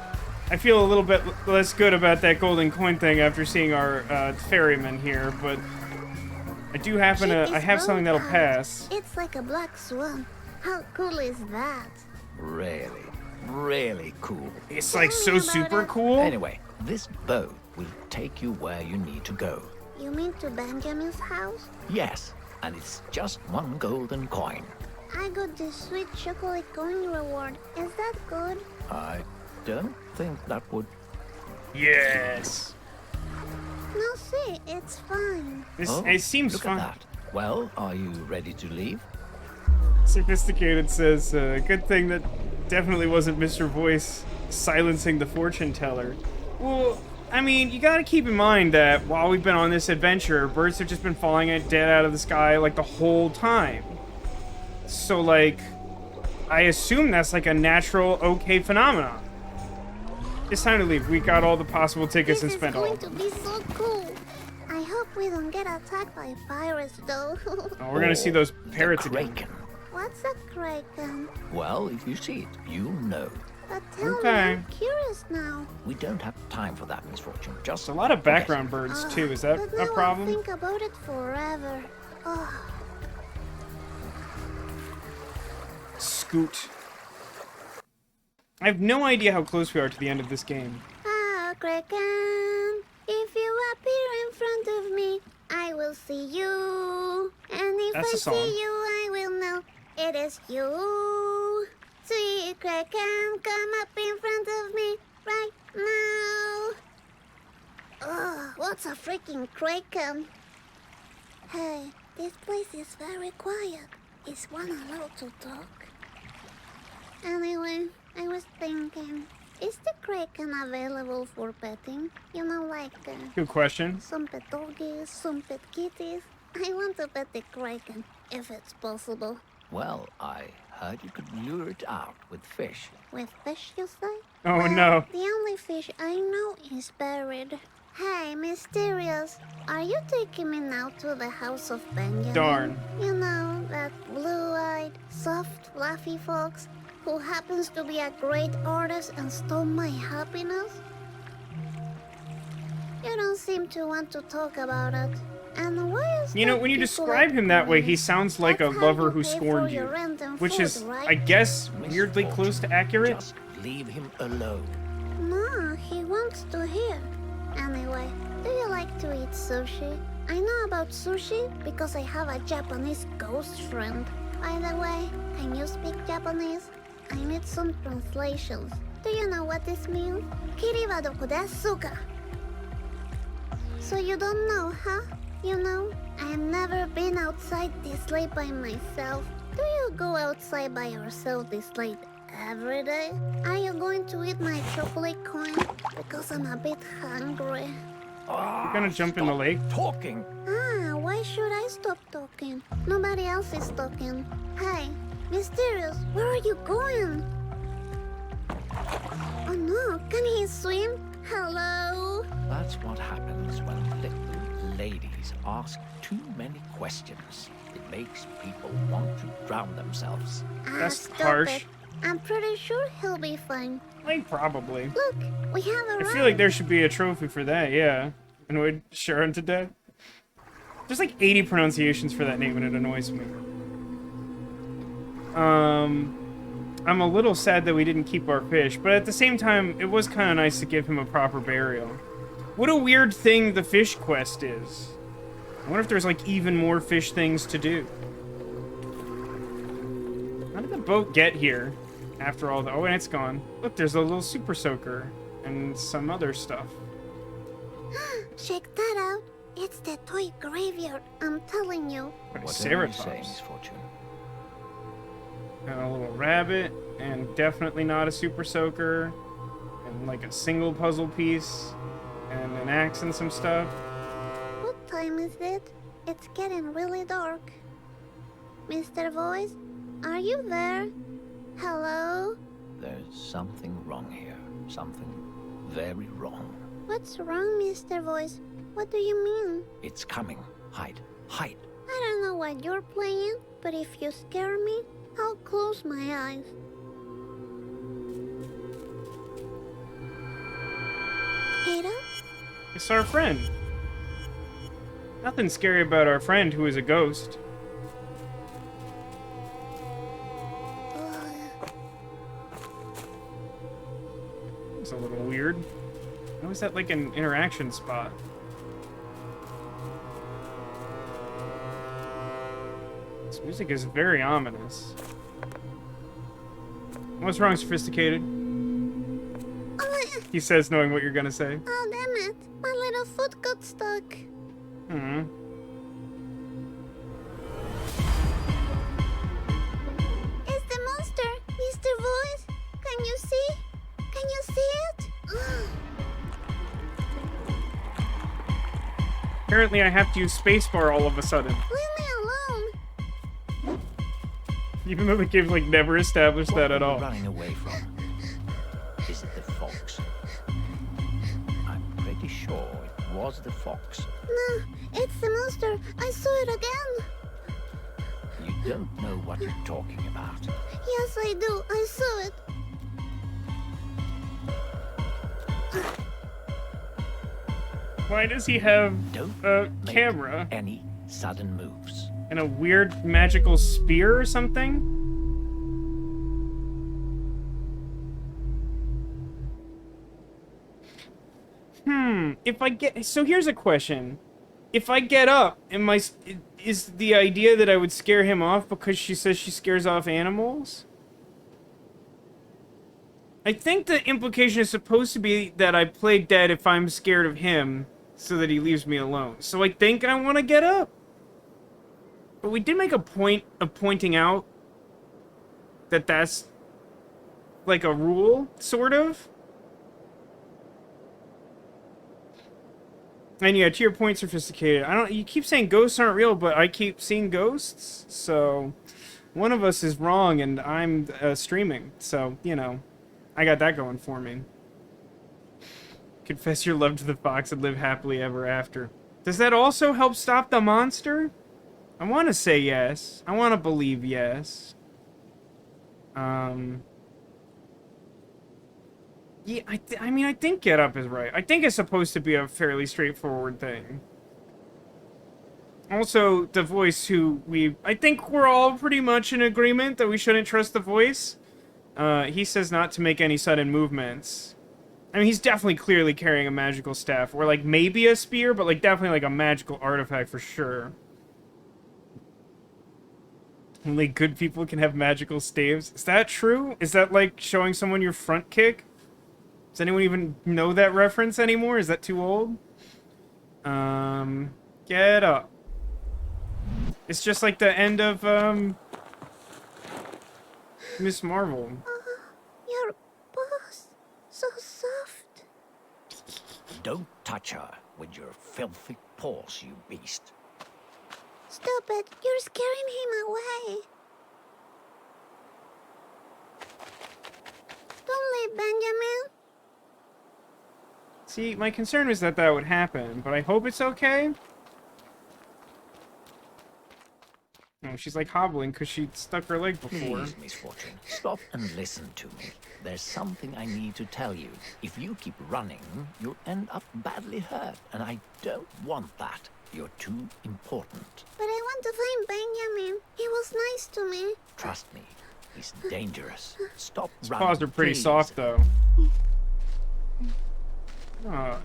I feel a little bit less good about that golden coin thing after seeing our ferryman here, but I do happen to, I have something that'll pass. It's like a black swan. How cool is that? Really cool. It's like Tell so me about super it. cool. Anyway, this boat will take you where you need to go. You mean to Benjamin's house? Yes, and it's just one golden coin. I got this sweet chocolate coin reward. Is that good? I don't think that would... Yes. No, see, it's fine. This Oh, it seems look fun. at that. Well, are you ready to leave? Sophisticated says, good thing that definitely wasn't Mr. Voice silencing the fortune teller. Well, I mean, you gotta keep in mind that while we've been on this adventure, birds have just been falling dead out of the sky, like, the whole time. So, like, I assume that's, like, a natural, okay phenomenon. It's time to leave. We got all the possible tickets and This is spent all going of to them. be so cool. I hope we don't get attacked by pirates, though. Oh, we're gonna see those parrots the again. kraken. What's a kraken? Well, if you see it, you'll know. But tell me, Okay. I'm curious now. We don't have time for that, Misfortune. Just There's a lot of background birds, too. Is that but a now problem? I'll think about it forever. Oh, Scoot. I have no idea how close we are to the end of this game. kraken, if you appear in front of me, I will see you. And if That's I a song. see you, I will know it is you. See, kraken, come up in front of me right now. Ugh, what's a freaking kraken? Hey, this place is very quiet. Is one allowed to talk? Anyway, I was thinking, is the kraken available for petting? You know, like Good question. some pet doggies, some pet kitties. I want to pet the kraken, if it's possible. Well, I heard you could lure it out with fish. With fish, you say? Oh, Well, no. The only fish I know is buried. Hey, Mysterious, are you taking me now to the house of Benjamin? Darn. You know, that blue-eyed, soft, fluffy fox who happens to be a great artist and stole my happiness? You don't seem to want to talk about it. And why is You know, that when you people describe him that way, he me? sounds like a That's how lover you who pay for scorned your you. rent and Which food, is, right? I guess, Miss weirdly Fortune, close to accurate. Just leave him alone. No, he wants to hear. Anyway, do you like to eat sushi? I know about sushi because I have a Japanese ghost friend. By the way, can you speak Japanese? I need some translations. Do you know what this means? Kiri wa doko desu ka? So you don't know, huh? You know, I have never been outside this late by myself. Do you go outside by yourself this late every day? Are you going to eat my chocolate coin? Because I'm a bit hungry. You're gonna jump in the lake? Talking. Ah, why should I stop talking? Nobody else is talking. Hey, Mysterious, where are you going? Oh no, can he swim? Hello? That's what happens when little ladies ask too many questions. It makes people want to drown themselves. That's stop harsh. it. I'm pretty sure he'll be fine. Like, probably. Look, we have a I ride. feel like there should be a trophy for that, yeah. Annoyed Sharon to death. There's like 80 pronunciations for that name and it annoys me. I'm a little sad that we didn't keep our fish, but at the same time, it was kind of nice to give him a proper burial. What a weird thing the fish quest is. I wonder if there's like even more fish things to do. How did the boat get here? After all the... Oh, and it's gone. Look, there's a little super soaker and some other stuff. Check that out. It's the toy graveyard, I'm telling you. What a Whatever you say, ceratops. Miss Fortune. And a little rabbit, and definitely not a super soaker, and like a single puzzle piece, and an axe and some stuff. What time is it? It's getting really dark. Mr. Voice, are you there? Hello? There's something wrong here. Something very wrong. What's wrong, Mr. Voice? What do you mean? It's coming. Hide. Hide. I don't know what you're playing, but if you scare me, I'll close my eyes. Ada? It's our friend. Nothing scary about our friend who is a ghost. It's a little weird. How is that like an interaction spot? This music is very ominous. What's wrong, Sophisticated? He says, knowing what you're gonna say. Oh, damn it. My little foot got stuck. Hmm. It's the monster, Mr. Voice. Can you see? Can you see it? Apparently I have to use spacebar all of a sudden. Leave me alone. Even though the game's like never established that at What are all. you running away from? Is it the fox? I'm pretty sure it was the fox. No, it's the monster. I saw it again. You don't know what you're talking about. Yes, I do. I saw it. Why does he have Don't a make camera any sudden moves. and a weird magical spear or something? If I get... So here's a question. If I get up, is the idea that I would scare him off because she says she scares off animals? I think the implication is supposed to be that I play dead if I'm scared of him so that he leaves me alone. So I think I want to get up. But we did make a point of pointing out that that's like a rule, sort of. And yeah, to your point, Sophisticated, you keep saying ghosts aren't real, but I keep seeing ghosts, so one of us is wrong and I'm streaming, so, you know, I got that going for me. Confess your love to the fox and live happily ever after. Does that also help stop the monster? I want to say yes. I want to believe yes. Yeah, I mean, I think get up is right. I think it's supposed to be a fairly straightforward thing. Also, the voice I think we're all pretty much in agreement that we shouldn't trust the voice. He says not to make any sudden movements. I mean, he's definitely clearly carrying a magical staff, or like maybe a spear, but like definitely like a magical artifact for sure. Only good people can have magical staves. Is that true? Is that like showing someone your front kick? Does anyone even know that reference anymore? Is that too old? Get up. It's just like the end of, Miss Marvel. Your boss. So soft. Don't touch her with your filthy paws, you beast. Stupid, you're scaring him away. Don't leave, Benjamin. See, my concern was that that would happen, but I hope it's okay. Oh, she's like hobbling because she stuck her leg before. Please, Misfortune, stop and listen to me. There's something I need to tell you. If you keep running, you'll end up badly hurt, and I don't want that. You're too important. But I want to find Benjamin. He was nice to me. Trust me, he's dangerous. Stop His running. paws are pretty please. soft, though. Oh,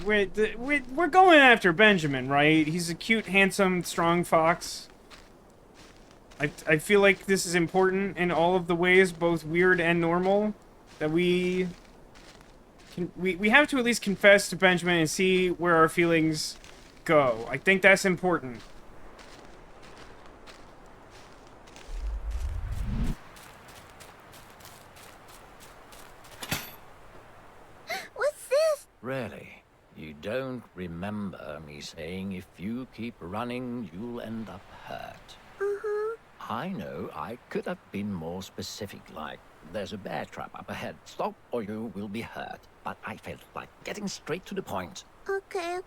we're going after Benjamin, right? He's a cute, handsome, strong fox. I feel like this is important in all of the ways, both weird and normal, that we have to at least confess to Benjamin and see where our feelings go. I think that's important. What's this? Really? You don't remember me saying if you keep running, you'll end up hurt? Uh-huh. I know I could have been more specific, like, there's a bear trap up ahead. Stop or you will be hurt. But I felt like getting straight to the point. Okay,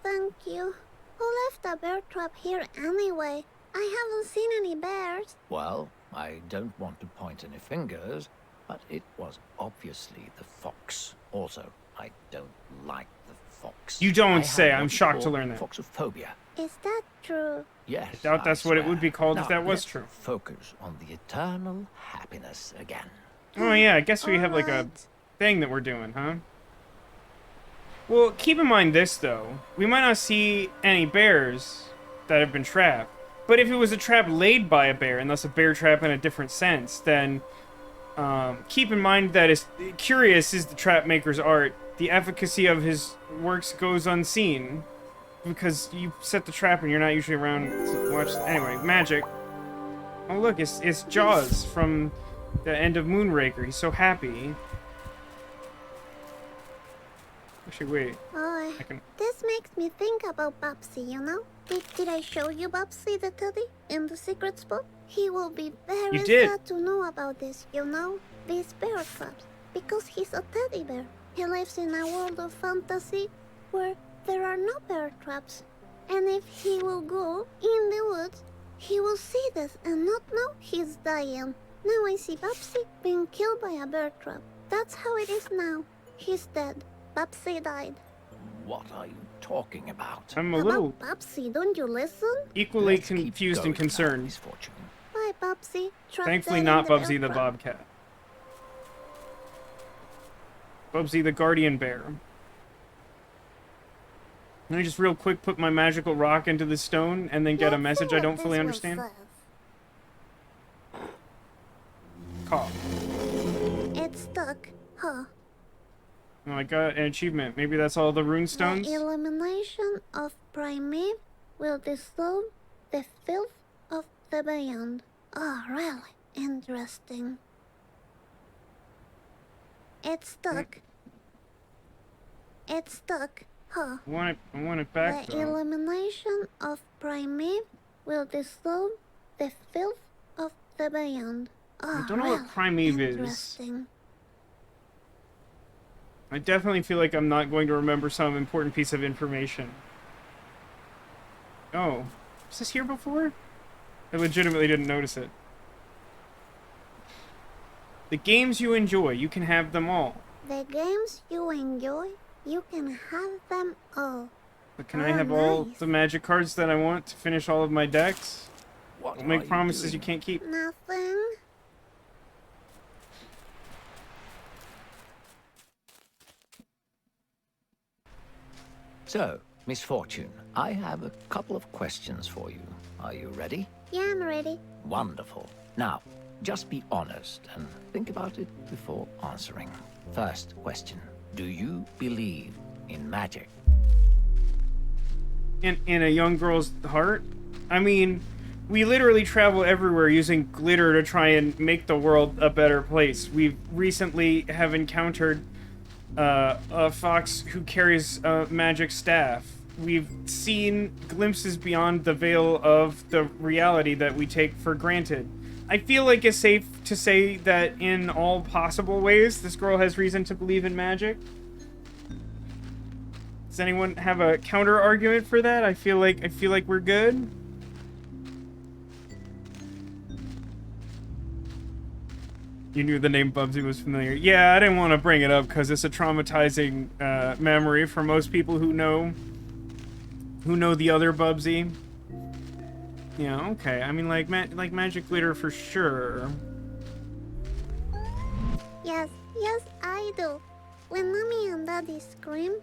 thank you. Who left a bear trap here anyway? I haven't seen any bears. Well, I don't want to point any fingers, but it was obviously the fox. Also, I don't like the fox. You don't I say. have I'm what you shocked to call learn that. Foxophobia. Is that true? Yes, I doubt that's what it would be called if now, that was let's true. Focus on the eternal happiness again. Oh yeah, I guess we have like a Alright. thing that we're doing, huh? Well, keep in mind this, though. We might not see any bears that have been trapped. But if it was a trap laid by a bear, and thus a bear trap in a different sense, then keep in mind that as curious is the trap maker's art, the efficacy of his works goes unseen. Because you set the trap and you're not usually around to watch... Anyway, magic. Oh look, it's Jaws from the end of Moonraker. He's so happy. Actually, wait. Oh, I can... this makes me think about Bubsy, you know? Did I show you Bubsy the teddy in the secrets book? He will be very You did. sad to know about this, you know? These bear traps. Because he's a teddy bear. He lives in a world of fantasy where there are no bear traps. And if he will go in the woods, he will see this and not know he's dying. Now I see Bubsy being killed by a bear trap. That's how it is now. He's dead. Bubsy died. What are you talking about? I'm a little About Bubsy, don't you listen? equally Let's keep confused and going now, concerned. Misfortune. Bye, Bubsy. Trapped Thankfully dead not in Bubsy the bear trap. Bobcat. Bubsy the Guardian Bear. Let me just real quick put my magical rock into the stone and then get a Let's message see I what don't this fully one understand. says. Cough. It's stuck. Huh. Oh, I got an achievement. Maybe that's all the rune stones? The elimination of Primate will dissolve the filth of the beyond. Oh, really? Interesting. It's stuck. It's stuck. Huh. I want it back, The though. elimination of Primate will dissolve the filth of the beyond. Oh, I don't know really? what Primate is. Interesting. I definitely feel like I'm not going to remember some important piece of information. Oh. Was this here before? I legitimately didn't notice it. The games you enjoy, you can have them all. The games you enjoy, you can have them all. But can I have all the magic cards that I want to finish all of my decks? What Don't make are promises you doing? can't keep. Nothing. So, Misfortune, I have a couple of questions for you. Are you ready? Yeah, I'm ready. Wonderful. Now, just be honest and think about it before answering. First question. Do you believe in magic? In a young girl's heart? I mean, we literally travel everywhere using glitter to try and make the world a better place. We recently have encountered a fox who carries a magic staff. We've seen glimpses beyond the veil of the reality that we take for granted. I feel like it's safe to say that in all possible ways, this girl has reason to believe in magic. Does anyone have a counter argument for that? I feel like we're good. You knew the name Bubsy was familiar. Yeah, I didn't want to bring it up because it's a traumatizing memory for most people who know the other Bubsy. Yeah, okay. I mean, like magic glitter for sure. Yes, I do. When Mommy and Daddy scream,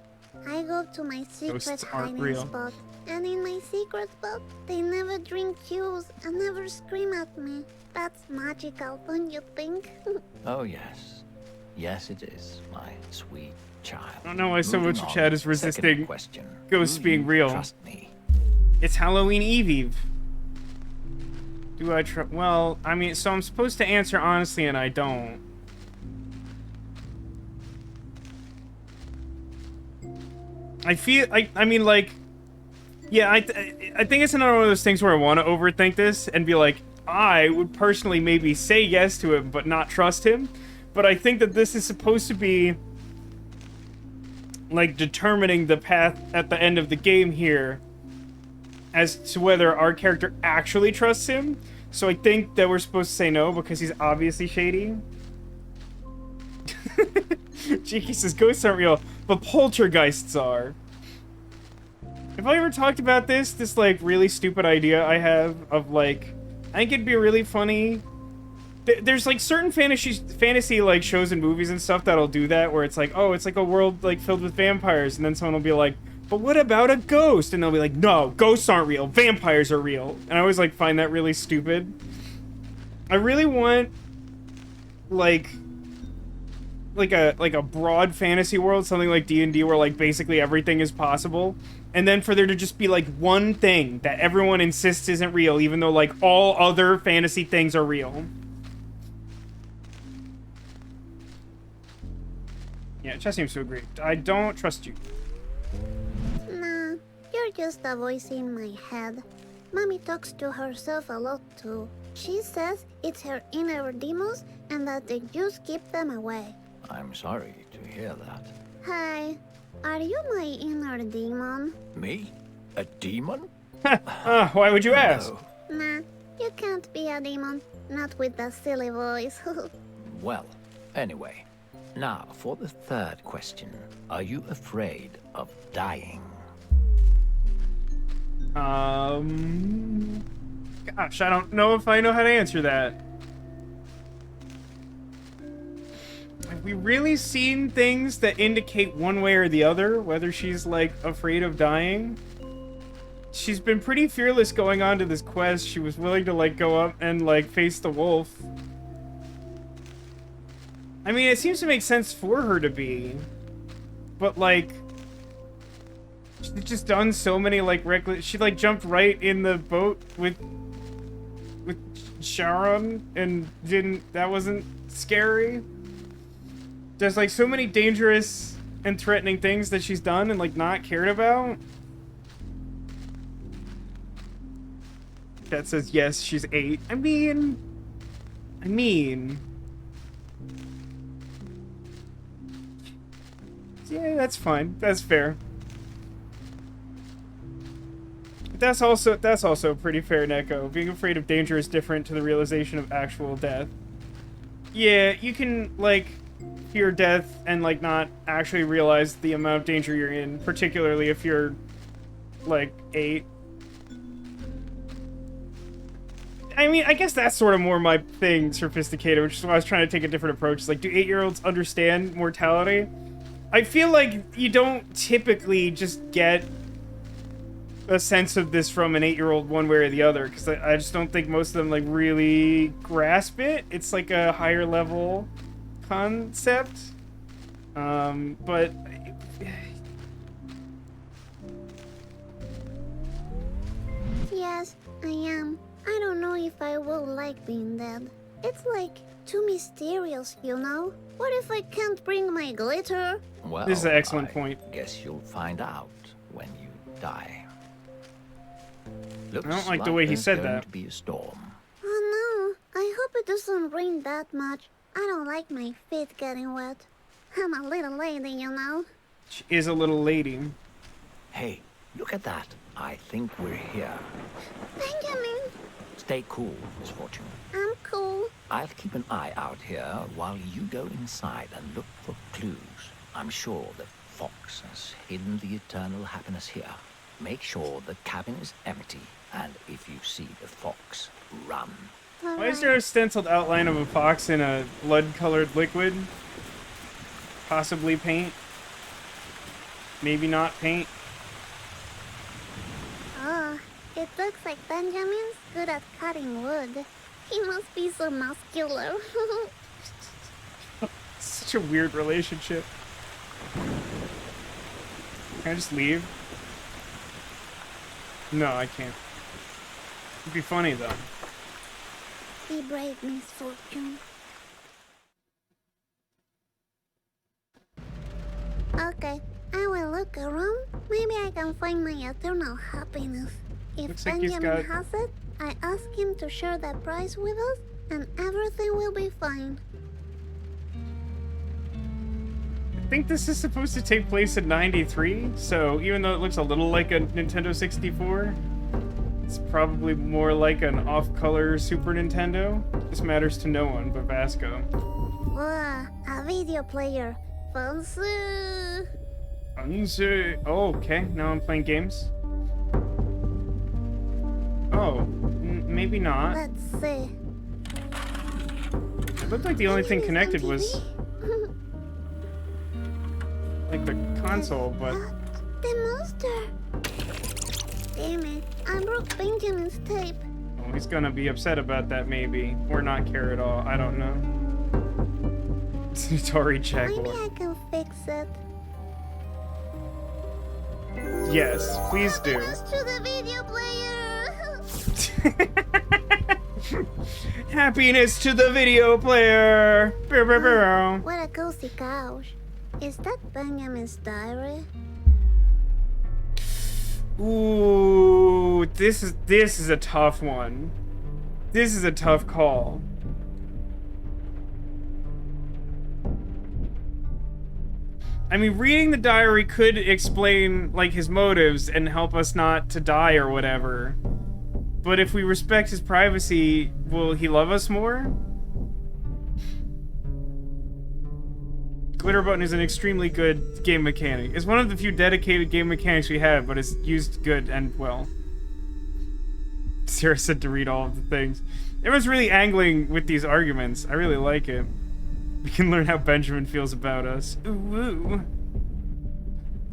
I go to my secret Ghosts aren't hiding real. spot. And in my secret spot, they never drink juice and never scream at me. That's magical, don't you think? Oh, yes. Yes, it is, my sweet child. I don't know why so Moving much of on. Chad is Second resisting question. ghosts Do being you real. Trust me. It's Halloween Eve. Do I trust? Well, I mean, so I'm supposed to answer honestly, and I don't. I feel I mean, like, yeah, I think it's another one of those things where I want to overthink this and be like, I would personally maybe say yes to him, but not trust him. But I think that this is supposed to be like determining the path at the end of the game here as to whether our character actually trusts him. So I think that we're supposed to say no because he's obviously shady. Cheeky says ghosts aren't real, but poltergeists are. Have I ever talked about this like really stupid idea I have of like, I think it'd be really funny. There's like certain fantasy like shows and movies and stuff that'll do that where it's like, oh, it's like a world like filled with vampires, and then someone will be like, but what about a ghost? And they'll be like, no, ghosts aren't real, vampires are real. And I always like find that really stupid. I really want like a broad fantasy world, something like D&D where like basically everything is possible. And then for there to just be like one thing that everyone insists isn't real, even though like all other fantasy things are real. Yeah, Chess seems to agree. I don't trust you. Nah, you're just a voice in my head. Mommy talks to herself a lot too. She says it's her inner demons and that the juice keep them away. I'm sorry to hear that. Hi, are you my inner demon? Me? A demon? Why would you ask? No. Nah, you can't be a demon. Not with that silly voice. Well, anyway. Now, for the third question. Are you afraid of dying? Gosh, I don't know if I know how to answer that. Have we really seen things that indicate one way or the other, whether she's, like, afraid of dying? She's been pretty fearless going on to this quest. She was willing to, like, go up and, like, face the wolf. I mean, it seems to make sense for her to be. But, like, she's just done so many, like, reckless... She, like, jumped right in the boat with Sharon and didn't... That wasn't scary. There's, like, so many dangerous and threatening things that she's done and, like, not cared about. That says, yes, she's 8. I mean... Yeah, that's fine. That's fair. That's also pretty fair, Neko. Being afraid of danger is different to the realization of actual death. Yeah, you can, like... fear death and like not actually realize the amount of danger you're in, particularly if you're like 8. I mean, I guess that's sort of more my thing, sophisticated, which is why I was trying to take a different approach. It's like, do 8-year-olds understand mortality? I feel like you don't typically just get a sense of this from an 8-year-old one way or the other, because I just don't think most of them like really grasp it. It's like a higher level concept. But Yes, I am. I don't know if I will like being dead. It's like too mysterious, you know? What if I can't bring my glitter? Well, this is an excellent point. Guess you'll find out when you die. Looks I don't like the way he there's said going that. to be a storm. Oh no, I hope it doesn't rain that much. I don't like my feet getting wet. I'm a little lady, you know? She is a little lady. Hey, look at that. I think we're here. Benjamin, Stay cool, Misfortune. I'm cool. I'll keep an eye out here while you go inside and look for clues. I'm sure that Fox has hidden the eternal happiness here. Make sure the cabin is empty, and if you see the fox, run. Why is there a stenciled outline of a fox in a blood-colored liquid? Possibly paint. Maybe not paint. Oh, it looks like Benjamin's good at cutting wood. He must be so muscular. Such a weird relationship. Can I just leave? No, I can't. It'd be funny though. Be brave, Misfortune. Okay, I will look around. Maybe I can find my eternal happiness. If Looks like he's Benjamin got- has it, I ask him to share the prize with us, and everything will be fine. I think this is supposed to take place in '93, so even though it looks a little like a Nintendo 64, it's probably more like an off-color Super Nintendo. This matters to no one but Vasco. Wow, a video player. Fancy. Oh, okay. Now I'm playing games. Oh, maybe not. Let's see. It looked like the only thing Benjamin's connected on was TV? like the console, but The monster! Damn it, I broke Benjamin's tape. oh, he's gonna be upset about that maybe. Or not care at all. I don't know. Atari Maybe Jaguar. I can fix it. Yes, please do. Happiness to the video player! Happiness to the video player! Brr, brr, brr. What a cozy couch. Is that Benjamin's diary? Ooh, this is a tough one. This is a tough call. I mean, reading the diary could explain, like, his motives and help us not to die or whatever. But if we respect his privacy, will he love us more? Glitter button is an extremely good game mechanic. It's one of the few dedicated game mechanics we have, but it's used good and well. Sarah said to read all of the things. Everyone's really angling with these arguments. I really like it. We can learn how Benjamin feels about us. Ooh, ooh.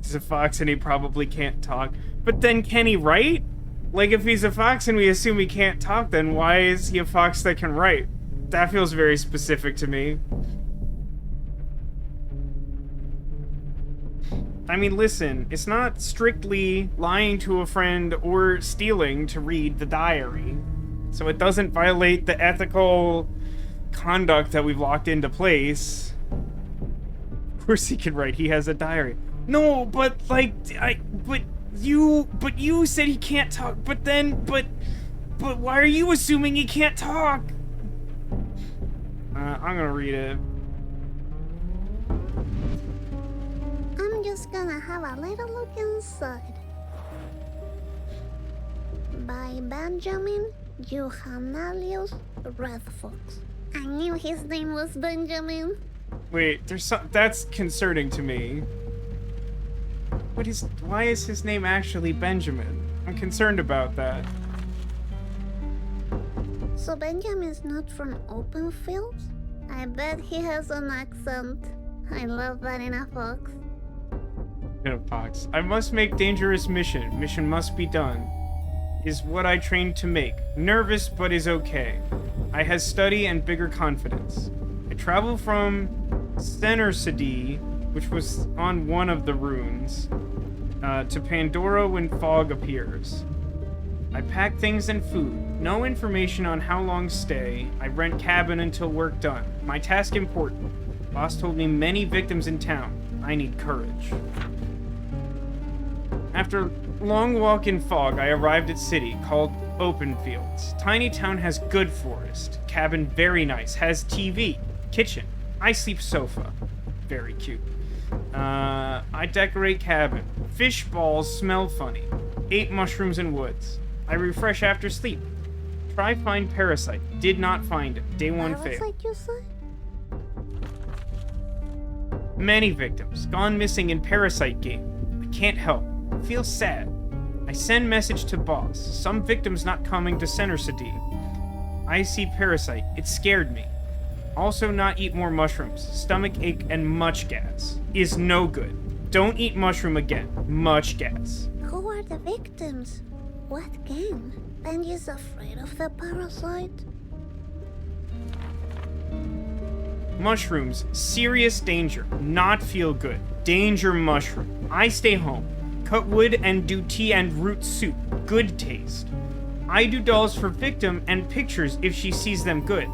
He's a fox and he probably can't talk. But then can he write? Like, if he's a fox and we assume he can't talk, then why is he a fox that can write? That feels very specific to me. I mean, listen, it's not strictly lying to a friend or stealing to read the diary. So it doesn't violate the ethical conduct that we've locked into place. Of course he can write. He has a diary. No, but like, but you said he can't talk. But why are you assuming he can't talk? I'm gonna read it. I'm just gonna have a little look inside. By Benjamin Johannelius Red Fox. I knew his name was Benjamin. Wait, that's concerning to me. Why is his name actually Benjamin? I'm concerned about that. So Benjamin's not from open fields? I bet he has an accent. I love that in a fox. In a fox. I must make dangerous mission. Mission must be done. Is what I trained to make. Nervous, but is okay. I has study and bigger confidence. I travel from Center City, which was on one of the runes, to Pandora when fog appears. I pack things and food. No information on how long stay. I rent cabin until work done. My task important. Boss told me many victims in town. I need courage. After long walk in fog, I arrived at city, called Open Fields. Tiny town has good forest. Cabin very nice. Has TV. Kitchen. I sleep sofa. Very cute. I decorate cabin. Fish balls smell funny. 8 mushrooms in woods. I refresh after sleep. Try find parasite. Did not find it. Day 1 failed. Parasite, you say? Many victims. Gone missing in parasite game. I can't help. Feel sad. I send message to boss. Some victims not coming to Center City. I see parasite. It scared me. Also not eat more mushrooms. Stomach ache and much gas. Is no good. Don't eat mushroom again. Much gas. Who are the victims? What game? Benji's afraid of the parasite? Mushrooms. Serious danger. Not feel good. Danger mushroom. I stay home. Cut wood and do tea and root soup. Good taste. I do dolls for victim and pictures if she sees them good.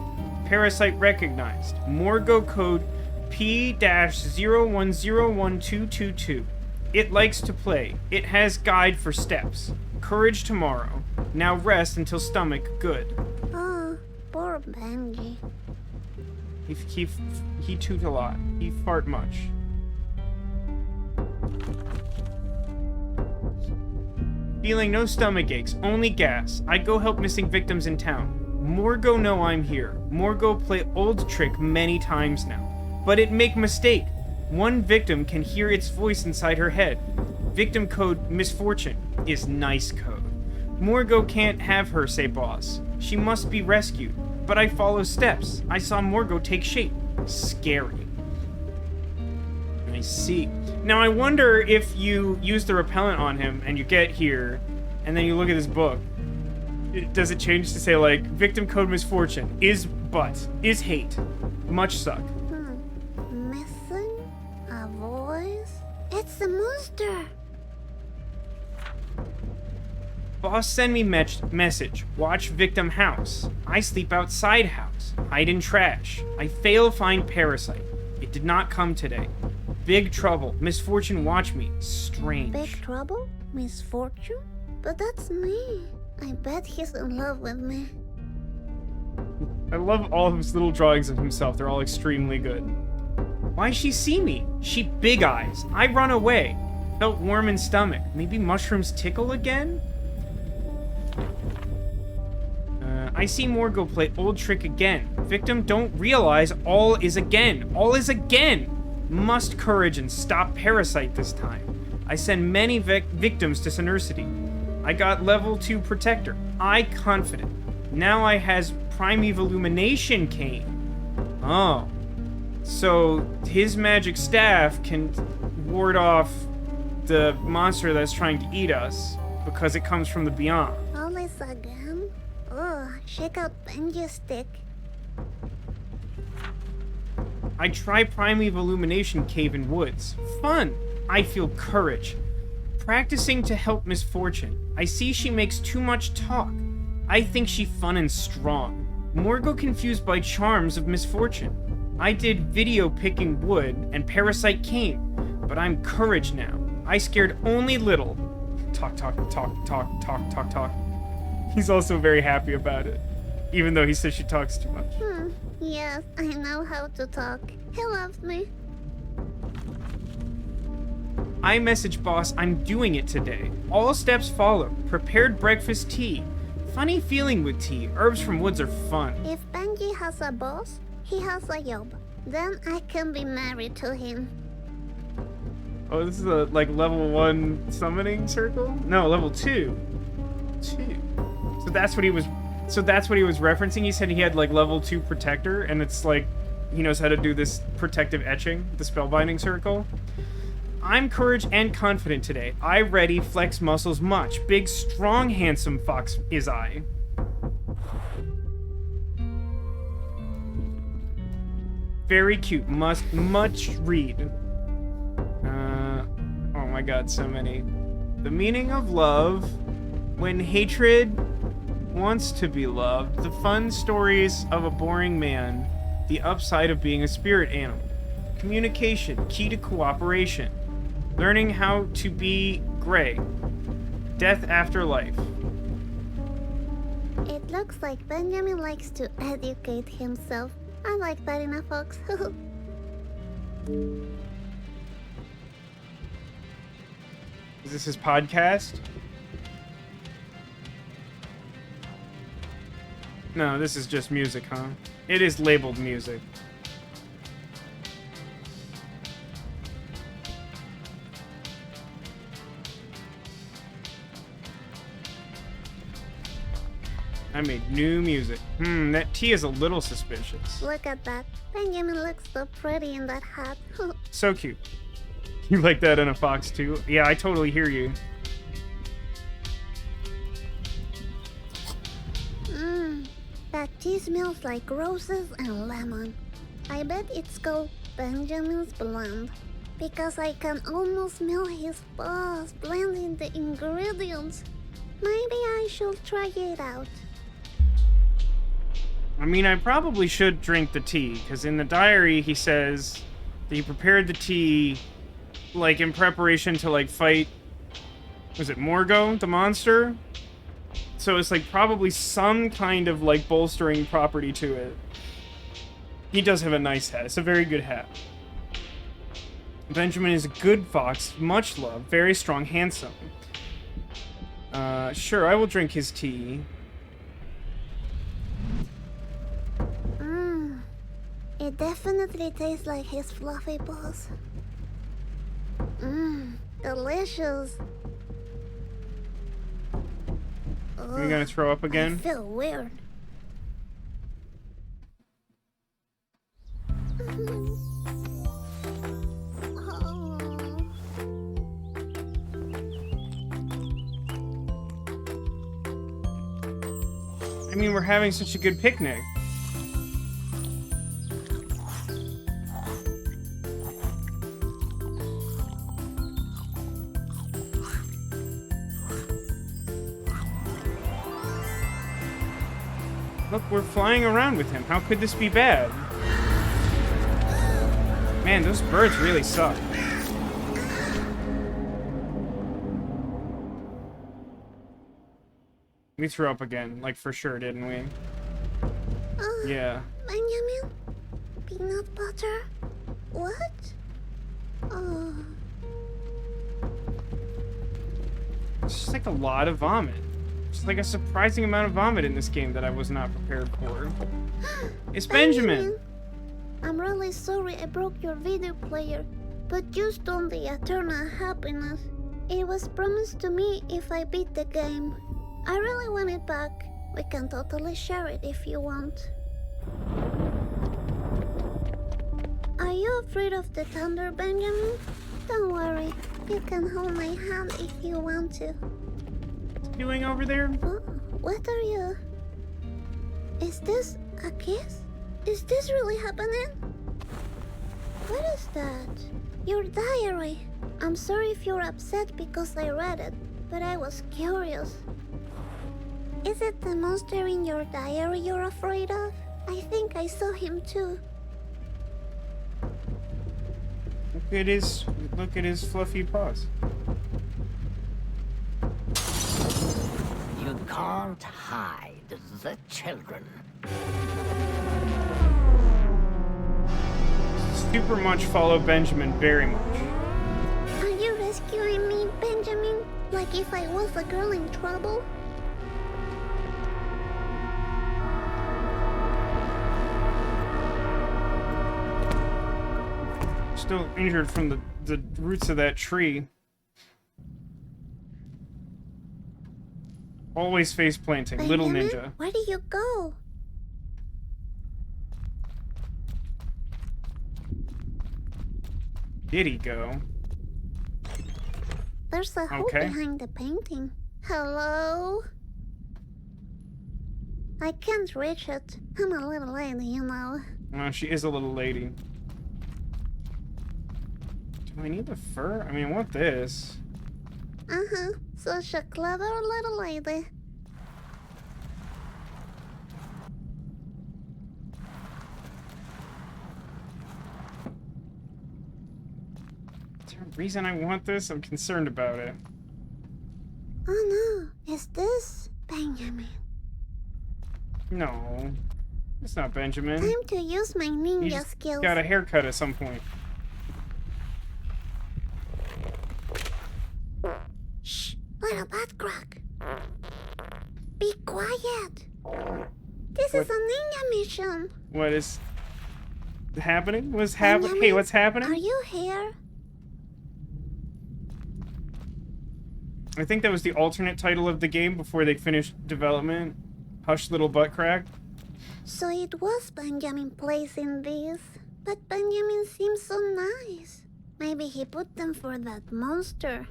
Parasite recognized. Morgo code P-01012222. It likes to play. It has guide for steps. Courage tomorrow. Now rest until stomach good. Oh, poor Benji. He toot a lot. He fart much. Feeling no stomach aches, only gas. I go help missing victims in town. Morgo know I'm here. Morgo play old trick many times now. But it make mistake. One victim can hear its voice inside her head. Victim code Misfortune is nice code. Morgo can't have her, say boss. She must be rescued. But I follow steps. I saw Morgo take shape. Scary. I see. Now I wonder if you use the repellent on him and you get here, and then you look at this book. Does it change to say, like, victim code Misfortune is butt, is hate, much suck? Missing? A voice? It's the monster! Boss send me message. Watch victim house. I sleep outside house. Hide in trash. I fail find parasite. It did not come today. Big trouble. Misfortune watch me. Strange. Big trouble? Misfortune? But that's me. I bet he's in love with me. I love all of his little drawings of himself. They're all extremely good. Why she see me? She big eyes. I run away. Felt warm in stomach. Maybe mushrooms tickle again? I see Morgo play old trick again. Victim don't realize all is again. All is again! Must courage and stop parasite this time. I send many victims to City. I got level 2 protector. I confident. Now I has primeval illumination cane. Oh. So his magic staff can ward off the monster that's trying to eat us because it comes from the beyond. All this again? Oh, check out Benji's stick. I try primeval illumination cave in woods. Fun! I feel courage. Practicing to help Misfortune. I see she makes too much talk. I think she fun and strong. Morgo confused by charms of Misfortune. I did video picking wood and parasite came, but I'm courage now. I scared only little. Talk, talk, talk, talk, talk, talk, talk. He's also very happy about it, even though he says she talks too much. Yes, I know how to talk. He loves me. I message boss I'm doing it today. All steps follow. Prepared breakfast tea. Funny feeling with tea. Herbs from woods are fun. If Benji has a boss, he has a job. Then I can be married to him. Oh, this is a like level 1 summoning circle? No, level 2. 2. So that's what he was referencing. He said he had like level 2 protector, and it's like he knows how to do this protective etching, the spellbinding circle. I'm courage and confident today. I ready flex muscles much. Big, strong, handsome fox is I. Very cute. Must much read. Oh my god, so many. The meaning of love. When hatred wants to be loved. The fun stories of a boring man. The upside of being a spirit animal. Communication. Key to cooperation. Learning how to be gray. Death after life. It looks like Benjamin likes to educate himself. I like that in a fox. Is this his podcast? No, this is just music, huh? It is labeled music. I made new music. That tea is a little suspicious. Look at that. Benjamin looks so pretty in that hat. So cute. You like that in a fox too? Yeah, I totally hear you. That tea smells like roses and lemon. I bet it's called Benjamin's Blend. Because I can almost smell his fuzz blending the ingredients. Maybe I should try it out. I mean, I probably should drink the tea, because in the diary he says that he prepared the tea, like, in preparation to, like, fight, was it Morgo, the monster? So it's, like, probably some kind of, like, bolstering property to it. He does have a nice hat. It's a very good hat. Benjamin is a good fox, much loved, very strong, handsome. Sure, I will drink his tea. It definitely tastes like his fluffy paws. Delicious. Are you gonna throw up again? I feel weird. I mean, we're having such a good picnic. Look, we're flying around with him. How could this be bad? Man, those birds really suck. We threw up again, like for sure, didn't we? Yeah. Benjamin? Peanut butter? What? Oh. It's just like a lot of vomit. Just like a surprising amount of vomit in this game that I was not prepared for. It's Benjamin! I'm really sorry I broke your video player, but just on the eternal happiness. It was promised to me if I beat the game. I really want it back. We can totally share it if you want. Are you afraid of the thunder, Benjamin? Don't worry. You can hold my hand if you want to. What's he doing over there? Oh, what are you? Is this a kiss? Is this really happening? What is that? Your diary. I'm sorry if you're upset because I read it, but I was curious. Is it the monster in your diary you're afraid of? I think I saw him too. Look at his fluffy paws. You can't hide the children. Super much follow Benjamin very much. Are you rescuing me, Benjamin? Like if I was a girl in trouble? still injured from the roots of that tree. Always face planting, little Benjamin, ninja. where do you go? Did he go? There's a hole Okay. behind the painting. Hello? I can't reach it. I'm a little lady, you know. She is a little lady. Do I need the fur? I mean, I want this. Uh-huh. Such a clever little lady. Is there a reason I want this? I'm concerned about it. Oh no, is this Benjamin? No. It's not Benjamin. Time to use my He ninja just skills. got a haircut at some point. Shh, little butt crack. Be quiet. This is a ninja mission. What is happening? What's happening? Hey, Benjamin, what's happening? Are you here? I think that was the alternate title of the game before they finished development. Hush, little butt crack. So it was Benjamin placing these. But Benjamin seems so nice. Maybe he put them for that monster.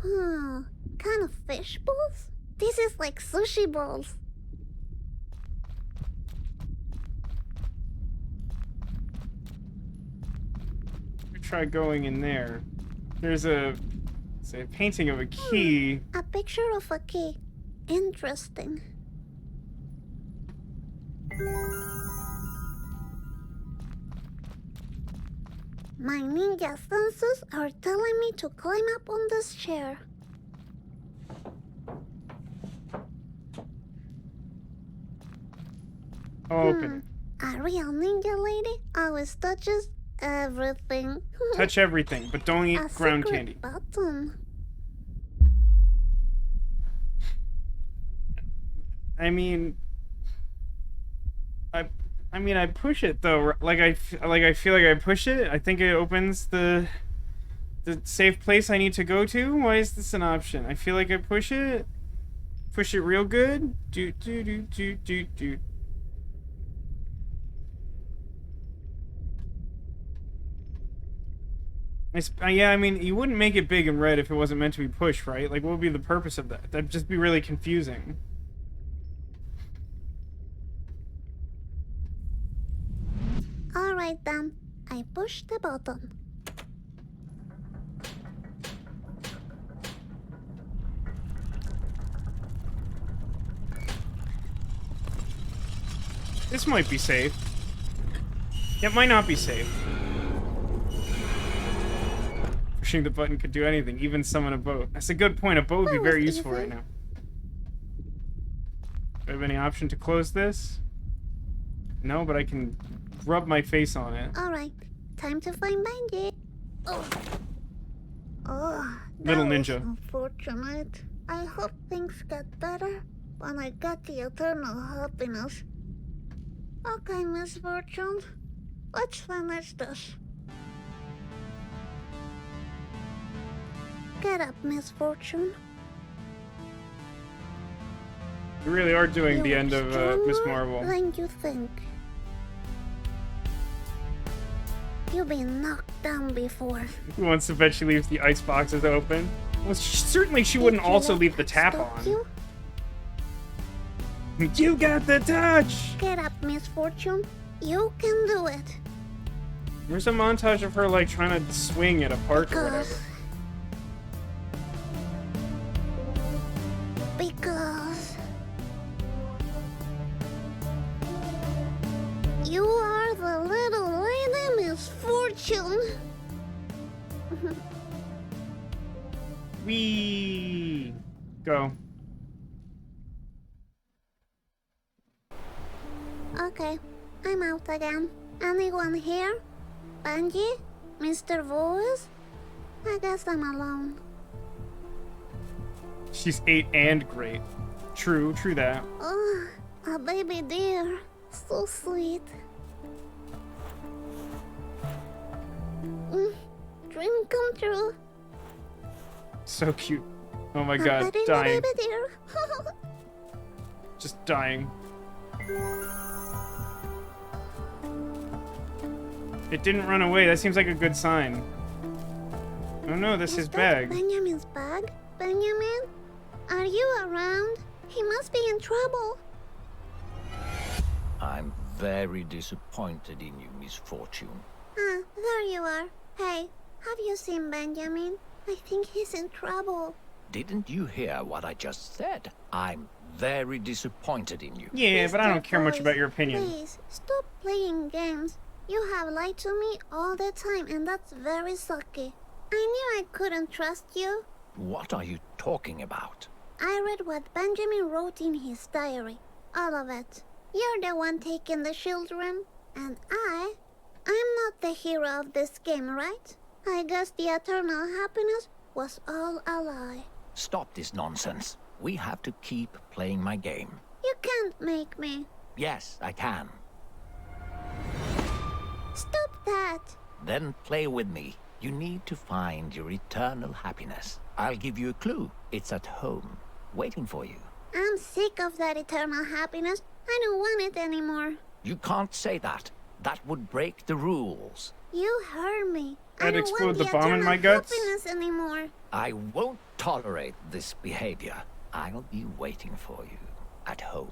Kind of fish balls? This is like sushi balls. Try going in there. There's a painting of a key. A picture of a key. Interesting. My ninja senses are telling me to climb up on this chair. Open. A real ninja lady always touches everything. Touch everything, but don't eat A ground secret candy. button. I mean, I push it though. Like I feel like I push it. I think it opens the safe place I need to go to. Why is this an option? I feel like I push it real good. Do. Yeah, I mean, you wouldn't make it big and red if it wasn't meant to be pushed, right? Like, what would be the purpose of that? That'd just be really confusing. Alright then, I push the button. This might be safe. It might not be safe. Pushing the button could do anything, even summon a boat. That's a good point. A boat would be very useful right now. Do I have any option to close this? No, but I can rub my face on it. Alright, time to find Benji. Oh, Little that was ninja. unfortunate. I hope things get better when I get the eternal happiness. Okay, Misfortune. Let's finish this. Get up, Misfortune. We really are doing the You're end of Miss stronger Marvel. than you think. You've been knocked down before. Once the bed she leaves the ice boxes open. Well, certainly she wouldn't Did you also let leave the that tap stop on. You? You got the touch! Get up, Misfortune. You can do it. There's a montage of her like trying to swing at a park or whatever. Because you are the little lady Misfortune. Wee go. Okay, I'm out again. Anyone here? Benji? Mr. Voice? I guess I'm alone. She's 8 and great. True that. Oh, a baby deer. So sweet. Dream come true. So cute. Oh my god, Baby dying. dear. Just dying. It didn't run away. That seems like a good sign. Oh no, this is his that bag. Benjamin's bag? Benjamin? Are you around? He must be in trouble. I'm very disappointed in you, Misfortune. Ah, there you are. Hey, have you seen Benjamin? I think he's in trouble. Didn't you hear what I just said? I'm very disappointed in you. Yeah, but I don't care much Boys, about your opinion. Please, stop playing games. You have lied to me all the time, and that's very sucky. I knew I couldn't trust you. What are you talking about? I read what Benjamin wrote in his diary. All of it. You're the one taking the children, and I'm not the hero of this game, right? I guess the eternal happiness was all a lie. Stop this nonsense. We have to keep playing my game. You can't make me. Yes, I can. Stop that. Then play with me. You need to find your eternal happiness. I'll give you a clue. It's at home, waiting for you. I'm sick of that eternal happiness. I don't want it anymore. You can't say that. That would break the rules. You heard me. I I'd don't explode want the bomb in my eternal guts. happiness anymore. I won't tolerate this behavior. I'll be waiting for you at home.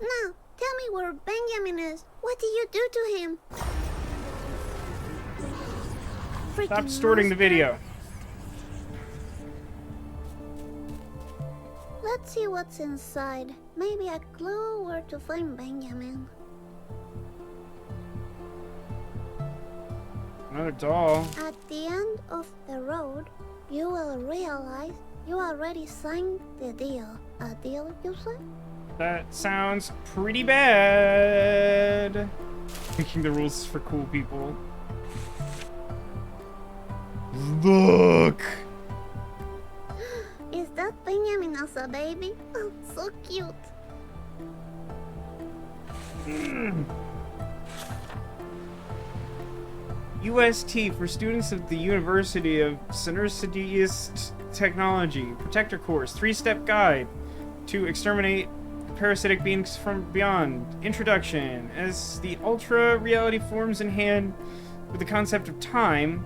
Now, tell me where Benjamin is. What did you do to him? Stop Freaking distorting the monster. video. Let's see what's inside. Maybe a clue where to find Benjamin. Another doll. At the end of the road, you will realize you already signed the deal. A deal, you say? That sounds pretty bad. Making the rules for cool people. Look! Is that Benjamin as a baby? Oh, so cute. UST for students of the University of Synergist Technology. Protector course. 3-step guide to exterminate parasitic beings from beyond. Introduction. As the ultra reality forms in hand with the concept of time,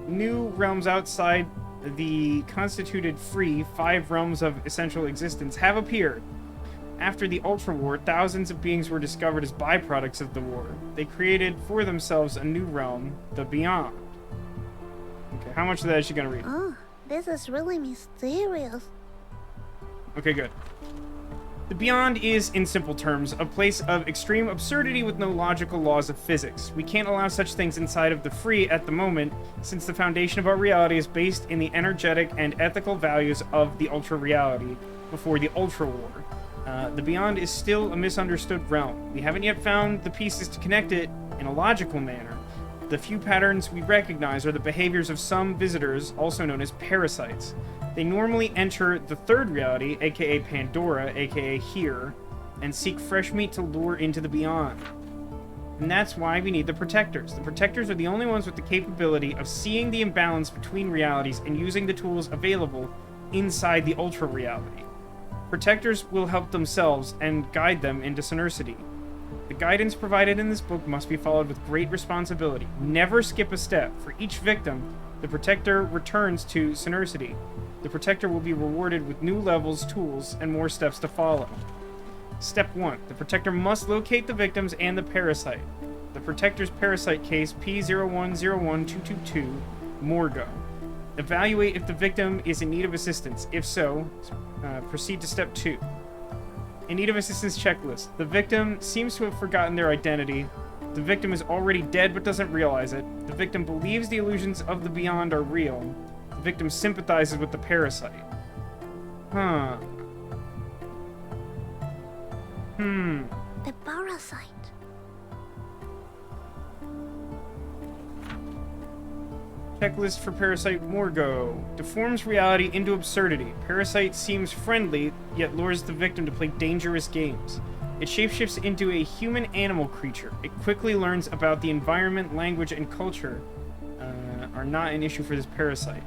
new realms outside the constituted free 5 realms of essential existence have appeared. After the Ultra War, thousands of beings were discovered as byproducts of the war. They created for themselves a new realm, the Beyond. Okay, how much of that is she gonna read? Oh, this is really mysterious. Okay, good. The Beyond is, in simple terms, a place of extreme absurdity with no logical laws of physics. We can't allow such things inside of the free at the moment, since the foundation of our reality is based in the energetic and ethical values of the Ultra Reality before the Ultra War. The Beyond is still a misunderstood realm. We haven't yet found the pieces to connect it in a logical manner. The few patterns we recognize are the behaviors of some visitors, also known as parasites. They normally enter the third reality, aka Pandora, aka here, and seek fresh meat to lure into the Beyond. And that's why we need the Protectors. The Protectors are the only ones with the capability of seeing the imbalance between realities and using the tools available inside the Ultra Reality. Protectors will help themselves and guide them into Synercity. The guidance provided in this book must be followed with great responsibility. Never skip a step. For each victim, the Protector returns to Synercity. The Protector will be rewarded with new levels, tools, and more steps to follow. Step 1. The Protector must locate the victims and the parasite. The Protector's parasite case P0101222, Morgo. Evaluate if the victim is in need of assistance. If so, proceed to Step 2. In need of assistance checklist. The victim seems to have forgotten their identity. The victim is already dead but doesn't realize it. The victim believes the illusions of the Beyond are real. The victim sympathizes with the parasite. Huh. The parasite. Checklist for Parasite Morgo. Deforms reality into absurdity. Parasite seems friendly, yet lures the victim to play dangerous games. It shapeshifts into a human animal creature. It quickly learns about the environment, language, and culture are not an issue for this parasite.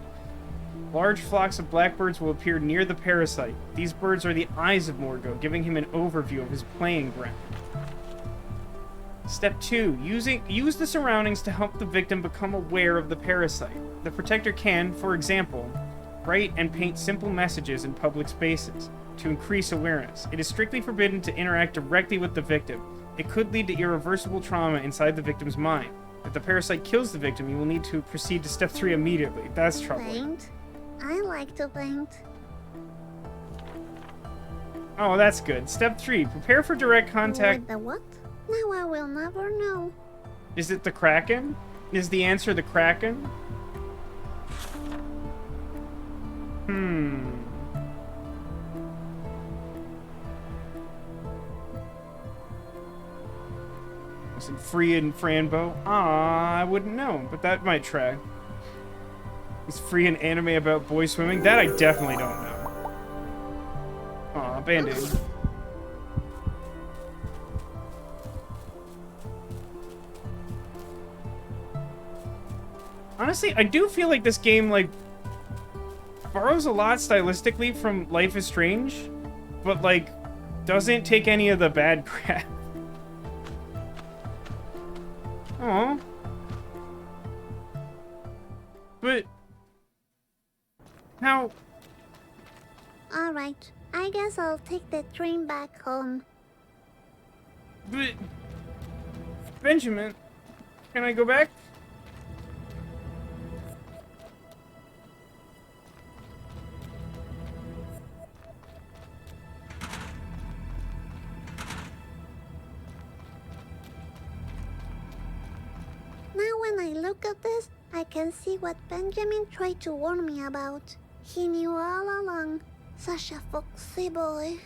Large flocks of blackbirds will appear near the parasite. These birds are the eyes of Morgo, giving him an overview of his playing ground. Step 2. Use the surroundings to help the victim become aware of the parasite. The protector can, for example, write and paint simple messages in public spaces to increase awareness. It is strictly forbidden to interact directly with the victim. It could lead to irreversible trauma inside the victim's mind. If the parasite kills the victim, you will need to proceed to step 3 immediately. That's troubling. Paint? I like to paint. Oh, that's good. Step 3. Prepare for direct contact. With the what? Now I will never know. Is it the Kraken? Is the answer the Kraken? Was it Free and Franbo? Ah, I wouldn't know, but that might track. Is Free an anime about boy swimming? That I definitely don't know. Aw, Band-Aid. Honestly, I do feel like this game, like, borrows a lot stylistically from Life is Strange, but, like, doesn't take any of the bad crap. Aw. But... how... Alright, I guess I'll take the train back home. But... Benjamin, can I go back? Now when I look at this, I can see what Benjamin tried to warn me about. He knew all along. Such a foxy boy.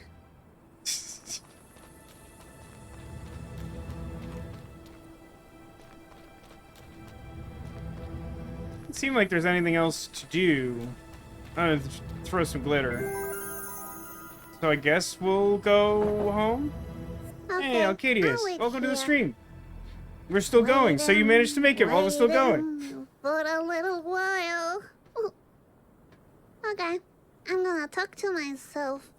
Doesn't seem like there's anything else to do. I'm gonna throw some glitter. So I guess we'll go home? Okay, Hey, I'll Alcadius, wait welcome to the here. stream. We're still going, so you managed to make it while we're still going. For a little while. Okay, I'm gonna talk to myself.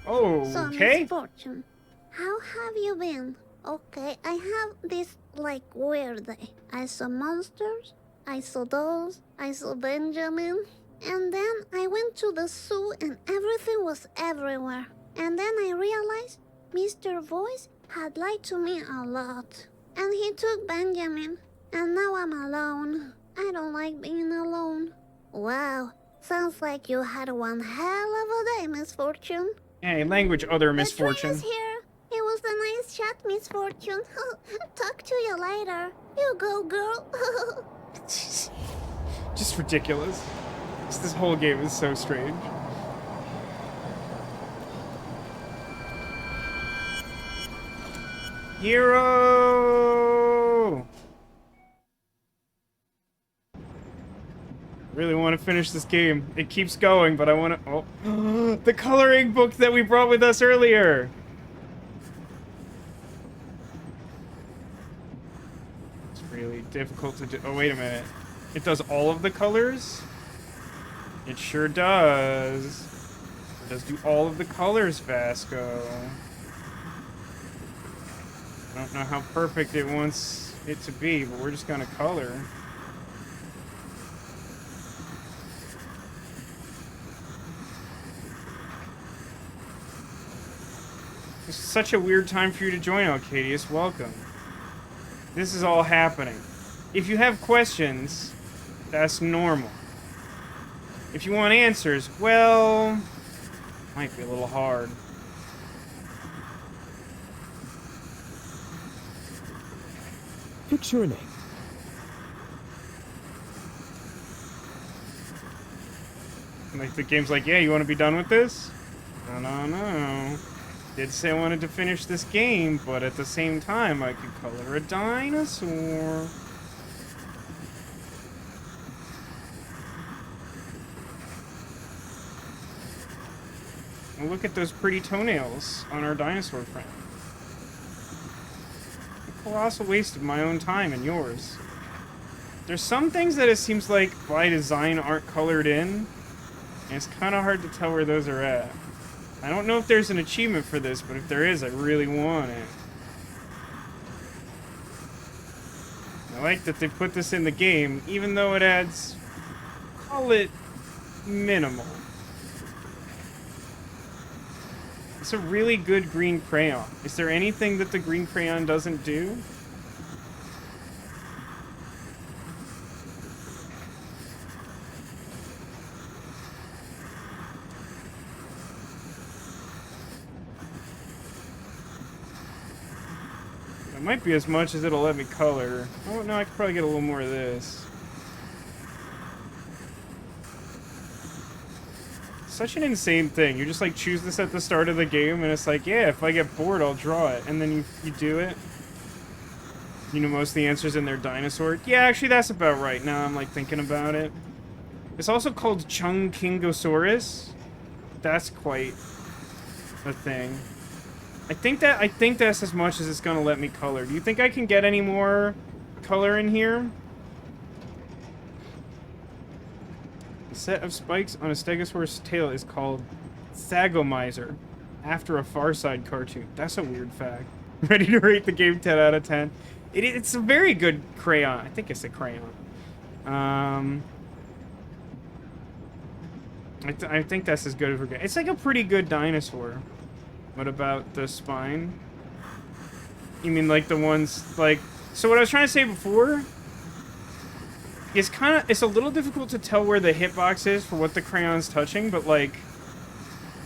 So, Okay. Misfortune, how have you been? Okay, I have this, like, weird day. I saw monsters, I saw dolls, I saw Benjamin, and then I went to the zoo and everything was everywhere. And then I realized Mr. Voice had lied to me a lot. And he took Benjamin, and now I'm alone. I don't like being alone. Wow, sounds like you had one hell of a day, Misfortune. Hey, language other The Misfortune. train is here. It was a nice chat, Misfortune. Talk to you later. You go, girl. Just ridiculous. This whole game is so strange. Hero! Really want to finish this game. It keeps going, but I want to... Oh, the coloring book that we brought with us earlier! It's really difficult to do... Oh, wait a minute. It does all of the colors? It sure does. It does do all of the colors, Vasco. I don't know how perfect it wants it to be, but we're just gonna color. It's such a weird time for you to join, Alcadius. Welcome. This is all happening. If you have questions, that's normal. If you want answers, well, might be a little hard. What's your name? Like, the game's like, yeah, you want to be done with this? No. Did say I wanted to finish this game, but at the same time, I could color a dinosaur. And look at those pretty toenails on our dinosaur friend. A colossal waste of my own time and yours. There's some things that it seems like by design aren't colored in, and it's kind of hard to tell where those are at. I don't know if there's an achievement for this, but if there is, I really want it. I like that they put this in the game, even though it adds, call it, minimal. It's a really good green crayon. Is there anything that the green crayon doesn't do? It might be as much as it'll let me color. Oh, no, I could probably get a little more of this. Such an insane thing. You just, like, choose this at the start of the game, and it's like, yeah, if I get bored, I'll draw it. And then you do it. You know, most of the answers in there dinosaur. Yeah, actually, that's about right now I'm, like, thinking about it. It's also called Chungkingosaurus. That's quite a thing. I think that's as much as it's gonna let me color. Do you think I can get any more color in here? The set of spikes on a stegosaurus tail is called Thagomizer, after a Far Side cartoon. That's a weird fact. Ready to rate the game 10 out of 10. It's a very good crayon. I think it's a crayon. I think that's as good as we're getting. It's like a pretty good dinosaur. What about the spine? You mean like the ones like... So what I was trying to say before is it's a little difficult to tell where the hitbox is for what the crayon's touching, but like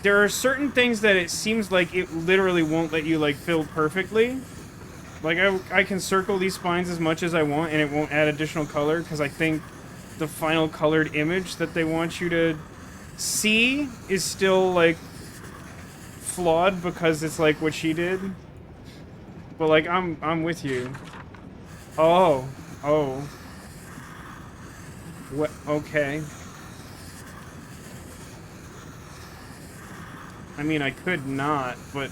there are certain things that it seems like it literally won't let you like fill perfectly. Like I can circle these spines as much as I want and it won't add additional color because I think the final colored image that they want you to see is still like flawed because it's like what she did. But like I'm with you. Oh. What? Okay. I mean, I could not, but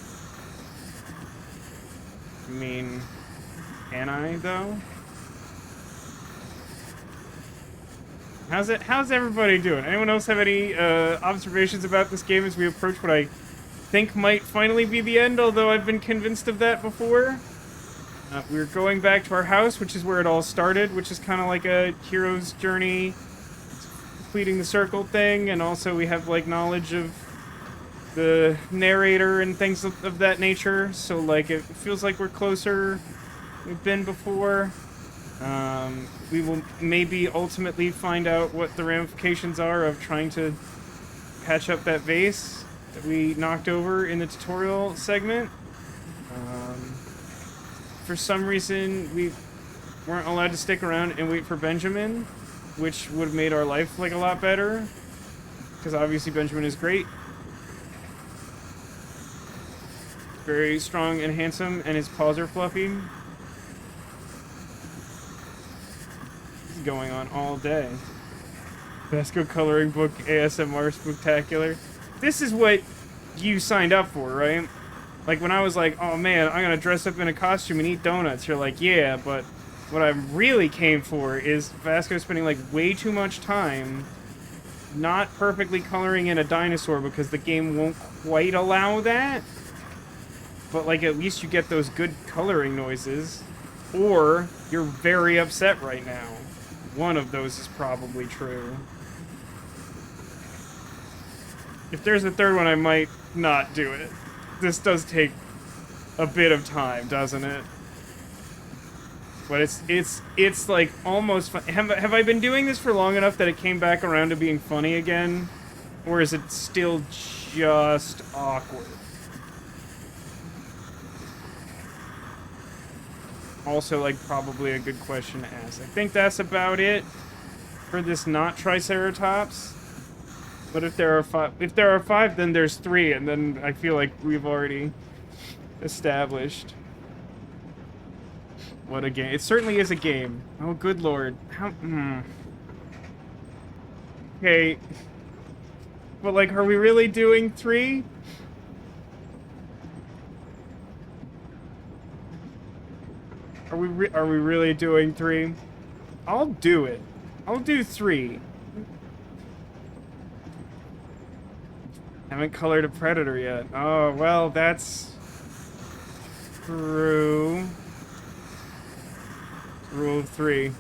I mean, can I though? How's everybody doing? Anyone else have any observations about this game as we approach what I think might finally be the end, although I've been convinced of that before? We're going back to our house, which is where it all started, which is kind of like a hero's journey, completing the circle thing, and also we have like knowledge of the narrator and things of that nature, so like it feels like we're closer than we've been before. We will maybe ultimately find out what the ramifications are of trying to patch up that vase that we knocked over in the tutorial segment. For some reason, we weren't allowed to stick around and wait for Benjamin, which would have made our life like a lot better, because obviously Benjamin is great. Very strong and handsome, and his paws are fluffy. This is going on all day. Vasco coloring book ASMR spooktacular. This is what you signed up for, right? Like when I was like, oh man, I'm gonna dress up in a costume and eat donuts. You're like, yeah, but what I really came for is Vasco spending like way too much time not perfectly coloring in a dinosaur because the game won't quite allow that. But like at least you get those good coloring noises. Or you're very upset right now. One of those is probably true. If there's a third one, I might not do it. This does take a bit of time, doesn't it? But it's like almost fun. Have I been doing this for long enough that it came back around to being funny again? Or is it still just awkward? Also, like, probably a good question to ask. I think that's about it for this not Triceratops. But if there are five, then there's three, and then I feel like we've already established what a game. It certainly is a game. Oh, good lord. How? Okay. But like, are we really doing three? are we really doing 3? I'll do it. I'll do 3. Haven't colored a predator yet. Oh, well, that's true. Rule of 3.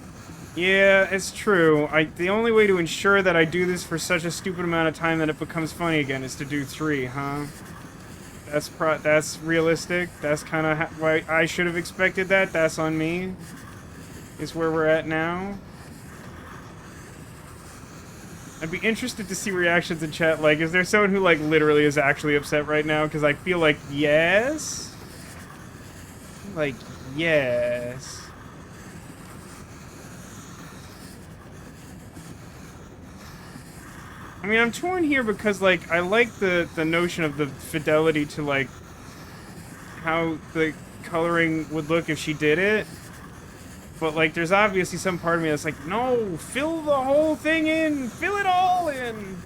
Yeah, it's true. The only way to ensure that I do this for such a stupid amount of time that it becomes funny again is to do 3, huh? That's realistic. That's kind of why I should have expected that. That's on me. Is where we're at now. I'd be interested to see reactions in chat. Like, is there someone who, like, literally is actually upset right now? Because I feel like, yes? Like, yes. I mean, I'm torn here because, like, I like the notion of the fidelity to, like, how the coloring would look if she did it. But, like, there's obviously some part of me that's like, no, fill the whole thing in! Fill it all in!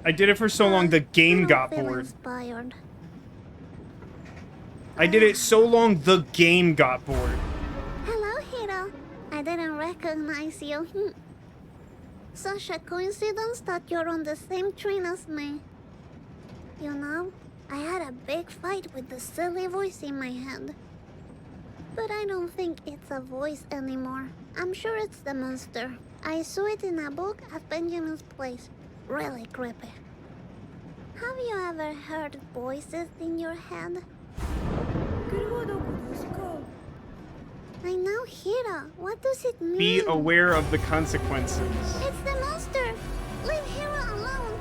I did it for so long, the game got bored. Inspired. I did it so long, the game got bored. Hello, Hiro. I didn't recognize you. Such a coincidence that you're on the same train as me. You know, I had a big fight with the silly voice in my head. But I don't think it's a voice anymore. I'm sure it's the monster. I saw it in a book at Benjamin's place. Really creepy. Have you ever heard voices in your head? I know, Hiro. What does it mean? Be aware of the consequences. It's the monster. Leave Hiro alone.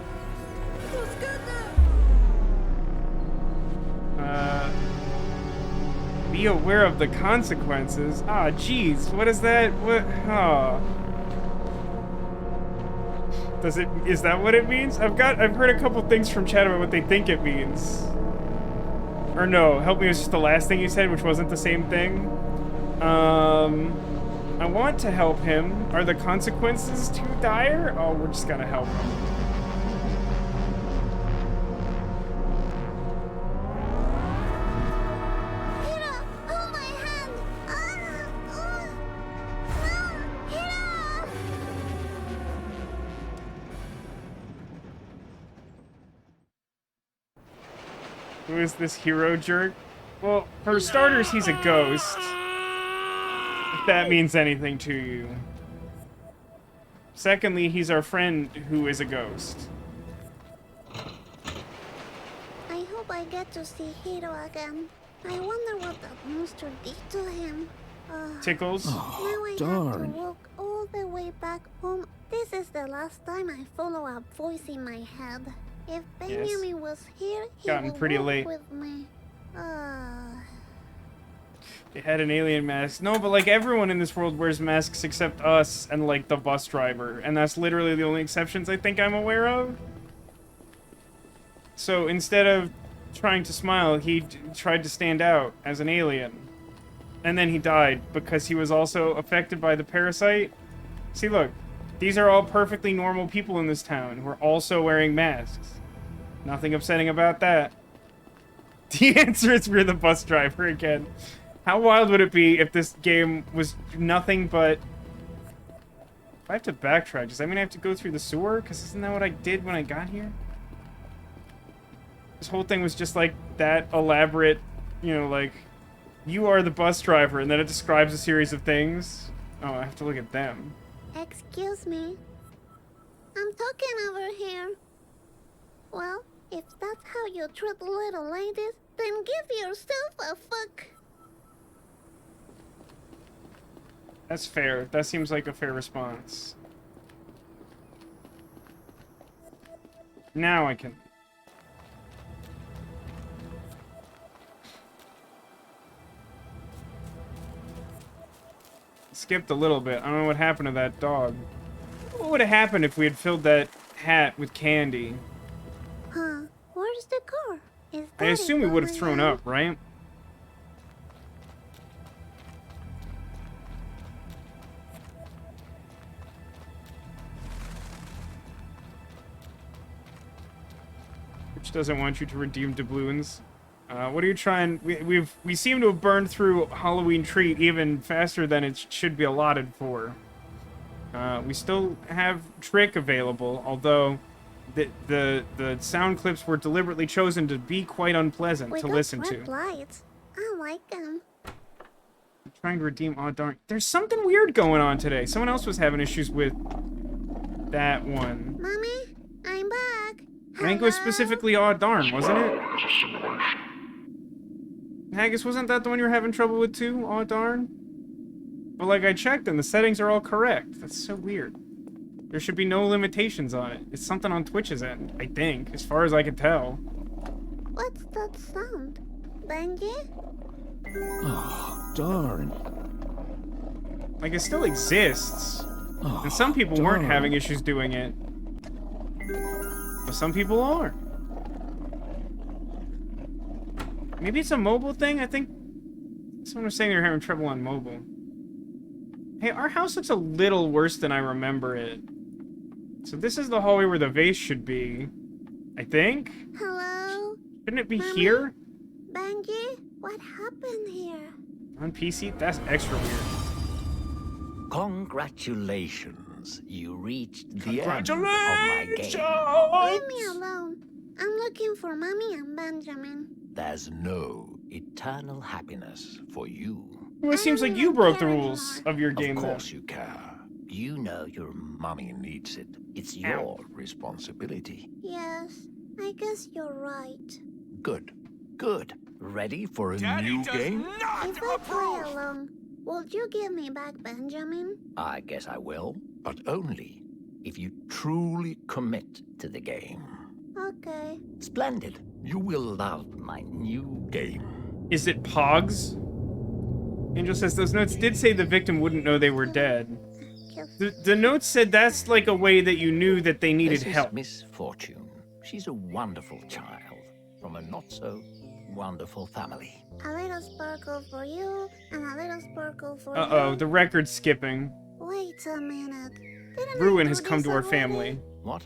Be aware of the consequences? Ah, jeez, what is that? What? Oh. Is that what it means? I've heard a couple things from chat about what they think it means. Or no, help me, it was just the last thing you said, which wasn't the same thing. I want to help him. Are the consequences too dire? Oh, we're just gonna help him. Who is this hero jerk? Well, for starters, he's a ghost. If that means anything to you. Secondly, he's our friend who is a ghost. I hope I get to see Hiro again. I wonder what that monster did to him. Tickles. Now I have to walk all the way back home. This is the last time I follow a voice in my head. If Benjamin was here, he would pretty walk late. with me. They had an alien mask. No, but like everyone in this world wears masks except us and like the bus driver. And that's literally the only exceptions I think I'm aware of. So instead of trying to smile, he tried to stand out as an alien. And then he died because he was also affected by the parasite. See, look. These are all perfectly normal people in this town who are also wearing masks. Nothing upsetting about that. The answer is we're the bus driver again. How wild would it be if this game was nothing but... If I have to backtrack, does that mean I have to go through the sewer? Because isn't that what I did when I got here? This whole thing was just like that elaborate, you know, like... You are the bus driver, and then it describes a series of things. Oh, I have to look at them. Excuse me. I'm talking over here. Well, if that's how you treat little ladies, then give yourself a fuck. That's fair. That seems like a fair response. Now I can... Skipped a little bit. I don't know what happened to that dog. What would have happened if we had filled that hat with candy? Huh? Where's the car? Is I assume we would have thrown up, right? Which doesn't want you to redeem doubloons. What are you trying? We seem to have burned through Halloween treat even faster than it should be allotted for. We still have trick available, although the sound clips were deliberately chosen to be quite unpleasant to listen to. Red lights. I like them. I'm trying to redeem. Oh darn! There's something weird going on today. Someone else was having issues with that one. Mommy, I'm back. I think it was specifically "Aw darn," wasn't it? Haggis, wasn't that the one you were having trouble with too? Aw darn. But like I checked and the settings are all correct. That's so weird. There should be no limitations on it. It's something on Twitch's end, I think, as far as I can tell. What's that sound? Benji? Oh, darn. Like, it still exists. Oh, And some people weren't darn. having issues doing it. But some people are. Maybe it's a mobile thing? I think someone was saying they were having trouble on mobile. Hey, our house looks a little worse than I remember it. So this is the hallway where the vase should be. I think? Hello? Shouldn't it be Mommy? here? Benji? What happened here? On PC? That's extra weird. Congratulations. You reached the end of Congratulations! my game. Leave me alone. I'm looking for Mommy and Benjamin. There's no eternal happiness for you. Well, it seems like you broke the rules of your game. Of then. course you care. You know your mummy needs it. It's your responsibility. Yes, I guess you're right. Good. Good. Ready for a Daddy new does game? not If I play approve. along, would you give me back Benjamin? I guess I will, but only if you truly commit to the game. Okay. Splendid. You will love my new game. Is it Pogs? Angel says those notes did say the victim wouldn't know they were dead. The notes said that's like a way that you knew that they needed This is help. Misfortune. She's a wonderful child from a not-so-wonderful family. A little sparkle for you, and a little sparkle for Uh-oh, you. the record's skipping. Wait a minute. Didn't Ruin I do has come this to our already? family. What?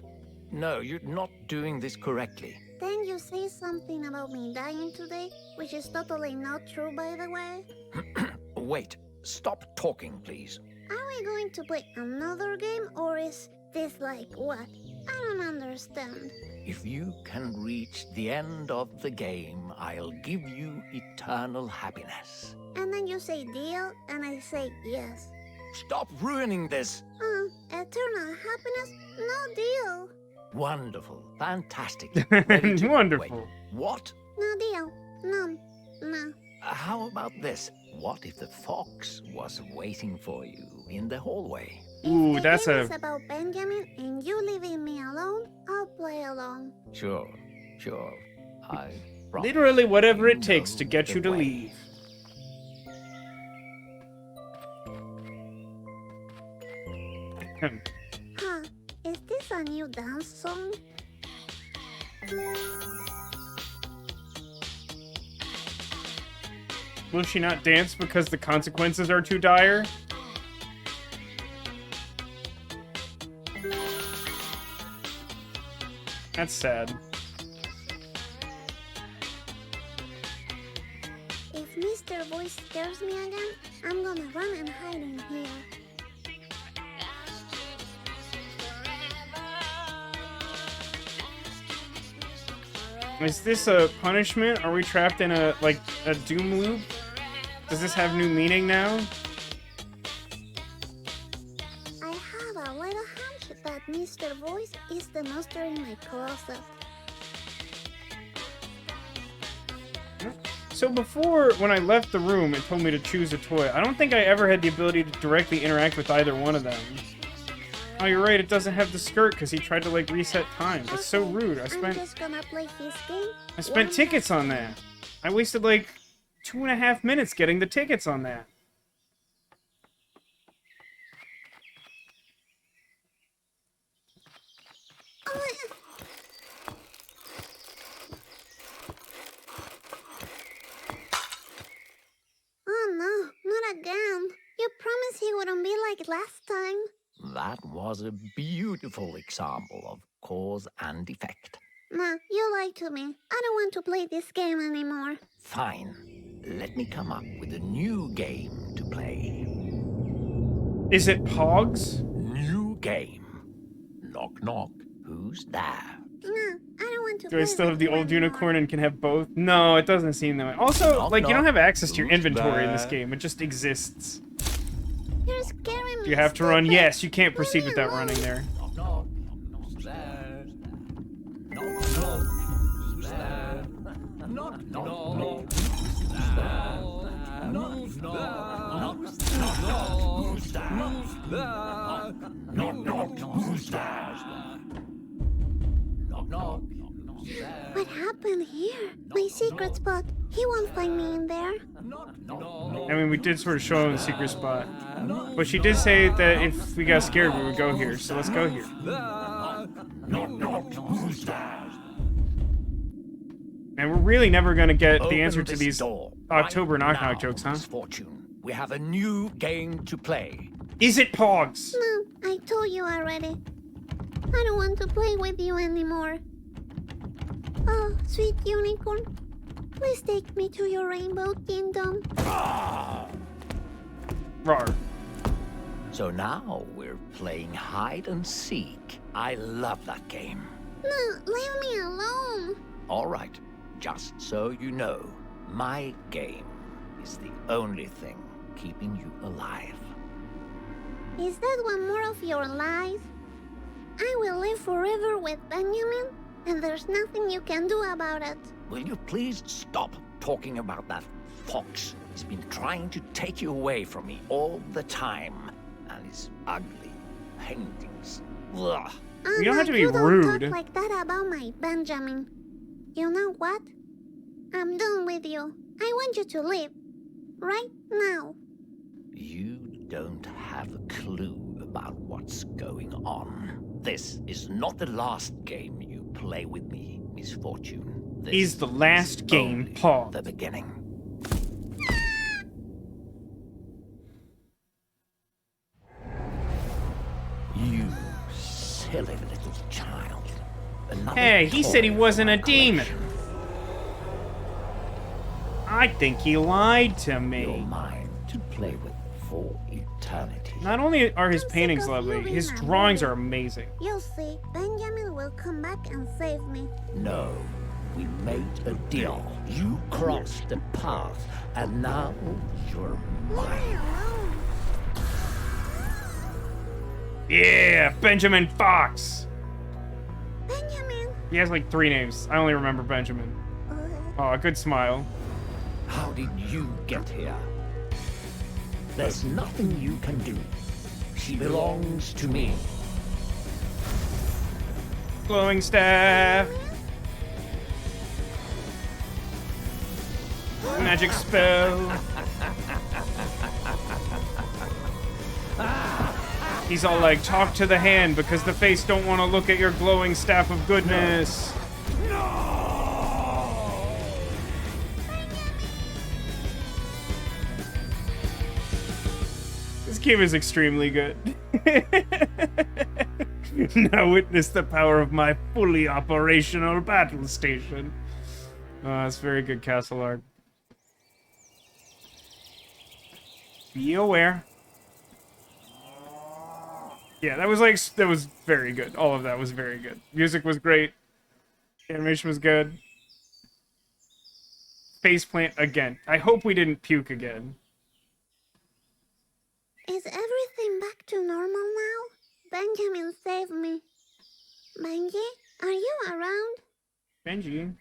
No, you're not doing this correctly. Then you say something about me dying today, which is totally not true, by the way. Wait. Stop talking, please. Are we going to play another game, or is this like what? I don't understand. If you can reach the end of the game, I'll give you eternal happiness. And then you say deal, and I say yes. Stop ruining this. Eternal happiness? No deal. Wonderful. Fantastic. Ready to- Wonderful. Wait, what? No deal. No. No. How about this? What if the fox was waiting for you in the hallway? Ooh, If the that's game a... is about Benjamin and you leaving me alone, I'll play along. Sure. I promise. Literally whatever You it takes know to get the you to way. leave. Huh. Is this a new dance song? Will she not dance because the consequences are too dire? That's sad. If Mr. Voice scares me again, I'm gonna run and hide in here. Is this a punishment? Are we trapped in a doom loop? Does this have new meaning now? I have a little hunch that Mr. Voice is the monster in my closet. So before, when I left the room, it told me to choose a toy. I don't think I ever had the ability to directly interact with either one of them. Oh, you're right, it doesn't have the skirt because he tried to, like, reset time. That's so Okay, rude. I I'm spent just gonna play his game. tickets on that. I wasted, like, 2.5 minutes getting the tickets on that. Oh no, not again. You promised he wouldn't be like last time. That was a beautiful example of cause and effect. Nah, you lied to me. I don't want to play this game anymore. Fine. Let me come up with a new game to play. Is it Pogs? New game. Knock, knock. Who's there? Nah, I don't want to Do play I still have with the you old anymore. unicorn and can have both? No, it doesn't seem that way. Also, Knock, like, you don't knock. have access to your Who's inventory in this there? game. It just exists. You're scaring me. Do you have to Stop run? it. Yes, you can't Leave proceed me without alone. running there. Knock, knock. Who's there? Knock, knock. Who's there? Knock, knock. Knock, knock. Who's there? Knock, knock. Who's there? Knock, knock. What happened here? My secret spot. He won't find me in there. I mean, we did sort of show him the secret spot. But she did say that if we got scared, we would go here. So let's go here. And we're really never going to get the answer to these October knock-knock jokes, huh? Misfortune. We have a new game to play. Is it Pogs? No, I told you already. I don't want to play with you anymore. Oh, sweet unicorn. Please take me to your rainbow kingdom. Rawr. So now we're playing hide and seek. I love that game. No, leave me alone. All right, just so you know, my game is the only thing keeping you alive. Is that one more of your lies? I will live forever with Benjamin, and there's nothing you can do about it. Will you please stop talking about that fox? He's been trying to take you away from me all the time. And his ugly paintings. Ugh. You don't have to be you don't rude. talk like that about my Benjamin. You know what? I'm done with you. I want you to leave. Right now. You don't have a clue about what's going on. This is not the last game you play with me, Misfortune. This Is the last is game only Pogs? the beginning. You silly little child. Another Hey, he said he toy wasn't for a my demon. collection. I think he lied to You're me. mine to play with for eternity. Not only are his I'm sick paintings of lovely, you his being a drawings bully. are amazing. You'll see, Benjamin will come back and save me. No, we made a deal. You crossed the path, and now you're Leave me mine. alone. Yeah, Benjamin Fox. Benjamin. He has like 3 names. I only remember Benjamin. Oh, a good smile. How did you get here? There's nothing you can do. She belongs to me. Glowing staff. Magic spell. He's all like, talk to the hand because the face don't want to look at your glowing staff of goodness. This game is extremely good. Now witness the power of my fully operational battle station. It's very good castle art. Be aware. Yeah, that was very good. All of that was very good. Music was great. Animation was good. Faceplant again. I hope we didn't puke again. Is everything back to normal now? Benjamin saved me. Benji, are you around? Benji.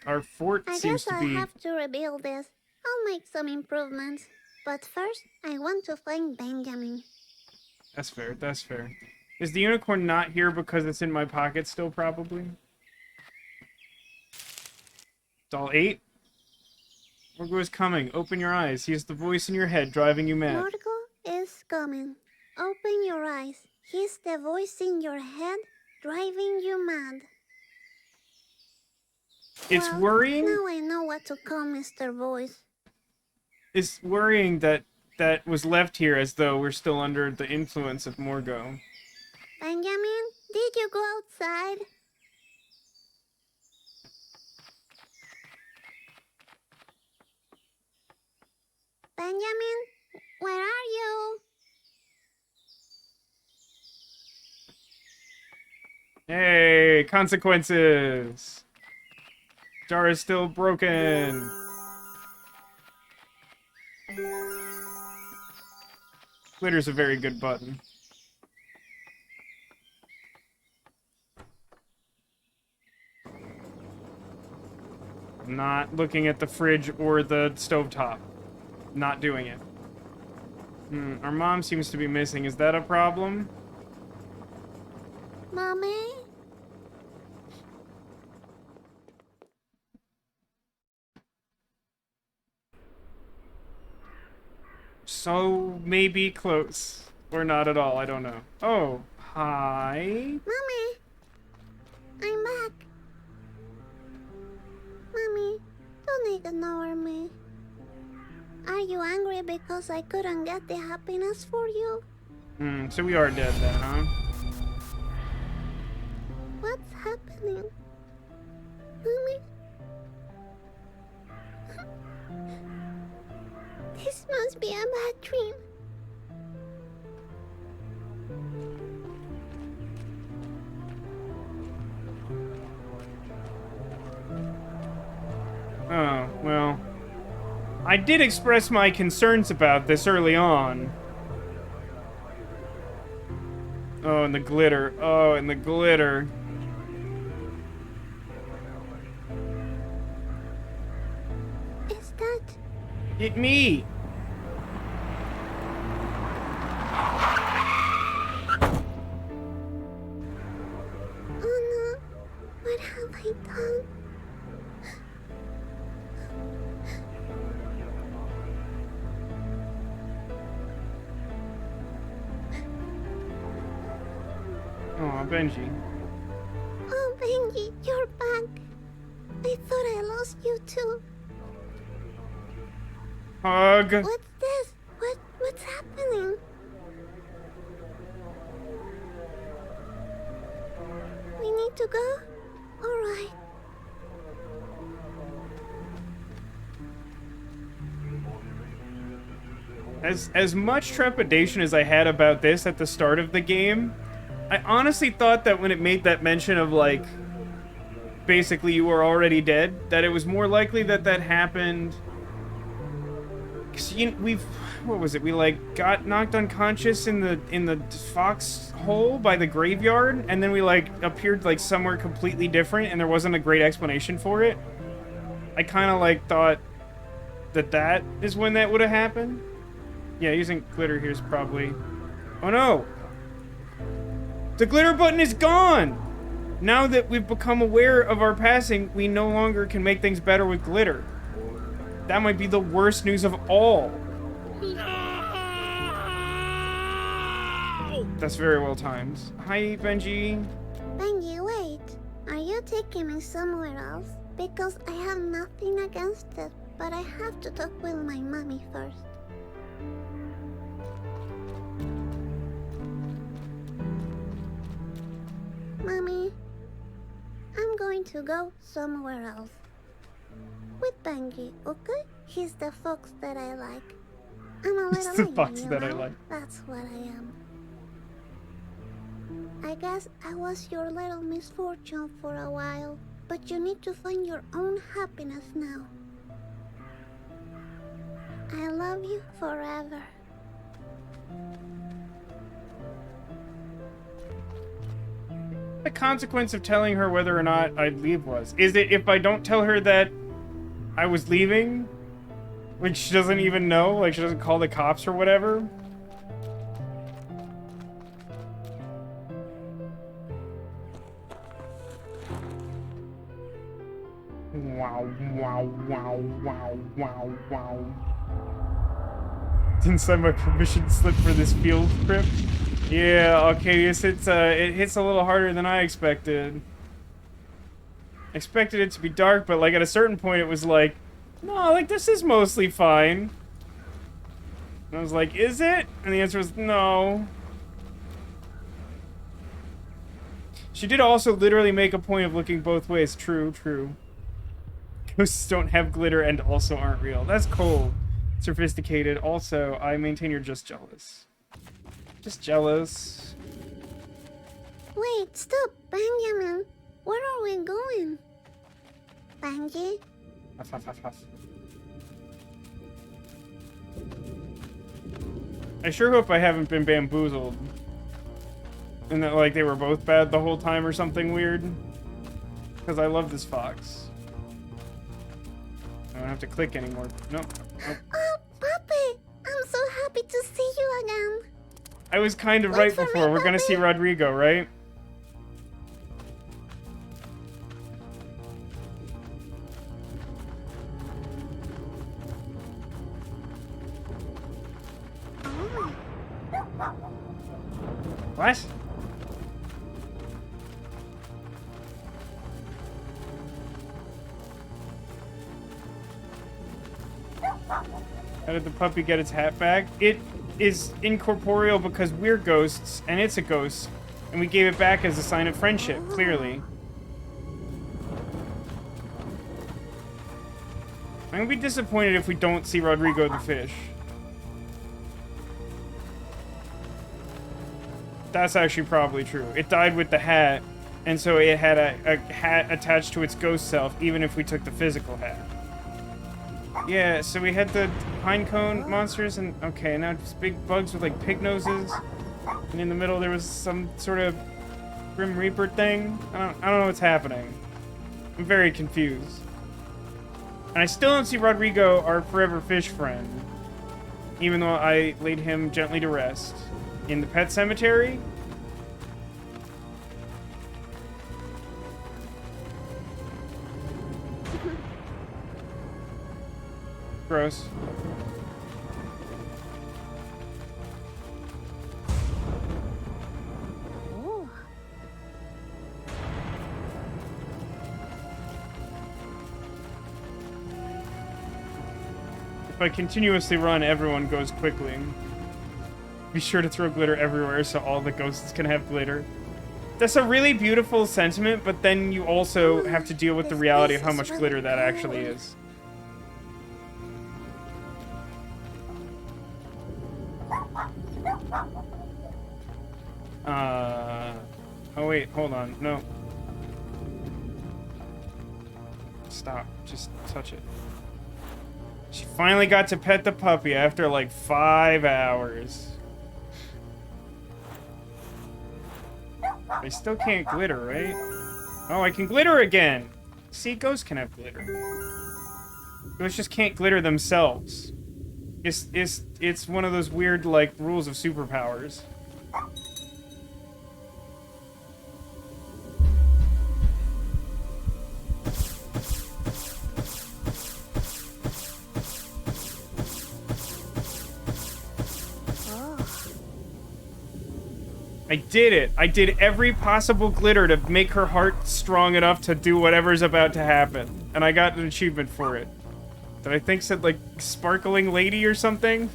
Our fort I seems guess to I be... have to rebuild this. I'll make some improvements. But first, I want to find Benjamin. That's fair, that's fair. Is the unicorn not here because it's in my pocket still, probably? It's all 8? Morgo is coming. Open your eyes. He is the voice in your head driving you mad. Morgo is coming. Open your eyes. He's the voice in your head driving you mad. It's Well, worrying. Now I know what to call Mr. Voice. It's worrying that that was left here as though we're still under the influence of Morgo. Benjamin, did you go outside? Benjamin, where are you? Hey, consequences. Jar is still broken. Glitter's a very good button. Not looking at the fridge or the stovetop. Not doing it. Our mom seems to be missing. Is that a problem? Mommy? So, maybe close. Or not at all, I don't know. Oh, hi. Mommy! I'm back. Mommy, don't ignore me. Are you angry because I couldn't get the happiness for you? So we are dead then, huh? What's happening? Mommy? This must be a bad dream. Oh, well. I did express my concerns about this early on. Oh, and the glitter. Oh, and the glitter. Is that... It me! Oh no, what have I done? Oh, Benji. Oh, Benji, you're back. I thought I lost you too. Hug. What's this? What's happening? We need to go? Alright. As much trepidation as I had about this at the start of the game, I honestly thought that when it made that mention of, like, basically you were already dead, that it was more likely that that happened. Cause what was it? We like got knocked unconscious in the foxhole by the graveyard, and then we like appeared like somewhere completely different, and there wasn't a great explanation for it. I kind of like thought that is when that would have happened. Yeah, using glitter here is probably. Oh no! The glitter button is gone! Now that we've become aware of our passing, we no longer can make things better with glitter. That might be the worst news of all. That's very well timed. Hi, Benji. Benji, wait. Are you taking me somewhere else? Because I have nothing against it, but I have to talk with my mommy first. Mommy, I'm going to go somewhere else. With Benji, okay? He's the fox that I like. I'm a little the lady, fox you that I know? like. That's what I am. I guess I was your little misfortune for a while, but you need to find your own happiness now. I love you forever. The consequence of telling her whether or not I'd leave was. Is it if I don't tell her that I was leaving? Which she doesn't even know? Like, she doesn't call the cops or whatever? Wow, wow, wow, wow, wow, wow. Didn't sign my permission slip for this field trip. Yeah, okay, it hits a little harder than I expected. I expected it to be dark, but like at a certain point it was like, no, like this is mostly fine. And I was like, is it? And the answer was no. She did also literally make a point of looking both ways. True, true. Ghosts don't have glitter and also aren't real. That's cold. Sophisticated. Also, I maintain you're just jealous. Just jealous. Wait, stop, Benjamin. Where are we going? Benji? Huff, huff, huff, huff. I sure hope I haven't been bamboozled. And that, like, they were both bad the whole time or something weird. Because I love this fox. I don't have to click anymore. Nope. Nope. Oh, Puppy! I'm so happy to see you again. I was kind of Wait right for me, before. We're gonna see Puppy. Rodrigo, right? Oh. What? How did the puppy get its hat back? It is incorporeal because we're ghosts, and it's a ghost. And we gave it back as a sign of friendship, clearly. I'm gonna be disappointed if we don't see Rodrigo the fish. That's actually probably true. It died with the hat, and so it had a hat attached to its ghost self, even if we took the physical hat. Yeah, so we had the pine cone monsters, and okay, now just big bugs with like pig noses, and in the middle there was some sort of Grim Reaper thing. I don't know what's happening. I'm very confused. And I still don't see Rodrigo, our forever fish friend, even though I laid him gently to rest. In the pet cemetery? Gross. Oh. If I continuously run, everyone goes quickly. Be sure to throw glitter everywhere so all the ghosts can have glitter. That's a really beautiful sentiment, but then you also have to deal with the reality of how much glitter that actually is. Oh wait, hold on. No. Stop. Just touch it. She finally got to pet the puppy after like 5 hours. I still can't glitter, right? Oh, I can glitter again! See, ghosts can have glitter. Ghosts just can't glitter themselves. It's one of those weird, like, rules of superpowers. I did it! I did every possible glitter to make her heart strong enough to do whatever's about to happen. And I got an achievement for it. That I think said, like, sparkling lady or something?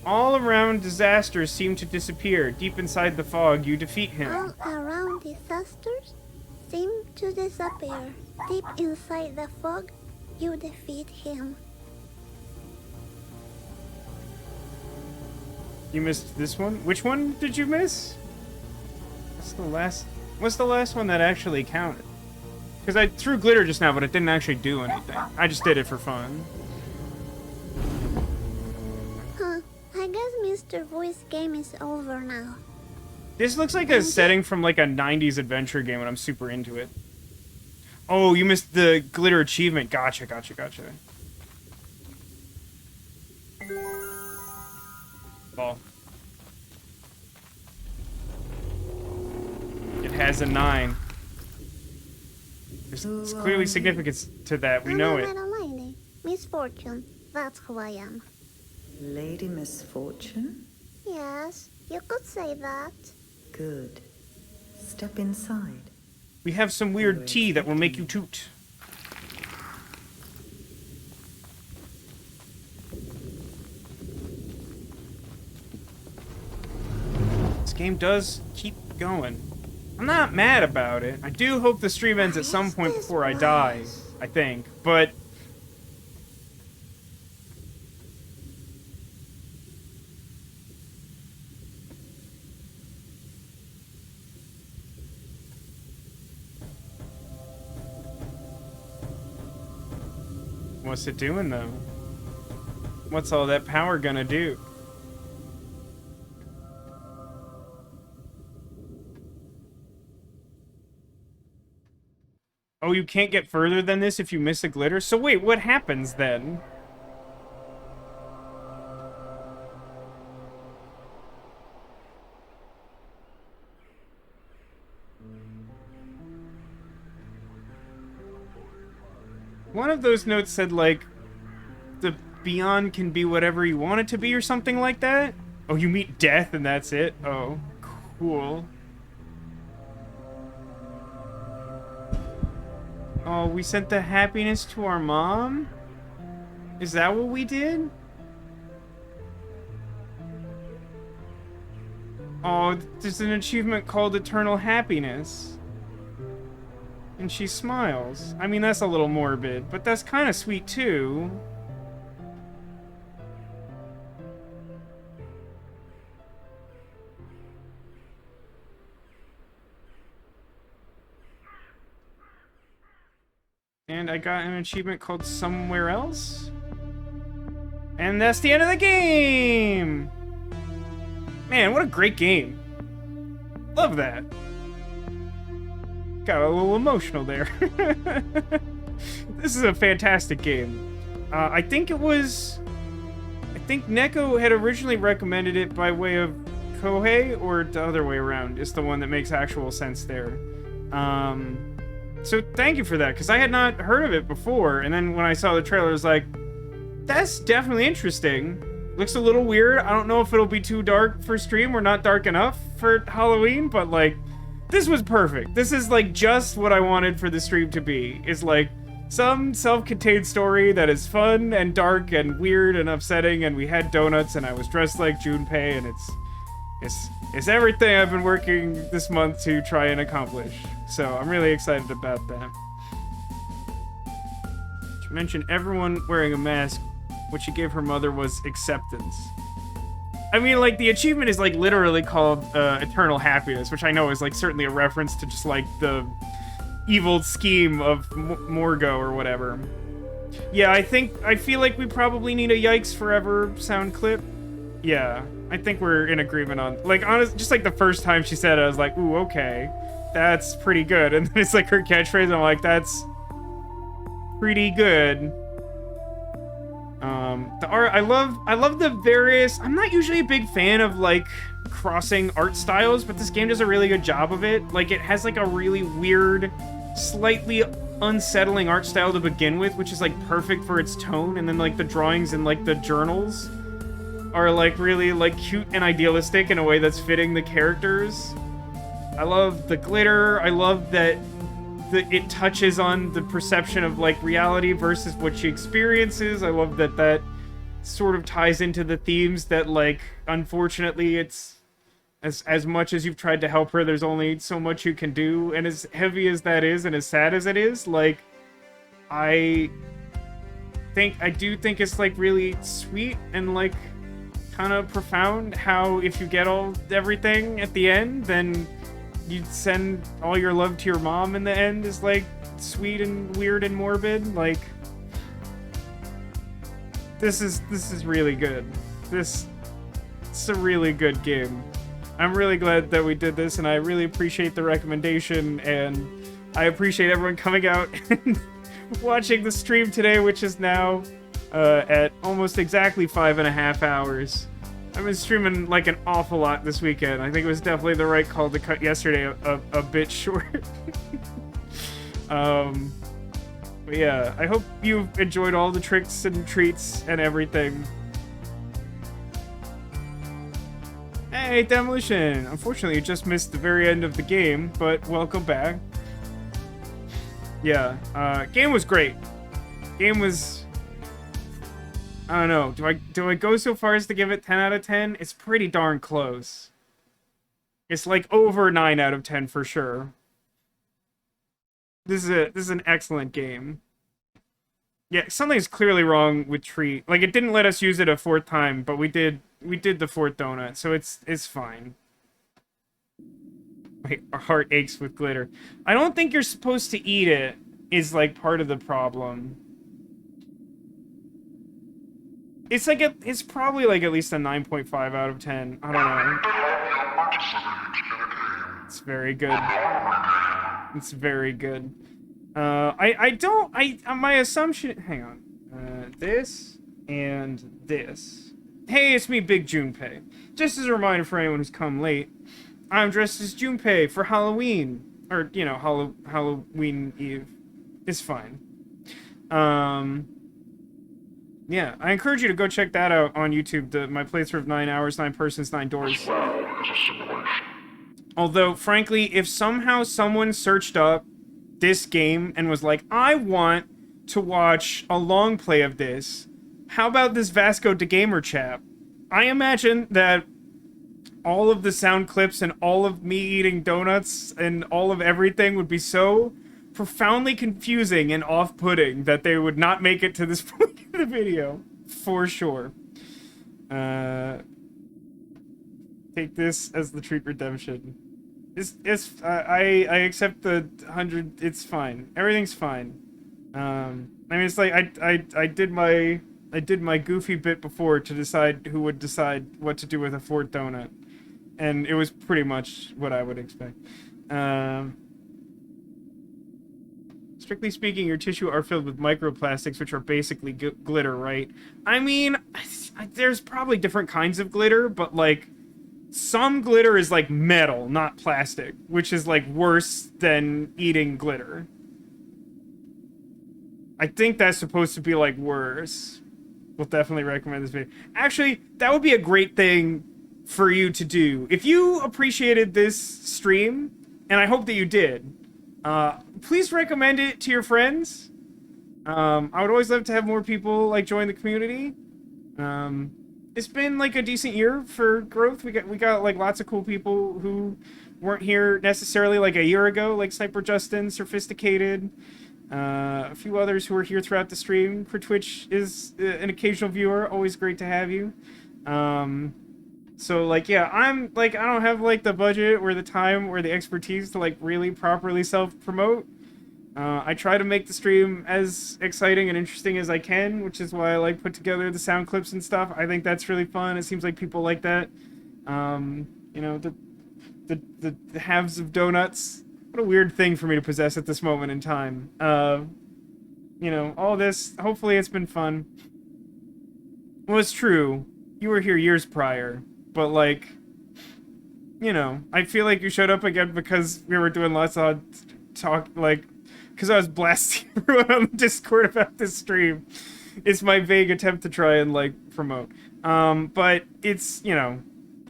All around disasters seem to disappear. Deep inside the fog, you defeat him. All around disasters seem to disappear. Deep inside the fog, you defeat him. You missed this one? Which one did you miss? What's the last one that actually counted? Because I threw glitter just now, but it didn't actually do anything. I just did it for fun. Huh. I guess Mr. Voice game is over now. This looks like a setting from like a 90s adventure game and I'm super into it. Oh, you missed the glitter achievement. Gotcha, gotcha, gotcha. Ball. It has a 9. There's clearly significance to that. We know it. I'm a little lady. Misfortune. That's who I am. Lady Misfortune? Yes, you could say that. Good. Step inside. We have some weird tea that will make you toot. game does keep going. I'm not mad about it. I do hope the stream ends at some point before I die, I think, but... What's it doing, though? What's all that power gonna do? Oh, you can't get further than this if you miss a glitter? So wait, what happens then? One of those notes said, like, the beyond can be whatever you want it to be or something like that? Oh, you meet death and that's it? Oh, cool. Oh, we sent the happiness to our mom? Is that what we did? Oh, there's an achievement called Eternal Happiness. And she smiles. I mean, that's a little morbid, but that's kind of sweet too. And I got an achievement called Somewhere Else. And that's the end of the game! Man, what a great game. Love that. Got a little emotional there. This is a fantastic game. I think Neko had originally recommended it by way of Kohei, or the other way around is the one that makes actual sense there. So thank you for that, because I had not heard of it before, and then when I saw the trailer, I was like, that's definitely interesting. Looks a little weird. I don't know if it'll be too dark for stream or not dark enough for Halloween, but like, this was perfect. This is like just what I wanted for the stream to be. Is like some self-contained story that is fun and dark and weird and upsetting, and we had donuts and I was dressed like Junpei, and it's everything I've been working this month to try and accomplish. So I'm really excited about that. She mentioned everyone wearing a mask. What she gave her mother was acceptance. I mean, like, the achievement is, like, literally called Eternal Happiness, which I know is, like, certainly a reference to just, like, the evil scheme of Morgo or whatever. Yeah, I feel like we probably need a Yikes Forever sound clip. Yeah, I think we're in agreement on, like, honest, just, like, the first time she said it, I was like, ooh, okay, that's pretty good. And then it's, like, her catchphrase, and I'm like, that's pretty good. The art, I love the various, I'm not usually a big fan of, like, crossing art styles, but this game does a really good job of it. Like, it has, like, a really weird, slightly unsettling art style to begin with, which is, like, perfect for its tone, and then, like, the drawings and, like, the journals are, like, really, like, cute and idealistic in a way that's fitting the characters. I love the glitter, I love that it touches on the perception of, like, reality versus what she experiences. I love that that sort of ties into the themes that, like, unfortunately, it's as much as you've tried to help her, there's only so much you can do. And as heavy as that is, and as sad as it is, like, I do think it's, like, really sweet and, like, kind of profound how if you get everything at the end, then you'd send all your love to your mom in the end is, like, sweet and weird and morbid. Like, this is really good. It's a really good game. I'm really glad that we did this, and I really appreciate the recommendation, and I appreciate everyone coming out and watching the stream today, which is now at almost exactly 5.5 hours. I've been streaming, like, an awful lot this weekend. I think it was definitely the right call to cut yesterday a bit short. But yeah, I hope you've enjoyed all the tricks and treats and everything. Hey, Demolition! Unfortunately, you just missed the very end of the game, but welcome back. Yeah, game was great. Game was... I don't know. Do I go so far as to give it 10 out of 10? It's pretty darn close. It's like over 9 out of 10 for sure. This is an excellent game. Yeah, something's clearly wrong with Treat. Like, it didn't let us use it a 4th time, but we did the 4th donut, so it's fine. My heart aches with glitter. I don't think you're supposed to eat it, is like part of the problem. It's like it's probably like at least a 9.5 out of 10. I don't know. It's very good. It's very good. My assumption, hang on. This and this. Hey, it's me, Big Junpei. Just as a reminder for anyone who's come late, I'm dressed as Junpei for Halloween. Or, you know, Halloween Eve. It's fine. Yeah, I encourage you to go check that out on YouTube. My playthrough of 9 hours, 9 persons, 9 doors. Although, frankly, if somehow someone searched up this game and was like, I want to watch a long play of this, how about this VascoDaGamer chap? I imagine that all of the sound clips and all of me eating donuts and all of everything would be so profoundly confusing and off-putting that they would not make it to this point in the video. For sure. Take this as the treat redemption. I accept the 100. It's fine. Everything's fine. I mean, it's like I did my goofy bit before to decide who would decide what to do with a 4th donut, and it was pretty much what I would expect. Strictly speaking, your tissue are filled with microplastics, which are basically glitter, right? I mean, there's probably different kinds of glitter, but like, some glitter is like metal, not plastic, which is like worse than eating glitter. I think that's supposed to be like worse. We'll definitely recommend this video. Actually, that would be a great thing for you to do. If you appreciated this stream, and I hope that you did, please recommend it to your friends. I would always love to have more people like join the community. It's been like a decent year for growth. We got like lots of cool people who weren't here necessarily like a year ago, like Sniper Justin, Sophisticated, a few others who were here throughout the stream. For Twitch is an occasional viewer. Always great to have you. So like, yeah, I'm like, I don't have like the budget or the time or the expertise to like really properly self-promote. I try to make the stream as exciting and interesting as I can, which is why I like put together the sound clips and stuff. I think that's really fun. It seems like people like that. You know, the halves of donuts. What a weird thing for me to possess at this moment in time. You know, all this, hopefully it's been fun. Well, it's true. You were here years prior, but like, you know, I feel like you showed up again because we were doing lots of talk, like, because I was blasting everyone on the Discord about this stream. It's my vague attempt to try and, like, promote. But it's, you know,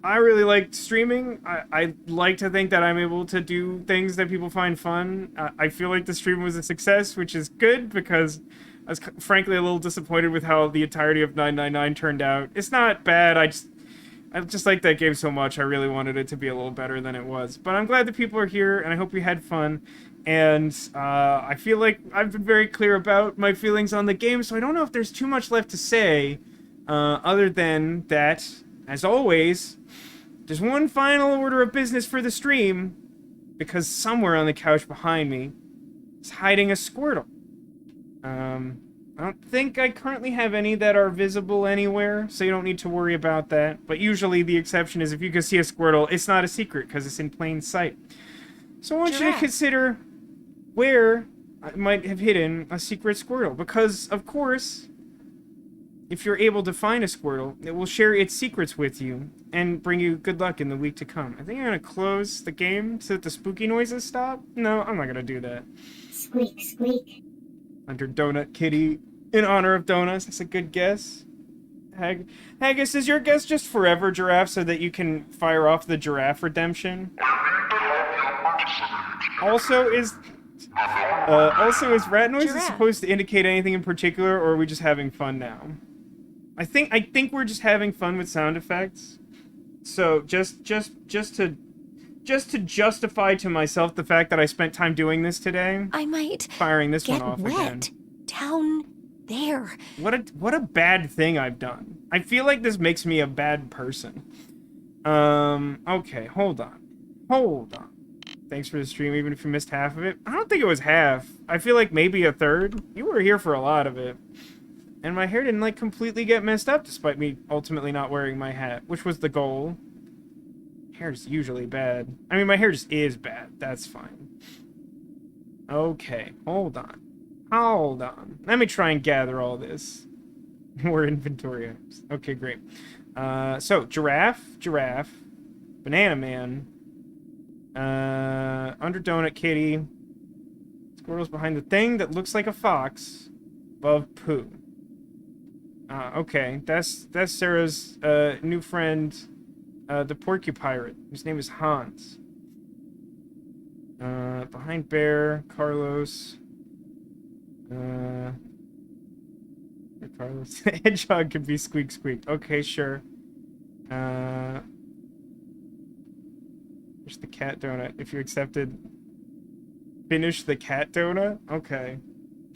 I really like streaming. I like to think that I'm able to do things that people find fun. I feel like the stream was a success, which is good because I was frankly a little disappointed with how the entirety of 999 turned out. It's not bad, I just like that game so much. I really wanted it to be a little better than it was. But I'm glad that people are here, and I hope you had fun. And I feel like I've been very clear about my feelings on the game, so I don't know if there's too much left to say, other than that, as always, there's one final order of business for the stream, because somewhere on the couch behind me is hiding a Squirtle. I don't think I currently have any that are visible anywhere, so you don't need to worry about that. But usually the exception is if you can see a Squirtle, it's not a secret, because it's in plain sight. So I want you to consider where I might have hidden a secret Squirtle, because, of course, if you're able to find a Squirtle, it will share its secrets with you and bring you good luck in the week to come. I think I'm going to close the game so that the spooky noises stop. No, I'm not going to do that. Squeak, squeak. Under Donut Kitty, in honor of donuts. That's a good guess. Haggis, is your guess just forever giraffe so that you can fire off the giraffe redemption? Also, is rat noises supposed to indicate anything in particular, or are we just having fun now? I think we're just having fun with sound effects. So just to just to justify to myself the fact that I spent time doing this today. I might Firing this one get off wet again. down there. What a bad thing I've done. I feel like this makes me a bad person. Okay, hold on. Hold on. Thanks for the stream, even if you missed half of it. I don't think it was half. I feel like maybe a third. You were here for a lot of it. And my hair didn't, like, completely get messed up, despite me ultimately not wearing my hat, which was the goal. Hair's usually bad. I mean, my hair just is bad. That's fine. Okay, hold on. Hold on. Let me try and gather all this. More inventory items. Okay, great. So, giraffe, banana man, under donut kitty, squirrel's behind the thing that looks like a fox, above poo. Okay, that's Sarah's new friend, the porky pirate. His name is Hans. Behind bear, Carlos. Carlos. Hedgehog could be Squeak Squeak. Okay, sure. There's the cat donut. If you accepted, finish the cat donut? Okay.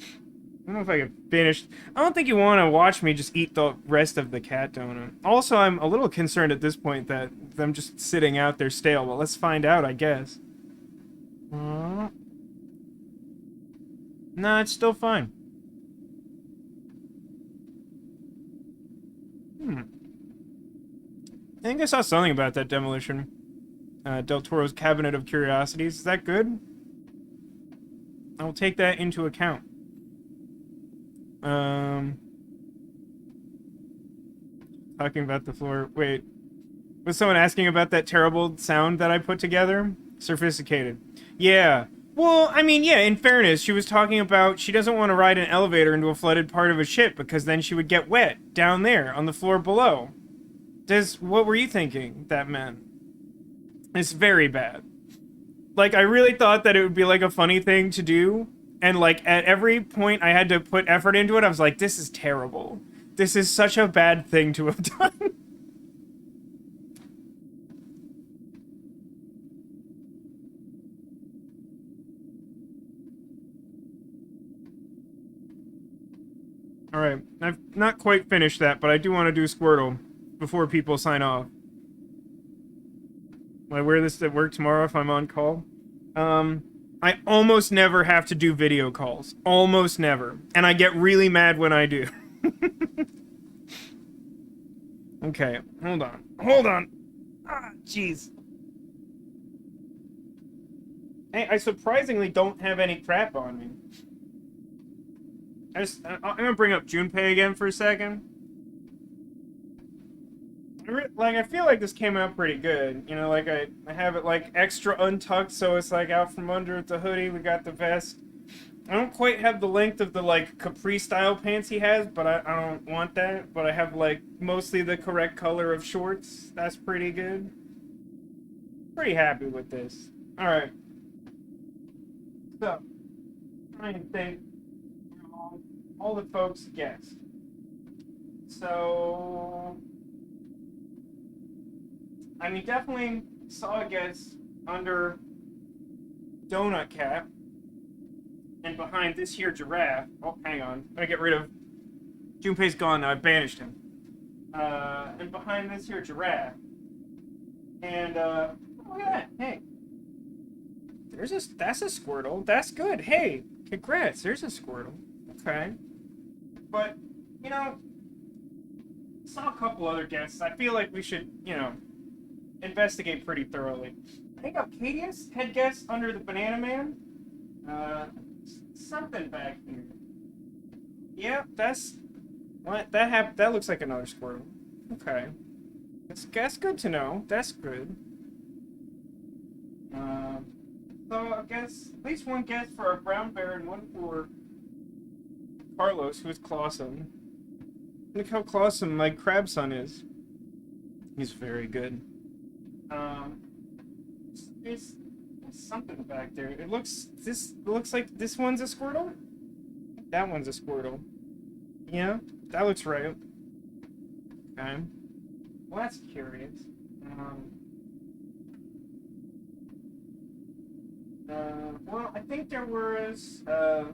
I don't know if I can finish. I don't think you want to watch me just eat the rest of the cat donut. Also, I'm a little concerned at this point that them just sitting out there stale. Well, let's find out, I guess. No, it's still fine. I think I saw something about that demolition. Del Toro's Cabinet of Curiosities. Is that good? I will take that into account. Talking about the floor. Wait. Was someone asking about that terrible sound that I put together? Sophisticated. Yeah. Well, I mean, yeah, in fairness, she was talking about she doesn't want to ride an elevator into a flooded part of a ship because then she would get wet down there on the floor below. What were you thinking that meant? It's very bad. Like, I really thought that it would be, like, a funny thing to do, and, like, at every point I had to put effort into it, I was like, this is terrible. This is such a bad thing to have done. Alright, I've not quite finished that, but I do want to do Squirtle before people sign off. Will I wear this at work tomorrow if I'm on call? I almost never have to do video calls. Almost never. And I get really mad when I do. Okay, hold on. Hold on. Ah, jeez. Hey, I surprisingly don't have any crap on me. I'm gonna bring up Junpei again for a second. I feel like this came out pretty good. You know, like, I have it, like, extra untucked, so it's, like, out from under the hoodie. We got the vest. I don't quite have the length of the, like, capri-style pants he has, but I don't want that. But I have, like, mostly the correct color of shorts. That's pretty good. Pretty happy with this. Alright. So, try and think all the folks guessed. So, I mean, definitely saw a guess under Donut Cap. And behind this here giraffe. Oh, hang on. I'm gonna get rid of... Junpei's gone now. I banished him. And behind this here giraffe. And, oh, look at that. Hey. That's a Squirtle. That's good. Hey, congrats. There's a Squirtle. Okay. But, you know, saw a couple other guesses. I feel like we should, you know, investigate pretty thoroughly. I think Arcadius had guessed under the Banana Man. Something back here. Yeah, that's... What? That looks like another Squirtle. Okay. That's good to know. That's good. So I guess at least one guess for a brown bear and one for Carlos, who is Clawsome. Look how Clawsome my crab son is. He's very good. There's something back there. It looks like this one's a Squirtle? That one's a Squirtle. Yeah, that looks right. Okay. Well, that's curious. Well, I think there was, I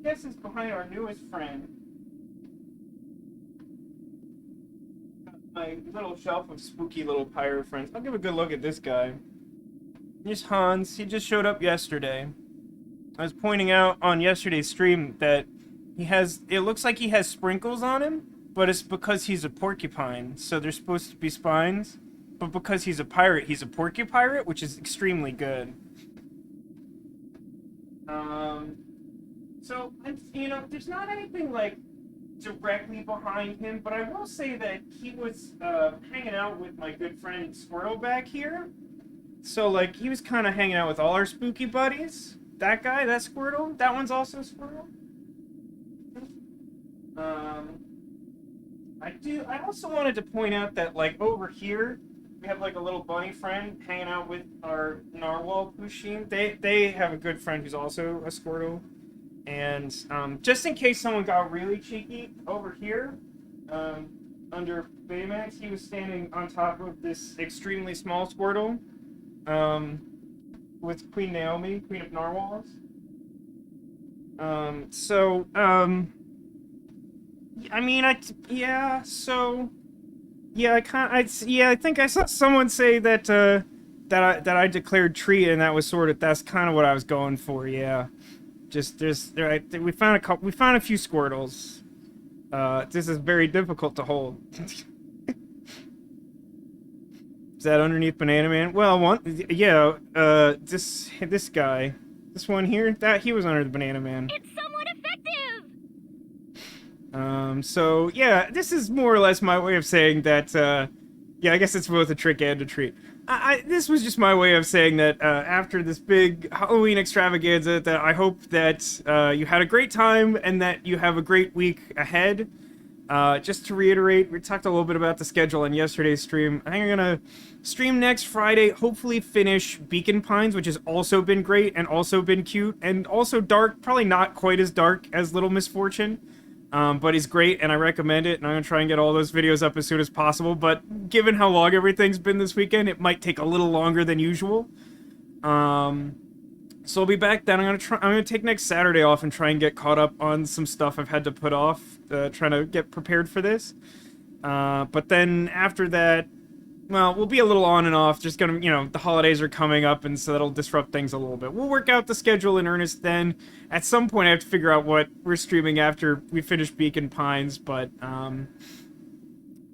guess it's behind our newest friend. My little shelf of spooky little pirate friends. I'll give a good look at this guy. Here's Hans. He just showed up yesterday. I was pointing out on yesterday's stream that it looks like he has sprinkles on him, but it's because he's a porcupine, so they're supposed to be spines. But because he's a pirate, he's a porcupirate, which is extremely good. So, you know, there's not anything, like, directly behind him, but I will say that he was hanging out with my good friend Squirtle back here. So, like, he was kind of hanging out with all our spooky buddies. That guy, that Squirtle, that one's also Squirtle. I also wanted to point out that, like, over here, we have, like, a little bunny friend hanging out with our narwhal Pusheen. They have a good friend who's also a Squirtle. And just in case someone got really cheeky, over here, under Baymax, he was standing on top of this extremely small Squirtle with Queen Naomi, Queen of Narwhals. I mean, I think I saw someone say that that I declared tree, and that's kind of what I was going for. Yeah, we found a few Squirtles. This is very difficult to hold. Is that underneath Banana Man? Well, this guy, this one here, he was under the Banana Man. It's somewhat effective! So, yeah, this is more or less my way of saying that, yeah, I guess it's both a trick and a treat. This was just my way of saying that, after this big Halloween extravaganza, that I hope that, you had a great time and that you have a great week ahead. Just to reiterate, we talked a little bit about the schedule on yesterday's stream. I think I'm gonna stream next Friday, hopefully finish Beacon Pines, which has also been great and also been cute and also dark, probably not quite as dark as Little Misfortune. But is great, and I recommend it, and I'm going to try and get all those videos up as soon as possible, but given how long everything's been this weekend, it might take a little longer than usual. So I'll be back then. I'm going to take next Saturday off and try and get caught up on some stuff I've had to put off, trying to get prepared for this. But then after that, well, we'll be a little on and off, just gonna, you know, the holidays are coming up, and so that'll disrupt things a little bit. We'll work out the schedule in earnest then. At some point, I have to figure out what we're streaming after we finish Beacon Pines, but,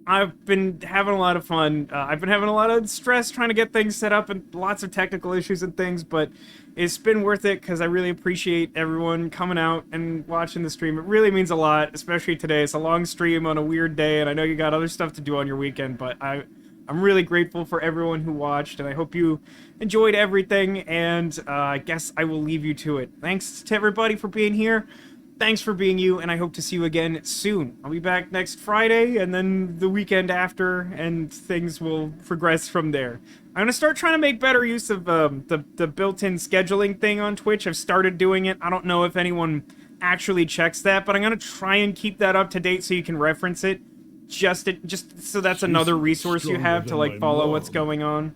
I've been having a lot of fun. I've been having a lot of stress trying to get things set up and lots of technical issues and things, but it's been worth it because I really appreciate everyone coming out and watching the stream. It really means a lot, especially today. It's a long stream on a weird day, and I know you got other stuff to do on your weekend, but I'm really grateful for everyone who watched, and I hope you enjoyed everything, and I guess I will leave you to it. Thanks to everybody for being here. Thanks for being you, and I hope to see you again soon. I'll be back next Friday, and then the weekend after, and things will progress from there. I'm going to start trying to make better use of the built-in scheduling thing on Twitch. I've started doing it. I don't know if anyone actually checks that, but I'm going to try and keep that up to date so you can reference it. Just so that's another resource you have to, like, follow what's going on.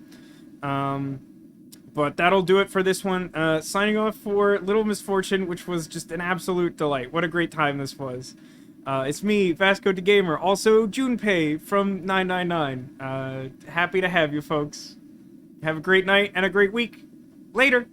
But that'll do it for this one. Signing off for Little Misfortune, which was just an absolute delight. What a great time this was. It's me, VascoDaGamer, also Junpei from 999. Happy to have you folks. Have a great night and a great week. Later!